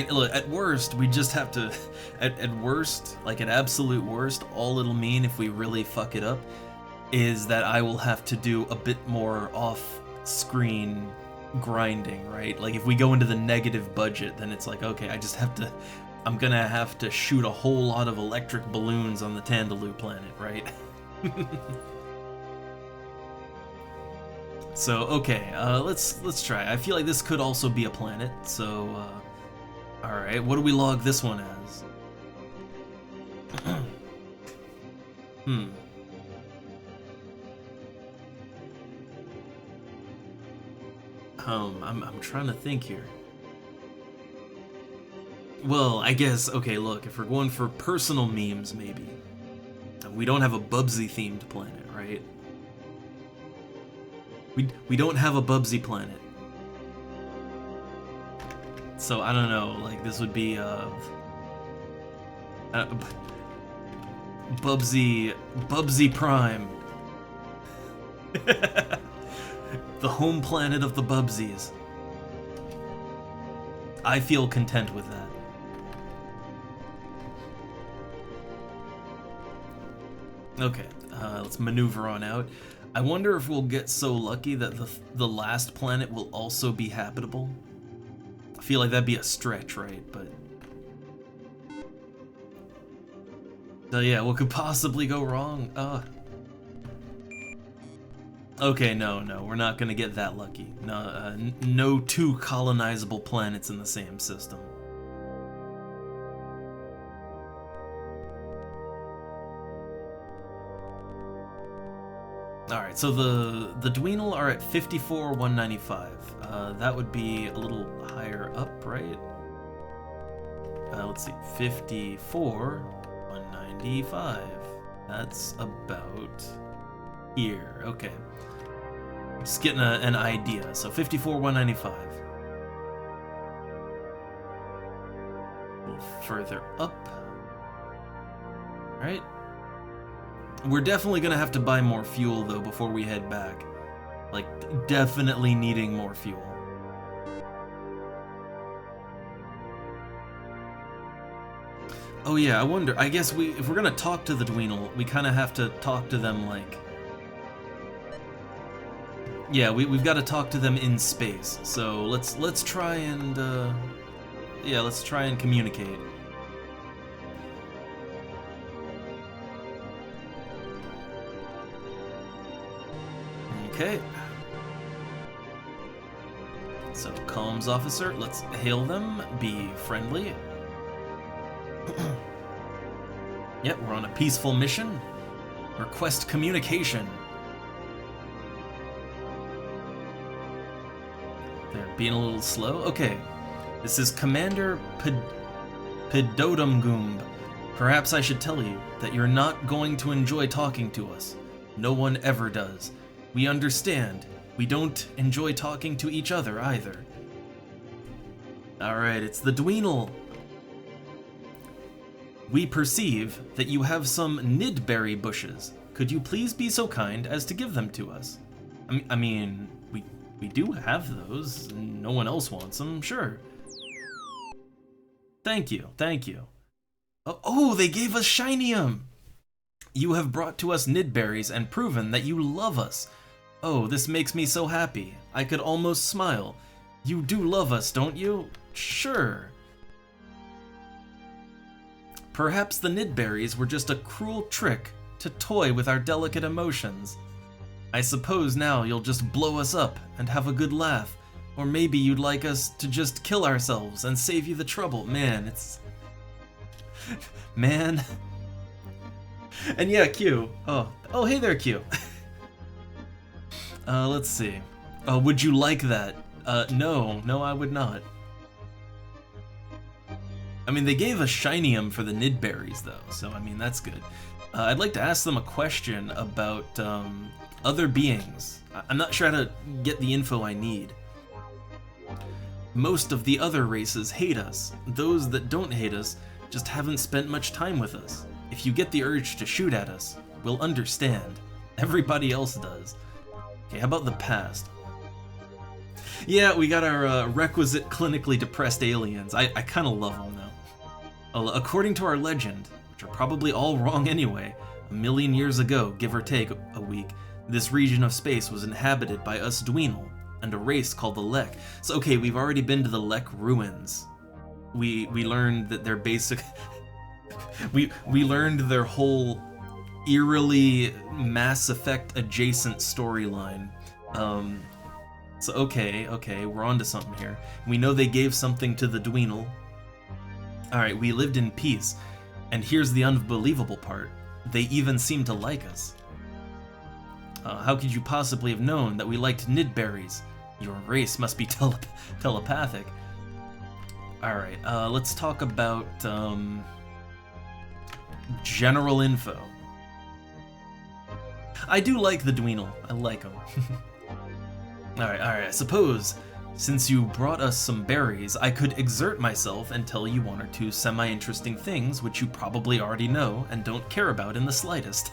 Look, at worst, we just have to, at worst, like at absolute worst, all it'll mean if we really fuck it up is that I will have to do a bit more off-screen grinding, right? Like if we go into the negative budget, then it's like, okay, I'm gonna have to shoot a whole lot of electric balloons on the Tandaloo planet, right? So, okay, let's try. I feel like this could also be a planet, so, alright, what do we log this one as? I'm trying to think here. Well, I guess, okay, look, if we're going for personal memes, maybe. We don't have a Bubsy-themed planet, right? We don't have a Bubsy planet. So I don't know, like this would be Bubsy Prime. The home planet of the Bubsies. I feel content with that. Okay, let's maneuver on out. I wonder if we'll get so lucky that the last planet will also be habitable. I feel like that'd be a stretch, right? But so yeah, what could possibly go wrong? Okay, no, we're not gonna get that lucky. No, no two colonizable planets in the same system. Alright, so the Dweenal are at 54,195. That would be a little higher up, right? Let's see, 54,195. That's about here, okay. Just getting an idea. So 54,195. A little further up. Alright. We're definitely gonna have to buy more fuel though before we head back. Like, definitely needing more fuel. Oh yeah, I wonder, I guess if we're gonna talk to the Dweenal, we kinda have to talk to them like... Yeah, we've got to talk to them in space. So let's try and yeah, let's try and communicate. Okay. So comms officer, let's hail them. Be friendly. Yep, we're on a peaceful mission. Request communication. They're being a little slow. Okay, this is Commander Pidodumgoomb. Perhaps I should tell you that you're not going to enjoy talking to us. No one ever does. We understand. We don't enjoy talking to each other either. Alright, it's the Dweenal. We perceive that you have some nidberry bushes. Could you please be so kind as to give them to us? I mean, we do have those. No one else wants them, sure. Thank you, thank you. Oh, they gave us Shinium! You have brought to us nidberries and proven that you love us. Oh, this makes me so happy. I could almost smile. You do love us, don't you? Sure. Perhaps the nidberries were just a cruel trick to toy with our delicate emotions. I suppose now you'll just blow us up and have a good laugh, or maybe you'd like us to just kill ourselves and save you the trouble. Man, it's... Man. And yeah, Q. Oh, hey there, Q. Let's see. Would you like that? No, I would not. I mean, they gave us Shinium for the nidberries, though, so I mean, that's good. I'd like to ask them a question about, other beings. I'm not sure how to get the info I need. Most of the other races hate us. Those that don't hate us just haven't spent much time with us. If you get the urge to shoot at us, we'll understand. Everybody else does. Okay, how about the past? Yeah, we got our requisite clinically depressed aliens. I kind of love them, though. According to our legend, which are probably all wrong anyway, 1,000,000 years ago, give or take a week, this region of space was inhabited by us Dweenal and a race called the Lek. So okay, we've already been to the Lek ruins. We learned that their basic... we learned their whole eerily Mass Effect adjacent storyline. So okay, we're on to something here. We know they gave something to the Dweenal. Alright, we lived in peace. And here's the unbelievable part. They even seem to like us. How could you possibly have known that we liked nidberries? Your race must be telepathic. Alright, let's talk about, general info. I do like the Dweenal. I like them. Alright, I suppose, since you brought us some berries, I could exert myself and tell you one or two semi-interesting things which you probably already know and don't care about in the slightest.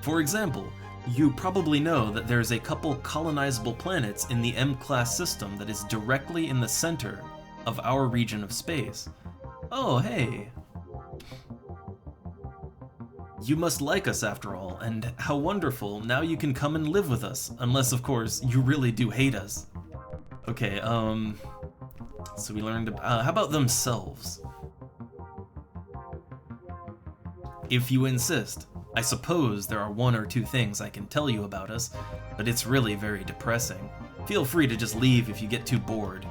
For example, you probably know that there's a couple colonizable planets in the M-class system that is directly in the center of our region of space. Oh, hey. You must like us after all, and how wonderful, now you can come and live with us, unless of course you really do hate us. Okay, so we learned about, how about themselves? If you insist. I suppose there are one or two things I can tell you about us, but it's really very depressing. Feel free to just leave if you get too bored.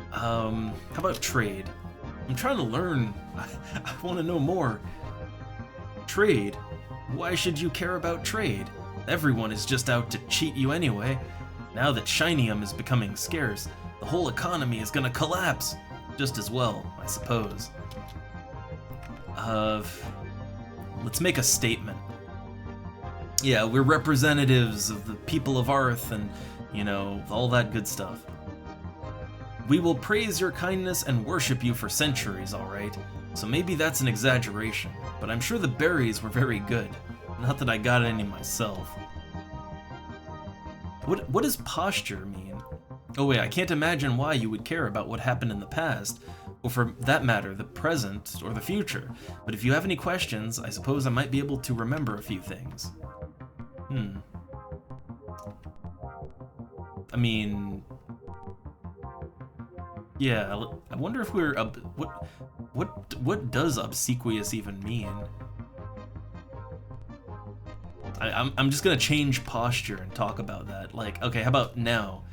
How about trade? I'm trying to learn. I want to know more. Trade? Why should you care about trade? Everyone is just out to cheat you anyway. Now that shinium is becoming scarce, the whole economy is gonna collapse. Just as well, I suppose. Let's make a statement. Yeah, we're representatives of the people of Earth and, you know, all that good stuff. We will praise your kindness and worship you for centuries, alright? So maybe that's an exaggeration, but I'm sure the berries were very good. Not that I got any myself. What does posture mean? Oh wait, I can't imagine why you would care about what happened in the past, or for that matter, the present or the future. But if you have any questions, I suppose I might be able to remember a few things. I mean, yeah, I wonder if we're what does obsequious even mean? I'm just gonna change posture and talk about that. Like, okay, how about now?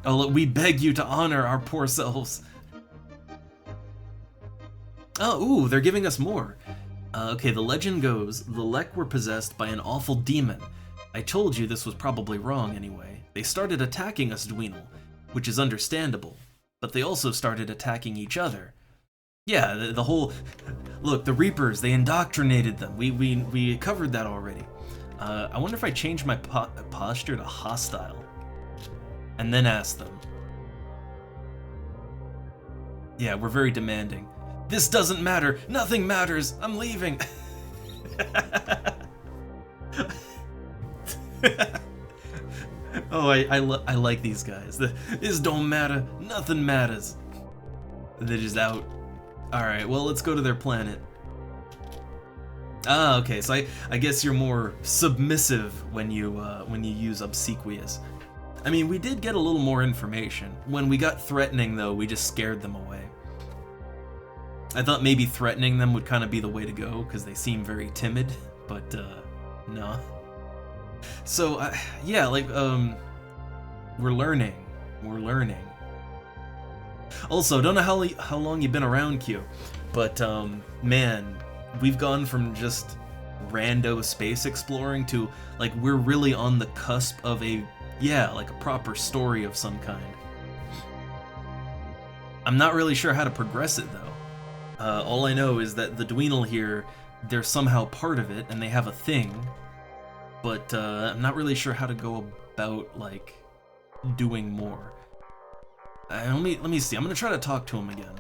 Oh, look, we beg you to honor our poor selves. Oh, ooh, they're giving us more. Okay, the legend goes, the Lek were possessed by an awful demon. I told you this was probably wrong anyway. They started attacking us Dweenal, which is understandable, but they also started attacking each other. Yeah, the whole... Look, the Reapers, they indoctrinated them. We covered that already. I wonder if I change my posture to hostile, and then ask them. Yeah, we're very demanding. This doesn't matter. Nothing matters. I'm leaving. Oh, I like these guys. This don't matter. Nothing matters. They're just out. Alright, well, let's go to their planet. Ah, okay, so I guess you're more submissive when you use obsequious. I mean, we did get a little more information. When we got threatening, though, we just scared them away. I thought maybe threatening them would kind of be the way to go, because they seem very timid, but, no. So, yeah, like, we're learning. Also, don't know how long you've been around, Q, but, man, we've gone from just rando space exploring to, like, we're really on the cusp of a proper story of some kind. I'm not really sure how to progress it, though. All I know is that the Dweenal here, they're somehow part of it, and they have a thing, but I'm not really sure how to go about, like, doing more. Let me see. I'm gonna try to talk to him again.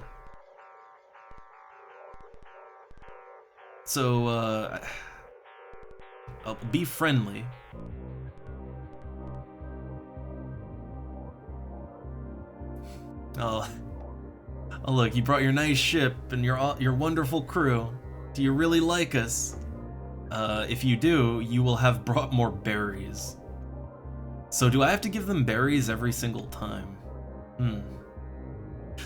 So, I'll be friendly. Oh, look, you brought your nice ship and your wonderful crew. Do you really like us? If you do, you will have brought more berries. So do I have to give them berries every single time?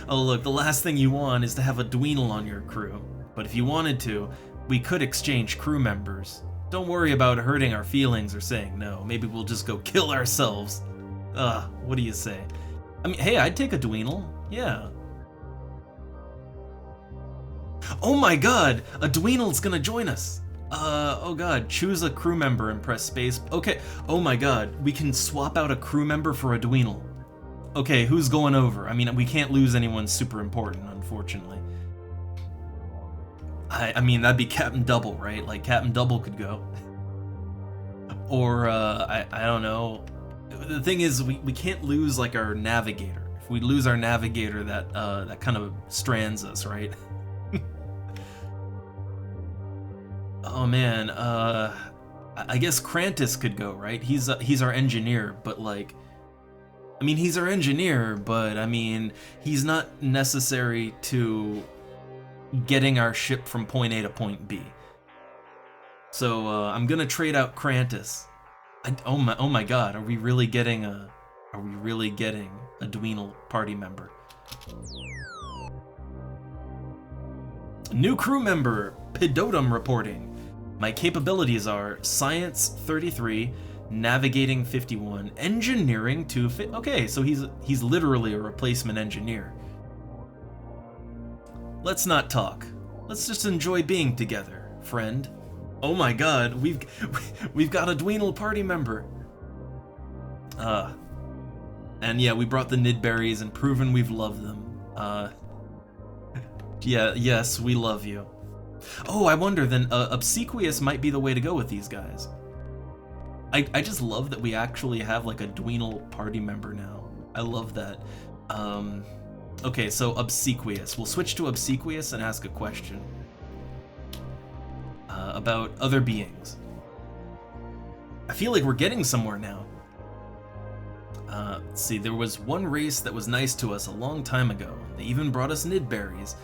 Oh look, the last thing you want is to have a Dweenal on your crew. But if you wanted to, we could exchange crew members. Don't worry about hurting our feelings or saying no. Maybe we'll just go kill ourselves. What do you say? I mean, hey, I'd take a Dweenal. Yeah. Oh my god! A Dweenal's gonna join us! Oh god, choose a crew member and press space. Okay, oh my god, we can swap out a crew member for a Dweenal. Okay, who's going over? I mean, we can't lose anyone super important, unfortunately. I mean, that'd be Captain Double, right? Like, Captain Double could go. Or, I don't know. The thing is, we can't lose, like, our navigator. If we lose our navigator, that kind of strands us, right? Oh man, I guess Krantis could go, right? He's our engineer, but like, I mean, he's our engineer, but I mean, he's not necessary to getting our ship from point A to point B. So I'm gonna trade out Krantis. Oh my God, are we really getting a Dweenal party member? New crew member, Pidotum reporting. My capabilities are Science 33, Navigating 51, Engineering 2. Okay, so he's literally a replacement engineer. Let's not talk. Let's just enjoy being together, friend. Oh my God, we've got a Dweenal party member. And yeah, we brought the Nidberries and proven we've loved them. Yeah, yes, we love you. Oh, I wonder then, Obsequious might be the way to go with these guys. I just love that we actually have like a Dweenal party member now. I love that. Okay, so Obsequious. We'll switch to Obsequious and ask a question. About other beings. I feel like we're getting somewhere now. Let's see, there was one race that was nice to us a long time ago. They even brought us Nidberries.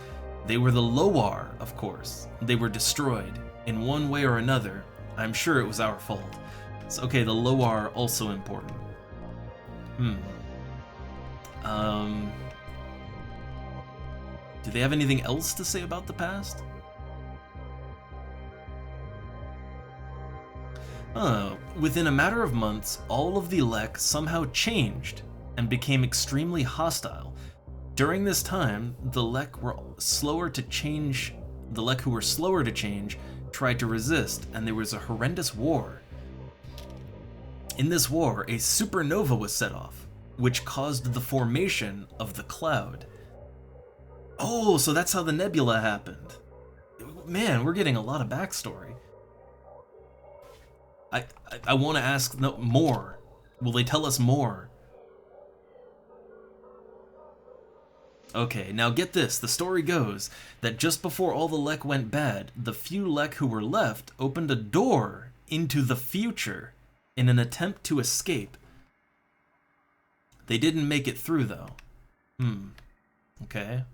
They were the Loar, of course. They were destroyed, in one way or another. I'm sure it was our fault. So, okay, the Loar also important. Do they have anything else to say about the past? Within a matter of months, all of the Lek somehow changed and became extremely hostile. During this time, the Lek who were slower to change tried to resist, and there was a horrendous war. In this war, a supernova was set off, which caused the formation of the cloud. Oh, so that's how the nebula happened. Man, we're getting a lot of backstory. I want to ask more. Will they tell us more? Okay, now get this. The story goes that just before all the Lek went bad, the few Lek who were left opened a door into the future in an attempt to escape. They didn't make it through, though. Okay.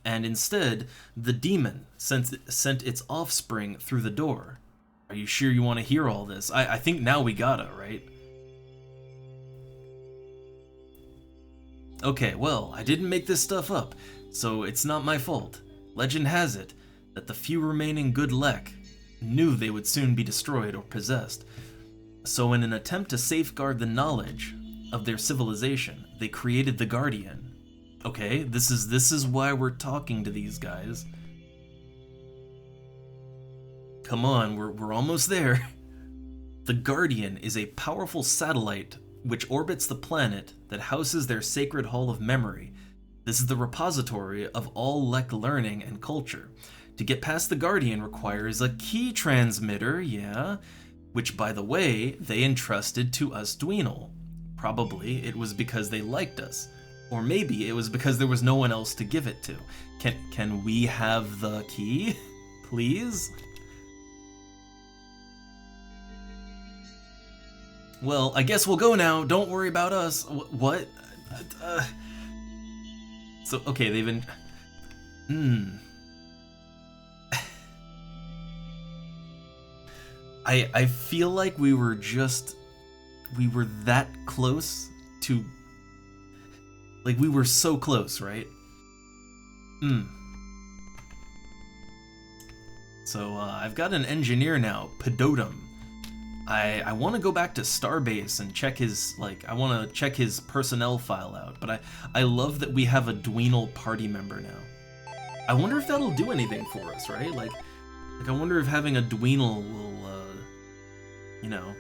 And instead, the demon sent its offspring through the door. Are you sure you want to hear all this? I think now we gotta, right? Okay, well, I didn't make this stuff up, so it's not my fault. Legend has it that the few remaining good Lek knew they would soon be destroyed or possessed. So in an attempt to safeguard the knowledge of their civilization, they created the Guardian. Okay, this is why we're talking to these guys. Come on, we're almost there. The Guardian is a powerful satellite which orbits the planet that houses their sacred hall of memory. This is the repository of all Lek learning and culture. To get past the Guardian requires a key transmitter, yeah, which, by the way, they entrusted to us Dweenal. Probably it was because they liked us. Or maybe it was because there was no one else to give it to. Can we have the key, please? Well, I guess we'll go now. Don't worry about us. What? So, okay, they've been... I feel like we were that close to... Like, we were so close, right? So, I've got an engineer now, Pidotum. I want to go back to Starbase and check his, I want to check his personnel file out, but I love that we have a Dweenal party member now. I wonder if that'll do anything for us, right? Like I wonder if having a Dweenal will, you know...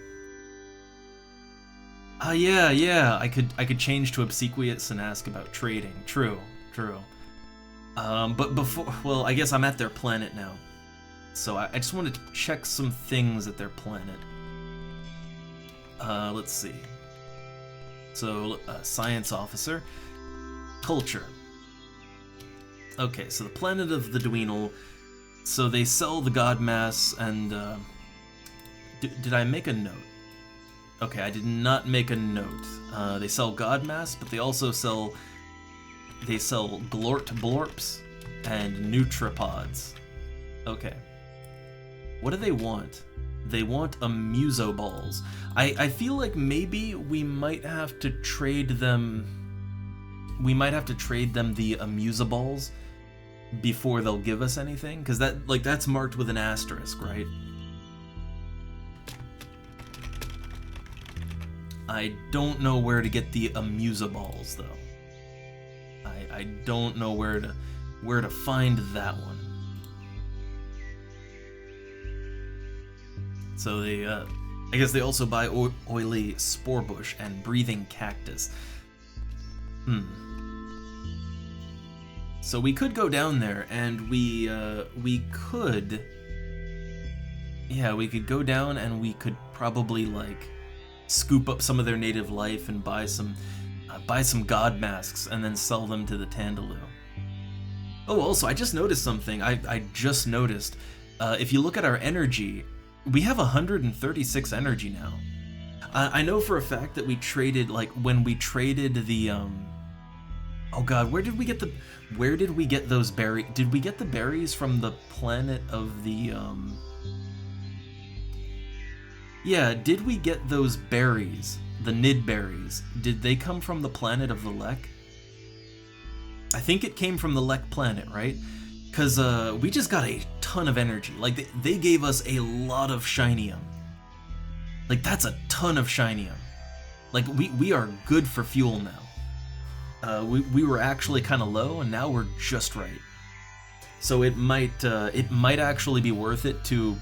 yeah, I could change to Obsequious and ask about trading. True. But before, well, I guess I'm at their planet now. So I just want to check some things at their planet. Let's see. So, science officer. Culture. Okay, so the planet of the Dweenal. So they sell the god mass and, did I make a note? Okay, I did not make a note. They sell god mass, but they also sell... They sell glort blorps and nutripods. Okay. What do they want? They want amusoballs. I feel like maybe we might have to trade them... We might have to trade them the amusaballs before they'll give us anything, because that's marked with an asterisk, right? I don't know where to get the amusaballs though. I don't know where to find that one. So they I guess they also buy oily spore bush and breathing cactus. So we could go down there, and we could go down, and we could probably like scoop up some of their native life and buy some god masks and then sell them to the Tandaloo. Oh, also, I just noticed something. I just noticed, if you look at our energy, we have 136 energy now. I know for a fact that we traded, like, when we traded the, oh god, where did we get those berries? Did we get the berries from the planet of the, yeah, did we get those berries? The Nid berries, did they come from the planet of the Lek? I think it came from the Lek planet, right? Because we just got a ton of energy. Like, they gave us a lot of shinium. Like, that's a ton of shinium. Like, we are good for fuel now. We were actually kind of low, and now we're just right. So it might actually be worth it to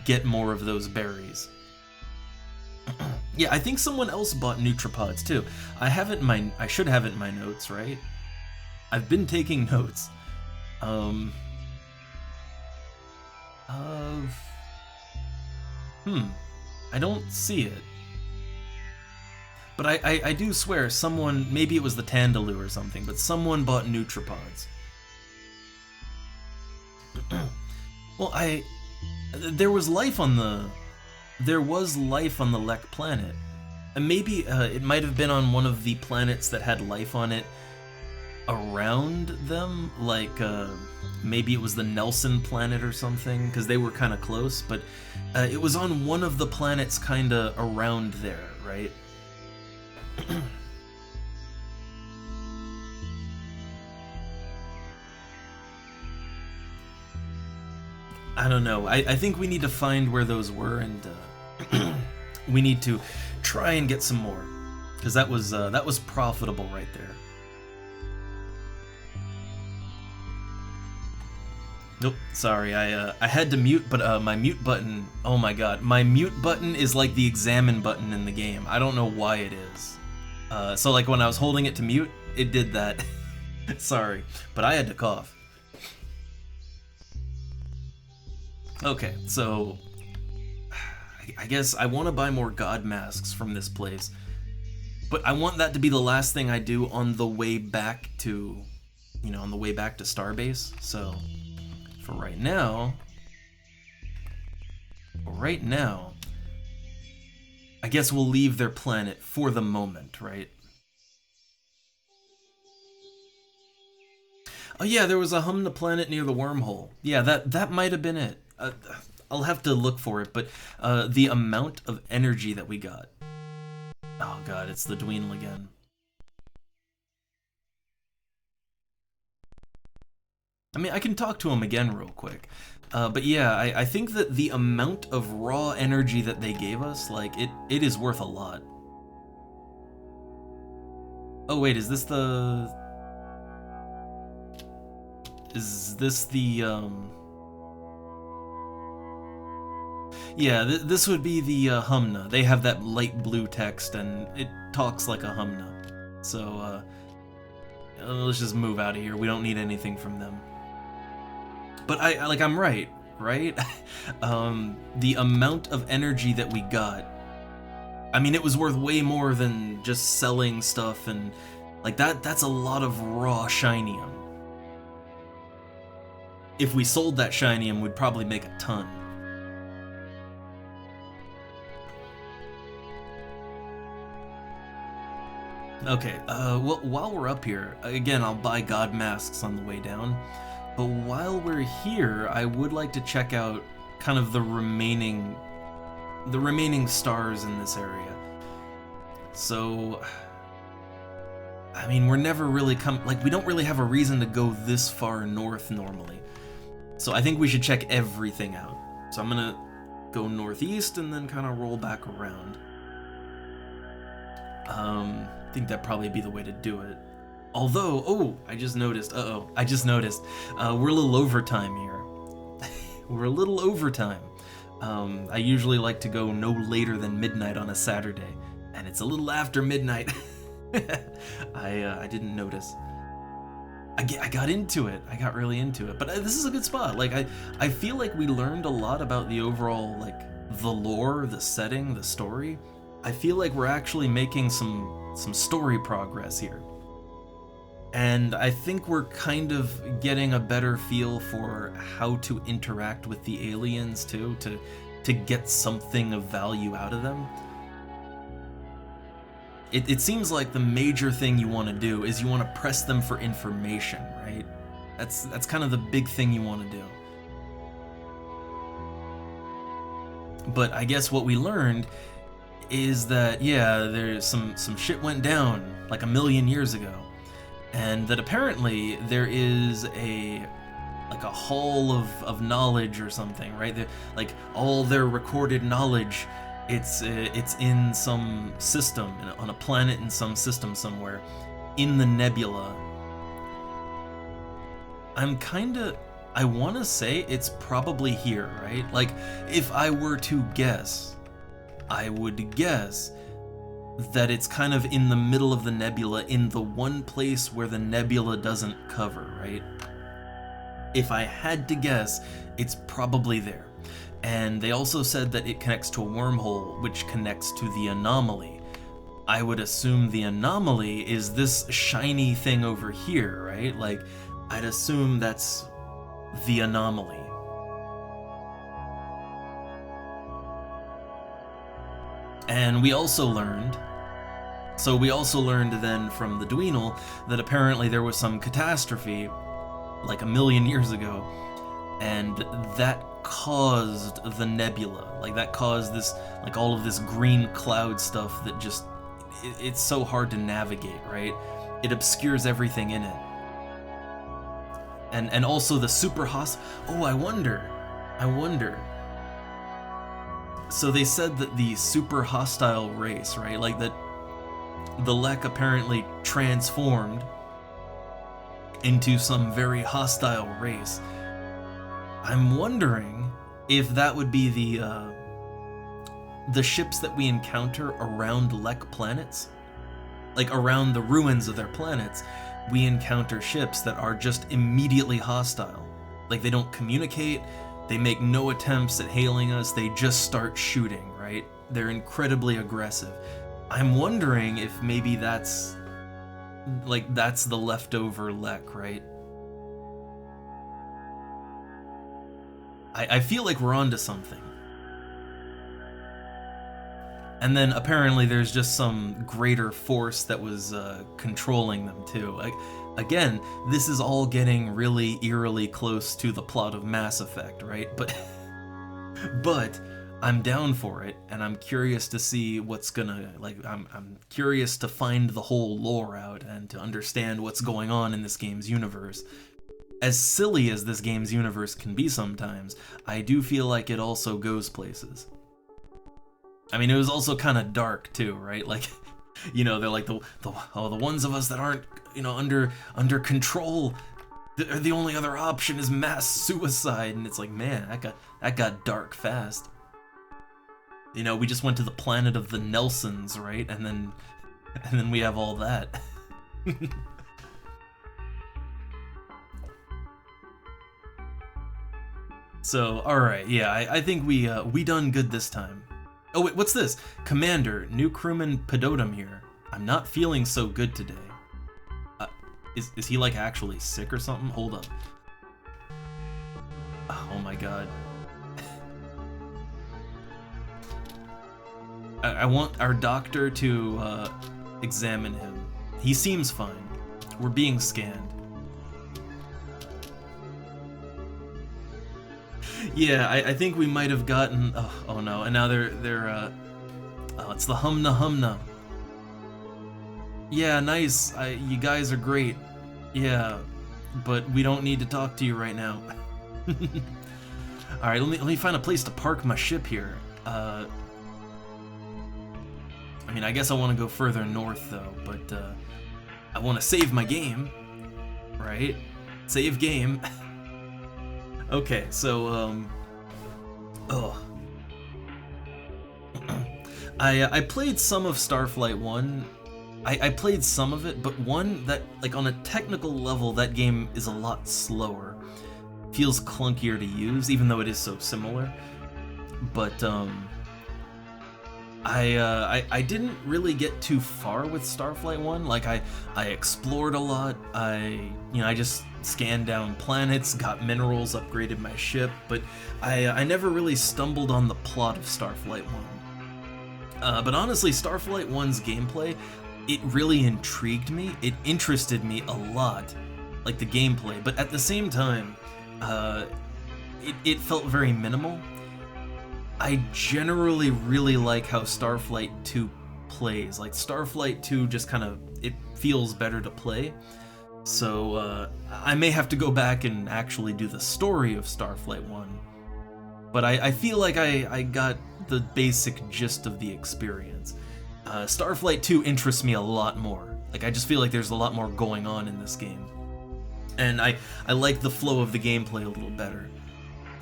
get more of those berries. Yeah, I think someone else bought Nutripods too. I should have it in my notes, right? I've been taking notes. I don't see it. But I do swear someone, maybe it was the Tandaloo or something, but someone bought Nutripods. Well, there was life on the Lek planet. And maybe it might have been on one of the planets that had life on it around them, like maybe it was the Nelson planet or something, because they were kind of close, but it was on one of the planets kind of around there, right? I don't know. I think we need to find where those were, and we need to try and get some more, because that was profitable right there. Nope, sorry, I had to mute, but my mute button, oh my god, my mute button is like the examine button in the game. I don't know why it is. So like when I was holding it to mute, it did that. Sorry, but I had to cough. Okay, so I guess I want to buy more god masks from this place, but I want that to be the last thing I do on the way back to, on the way back to Starbase. So for right now, I guess we'll leave their planet for the moment, right? Oh yeah, there was a Humna planet near the wormhole. Yeah, that might have been it. I'll have to look for it, but the amount of energy that we got. Oh god, it's the Dweenal again. I mean, I can talk to him again real quick. But yeah, I think that the amount of raw energy that they gave us, like, it is worth a lot. Oh wait, is this the... Yeah, this would be the Humna. They have that light blue text, and it talks like a Humna. So, let's just move out of here. We don't need anything from them. But I'm right, right? The amount of energy that we got, I mean, it was worth way more than just selling stuff, and like that's a lot of raw shinium. If we sold that shinium, we'd probably make a ton. Okay, well, while we're up here, again, I'll buy god masks on the way down, but while we're here, I would like to check out kind of the remaining stars in this area. So, I mean, we're never really we don't really have a reason to go this far north normally. So I think we should check everything out. So I'm gonna go northeast and then kind of roll back around. I think that'd probably be the way to do it. Although, oh, I just noticed, we're a little overtime here. We're a little overtime. I usually like to go no later than midnight on a Saturday, and it's a little after midnight. I didn't notice. I got into it. I got really into it. But this is a good spot. Like, I feel like we learned a lot about the overall, like, the lore, the setting, the story. I feel like we're actually making some story progress here. And I think we're kind of getting a better feel for how to interact with the aliens too, to get something of value out of them. It seems like the major thing you want to do is you want to press them for information, right? That's kind of the big thing you want to do. But I guess what we learned is that, yeah, there's some shit went down like 1 million years ago, and that apparently there is a hall of knowledge or something, right? Like all their recorded knowledge, it's in some system, on a planet in some system somewhere, in the nebula. I want to say it's probably here, right? Like, if I were to guess, I would guess that it's kind of in the middle of the nebula, in the one place where the nebula doesn't cover, right? If I had to guess, it's probably there. And they also said that it connects to a wormhole, which connects to the anomaly. I would assume the anomaly is this shiny thing over here, right? Like, I'd assume that's the anomaly. And we also learned then from the Dweenal that apparently there was some catastrophe like 1 million years ago, and that caused the nebula. Like, that caused this, like, all of this green cloud stuff that just, it's so hard to navigate, right? It obscures everything in it. And also the super I wonder. So they said that the super hostile race, right? Like, that the Lek apparently transformed into some very hostile race. I'm wondering if that would be the ships that we encounter around Lek planets. Like, around the ruins of their planets, we encounter ships that are just immediately hostile. Like, they don't communicate, they make no attempts at hailing us, they just start shooting, right? They're incredibly aggressive. I'm wondering if maybe that's the leftover Lek, right? I feel like we're onto something. And then apparently there's just some greater force that was controlling them too. Like, again, this is all getting really eerily close to the plot of Mass Effect, right? But I'm down for it, and I'm curious to see what's gonna, like, I'm curious to find the whole lore out and to understand what's going on in this game's universe. As silly as this game's universe can be sometimes, I do feel like it also goes places. I mean, it was also kind of dark too, right? Like, you know, they're like the ones of us that aren't, you know, under control. The only other option is mass suicide, and it's like, man, that got dark fast. You know, we just went to the planet of the Nelsons, right? And then we have all that. So, alright, yeah, I think we done good this time. Oh wait, what's this? Commander, new crewman Pedotum here. I'm not feeling so good today. Is he like actually sick or something? Hold up. Oh my god. I want our doctor to examine him. He seems fine. We're being scanned. Yeah, I think we might have gotten. Oh no! And now they're. Oh, it's the Humna Humna. Yeah, nice. You guys are great. Yeah, but we don't need to talk to you right now. All right, let me find a place to park my ship here. I mean, I guess I want to go further north though, but I want to save my game, right? Save game. Okay, so I played some of Starflight 1. I played some of it, but one that, like, on a technical level, that game is a lot slower. Feels clunkier to use, even though it is so similar. But I didn't really get too far with Starflight 1. Like, I explored a lot. I just scanned down planets, got minerals, upgraded my ship, but I never really stumbled on the plot of Starflight 1. But honestly, Starflight 1's gameplay, it really intrigued me. It interested me a lot, like the gameplay, but at the same time, it felt very minimal. I generally really like how Starflight 2 plays. Like, Starflight 2 just kind of, it feels better to play. So, I may have to go back and actually do the story of Starflight 1. But I feel like I got the basic gist of the experience. Starflight 2 interests me a lot more. Like, I just feel like there's a lot more going on in this game. And I like the flow of the gameplay a little better.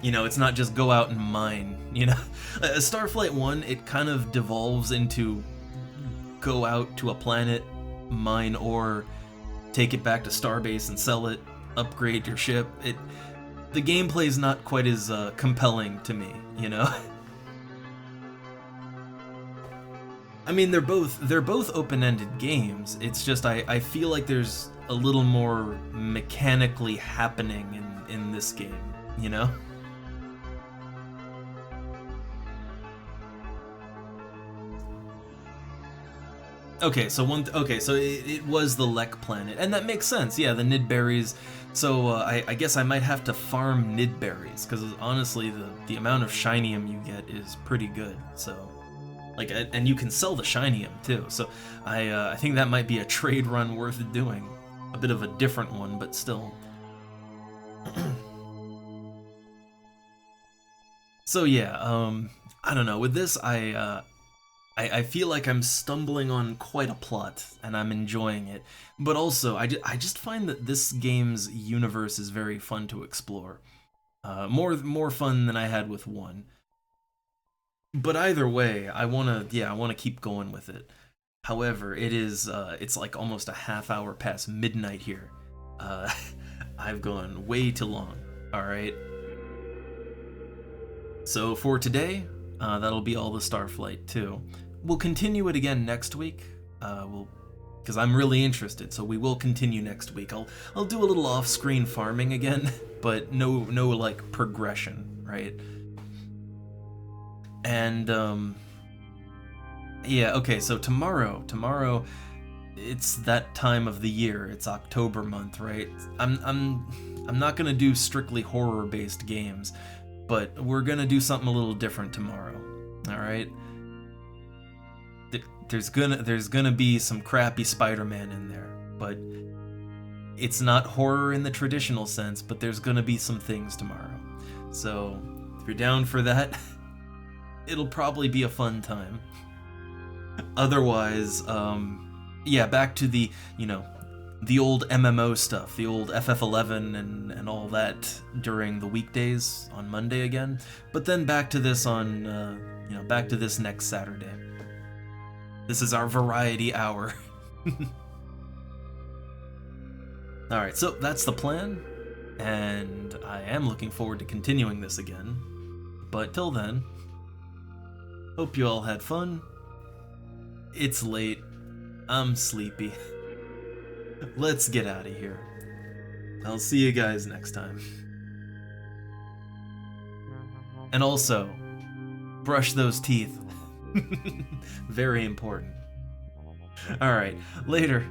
You know, it's not just go out and mine, you know? Starflight 1, it kind of devolves into go out to a planet, mine ore, take it back to Starbase and sell it, upgrade your ship. The gameplay's not quite as compelling to me, you know? I mean, they're both open-ended games. It's just I feel like there's a little more mechanically happening in this game, you know? Okay, so it was the Lek planet, and that makes sense. Yeah, the Nidberries. So I guess I might have to farm Nidberries, because honestly, the amount of shinium you get is pretty good. So, like, and you can sell the shinium too. So I think that might be a trade run worth doing. A bit of a different one, but still. So yeah, I don't know. With this, I feel like I'm stumbling on quite a plot, and I'm enjoying it. But also, I just find that this game's universe is very fun to explore. More fun than I had with 1. But either way, I wanna keep going with it. However, it's like almost a half hour past midnight here. I've gone way too long. All right. So for today, that'll be all the Starflight 2. We'll continue it again next week. Because I'm really interested, so we will continue next week. I'll do a little off-screen farming again, but no like progression, right? And yeah, okay. So tomorrow, it's that time of the year. It's October month, right? I'm not gonna do strictly horror-based games, but we're gonna do something a little different tomorrow. All right. There's gonna be some crappy Spider-Man in there, but it's not horror in the traditional sense. But there's gonna be some things tomorrow. So if you're down for that, it'll probably be a fun time. Otherwise, yeah, back to the the old MMO stuff, the old FF11 and all that during the weekdays on Monday again. But then back to this on back to this next Saturday. This is our variety hour. Alright, so that's the plan. and I am looking forward to continuing this again. But till then, hope you all had fun. It's late. I'm sleepy. Let's get out of here. I'll see you guys next time. And also, brush those teeth. Very important. Alright, later.